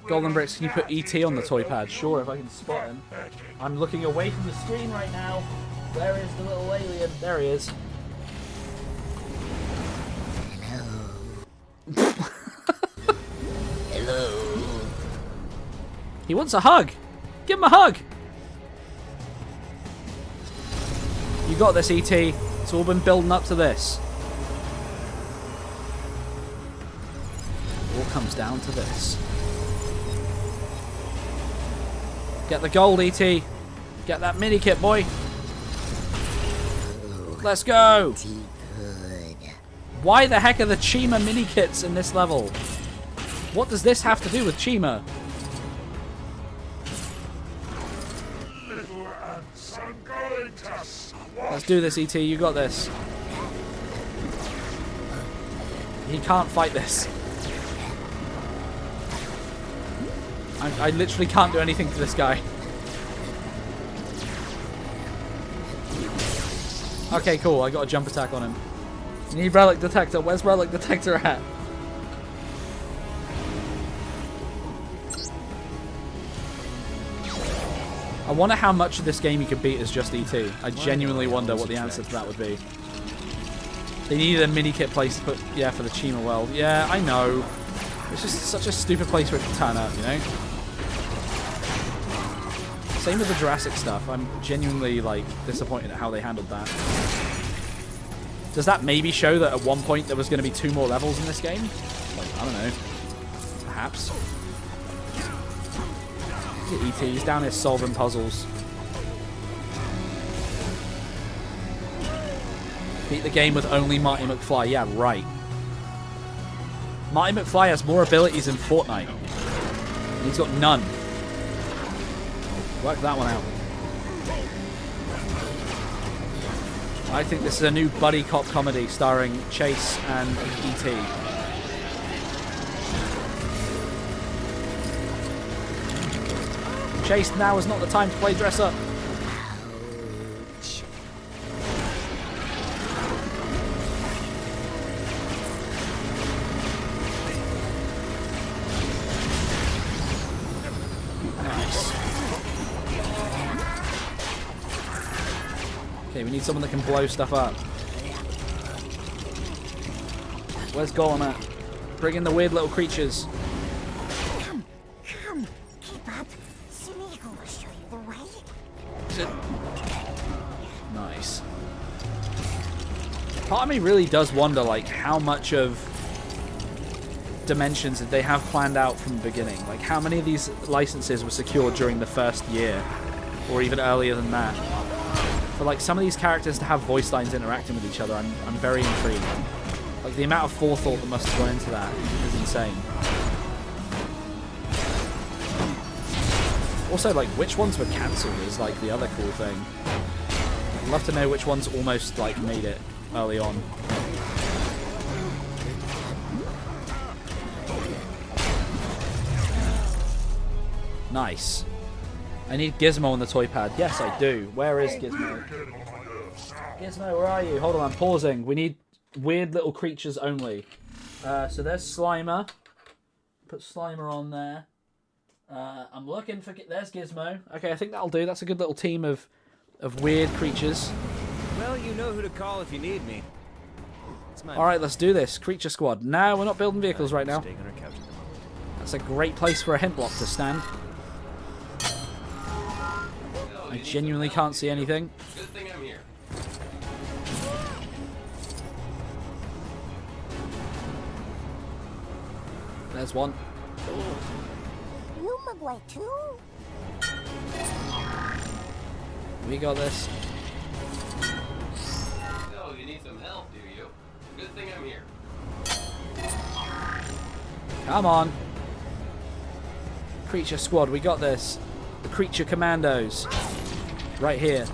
GoblinBricks, can you put ET on the toy pad? Sure, if I can spot him. I'm looking away from the screen right now. Where is the little alien? There he is. Hello. Hello. He wants a hug. Give him a hug. You got this, ET. It's all been building up to this. It all comes down to this. Get the gold, ET. Get that mini kit, boy. Let's go. Why the heck are the Chima mini kits in this level? What does this have to do with Chima? Let's do this, ET. You got this. He can't fight this. I literally can't do anything to this guy. Okay, cool. I got a jump attack on him. You need relic detector. Where's relic detector at? I wonder how much of this game you could beat as just ET. I genuinely wonder what the answer to that would be. They needed a mini kit place to put, yeah, for the Chima world. Yeah, I know. It's just such a stupid place for it to turn up, you know? Same with the Jurassic stuff. I'm genuinely, like, disappointed at how they handled that. Does that maybe show that at one point there was going to be 2 more levels in this game? Like, I don't know. Perhaps. Look at E.T. He's down here solving puzzles. Beat the game with only Marty McFly. Yeah, right. Marty McFly has more abilities in Fortnite. And he's got none. Work that one out. I think this is a new buddy cop comedy starring Chase and E.T. Chase, now is not the time to play dress up. Nice. Okay, we need someone that can blow stuff up. Where's Golem at? Bring in the weird little creatures. Come, keep up. Smeagol will show you the way. Nice. Part of me really does wonder, like, how much of Dimensions did they have planned out from the beginning? Like, how many of these licenses were secured during the first year, or even earlier than that? For like some of these characters to have voice lines interacting with each other, I'm very intrigued. Like the amount of forethought that must have gone into that is insane. Also, like, which ones were cancelled is like the other cool thing. I'd love to know which ones almost like made it early on. Nice. I need Gizmo on the toy pad. Yes, I do. Where is Gizmo? Gizmo, where are you? Hold on, I'm pausing. We need weird little creatures only. So there's Slimer. Put Slimer on there. I'm looking for... There's Gizmo. Okay, I think that'll do. That's a good little team of weird creatures. Well, you know who to call if you need me. Alright, let's do this. Creature Squad. No, we're not building vehicles right now. That's a great place for a hint block to stand. I genuinely can't see anything. Good thing I'm here. There's one. You Mugwai too? We got this. So, you need some help, do you? Good thing I'm here. Come on. Creature Squad, we got this. The Creature Commandos. Right here.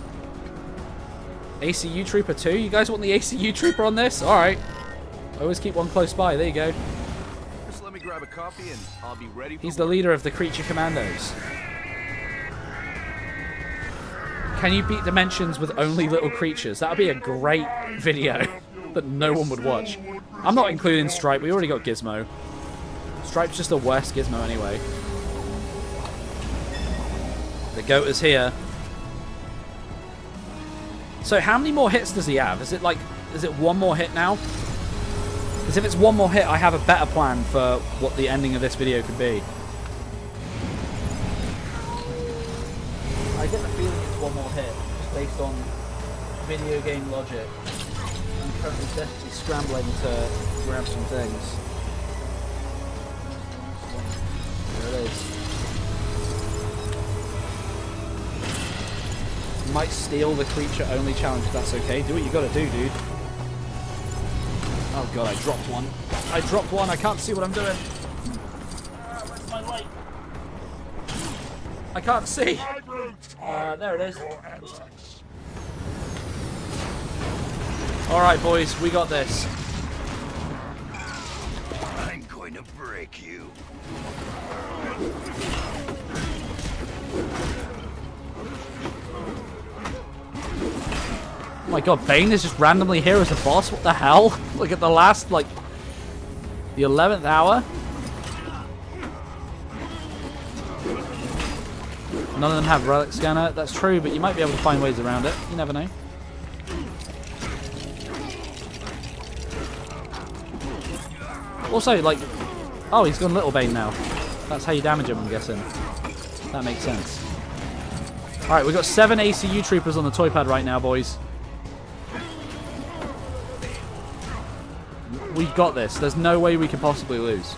ACU Trooper 2? You guys want the ACU Trooper on this? Alright. I always keep one close by. There you go. Just let me grab a coffee and I'll be ready for He's the leader of the Creature Commandos. Can you beat Dimensions with only little creatures? That would be a great video that no one would watch. I'm not including Stripe. We already got Gizmo. Stripe's just the worst Gizmo anyway. The goat is here. So how many more hits does he have? Is it one more hit now? Because if it's one more hit, I have a better plan for what the ending of this video could be. I get the feeling it's one more hit, just based on video game logic. I'm currently desperately scrambling to grab some things. There it is. Might steal the creature only challenge if that's okay. Do what you gotta do, dude. Oh god, I dropped one. I dropped one, I can't see what I'm doing. Where's my light? I can't see. There it is. Alright boys, we got this. I'm going to break you. Oh my god, Bane is just randomly here as a boss? What the hell? Look at the last, like, the 11th hour. None of them have relic scanner. That's true, but you might be able to find ways around it. You never know. Also, like, oh, he's gone Little Bane now. That's how you damage him, I'm guessing. That makes sense. Alright, we've got 7 ACU troopers on the toy pad right now, boys. We've got this. There's no way we can possibly lose.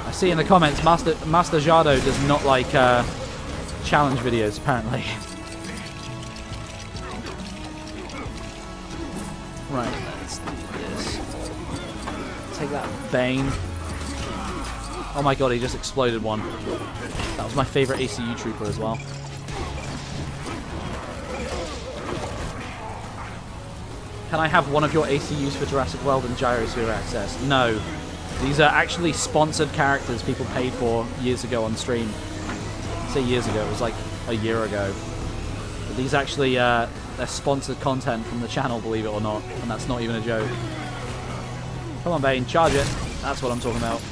I see in the comments, Master Jado does not like challenge videos, apparently. Right, let's do this. Take that Bane. Oh my god, he just exploded one. That was my favorite ACU trooper as well. Can I have one of your ACUs for Jurassic World and Gyrosphere access? No. These are actually sponsored characters people paid for years ago on stream. I say years ago, it was like a year ago. But these actually, they're sponsored content from the channel, believe it or not. And that's not even a joke. Come on, Bane, charge it. That's what I'm talking about.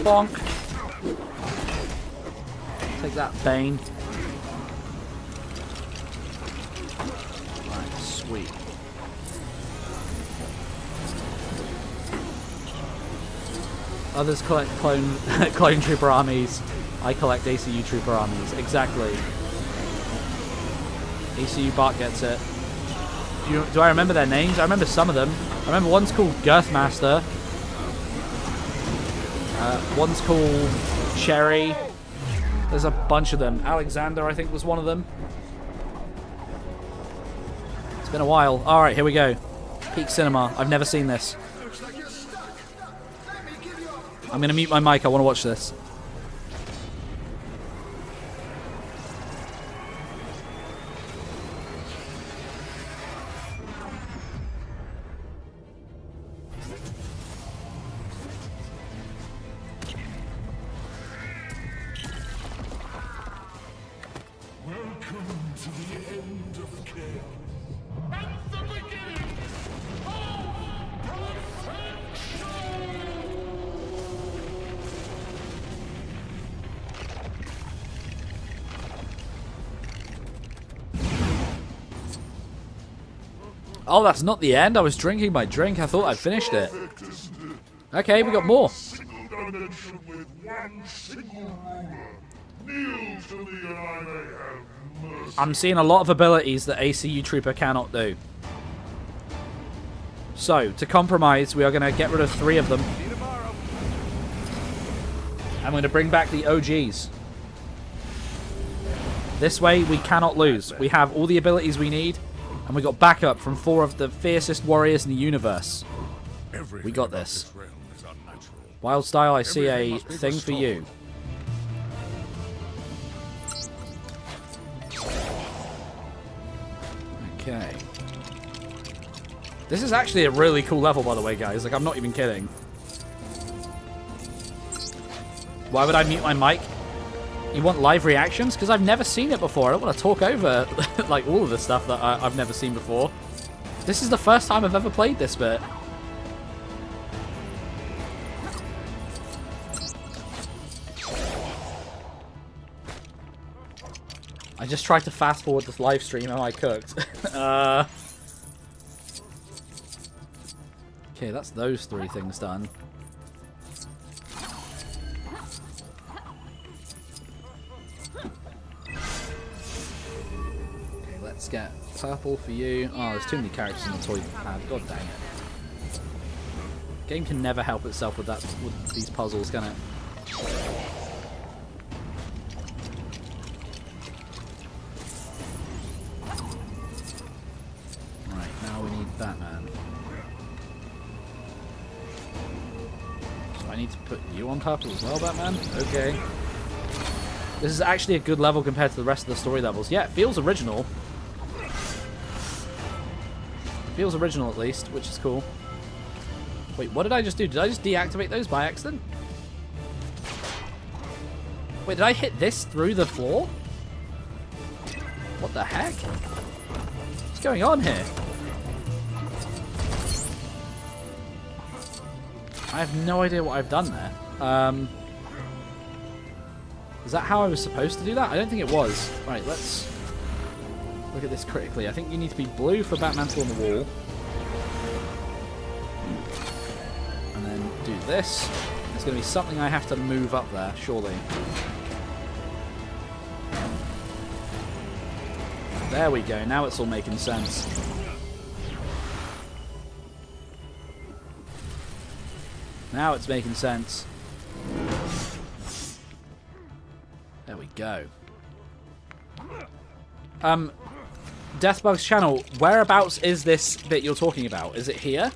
Bonk. Take that, Bane. Right, sweet. Others collect clone trooper armies. I collect ACU trooper armies. Exactly. ACU Bart gets it. Do I remember their names? I remember some of them. I remember one's called Girthmaster. One's called Cherry. There's a bunch of them. Alexander, I think, was one of them. It's been a while. Alright, here we go. Peak Cinema. I've never seen this. I'm going to mute my mic. I want to watch this. Oh, that's not the end. I was drinking my drink. I thought I'd finished it. Okay, we got more. I'm seeing a lot of abilities that ACU Trooper cannot do. So, to compromise, we are going to get rid of 3 of them. I'm going to bring back the OGs. This way, we cannot lose. We have all the abilities we need. And we got backup from 4 of the fiercest warriors in the universe. We got this. Wild Style, I see a thing for you. Okay. This is actually a really cool level, by the way, guys. Like, I'm not even kidding. Why would I mute my mic? You want live reactions? Because I've never seen it before. I don't want to talk over like all of the stuff that I've never seen before. This is the first time I've ever played this bit. I just tried to fast forward this live stream and I cooked. Okay, that's those 3 things done. Let's get purple for you. Oh, there's too many characters in the toy pad. God dang it. Game can never help itself with these puzzles, can it? Right, now we need Batman. So I need to put you on purple as well, Batman? Okay. This is actually a good level compared to the rest of the story levels. Yeah, it feels original. Feels original at least, which is cool. Wait, what did I just do? Did I just deactivate those by accident? Wait, did I hit this through the floor? What the heck? What's going on here? I have no idea what I've done there. Is that how I was supposed to do that? I don't think it was. Right, let's look at this critically. I think you need to be blue for Batmantle on the wall. And then do this. There's going to be something I have to move up there, surely. There we go. Now it's all making sense. Now it's making sense. There we go. Deathbug's channel, whereabouts is this bit you're talking about? Is it here?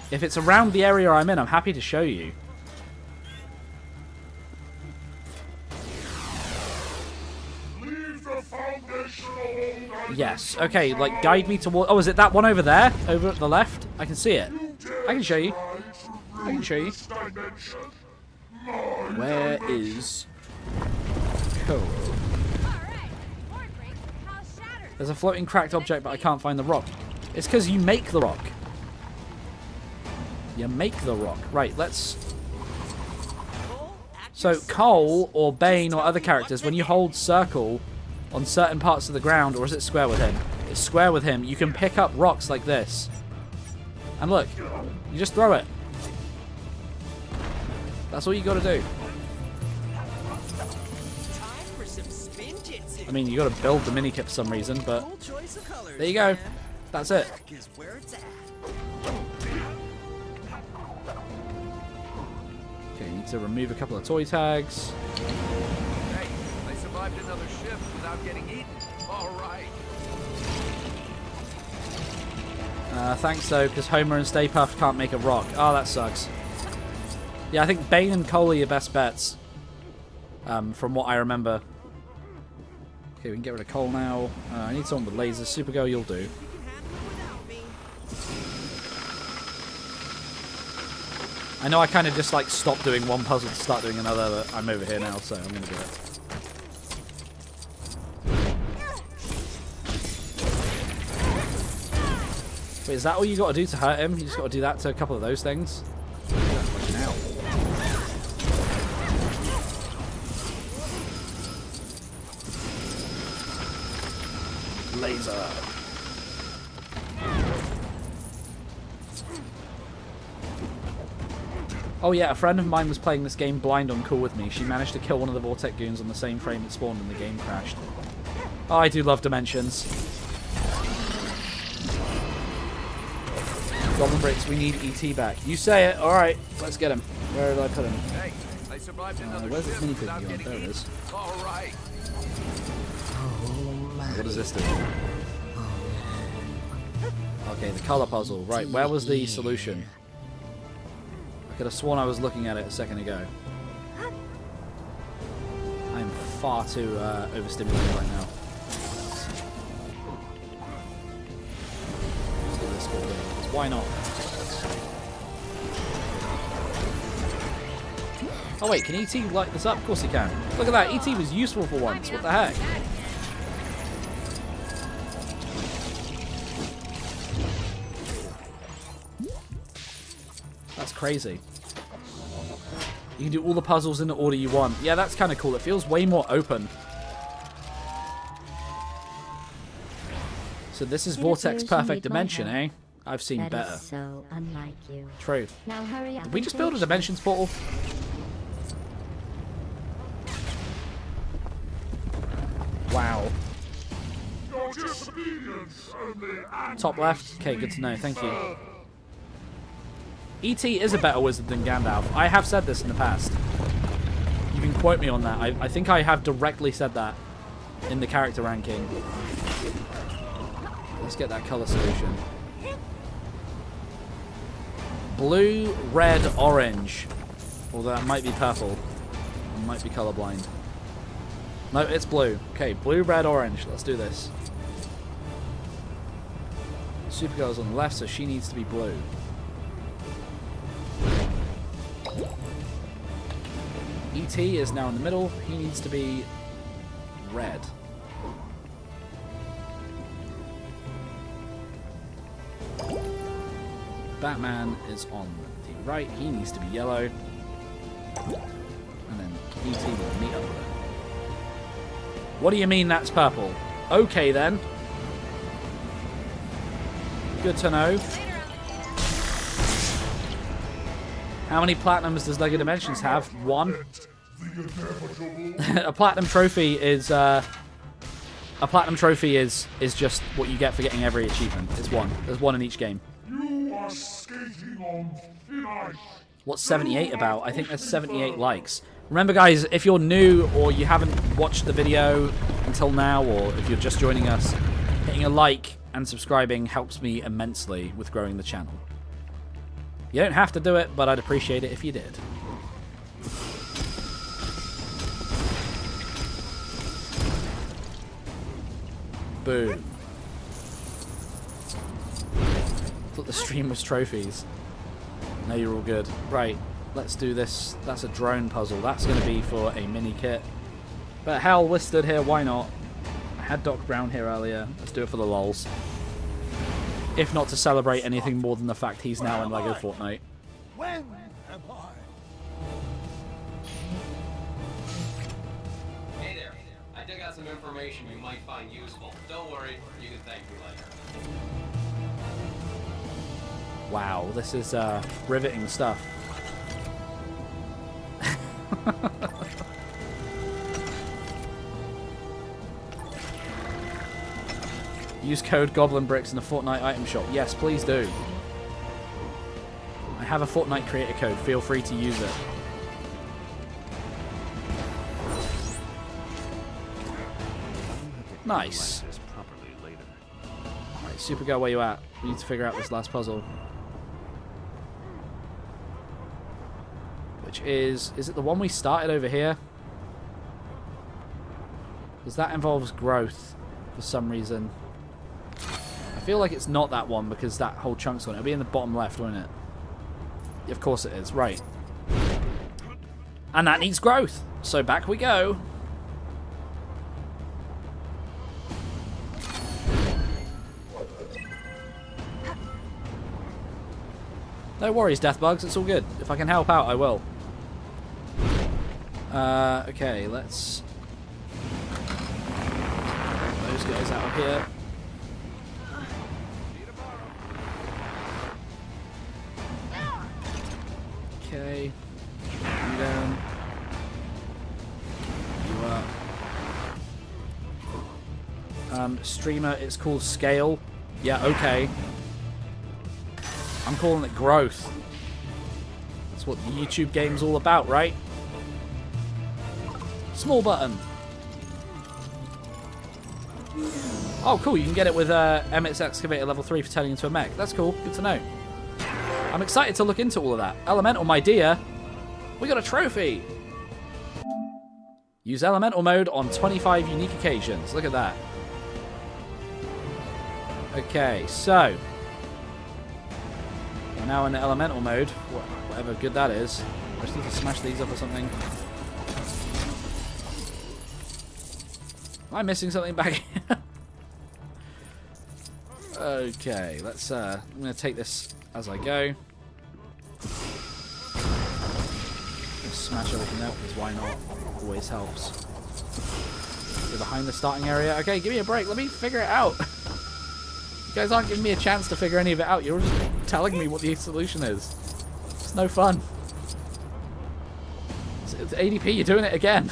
If it's around the area I'm in, I'm happy to show you. Yes. Okay, like, guide me toward... Oh, is it that one over there? Over at the left? I can see it. I can show you. I can show you. Where is... Cool. There's a floating cracked object, but I can't find the rock. It's because you make the rock. You make the rock. Right, let's So Cole or Bane or other characters, when you hold circle on certain parts of the ground, or is it square with him? It's square with him. You can pick up rocks like this. And look, you just throw it. That's all you got to do. I mean, you got to build the mini kit for some reason, but there you go. That's it. Okay, need to remove a couple of toy tags. Hey, I survived another shift without getting eaten. All right. Thanks though, because Homer and Stay Puft can't make a rock. Oh, that sucks. Yeah, I think Bane and Cole are your best bets. From what I remember. Okay, we can get rid of Cole now. I need someone with lasers. Supergirl, you'll do. I know I kind of just like stopped doing one puzzle to start doing another, but I'm over here now, so I'm going to do it. Wait, is that all you got to do to hurt him? You just got to do that to a couple of those things? Now. Laser. Oh yeah, a friend of mine was playing this game blind on Cool with me. She managed to kill one of the Vortex goons on the same frame it spawned and the game crashed. Oh, I do love Dimensions. GoblinBricks, we need ET back. You say it. Alright, let's get him. Where did I put him? Hey, I survived another where's this shift minifig without going? getting There it eaten. is. All right. What does this do? Okay, the color puzzle. Right, where was the solution? I could have sworn I was looking at it a second ago. I'm far too overstimulated right now. Let's do this bit here, 'cause why not? Oh wait, can ET light this up? Of course he can. Look at that, ET was useful for once. What the heck? That's crazy. You can do all the puzzles in the order you want. Yeah, that's kind of cool. It feels way more open. So this is Vortex Perfect Dimension, eh? I've seen That better. is so unlike you. True. Now hurry up. Did we just build a Dimensions portal? Wow. Top left? Okay, good to know. Thank you. E.T. is a better wizard than Gandalf. I have said this in the past. You can quote me on that. I think I have directly said that in the character ranking. Let's get that color solution. Blue, red, orange. Although that might be purple. I might be colorblind. No, it's blue. Okay, blue, red, orange. Let's do this. Supergirl's on the left, so she needs to be blue. E.T. is now in the middle. He needs to be red. Batman is on the right. He needs to be yellow. And then E.T. will meet up with it. What do you mean that's purple? Okay then. Good to know. How many platinums does LEGO Dimensions have? 1. A platinum trophy is just what you get for getting every achievement. It's 1. There's 1 in each game. You are skating on thin ice. What's 78 about? I think there's 78 likes. Remember guys, if you're new or you haven't watched the video until now, or if you're just joining us, hitting a like and subscribing helps me immensely with growing the channel. You don't have to do it, but I'd appreciate it if you did. Boom. Thought the stream was trophies. No, you're all good. Right, let's do this. That's a drone puzzle. That's going to be for a mini kit. But hell, we're stood here. Why not? I had Doc Brown here earlier. Let's do it for the lols. If not to celebrate anything more than the fact he's now in LEGO Fortnite. When am I? some information you might find useful. Don't worry, you can thank me later. Wow, this is riveting stuff. Use code GoblinBricks in the Fortnite item shop. Yes, please do. I have a Fortnite creator code. Feel free to use it. Nice. Alright, Supergirl, where you at? We need to figure out this last puzzle. Which is it the one we started over here? Because that involves growth for some reason. I feel like it's not that one because that whole chunk's on it. It'll be in the bottom left, won't it? Yeah, of course it is. Right. And that needs growth. So back we go. No worries, Deathbugs. It's all good. If I can help out, I will. Okay, let's... get those guys out of here. Okay. You down. You up. Streamer, it's called Scale. Yeah, okay. I'm calling it growth. That's what the YouTube game's all about, right? Small button. Oh, cool. You can get it with Emmett's Excavator level 3 for turning into a mech. That's cool. Good to know. I'm excited to look into all of that. Elemental, my dear. We got a trophy. Use Elemental mode on 25 unique occasions. Look at that. Okay, so... we're now in the Elemental mode. Whatever good that is. I just need to smash these up or something. Am I missing something back here? Okay, let's... I'm going to take this as I go. Just smash everything up, because why not? Always helps. We're behind the starting area. Okay, give me a break. Let me figure it out. You guys aren't giving me a chance to figure any of it out. You're just telling me what the solution is. It's no fun. It's ADP, you're doing it again.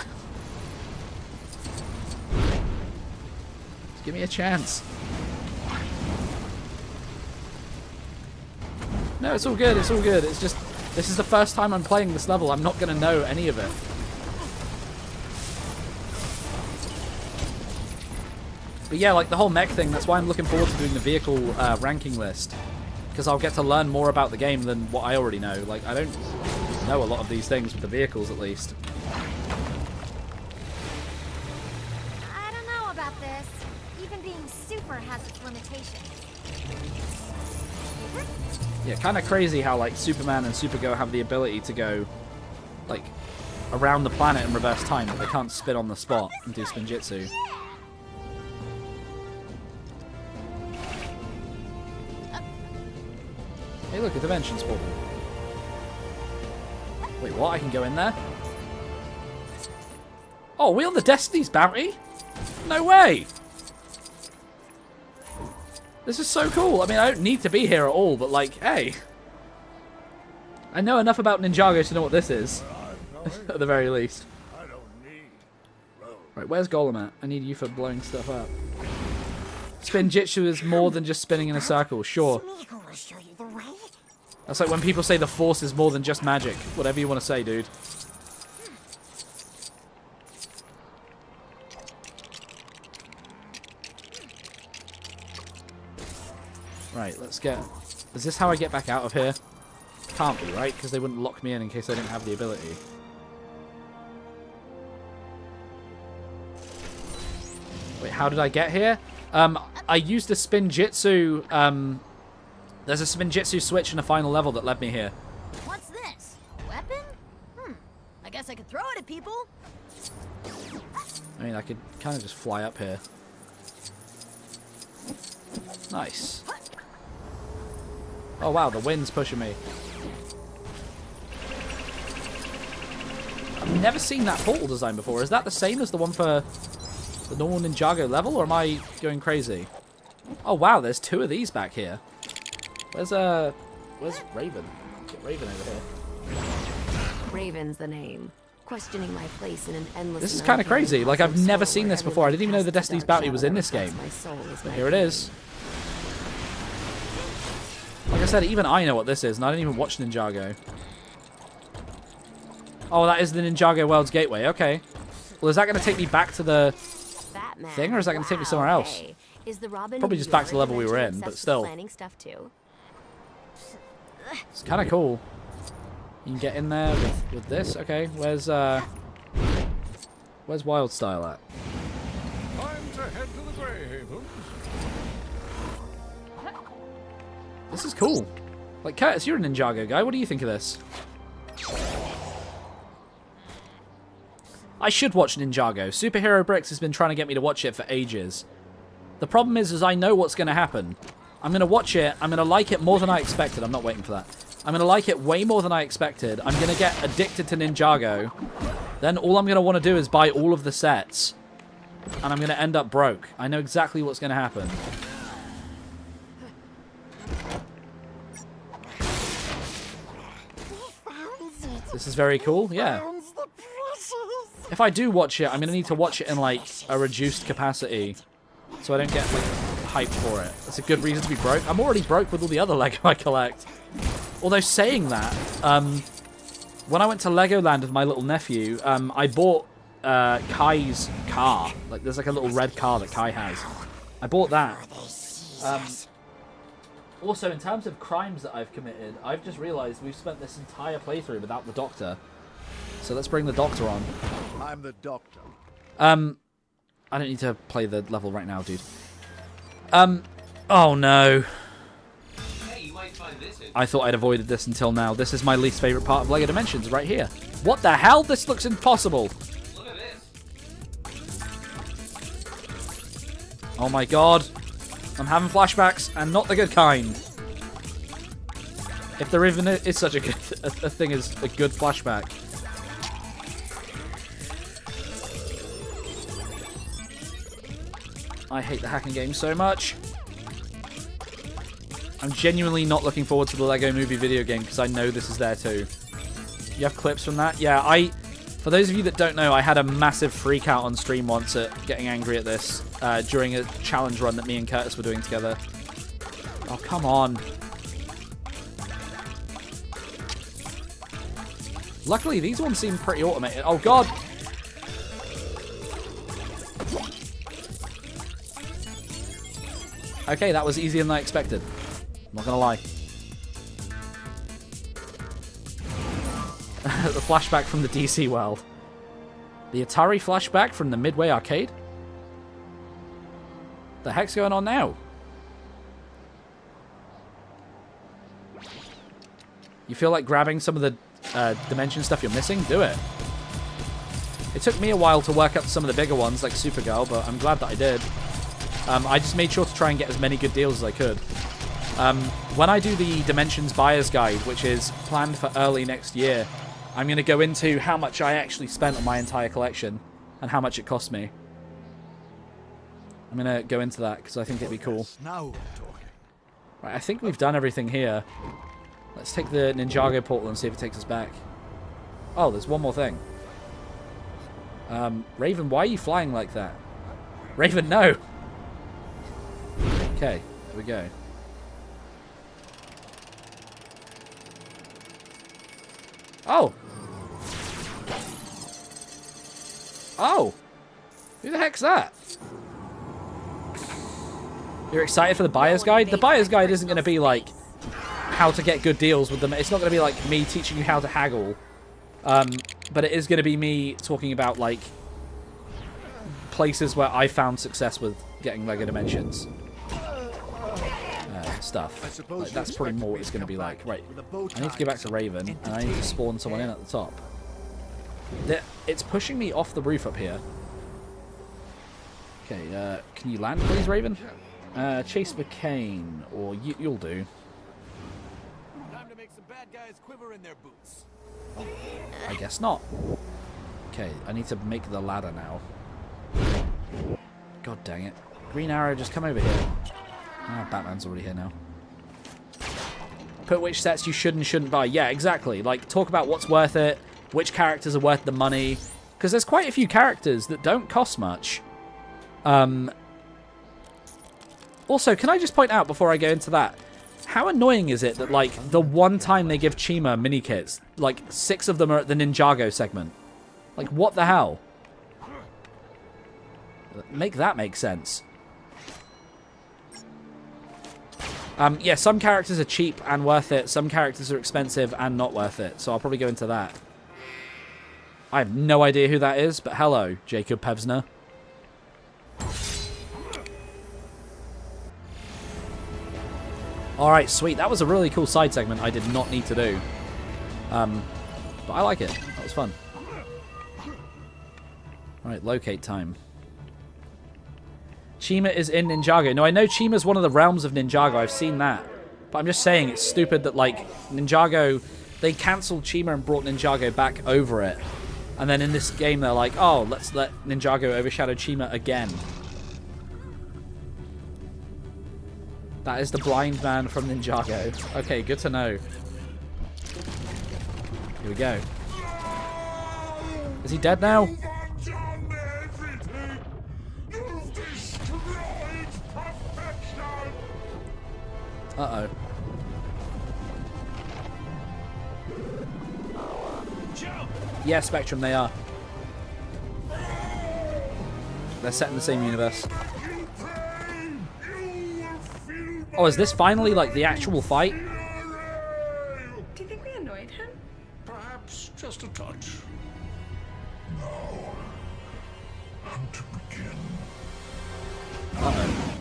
Just give me a chance. No, it's all good, it's all good. It's just, this is the first time I'm playing this level. I'm not going to know any of it. But yeah, like the whole mech thing, that's why I'm looking forward to doing the vehicle ranking list. Because I'll get to learn more about the game than what I already know. Like, I don't know a lot of these things with the vehicles, at least. I don't know about this. Even being super has its limitations. Yeah, kind of crazy how, like, Superman and Supergirl have the ability to go, like, around the planet in reverse time, but they can't spin on the spot and do spinjitzu. Hey, look, a dimension portal. Wait, what? I can go in there? Oh, are we on the Destiny's bounty? No way! This is so cool. I mean, I don't need to be here at all, but like, hey. I know enough about Ninjago to know what this is. At the very least. Right, where's Golem at? I need you for blowing stuff up. Spinjitzu is more than just spinning in a circle, sure. That's like when people say the Force is more than just magic. Whatever you want to say, dude. Right, let's get... Is this how I get back out of here? Can't be, right? Because they wouldn't lock me in case I didn't have the ability. Wait, how did I get here? I used a Spinjitzu... There's a Spinjitzu switch in the final level that led me here. What's this? A weapon? I guess I could throw it at people. I mean, I could kind of just fly up here. Nice. Oh wow, the wind's pushing me. I've never seen that portal design before. Is that the same as the one for The normal Ninjago level, or am I going crazy? Oh wow, there's 2 of these back here. Where's Raven? Get Raven over here. Raven's the name. Questioning my place in an endless. This is kind of crazy. Like, I've never seen this before. I didn't even know the Destiny's Bounty was in this game. But here it is. Like I said, even I know what this is, and I didn't even watch Ninjago. Oh, that is the Ninjago World's Gateway. Okay. Well, is that going to take me back to the thing, or is that going to take me somewhere else? Probably just back to the level we were in, but still. It's kind of cool. You can get in there with this. Okay, where's Wild Style at? Time to head to the Grey Havens. This is cool. Like, Curtis, you're a Ninjago guy. What do you think of this? I should watch Ninjago. Superhero Bricks has been trying to get me to watch it for ages. The problem is I know what's going to happen. I'm going to watch it. I'm going to like it more than I expected. I'm not waiting for that. I'm going to like it way more than I expected. I'm going to get addicted to Ninjago. Then all I'm going to want to do is buy all of the sets. And I'm going to end up broke. I know exactly what's going to happen. This is very cool. Yeah. If I do watch it, I'm going to need to watch it in, like, a reduced capacity. So I don't get, like, hyped for it. That's a good reason to be broke. I'm already broke with all the other Lego I collect. Although saying that, when I went to Legoland with my little nephew, I bought Kai's car. Like, there's like a little red car that Kai has. I bought that. Also, in terms of crimes that I've committed, I've just realized we've spent this entire playthrough without the Doctor. So let's bring the Doctor on. I'm the Doctor. I don't need to play the level right now, dude. Oh no. Hey, you might find this I thought I'd avoided this until now. This is my least favorite part of LEGO Dimensions, right here. What the hell? This looks impossible. Look at this. Oh my god. I'm having flashbacks, and not the good kind. If there even is such a good a thing as a good flashback. I hate the hacking game so much. I'm genuinely not looking forward to the Lego Movie video game because I know this is there too. You have clips from that? Yeah, for those of you that don't know, I had a massive freak out on stream once at getting angry at this during a challenge run that me and Curtis were doing together. Oh, come on. Luckily, these ones seem pretty automated. Oh, God. Okay, that was easier than I expected. I'm not gonna lie. The flashback from the DC world. The Atari flashback from the Midway arcade? The heck's going on now? You feel like grabbing some of the Dimension stuff you're missing? Do it. It took me a while to work up some of the bigger ones, like Supergirl, but I'm glad that I did. I just made sure to try and get as many good deals as I could. When I do the Dimensions Buyer's Guide, which is planned for early next year, I'm going to go into how much I actually spent on my entire collection and how much it cost me. I'm going to go into that because I think it'd be cool. Now we're talking. Right, I think we've done everything here. Let's take the Ninjago portal and see if it takes us back. Oh, there's one more thing. Raven, why are you flying like that? Raven, no! Okay, there we go. Oh! Oh! Who the heck's that? You're excited for the buyer's guide? The buyer's guide isn't going to be like how to get good deals with them. It's not going to be like me teaching you how to haggle. But it is going to be me talking about like places where I found success with getting Lego Dimensions. Stuff. Like, that's probably more what it's going to be like. Right, I need to go back to Raven, and I need to spawn someone in at the top. It's pushing me off the roof up here. Okay, can you land, please, Raven? Chase McCain, or you'll do. Time to make some bad guys quiver in their boots. I guess not. Okay, I need to make the ladder now. God dang it. Green Arrow, just come over here. Ah, Batman's already here now. Put which sets you should and shouldn't buy. Yeah, exactly. Like, talk about what's worth it, which characters are worth the money. Because there's quite a few characters that don't cost much. Also, can I just point out before I go into that, how annoying is it that, like, the one time they give Chima mini-kits, like, 6 of them are at the Ninjago segment? Like, what the hell? Make that make sense. Yeah, some characters are cheap and worth it. Some characters are expensive and not worth it. So I'll probably go into that. I have no idea who that is, but hello, Jacob Pevsner. Alright, sweet. That was a really cool side segment I did not need to do. But I like it. That was fun. Alright, locate time. Chima is in Ninjago. No, I know Chima's one of the realms of Ninjago. I've seen that. But I'm just saying it's stupid that, like, Ninjago... They cancelled Chima and brought Ninjago back over it. And then in this game they're like, oh, let's let Ninjago overshadow Chima again. That is the blind man from Ninjago. Okay, good to know. Here we go. Is he dead now? Uh-oh. Yeah, Spectrum, they are. They're set in the same universe. Oh, is this finally, like, the actual fight? Do you think we annoyed him? Perhaps just a touch. Now, to begin. Uh-oh.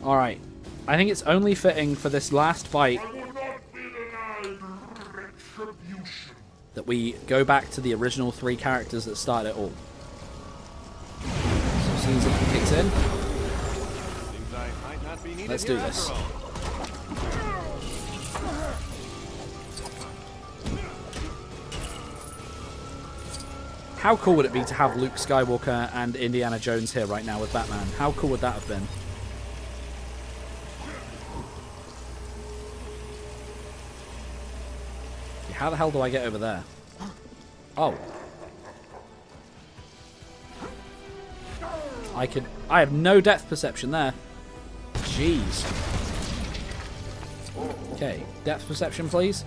Alright. I think it's only fitting for this last fight that we go back to the original 3 characters that started it all. So as soon as it kicks in, let's do this. How cool would it be to have Luke Skywalker and Indiana Jones here right now with Batman? How cool would that have been? How the hell do I get over there? Oh. I have no depth perception there. Jeez. Okay, depth perception, please.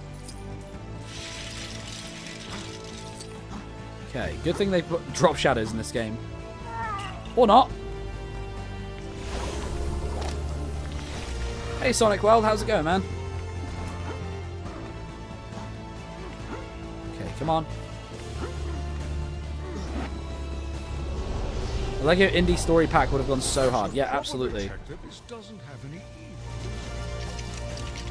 Okay, good thing they put drop shadows in this game. Or not. Hey, Sonic World, how's it going, man? Okay, come on. The Lego Indie Story Pack would have gone so hard. Yeah, absolutely.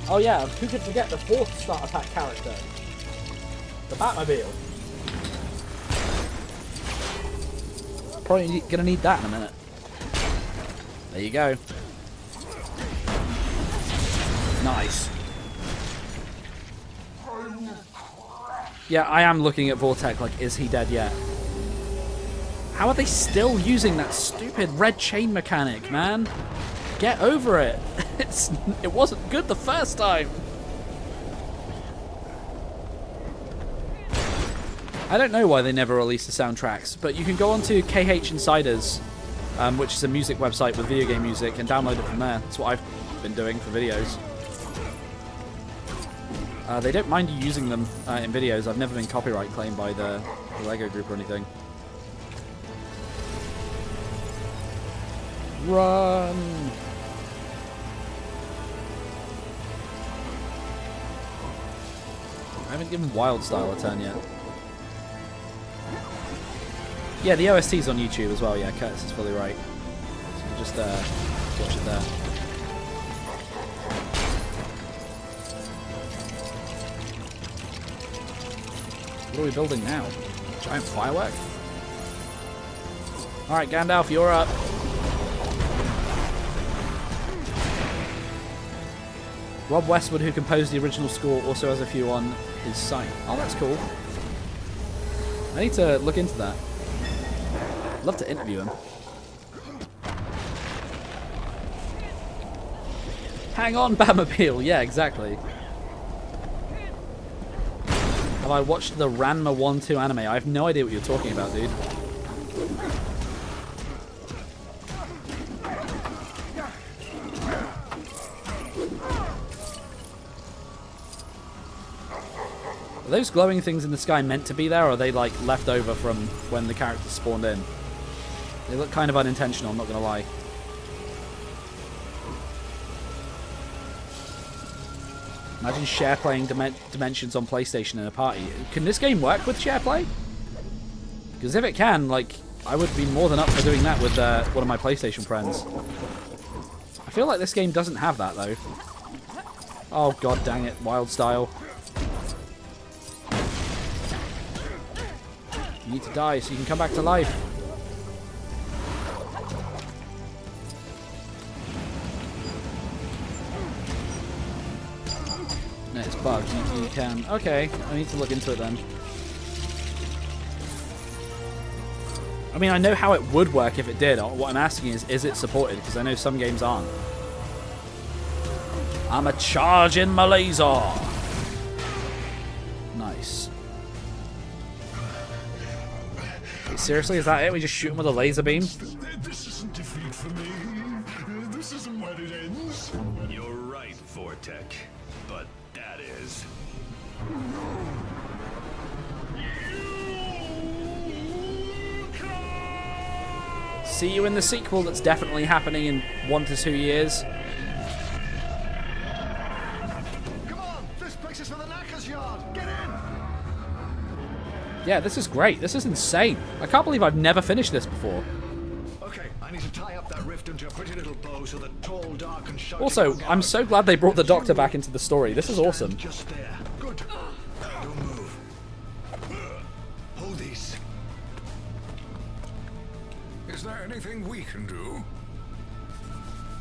Oh yeah, who could forget the 4th starter pack character? The Batmobile. Probably gonna need that in a minute. There you go. Nice. Yeah, I am looking at Vortek like, is he dead yet? How are they still using that stupid red chain mechanic, man? Get over it. It wasn't good the first time. I don't know why they never released the soundtracks, but you can go onto KH Insiders, which is a music website with video game music, and download it from there. That's what I've been doing for videos. They don't mind you using them in videos. I've never been copyright claimed by the Lego group or anything. Run! I haven't given Wildstyle a turn yet. Yeah, the OST's on YouTube as well. Yeah, Curtis is fully right. So just watch it there. What are we building now? Giant firework? Alright, Gandalf, you're up. Rob Westwood, who composed the original score, also has a few on his site. Oh, that's cool. I need to look into that. I'd love to interview him. Hang on, Batmobile. Yeah, exactly. Have I watched the Ranma 1-2 anime? I have no idea what you're talking about, dude. Are those glowing things in the sky meant to be there, or are they, like, left over from when the characters spawned in? They look kind of unintentional, I'm not going to lie. Imagine share playing Dimensions on PlayStation in a party. Can this game work with share play? Because if it can, like, I would be more than up for doing that with one of my PlayStation friends. I feel like this game doesn't have that, though. Oh, god dang it. Wild style. You need to die so you can come back to life. No, it's bugged. You can. Okay, I need to look into it then. I mean, I know how it would work if it did. What I'm asking is it supported? Because I know some games aren't. I'm a charging my laser. Nice. Wait, seriously, is that it? We just shoot him with a laser beam? This isn't defeat for me. This isn't where it ends. You're right, Vortek. But that is. See you in the sequel that's definitely happening in 1 to 2 years. Come on, this place is for the knackers yard. Get in. Yeah, this is great. This is insane. I can't believe I've never finished this before. Okay, I need to tie up that rift into a pretty little bow so the tall, dark, and shouting. Also, I'm so glad they brought the Doctor back into the story. This is awesome. Just there. Good. Don't move. Hold these. Is there anything we can do?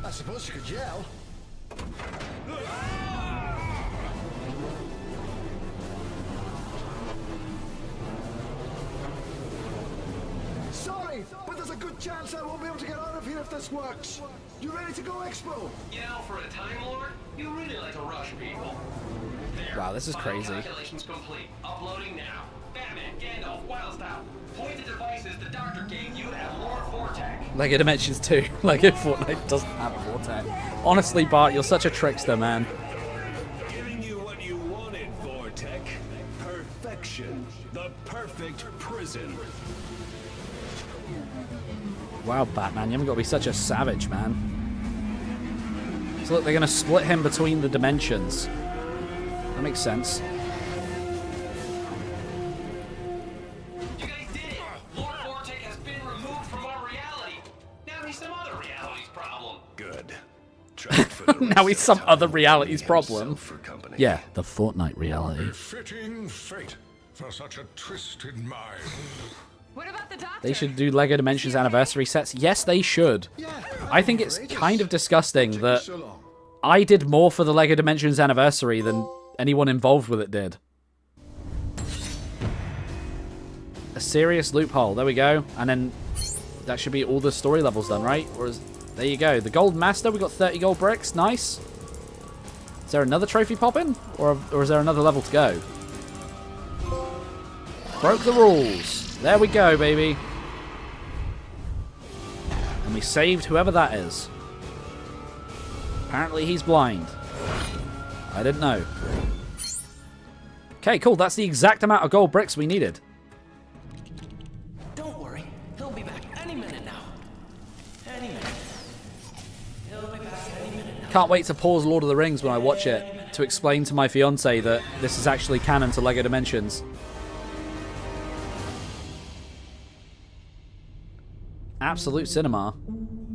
I suppose you could yell. Sorry, but there's a good chance I won't be able to get out of here if this works. You ready to go, Expo? You know, for a Time Lord, you really like to rush people. There. Wow, this is Final crazy. Calculations complete. Uploading now. Batman, Gandalf, Wild Style. Point the devices the Doctor gave you at Lord Vortek. Lego Dimensions 2. Lego Fortnite doesn't have Vortex. Honestly, Bart, you're such a trickster, man. Giving you what you wanted, Vortek. Perfection. The perfect prison. Wow, Batman, you haven't got to be such a savage, man. So look, they're going to split him between the dimensions. That makes sense. You guys did it! Lord Vortek has been removed from our reality. Now he's some other reality's problem. Good. Now he's some other reality's problem. Yeah, the Fortnite reality. Fitting fate for such a twisted mind. What about the Doctor? They should do Lego Dimensions anniversary sets. Yes, they should. I think it's kind of disgusting that I did more for the Lego Dimensions anniversary than anyone involved with it did. A serious loophole. There we go. And then that should be all the story levels done, right? There you go. The Gold Master, we got 30 gold bricks. Nice. Is there another trophy popping? Or is there another level to go? Broke the rules. There we go, baby. And we saved whoever that is. Apparently he's blind. I didn't know. Okay, cool. That's the exact amount of gold bricks we needed. Don't worry, he'll be back any minute now. Any minute. He'll be back any minute now. Can't wait to pause Lord of the Rings when I watch it to explain to my fiance that this is actually canon to Lego Dimensions. Absolute cinema.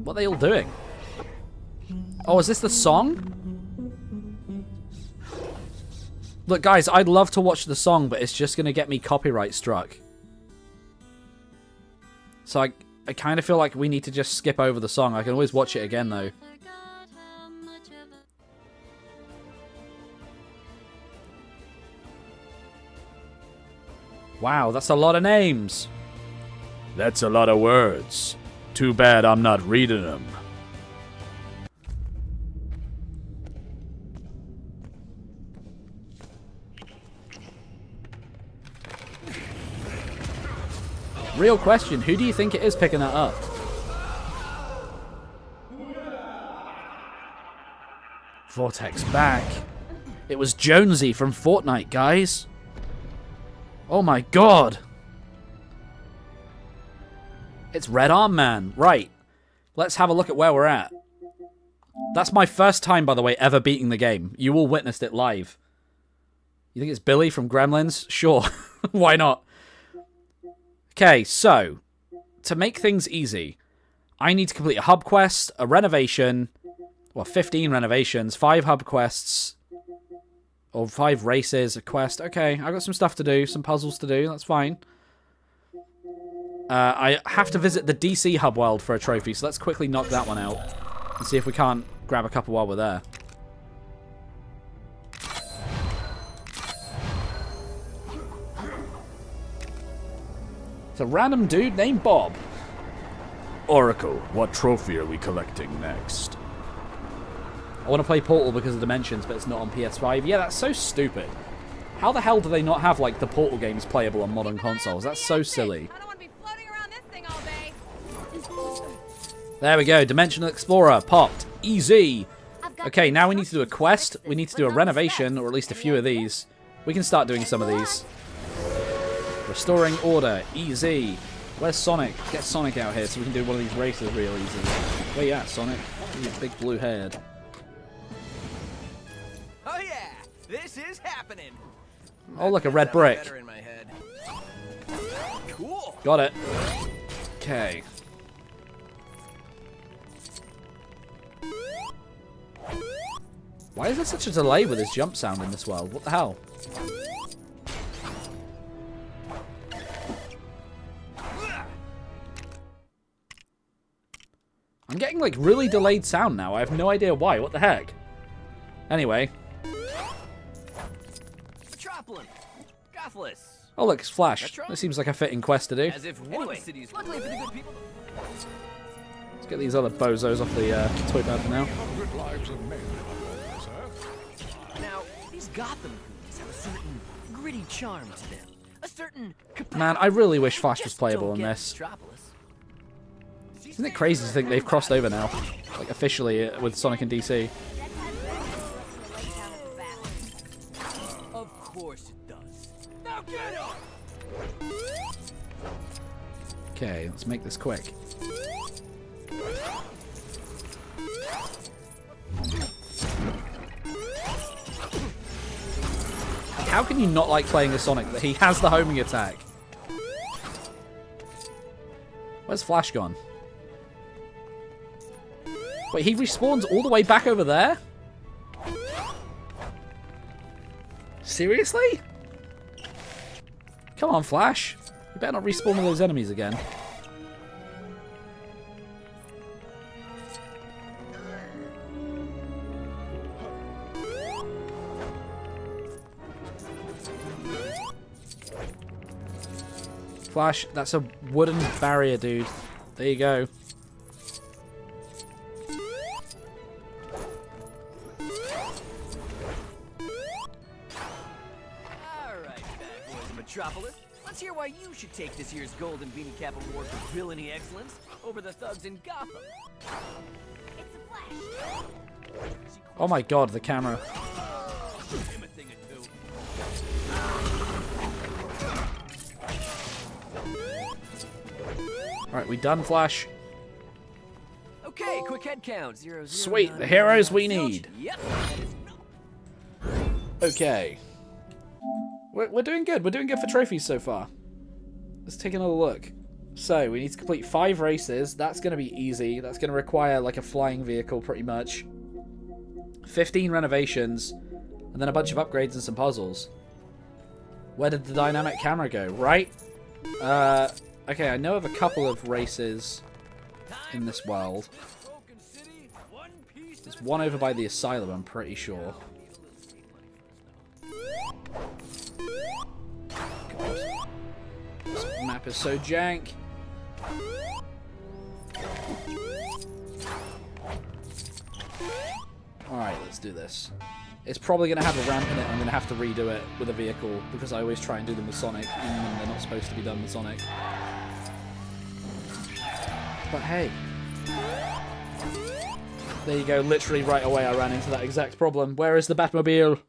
What are they all doing? Oh, is this the song? Look, guys, I'd love to watch the song, but it's just going to get me copyright struck. So I kind of feel like we need to just skip over the song. I can always watch it again, though. Wow, that's a lot of names. That's a lot of words. Too bad I'm not reading them. Real question, who do you think it is picking that up? Vortex back. It was Jonesy from Fortnite, guys. Oh my god. It's Red Arm Man. Right. Let's have a look at where we're at. That's my first time, by the way, ever beating the game. You all witnessed it live. You think it's Billy from Gremlins? Sure. Why not? Okay, so, to make things easy, I need to complete a hub quest, a renovation, well, 15 renovations, 5 hub quests, or 5 races, a quest. Okay, I've got some stuff to do, some puzzles to do, that's fine. I have to visit the DC hub world for a trophy, so let's quickly knock that one out and see if we can't grab a couple while we're there. It's a random dude named Bob. Oracle, what trophy are we collecting next? I want to play Portal because of Dimensions, but it's not on PS5. Yeah, that's so stupid. How the hell do they not have, like, the Portal games playable on modern consoles? That's so silly. There we go. Dimensional Explorer popped. Easy. Okay, now we need to do a quest. We need to do a renovation, or at least a few of these. We can start doing some of these. Restoring order. Easy. Where's Sonic? Get Sonic out here so we can do one of these races real easy. Where you at, Sonic? You big blue head. Oh yeah, this is happening. Oh, look, a red brick. Better in my head. Cool. Got it. Okay. Why is there such a delay with this jump sound in this world? What the hell? I'm getting, like, really delayed sound now. I have no idea why. What the heck? Anyway. Metropolitan. Gothless. Oh, look, it's Flash. This seems like a fitting quest to do. As if one city's luckily for the good people. Let's get these other bozos off the toy bag for now. Now, these Gotham goons have a certain gritty charm to them. A certain Man, I really wish Flash was playable in this. Isn't it crazy to think they've crossed over now? Like, officially, with Sonic and DC. Of course it does. Now get up! Okay, let's make this quick. How can you not like playing as Sonic? He has the homing attack. Where's Flash gone? Wait, he respawns all the way back over there? Seriously? Come on, Flash. You better not respawn all those enemies again. Flash, that's a wooden barrier, dude. There you go. Metropolis. Let's hear why you should take this year's Golden Beanie Cap Award for villainy excellence over the thugs in Gotham. It's a Flash. Oh my god, the camera. Alright, we done, Flash? Okay, quick head count. 0, 0, Sweet, 9, the heroes 9, we 9, need. Yep. Okay. We're doing good. We're doing good for trophies so far. Let's take another look. So, we need to complete 5 races. That's going to be easy. That's going to require, like, a flying vehicle, pretty much. 15 renovations. And then a bunch of upgrades and some puzzles. Where did the dynamic camera go? Right? Okay, I know of a couple of races in this world. There's one over by the asylum, I'm pretty sure. God. This map is so jank. Alright, let's do this. It's probably going to have a ramp in it. I'm going to have to redo it with a vehicle because I always try and do them with Sonic, even when they're not supposed to be done with Sonic. But hey. There you go, literally right away I ran into that exact problem. Where is the Batmobile?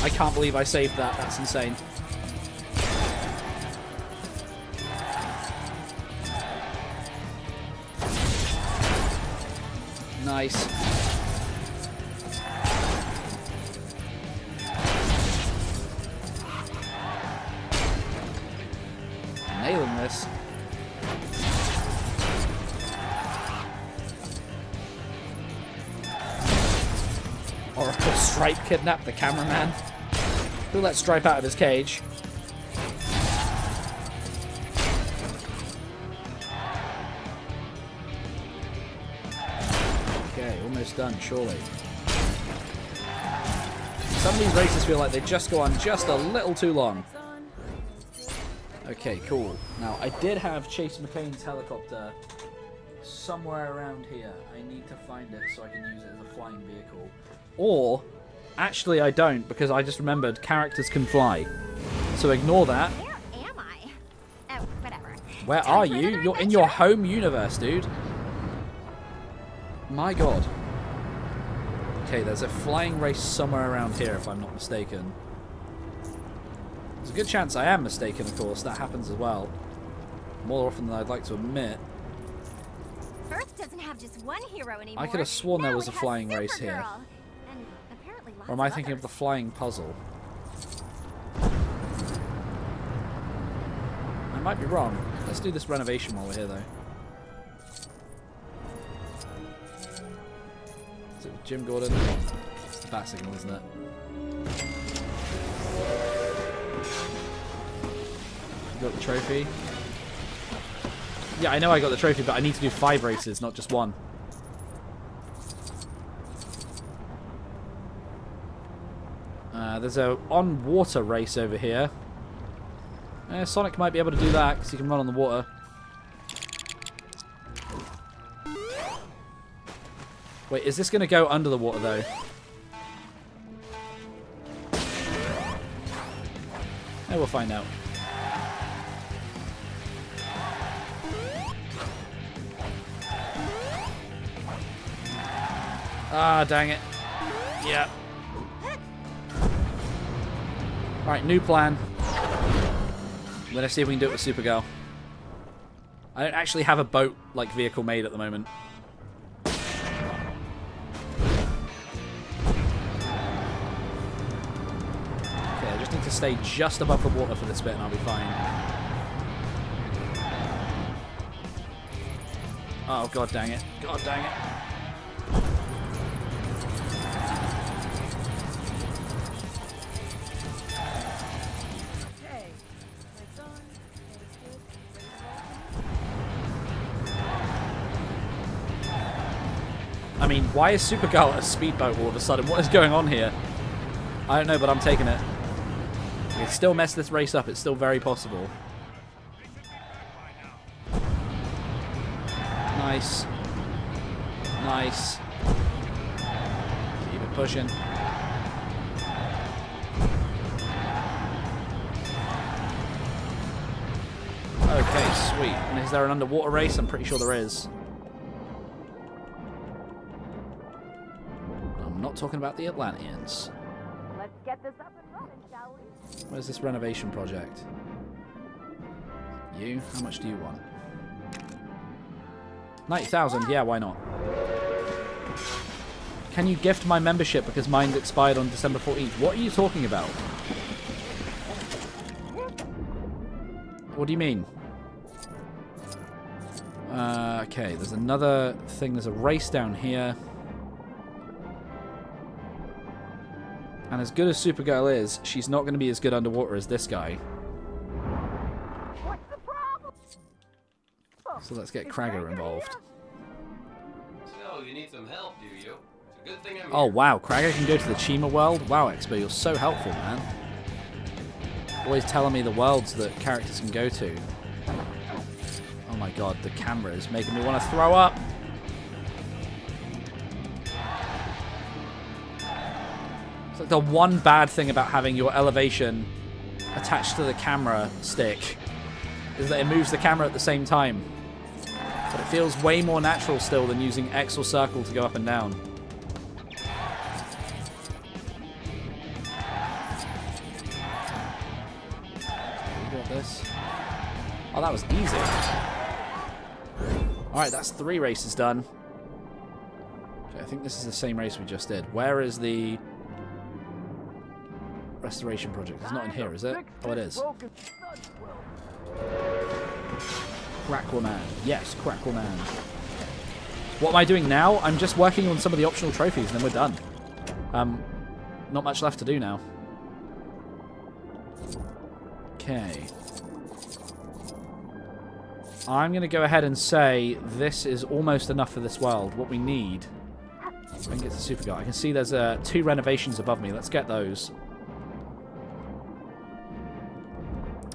I can't believe I saved that, that's insane. Nice. Nailing this. Oracle Stripe kidnapped the cameraman. Who let Stripe out of his cage? Okay, almost done, surely. Some of these races feel like they just go on just a little too long. Okay, cool. Now, I did have Chase McCain's helicopter somewhere around here. I need to find it so I can use it as a flying vehicle. Or, actually I don't, because I just remembered characters can fly. So ignore that. Where am I? Oh, whatever. Where are you? You're in your home universe, dude. My god. Okay, there's a flying race somewhere around here, if I'm not mistaken. There's a good chance I am mistaken, of course. That happens as well. More often than I'd like to admit. Earth doesn't have just one hero anymore. I could have sworn there was a Now it has flying race here. Supergirl. And apparently lots Or am I of thinking of others. the flying puzzle? I might be wrong. Let's do this renovation while we're here, though. Is it Jim Gordon? It's the bat signal, isn't it? You got the trophy? Yeah, I know I got the trophy, but I need to do 5 races, not just 1. There's a on-water race over here. Sonic might be able to do that, because he can run on the water. Wait, is this going to go under the water, though? We'll find out. Ah, dang it. Yeah. Alright, new plan. I'm going to see if we can do it with Supergirl. I don't actually have a boat-like vehicle made at the moment. Okay, I just need to stay just above the water for this bit and I'll be fine. Oh, god dang it. God dang it. I mean, why is Supergirl a speedboat all of a sudden? What is going on here? I don't know, but I'm taking it. We can still mess this race up. It's still very possible. Nice. Nice. Keep it pushing. Okay, sweet. And is there an underwater race? I'm pretty sure there is. I'm not talking about the Atlanteans. Let's get this up and running, shall we? Where's this renovation project? You? How much do you want? 90,000? Yeah, why not? Can you gift my membership because mine's expired on December 14th? What are you talking about? What do you mean? Okay, there's another thing. There's a race down here. And as good as Supergirl is, she's not going to be as good underwater as this guy. What's the problem? So let's get Kragger involved. So, you need some help, do you? It's a good thing I'm Oh, here. wow. Kragger can go to the Chima world? Wow, Expo, you're so helpful, man. Always telling me the worlds that characters can go to. Oh my god, the camera is making me want to throw up. It's like the one bad thing about having your elevation attached to the camera stick is that it moves the camera at the same time. But it feels way more natural still than using X or circle to go up and down. We got this. Oh, that was easy. Alright, that's 3 races done. Okay, I think this is the same race we just did. Where is the restoration project? It's not in here, is it? Oh, it is. Crackleman. Yes, Crackleman. What am I doing now? I'm just working on some of the optional trophies and then we're done. Not much left to do now. Okay. I'm going to go ahead and say this is almost enough for this world. What we need... I can get to Super Guy. I can see there's 2 renovations above me. Let's get those.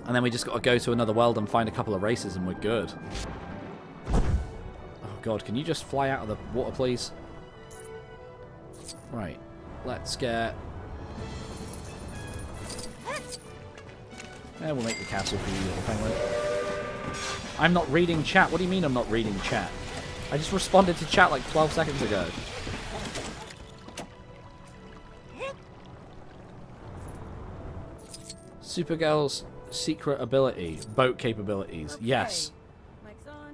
And then we just got to go to another world and find a couple of races and we're good. Oh god, can you just fly out of the water, please? Right. Let's get... Yeah, we'll make the castle for you, little penguin. I'm not reading chat. What do you mean I'm not reading chat? I just responded to chat like 12 seconds ago. Supergirl's secret ability. Boat capabilities. Yes.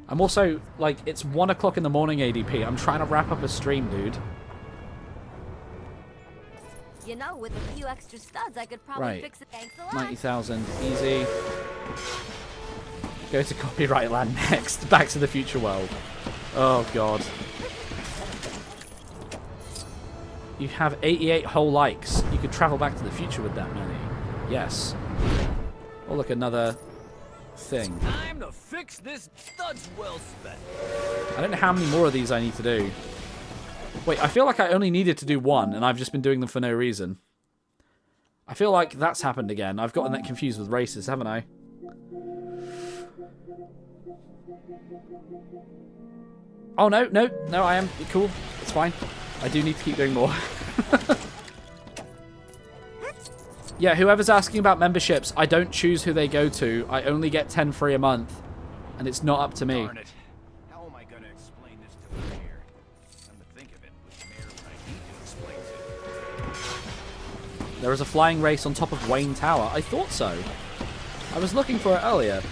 I'm also, like, it's 1 o'clock in the morning ADP. I'm trying to wrap up a stream, dude. You know, with a few extra studs, I could probably fix it. Thanks a lot. 90,000. Easy. Go to copyright land next. Back to the future world. Oh, God. You have 88 whole likes. You could travel back to the future with that many. Yes. Oh, look, another thing. Time to fix this stud's well spent. I don't know how many more of these I need to do. Wait, I feel like I only needed to do 1, and I've just been doing them for no reason. I feel like that's happened again. I've gotten that confused with races, haven't I? Oh, no, no, no, I am. Cool. It's fine. I do need to keep doing more. Yeah, whoever's asking about memberships, I don't choose who they go to. I only get 10 free a month, and it's not up to me. Darn it. How am I going to explain this to the mayor? Come to think of it, with the mayor I need to explain to. There is a flying race on top of Wayne Tower. I thought so. I was looking for it earlier.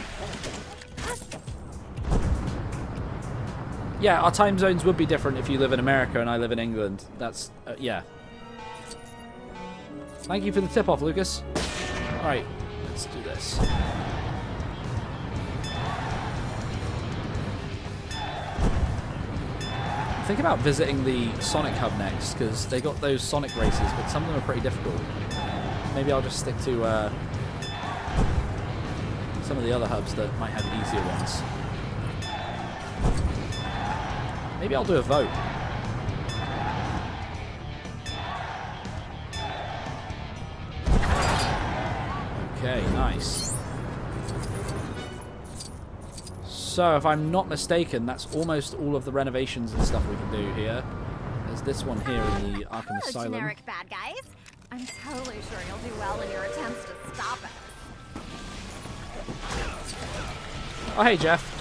Yeah, our time zones would be different if you live in America and I live in England. That's, yeah. Thank you for the tip-off, Lucas. Alright, let's do this. Think about visiting the Sonic Hub next, because they got those Sonic races, but some of them are pretty difficult. Maybe I'll just stick to some of the other hubs that might have easier ones. Maybe I'll do a vote. Okay, nice. So, if I'm not mistaken, that's almost all of the renovations and stuff we can do here. There's this one here in the Arkham Asylum. Generic bad guys. I'm totally sure you'll do well in your attempts to stop us. Oh, hey, Jeff.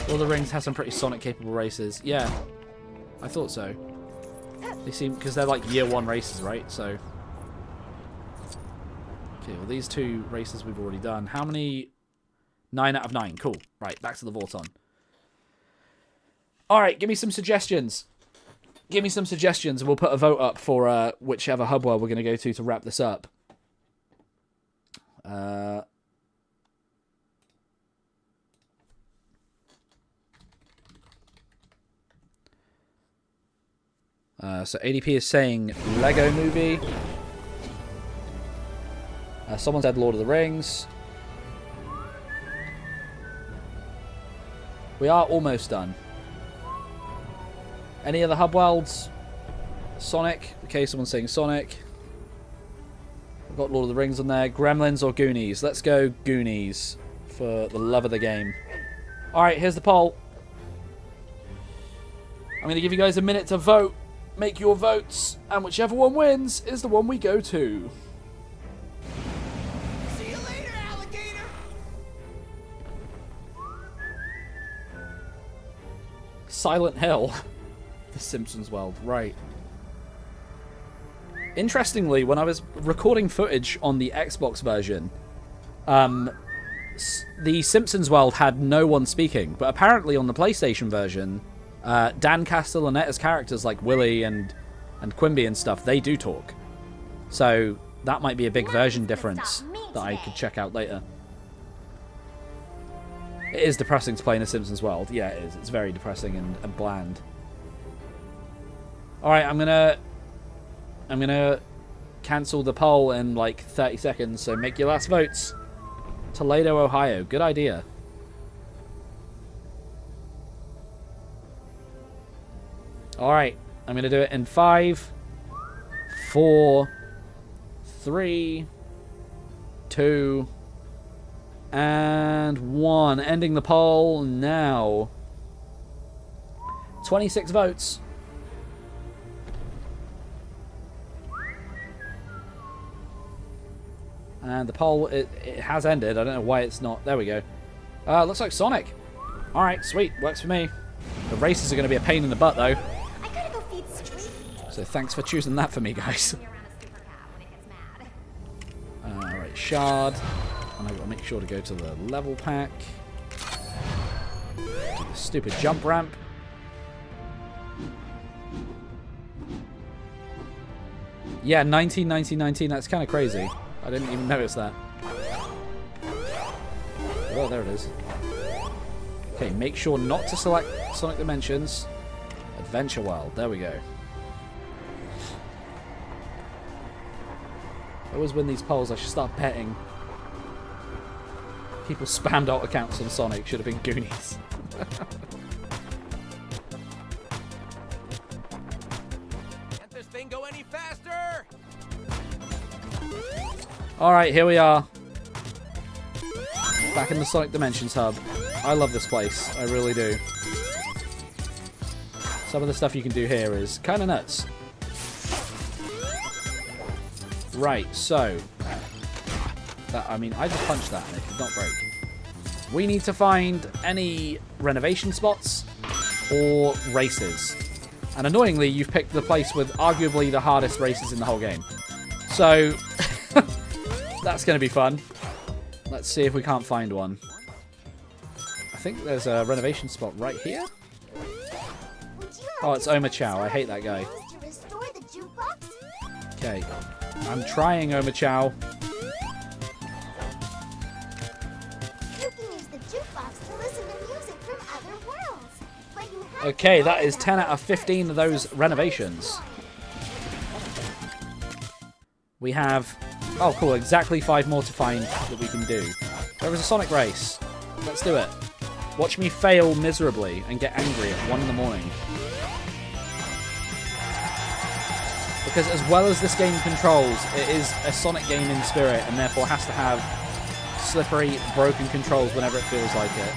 Lord of the Rings has some pretty Sonic-capable races. Yeah, I thought so. They seem... because they're like year 1 races, right? So... okay, well, these 2 races we've already done. How many... 9 out of 9. Cool. Right, back to the Vorton. Alright, give me some suggestions. Give me some suggestions and we'll put a vote up for whichever hub world we're going to go to wrap this up. So ADP is saying Lego Movie. Someone said Lord of the Rings. We are almost done. Any other hub worlds? Sonic. Okay, someone's saying Sonic. We've got Lord of the Rings on there. Gremlins or Goonies? Let's go Goonies for the love of the game. Alright, here's the poll. I'm going to give you guys a minute to vote. Make your votes. And whichever one wins is the one we go to. Silent Hill. The Simpsons world, right. Interestingly, when I was recording footage on the Xbox version, the Simpsons world had no one speaking, but apparently on the PlayStation version, Dan Castellaneta's characters like Willie and Quimby and stuff, they do talk. So that might be a big version difference that I could check out later. It is depressing to play in a Simpsons world. Yeah, it is. It's very depressing and bland. Alright, I'm gonna cancel the poll in like 30 seconds, so make your last votes. Toledo, Ohio. Good idea. Alright, I'm gonna do it in 5, 4, 3, 2, and 1. Ending the poll now. 26 votes. And the poll, it has ended. I don't know why it's not. There we go. Looks like Sonic. Alright, sweet. Works for me. The races are going to be a pain in the butt, though. I gotta go feed Street. So thanks for choosing that for me, guys. Alright, Shard. And I've got to make sure to go to the level pack. Do the stupid jump ramp. Yeah, 19, 19, 19. That's kind of crazy. I didn't even notice that. Oh, there it is. Okay, make sure not to select Sonic Dimensions. Adventure World. There we go. I always win these polls. I should start betting. People spammed alt accounts on Sonic. Should have been Goonies. Can't this thing go any faster? Alright, here we are. Back in the Sonic Dimensions hub. I love this place. I really do. Some of the stuff you can do here is kind of nuts. Right, so... I mean, I just punched that and it did not break. We need to find any renovation spots or races. And annoyingly, you've picked the place with arguably the hardest races in the whole game. So, that's going to be fun. Let's see if we can't find one. I think there's a renovation spot right here. Oh, it's Oma Chow. I hate that guy. Okay. I'm trying Oma Chow. Okay, that is 10 out of 15 of those renovations. We have... Oh, cool. Exactly 5 more to find that we can do. There was a Sonic race. Let's do it. Watch me fail miserably and get angry at 1 in the morning. Because as well as this game controls, it is a Sonic game in spirit and therefore has to have slippery, broken controls whenever it feels like it.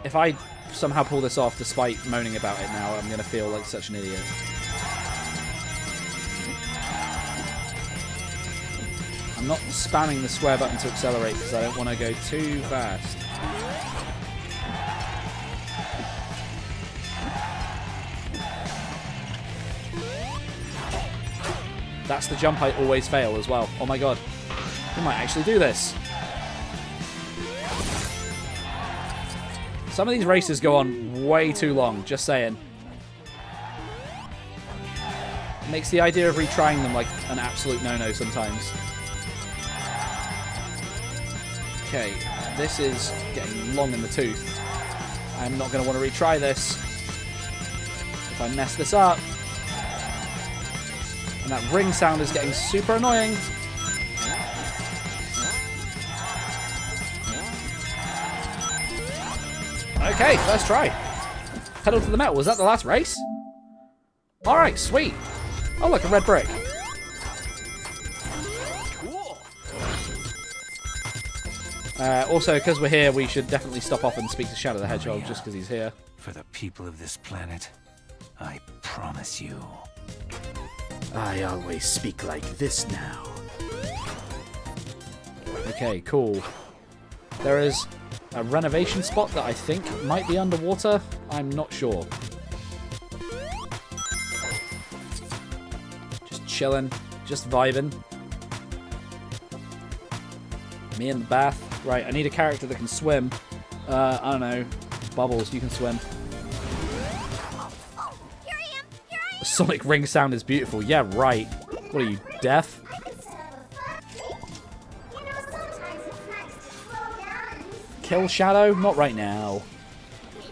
If I somehow pull this off despite moaning about it now, I'm going to feel like such an idiot. I'm not spamming the square button to accelerate because I don't want to go too fast. That's the jump I always fail as well. Oh my god. We might actually do this. Some of these races go on way too long, just saying. It makes the idea of retrying them like an absolute no-no sometimes. Okay, this is getting long in the tooth. I'm not going to want to retry this. If I mess this up. And that ring sound is getting super annoying. Okay, first try. Pedal to the metal. Was that the last race? Alright, sweet. Oh, look, a red brick. Cool. Also, because we're here, we should definitely stop off and speak to Shadow the Hedgehog just because he's here. For the people of this planet, I promise you. I always speak like this now. Okay, cool. There is a renovation spot that I think might be underwater. I'm not sure. Just chilling. Just vibing. Me in the bath. Right, I need a character that can swim. I don't know. Bubbles, you can swim. The sonic ring sound is beautiful. Yeah, right. What are you, deaf? Kill Shadow? Not right now.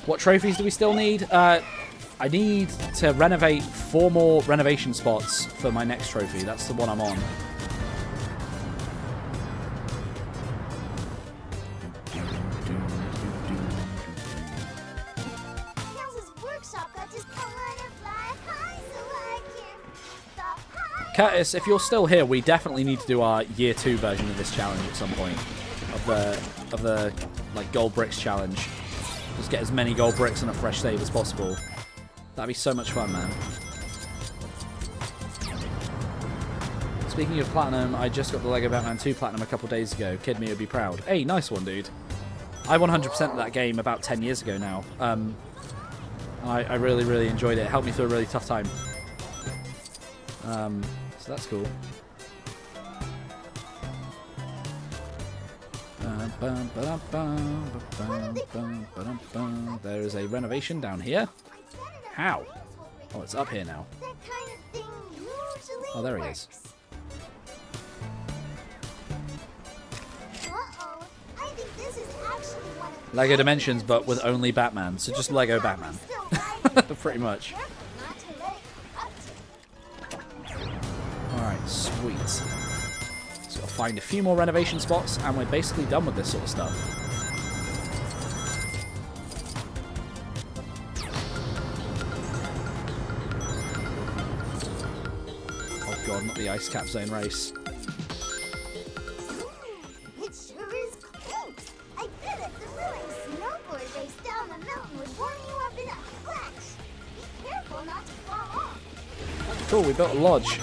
What trophies do we still need? I need to renovate 4 more renovation spots for my next trophy. That's the one I'm on. Curtis, if you're still here, we definitely need to do our year 2 version of this challenge at some point. Of the like gold bricks challenge. Just get as many gold bricks and a fresh save as possible. That'd be so much fun, man. Speaking of platinum, I just got the Lego Batman 2 platinum a couple days ago. Kid me would be proud. Hey, nice one, dude. I 100%ed that game about 10 years ago now. I really, really enjoyed it. It helped me through a really tough time. So that's cool. There is a renovation down here. How? Oh, it's up here now. Oh, there he is. Lego Dimensions, but with only Batman. So just Lego Batman. Pretty much. Alright, sweet. So I'll find a few more renovation spots and we're basically done with this sort of stuff. Oh god, not the ice cap zone race. It sure is close. I bet if the thrilling snowboard race down the mountain would warm you up in a flash. Be careful not to fall off. Cool, we built a lodge.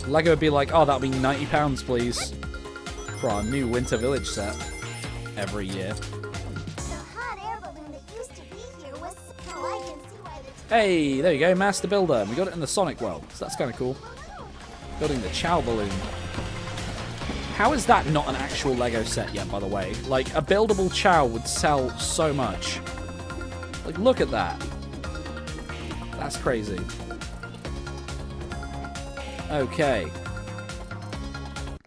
Lego would be like, oh, that'll be £90, please, for our new Winter Village set every year. The hot air balloon that used to be here was so I can see why the Hey, there you go, Master Builder. We got it in the Sonic world, so that's kind of cool. Building the Chow balloon. How is that not an actual Lego set yet, by the way? Like, a buildable Chow would sell so much. Like, look at that. That's crazy. Okay.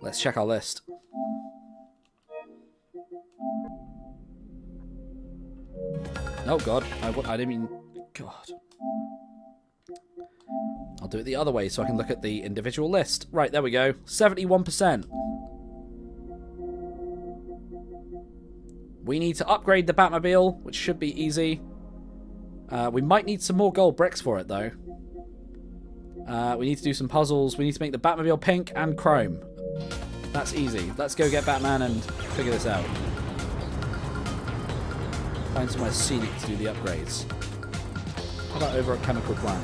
Let's check our list. Oh god, I didn't mean... God. I'll do it the other way so I can look at the individual list. Right, there we go. 71%. We need to upgrade the Batmobile, which should be easy. We might need some more gold bricks for it, though. We need to do some puzzles. We need to make the Batmobile pink and chrome. That's easy. Let's go get Batman and figure this out. Find somewhere scenic to do the upgrades. How about over at Chemical Plant?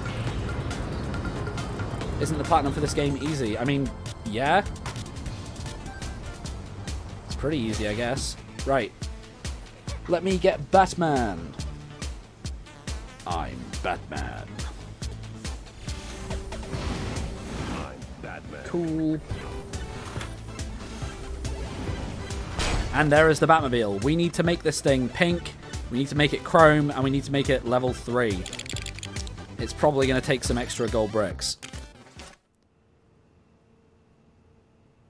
Isn't the platinum for this game easy? I mean, yeah. It's pretty easy, I guess. Right. Let me get Batman. I'm Batman. Cool. And there is the Batmobile. We need to make this thing pink, we need to make it chrome, and we need to make it level 3. It's probably going to take some extra gold bricks.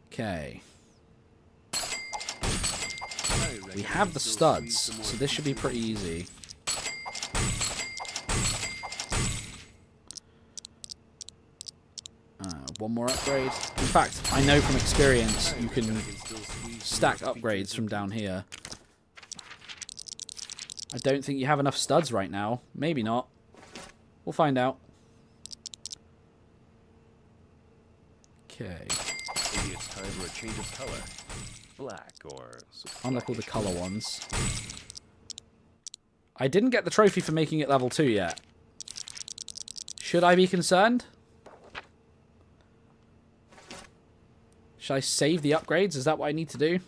Okay. We have the studs, so this should be pretty easy. One more upgrade. In fact, I know from experience you can stack upgrades from down here. I don't think you have enough studs right now. Maybe not. We'll find out. Okay. Maybe it's time for a change of color. Black or... Unlike all the color ones. I didn't get the trophy for making it level 2 yet. Should I be concerned? Should I save the upgrades? Is that what I need to do?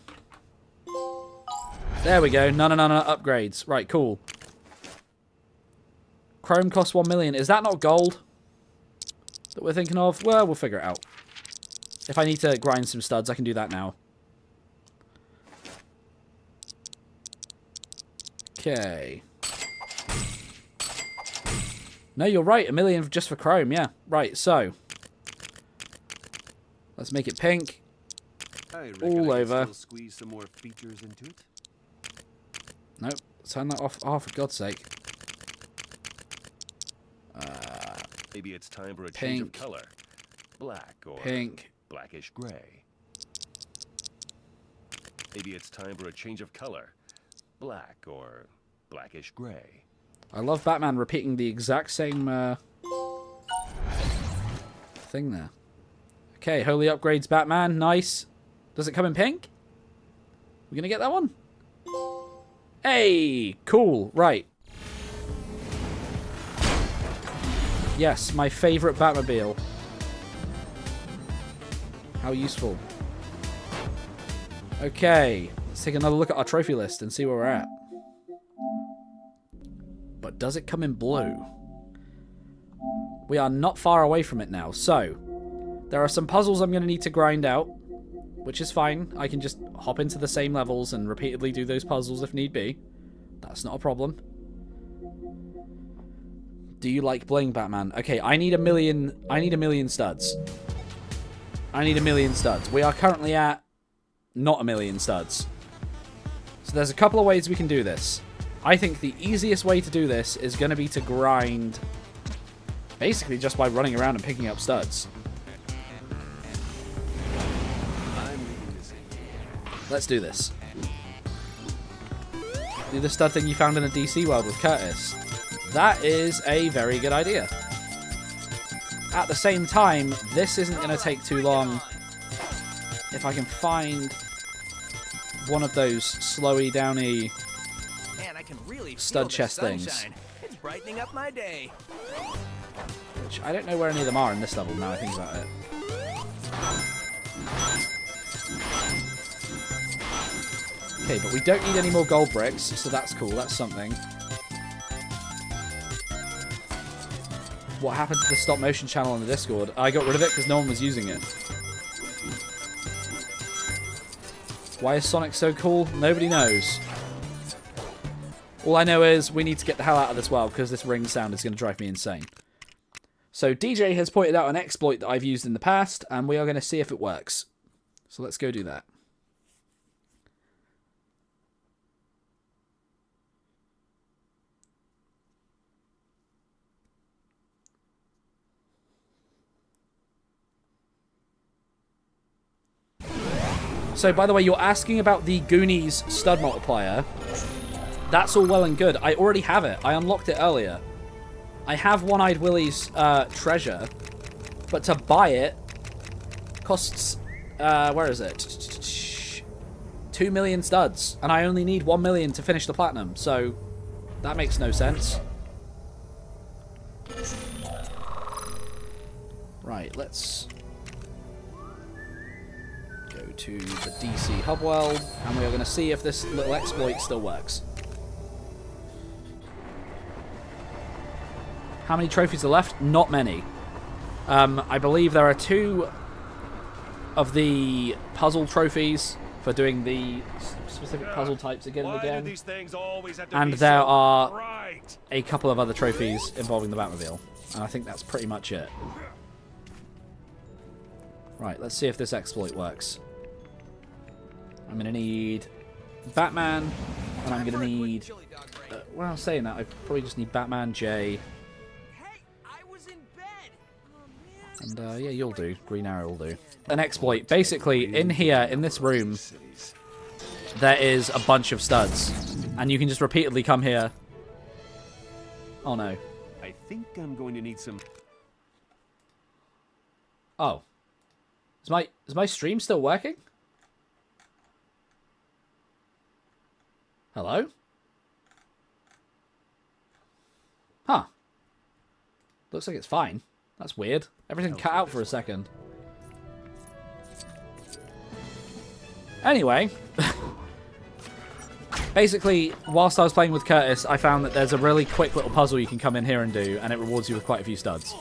There we go. No upgrades. Right, cool. Chrome costs 1 million. Is that not gold that we're thinking of? Well, we'll figure it out. If I need to grind some studs, I can do that now. Okay. No, you're right. 1 million just for chrome. Yeah. Right, so. Let's make it pink. All over. Squeeze some more features into it. Nope. Turn that off. Oh, for God's sake. Maybe it's time for a change of color. Black or pink. Blackish gray. Maybe it's time for a change of color. Black or blackish gray. I love Batman repeating the exact same thing there. Okay, holy upgrades Batman. Nice. Does it come in pink? We're going to get that one? Hey, cool. Right. Yes, my favorite Batmobile. How useful. Okay, let's take another look at our trophy list and see where we're at. But does it come in blue? We are not far away from it now. So, there are some puzzles I'm going to need to grind out, which is fine. I can just hop into the same levels and repeatedly do those puzzles if need be. That's not a problem. Do you like bling, Batman? Okay, I need 1 million. I need 1 million studs. I need 1 million studs. We are currently at not 1 million studs. So there's a couple of ways we can do this. I think the easiest way to do this is going to be to grind basically just by running around and picking up studs. Let's do this. Do the stud thing you found in a DC world with Curtis. That is a very good idea. At the same time, this isn't going to take too long if I can find one of those slowy downy Man, I can really stud feel the chest sunshine. things. It's brightening up my day. Which I don't know where any of them are in this level now I think about it. Okay, but we don't need any more gold bricks, so that's cool, that's something. What happened to the stop motion channel on the Discord? I got rid of it because no one was using it. Why is Sonic so cool? Nobody knows. All I know is we need to get the hell out of this world because this ring sound is going to drive me insane. So DJ has pointed out an exploit that I've used in the past, and we are going to see if it works. So let's go do that. So, by the way, you're asking about the Goonies stud multiplier. That's all well and good. I already have it. I unlocked it earlier. I have One-Eyed Willie's treasure, but to buy it costs, where is it? 2 million studs, and I only need 1 million to finish the platinum, so that makes no sense. Right, let's go to the DC hub world, and we are going to see if this little exploit still works. How many trophies are left? Not many. I believe there are 2 of the puzzle trophies for doing the specific puzzle types again and again. And there are a couple of other trophies involving the Batmobile. And I think that's pretty much it. Right, let's see if this exploit works. I'm going to need Batman, and I'm going to need... well, saying that, I probably just need Batman, Jay... and, yeah, you'll do. Green Arrow will do. An exploit. Basically, in here, in this room, there is a bunch of studs. And you can just repeatedly come here. Oh, no. I think I'm going to need some... Oh. Is my stream still working? Hello? Huh. Looks like it's fine. That's weird. Everything cut out for a second. Basically, whilst I was playing with Curtis, I found that there's a really quick little puzzle you can come in here and do, and it rewards you with quite a few studs.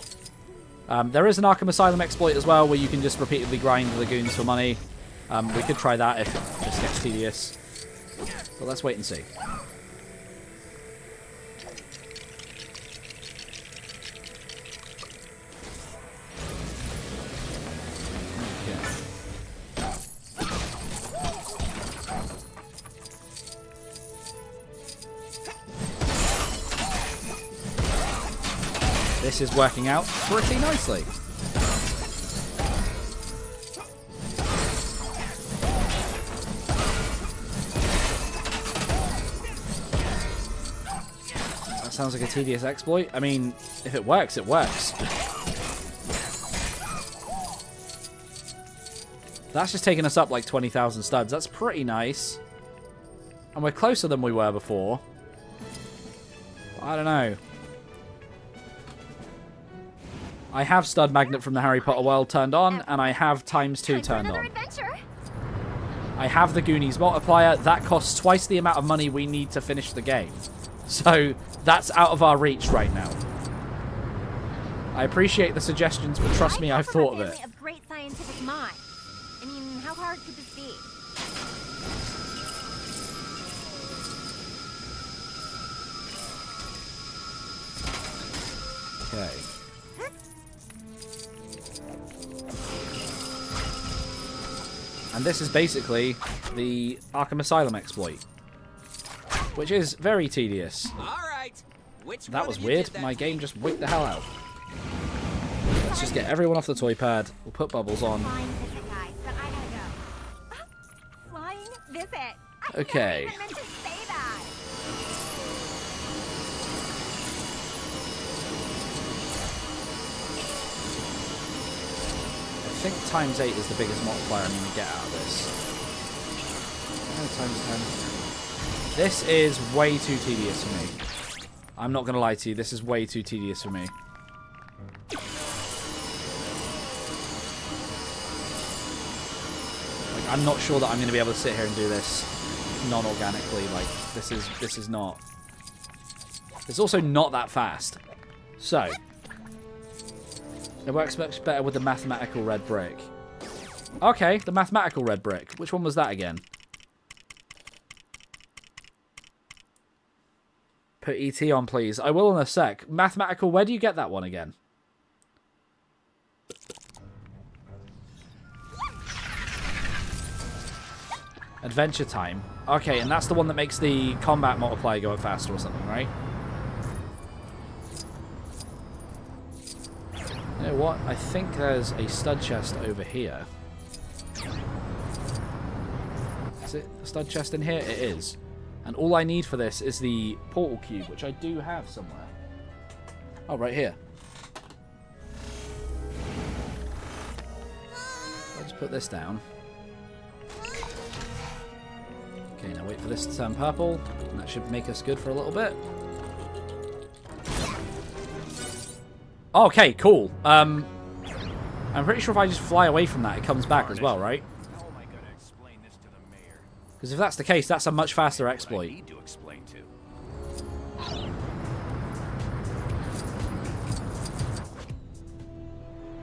There is an Arkham Asylum exploit as well, where you can just repeatedly grind the goons for money. We could try that if this gets tedious. But let's wait and see. This is working out pretty nicely. That sounds like a tedious exploit. I mean, if it works, it works. That's just taken us up like 20,000 studs. That's pretty nice. And we're closer than we were before. I don't know. I have Stud Magnet from the Harry Potter world turned on, and I have ×2 turned on. I have the Goonies multiplier. That costs twice the amount of money we need to finish the game. So that's out of our reach right now. I appreciate the suggestions, but trust me, I've thought of it. Of great scientific minds. I mean, how hard could this be? Okay. And this is basically the Arkham Asylum exploit, which is very tedious. That was weird. My game just wigged the hell out. Let's just get everyone off the toy pad. We'll put bubbles on. Flying visit. Okay. I meant to say that. I think ×8 is the biggest multiplier I'm going to get out of this. ×10. This is way too tedious for me. I'm not going to lie to you. This is way too tedious for me. Like, I'm not sure that I'm going to be able to sit here and do this non-organically. Like, this is not. It's also not that fast. So. It works much better with the mathematical red brick. Okay, the mathematical red brick. Which one was that again? Put ET on, please. I will in a sec. Mathematical, where do you get that one again? Adventure Time. Okay, and that's the one that makes the combat multiplier go up faster or something, right? You know what? I think there's a stud chest over here. Is it a stud chest in here? It is. And all I need for this is the portal cube, which I do have somewhere. Oh, right here. I'll just put this down. Okay, now wait for this to turn purple. And that should make us good for a little bit. Okay, cool. I'm pretty sure if I just fly away from that, it comes back as well, right? Because if that's the case, that's a much faster exploit.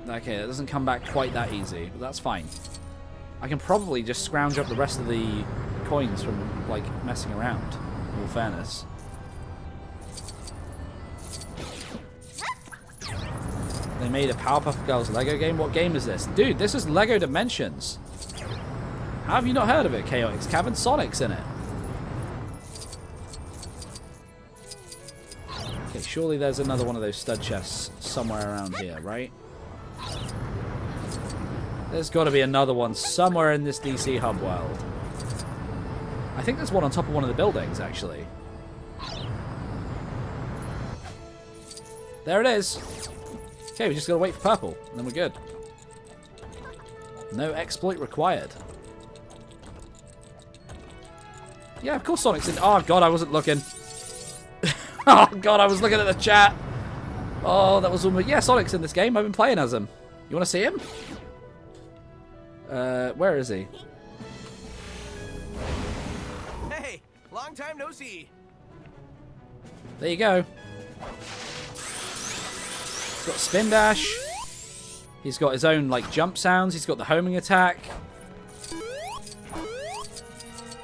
Okay, that doesn't come back quite that easy, but that's fine. I can probably just scrounge up the rest of the coins from, like, messing around, in all fairness. They made a Powerpuff Girls Lego game? What game is this? Dude, this is Lego Dimensions. How have you not heard of it, Chaotix Cavern? Sonic's in it. Okay, surely there's another one of those stud chests somewhere around here, right? There's got to be another one somewhere in this DC hub world. I think there's one on top of one of the buildings, actually. There it is. Okay, we just gotta wait for purple, and then we're good. No exploit required. Yeah, of course Sonic's in. Oh, God, I wasn't looking. Oh, God, I was looking at the chat. Oh, that was almost... Yeah, Sonic's in this game. I've been playing as him. You want to see him? Where is he? Hey, Long time no see. There you go. He's got spin dash. He's got his own like jump sounds. He's got the homing attack.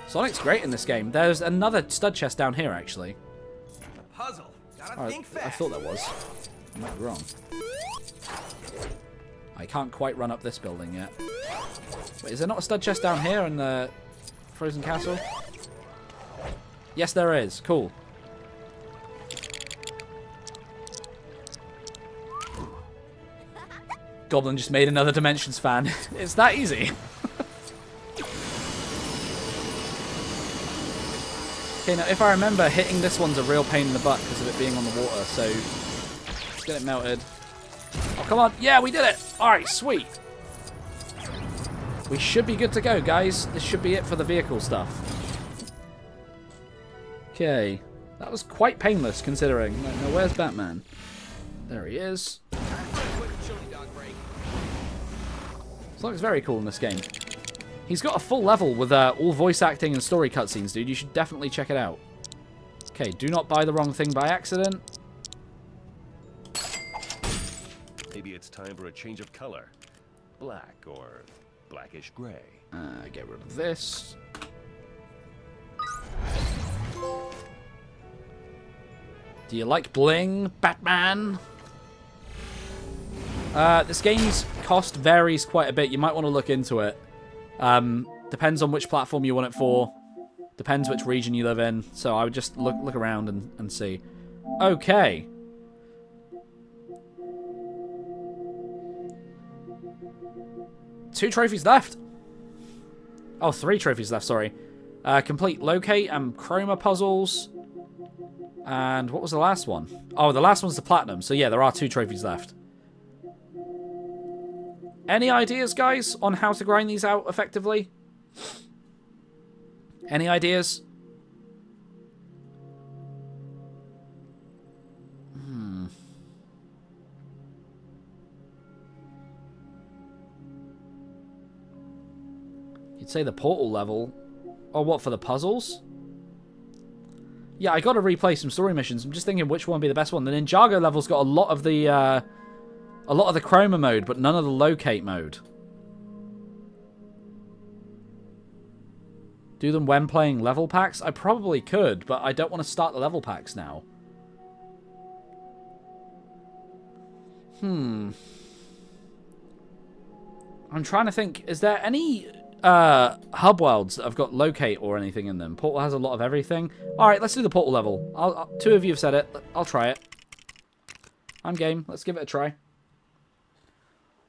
Sonic's great in this game. There's another stud chest down here, actually. Puzzle. Gotta think fast. I thought there was. I might be wrong. I can't quite run up this building yet. Wait, is there not a stud chest down here in the Frozen Castle? Yes, there is. Cool. Goblin just made another Dimensions fan. It's that easy. Okay, now if I remember, hitting this one's a real pain in the butt because of it being on the water, so let's get it melted. Oh, come on. Yeah, we did it. All right, sweet. We should be good to go, guys. This should be it for the vehicle stuff. Okay. That was quite painless, considering. Now, where's Batman? There he is. Sonic's very cool in this game. He's got a full level with all voice acting and story cutscenes, dude. You should definitely check it out. Okay, do not buy the wrong thing by accident. Maybe it's time for a change of color. Black or blackish gray. Get rid of this. Do you like bling, Batman? This game's cost varies quite a bit. You might want to look into it. Depends on which platform you want it for. Depends which region you live in. So I would just look around and see. Okay. Two trophies left. Oh, 3 trophies left, sorry. Complete locate and chroma puzzles. And what was the last one? Oh, the last one's the platinum. So yeah, there are 2 trophies left. Any ideas, guys, on how to grind these out effectively? Any ideas? You'd say the portal level. Oh, what, for the puzzles? Yeah, I gotta replay some story missions. I'm just thinking which one would be the best one. The Ninjago level's got a lot of the chroma mode, but none of the locate mode. Do them when playing level packs? I probably could, but I don't want to start the level packs now. I'm trying to think. Is there any hub worlds that have got locate or anything in them? Portal has a lot of everything. Alright, let's do the portal level. 2 of you have said it. I'll try it. I'm game. Let's give it a try.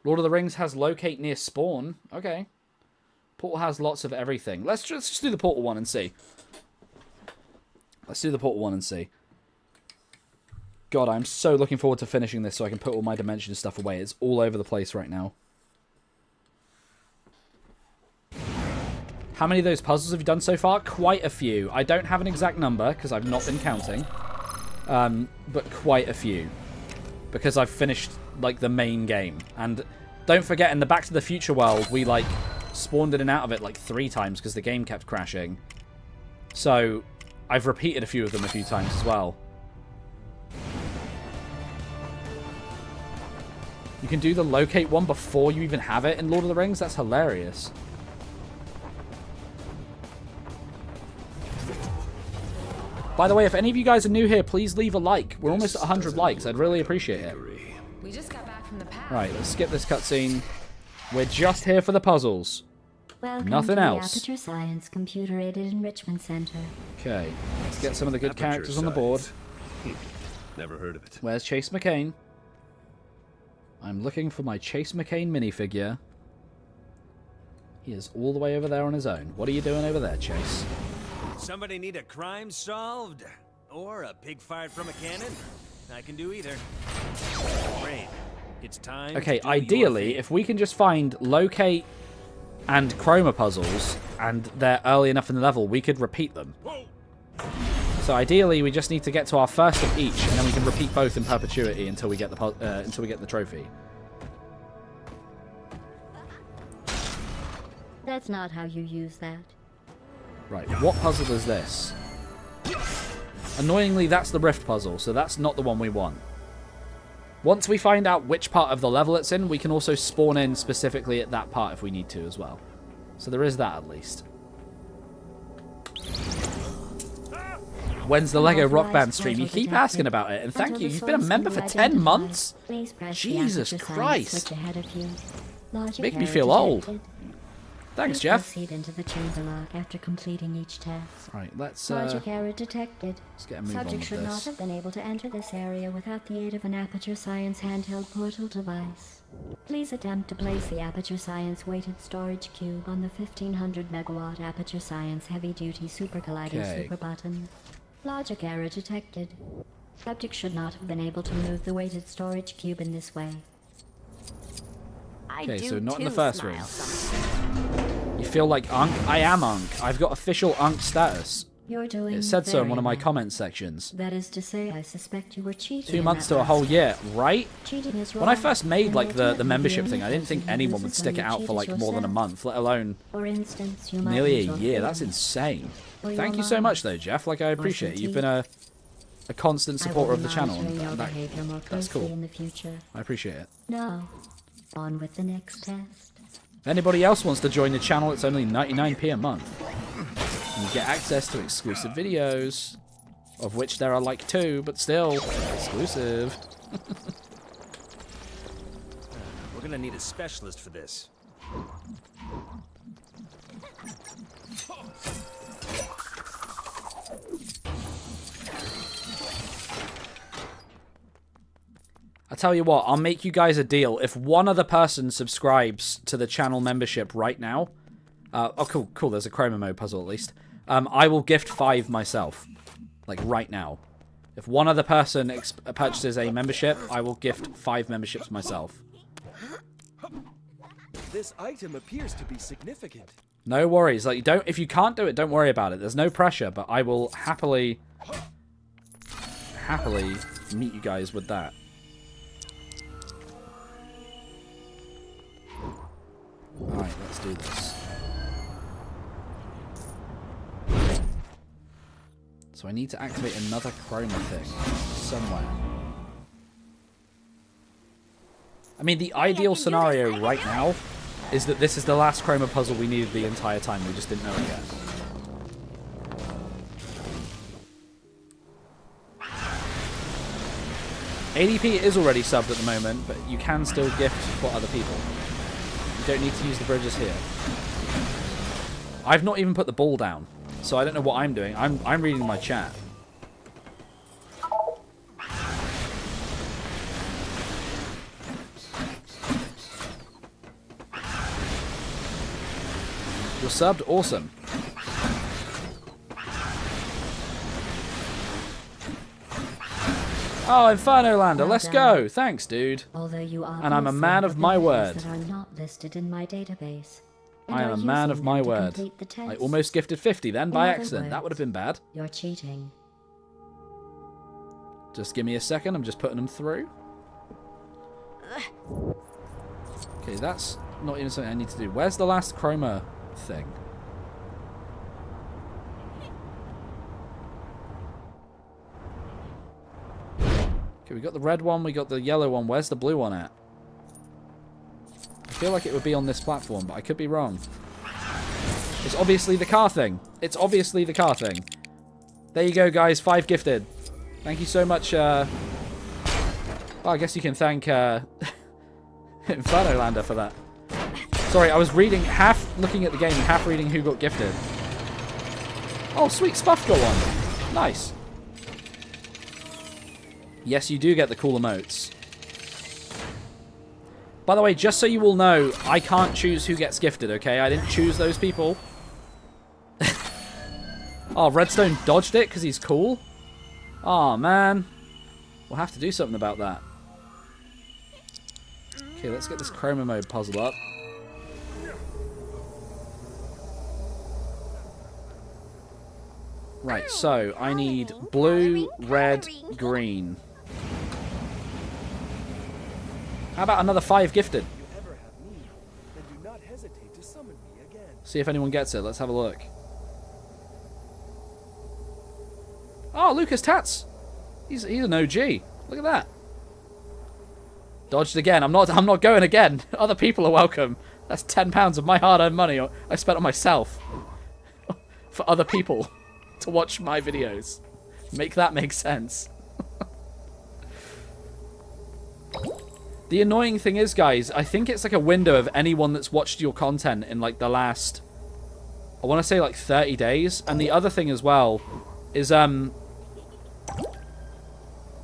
Lord of the Rings has locate near spawn. Okay. Portal has lots of everything. Let's just do the portal one and see. Let's do the portal one and see. God, I'm so looking forward to finishing this so I can put all my dimension stuff away. It's all over the place right now. How many of those puzzles have you done so far? Quite a few. I don't have an exact number because I've not been counting. But quite a few. Because I've finished, like, the main game. And don't forget, in the Back to the Future world, we, like, spawned in and out of it, like, 3 times because the game kept crashing. So, I've repeated a few of them a few times as well. You can do the locate one before you even have it in Lord of the Rings? That's hilarious. By the way, if any of you guys are new here, please leave a like. We're almost at 100 likes. I'd really appreciate it. We just got back from the past. Right, let's skip this cutscene. We're just here for the puzzles. Welcome Nothing to else. the Aperture Science Computer-Aided Enrichment Center. Okay, let's get some of the good Aperture characters on the board. Never heard of it. Where's Chase McCain? I'm looking for my Chase McCain minifigure. He is all the way over there on his own. What are you doing over there, Chase? Somebody need a crime solved? Or a pig fired from a cannon? I can do either. Rain, it's time. Okay, to do ideally, your if we can just find locate and chroma puzzles, and they're early enough in the level, we could repeat them. So ideally, we just need to get to our first of each, and then we can repeat both in perpetuity until we get the trophy. That's not how you use that. Right, what puzzle is this? Annoyingly, that's the rift puzzle, so that's not the one we want. Once we find out which part of the level it's in, we can also spawn in specifically at that part if we need to as well. So there is that at least. When's the Lego Rock Band stream? You keep asking about it, and thank you. You've been a member for 10 months? Jesus Christ. Make me feel old. Thanks, Jeff. Proceed into the chamber lock after completing each task. Right, let's Logic error detected. get a move Subject on with should this. not have been able to enter this area without the aid of an Aperture Science handheld portal device. Please attempt to place the Aperture Science weighted storage cube on the 1500 megawatt Aperture Science heavy duty super collider super button. Logic error detected. Subject should not have been able to move the weighted storage cube in this way. Okay, so not in the first room. You feel like Unk? I am Unk. I've got official Unk status. You're doing It said so in very one of my well. comment sections. That is to say, I suspect you were cheating. 2 in months that to a whole last year, right? Cheating is When I wrong, first made and like the ultimately membership the thing, I only didn't think person who anyone would loses stick it when you out for like cheated more than a yourself. month, let alone For instance, you might nearly lose a your year. fear. That's insane. Or your Thank you so mind. much though, Jeff. Like I appreciate it. You've been a constant I will supporter be of the channel. monitoring your And behavior more that's closely cool. in the future. I appreciate it. Now, on with the next test. If anybody else wants to join the channel, it's only 99p a month. And you get access to exclusive videos, of which there are like 2, but still exclusive. We're gonna need a specialist for this. I tell you what, I'll make you guys a deal. If one other person subscribes to the channel membership right now, oh cool, there's a chroma mode puzzle at least. I will gift 5 myself, like right now. If one other person purchases a membership, I will gift 5 memberships myself. This item appears to be significant. No worries. Like if you can't do it, don't worry about it. There's no pressure, but I will happily meet you guys with that. Alright, let's do this. So I need to activate another chroma thing somewhere. I mean, the ideal scenario right now is that this is the last chroma puzzle we needed the entire time. We just didn't know it yet. ADP is already subbed at the moment, but you can still gift for other people. You don't need to use the bridges here. I've not even put the ball down, so I don't know what I'm doing. I'm reading my chat. You're subbed? Awesome. Oh, Inferno Lander, let's go. Thanks, dude. And I'm a man of my word. That are not listed in my database. I am a man of my word. I almost gifted 50 then by accident. That would have been bad. You're cheating. Just give me a second. I'm just putting them through. Okay, that's not even something I need to do. Where's the last chroma thing? Okay, we got the red one, we got the yellow one. Where's the blue one at? I feel like it would be on this platform, but I could be wrong. It's obviously the car thing. It's obviously the car thing. There you go, guys. 5 gifted. Thank you so much. Well, I guess you can thank Inferno Lander for that. Sorry, I was reading, half looking at the game and half reading who got gifted. Oh, sweet. Spuff got one. Nice. Yes, you do get the cool emotes. By the way, just so you all know, I can't choose who gets gifted, okay? I didn't choose those people. Oh, Redstone dodged it because he's cool? Oh, man. We'll have to do something about that. Okay, let's get this chroma mode puzzle up. Right, so I need blue, red, green. How about another 5 gifted? See if anyone gets it. Let's have a look. Oh, Lucas Tats. He's an OG. Look at that. Dodged again. I'm not going again. Other people are welcome. That's £10 of my hard-earned money I spent on myself. For other people to watch my videos. Make that make sense. The annoying thing is, guys, I think it's like a window of anyone that's watched your content in like the last, I want to say like 30 days. And the other thing as well is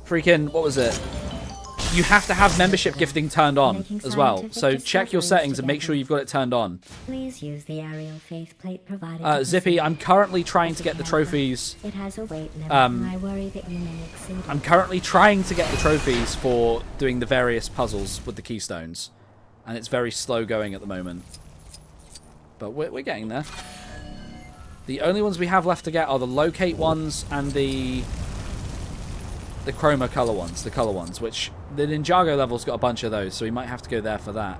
freaking, what was it? You have to have membership gifting turned on as well. So check your settings and make sure you've got it turned on. Please use the aerial faceplate provided. Zippy, I'm currently trying to get the trophies. It has a weight limit, and I worry that you may exceed it. I'm currently trying to get the trophies for doing the various puzzles with the keystones. And it's very slow going at the moment. But we're getting there. The only ones we have left to get are the locate ones and the chroma color ones, the color ones, which the Ninjago level's got a bunch of those, so we might have to go there for that.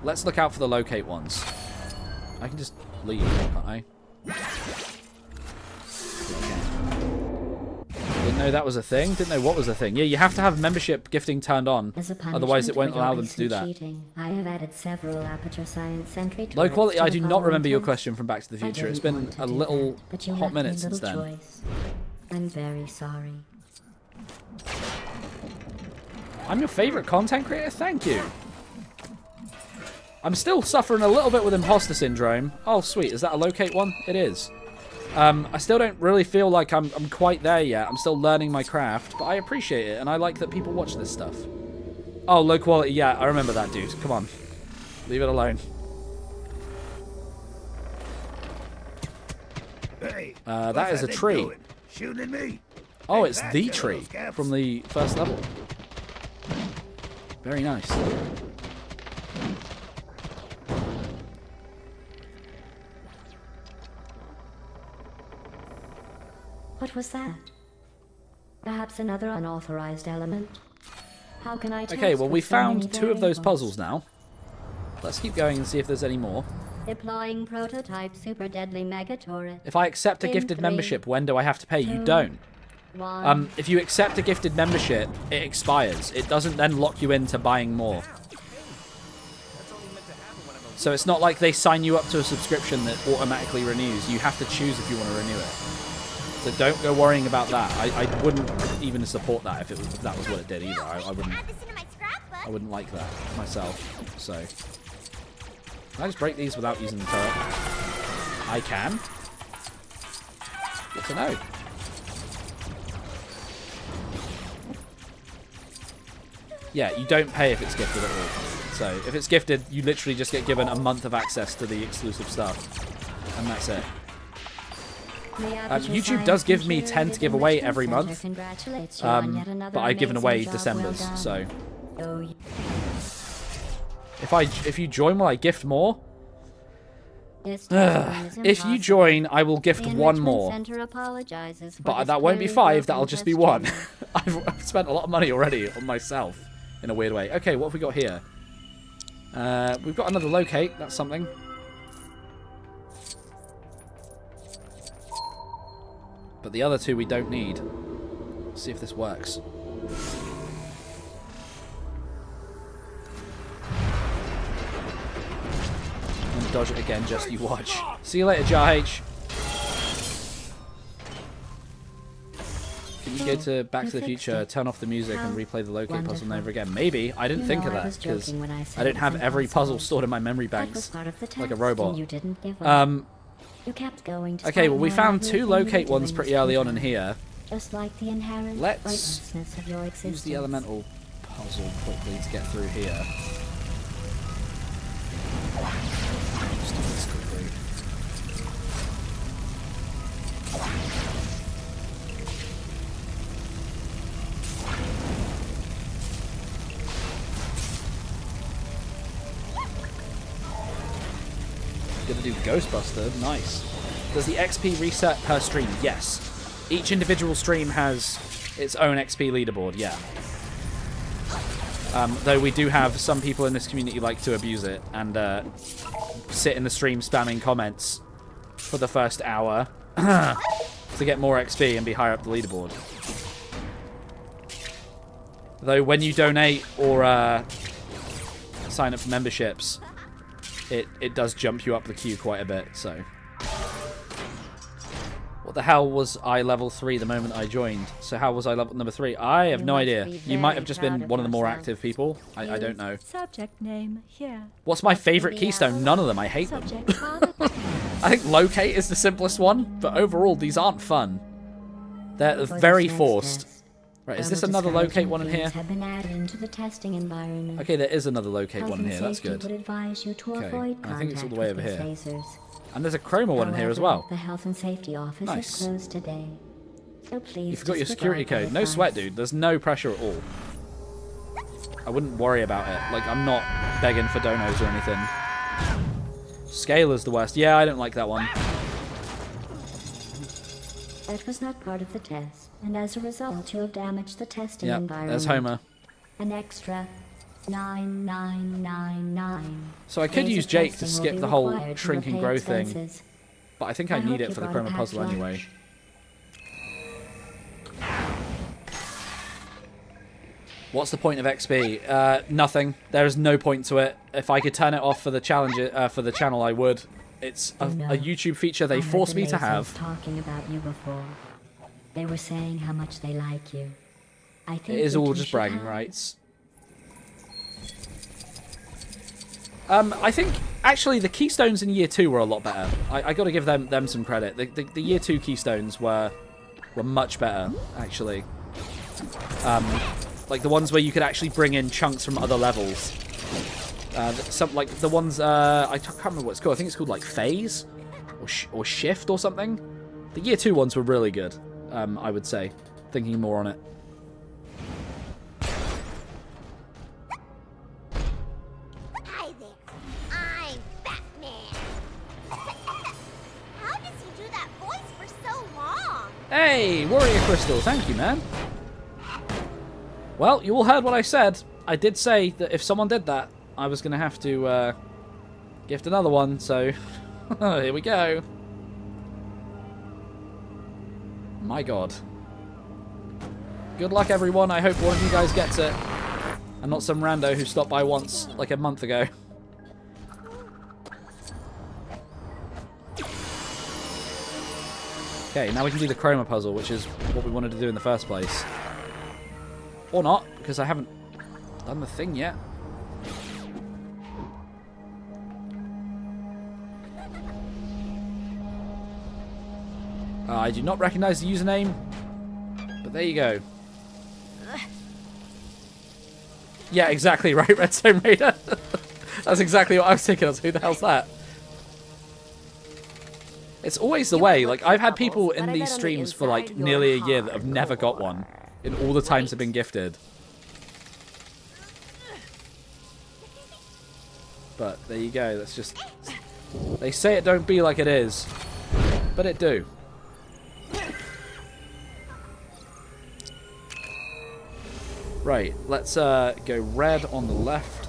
Let's look out for the locate ones. I can just leave, can't I? Didn't know that was a thing. Didn't know what was a thing. Yeah, you have to have membership gifting turned on, otherwise it won't allow them to do that. I have added several Aperture Science entry Low quality, I do not remember your question from Back to the Future. It's been a little hot minute since then. I'm very sorry. I'm your favorite content creator? Thank you. I'm still suffering a little bit with imposter syndrome. Oh, sweet. Is that a locate one? It is. I still don't really feel like I'm quite there yet. I'm still learning my craft, but I appreciate it, and I like that people watch this stuff. Oh, low quality. Yeah, I remember that, dude. Come on. Leave it alone. Hey, that is a tree. Shooting at me? Oh, it's the tree from the first level. Very nice. What was that? Perhaps another unauthorized element? How can I test Okay, well, we with so many found 2 of those variables? puzzles now. Let's keep going and see if there's any more. Deploying prototype super deadly mega turret. If I accept a In gifted 3, membership, when do I have to pay? You 2, don't. 1. If you accept a gifted membership, it expires. It doesn't then lock you into buying more. So it's not like they sign you up to a subscription that automatically renews. You have to choose if you want to renew it. So don't go worrying about that. I wouldn't even support that if that was what it did either. I wouldn't like that myself. So can I just break these without using the turret? I can. Good to know. Yeah, you don't pay if it's gifted at all. So if it's gifted, you literally just get given a month of access to the exclusive stuff. And that's it. YouTube does give me 10 to give away every month. But I've given away December's, so. If you join, will I gift more? If you join, I will gift 1 more. But that won't be 5, that'll just be 1. I've spent a lot of money already on myself, in a weird way. Okay, what have we got here? We've got another locate, that's something. But the other 2 we don't need. Let's see if this works. And dodge it again, just you watch. See you later, Jar H. Can you go to Back to the Future, turn off the music, and replay the locate puzzle over again? Maybe. I didn't think of that, because I don't have every puzzle stored in my memory banks like a robot. Okay, well, we found 2 locate ones pretty early on in here. Just like the inherent Let's of your use the elemental puzzle quickly to get through here. Let's do this quickly. Gonna do Ghostbuster, nice. Does the XP reset per stream? Yes. Each individual stream has its own XP leaderboard, yeah. Though we do have some people in this community like to abuse it and sit in the stream spamming comments for the first hour. to get more XP and be higher up the leaderboard. Though when you donate or sign up for memberships, it does jump you up the queue quite a bit, so. What the hell was I level 3 the moment I joined? So how was I level number 3? I have no idea. You might have just been one of the more active people. I don't know. Subject name here. What's my favorite keystone? None of them. I hate them. I think locate is the simplest one, but overall these aren't fun. They're very forced. Right, is this another locate one in here? Have been added into the testing environment. Okay, there is another locate one in here. That's good. Would advise you to Okay, avoid I think it's all the way over here. lasers. And there's a chroma one in here as well. The health and safety office Nice. is closed today. So please You forgot your disregard security the code. No advice. sweat, dude. There's no pressure at all. I wouldn't worry about it. Like, I'm not begging for donos or anything. Scalar's the worst. Yeah, I don't like that one. That was not part of the test, and as a result, you have damaged the testing Yep, environment. there's Homer. An extra 9999. So I could days use of Jake to testing will skip be the whole required to shrink and repay grow thing. expenses. But I think I need hope it you for the brought a chroma packed puzzle lunch. anyway. What's the point of XP? Nothing. There is no point to it. If I could turn it off for the challenge, for the channel, I would. It's a YouTube feature they I heard forced the me to lasers have. talking about you before. They were saying how much they like you. I think It is you all two just should bragging have- rights. I think actually the keystones in year 2 were a lot better. I got to give them some credit. The year 2 keystones were much better actually. Like the ones where you could actually bring in chunks from other levels. Some like the ones I can't remember what it's called. I think it's called like phase or shift or something. The year 2 ones were really good. I would say, thinking more on it. Hi there. I'm Batman. How does he do that voice for so long? Hey, Warrior Crystal, thank you, man. Well, you all heard what I said. I did say that if someone did that, I was going to have to gift another one, so here we go. My god. Good luck, everyone. I hope one of you guys gets it. And not some rando who stopped by once, like a month ago. Okay, now we can do the chroma puzzle, which is what we wanted to do in the first place. Or not, because I haven't done the thing yet. I do not recognize the username, but there you go. Yeah, exactly right, Redstone Raider. That's exactly what I was thinking. Who the hell's that? It's always the way. Like, I've had people in these streams for like nearly a year that have never got one in all the times they've been gifted. But there you go. That's just... They say it don't be like it is, but it do. Right, let's go red on the left.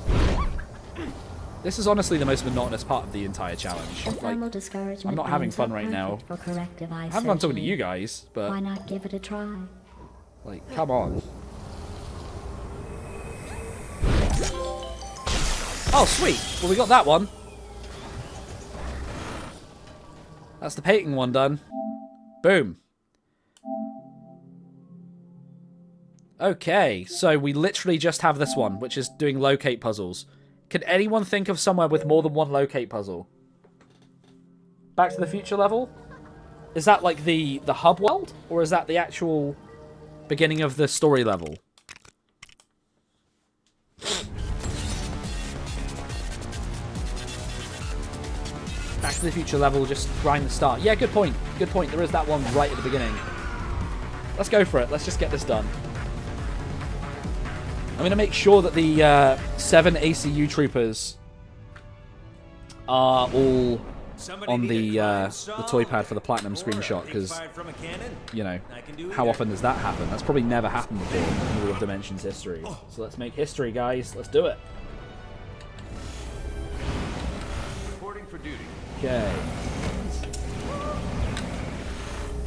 This is honestly the most monotonous part of the entire challenge. Like, I'm not having fun right now. I'm having fun talking to you guys, but... Why not give it a try? Like, come on. Oh, sweet. Well, we got that one. That's the painting one done. Boom. Okay, so we literally just have this one, which is doing locate puzzles. Can anyone think of somewhere with more than one locate puzzle? Back to the Future level? Is that like the hub world? Or is that the actual beginning of the story level? Back to the Future level, just grind the start. Yeah, good point. Good point. There is that one right at the beginning. Let's go for it. Let's just get this done. I'm going to make sure that the 7 ACU troopers are all on the toy pad for the platinum screenshot, because, you know, how often does that happen? That's probably never happened before in all of Dimensions history. So let's make history, guys. Let's do it. Reporting for duty. Okay.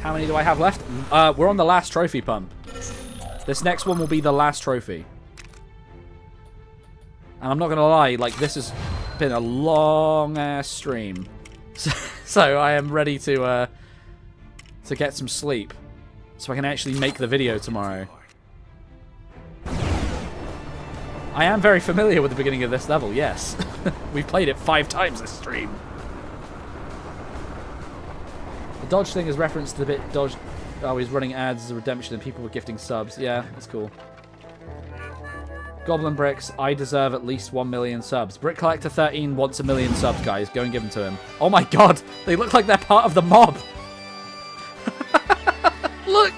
How many do I have left? We're on the last trophy pump. This next one will be the last trophy. And I'm not going to lie, like, this has been a long-ass stream. So I am ready to get some sleep. So I can actually make the video tomorrow. I am very familiar with the beginning of this level, yes. We've played it 5 times this stream. The dodge thing is referenced to the bit dodge. Oh, he's running ads as a redemption and people were gifting subs. Yeah, that's cool. GoblinBricks, I deserve at least 1 million subs. Brick Collector 13 wants 1 million subs, guys. Go and give them to him. Oh my god, they look like they're part of the mob. Look!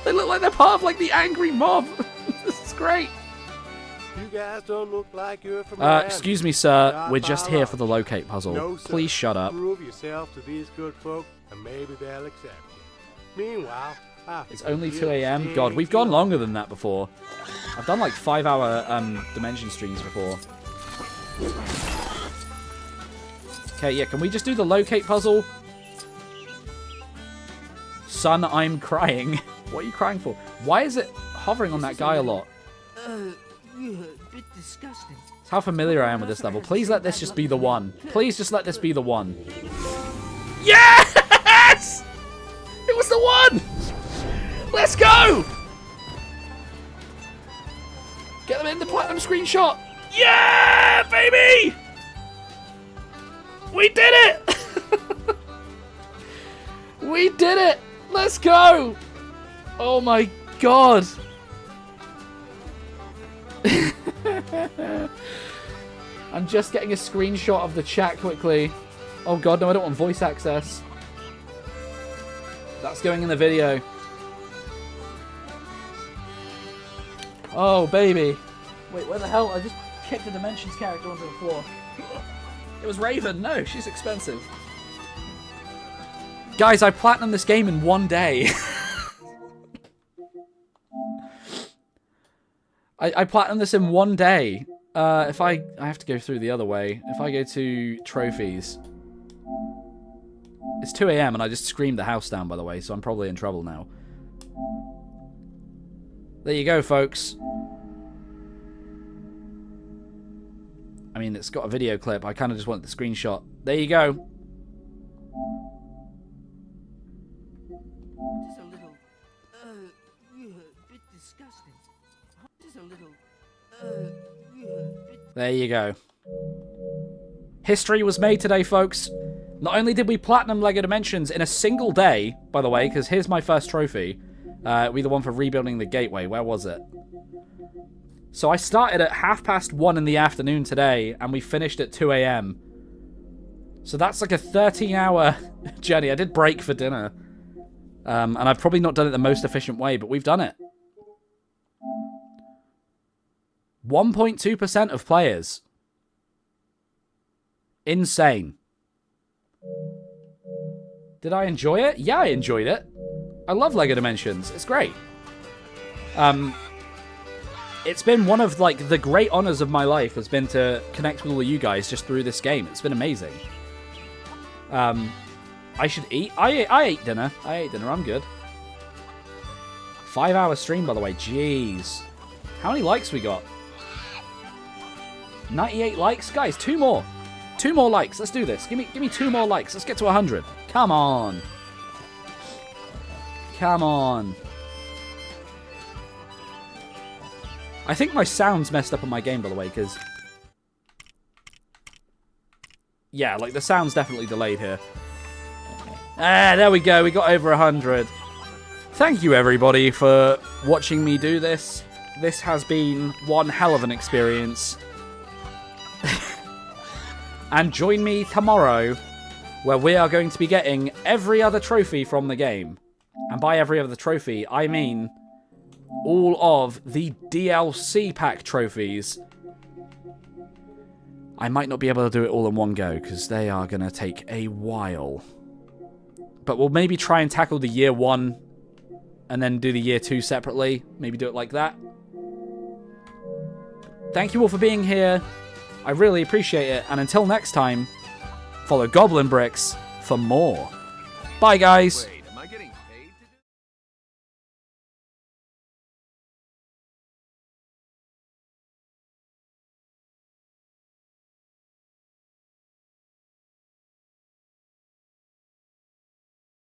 They look like they're part of, like, the angry mob. This is great. You guys don't look like you're from around. Excuse me, sir. We're just here for the locate puzzle. No, sir. Please shut up. Prove yourself to these good folk, and maybe they'll accept you. Meanwhile, it's only 2 a.m. God, we've gone longer than that before. I've done like 5-hour dimension streams before. Okay, yeah, can we just do the locate puzzle? Son, I'm crying. What are you crying for? Why is it hovering on that guy a lot? Bit disgusting. It's how familiar I am with this level. Please let this just be the one. Please just let this be the one. Yes! It was the one! Let's go! Get them in the platinum screenshot. Yeah, baby! We did it! We did it! Let's go! Oh my god! I'm just getting a screenshot of the chat quickly. Oh god, no, I don't want voice access. That's going in the video. Oh, baby. Wait, where the hell? I just kicked a Dimensions character onto the floor. It was Raven. No, she's expensive. Guys, I platinumed this game in 1 day. I platinumed this in 1 day. If I have to go through the other way. If I go to trophies. It's 2 a.m. and I just screamed the house down, by the way, so I'm probably in trouble now. There you go, folks. I mean, it's got a video clip. I kind of just wanted the screenshot. There you go. Just a little, bit disgusting. Just a little, There you go. History was made today, folks. Not only did we platinum LEGO Dimensions in a single day, by the way, because here's my first trophy. We the one for rebuilding the gateway. Where was it? So I started at 1:30 in the afternoon today, and we finished at 2 a.m. So that's like a 13-hour journey. I did break for dinner. And I've probably not done it the most efficient way, but we've done it. 1.2% of players. Insane. Did I enjoy it? Yeah, I enjoyed it. I love LEGO Dimensions. It's great. It's been one of, like, the great honors of my life has been to connect with all of you guys just through this game. It's been amazing. I should eat. I ate dinner. I'm good. 5-hour stream, by the way. Jeez. How many likes we got? 98 likes? Guys, 2 more. 2 more likes. Let's do this. Give me 2 more likes. Let's get to 100. Come on. Come on. I think my sound's messed up on my game, by the way, because... Yeah, like, the sound's definitely delayed here. Ah, there we go. We got over 100. Thank you, everybody, for watching me do this. This has been one hell of an experience. And join me tomorrow, where we are going to be getting every other trophy from the game. And by every other trophy, I mean all of the DLC pack trophies. I might not be able to do it all in one go, because they are going to take a while. But we'll maybe try and tackle the year 1, and then do the year 2 separately. Maybe do it like that. Thank you all for being here. I really appreciate it. And until next time, follow GoblinBricks for more. Bye, guys.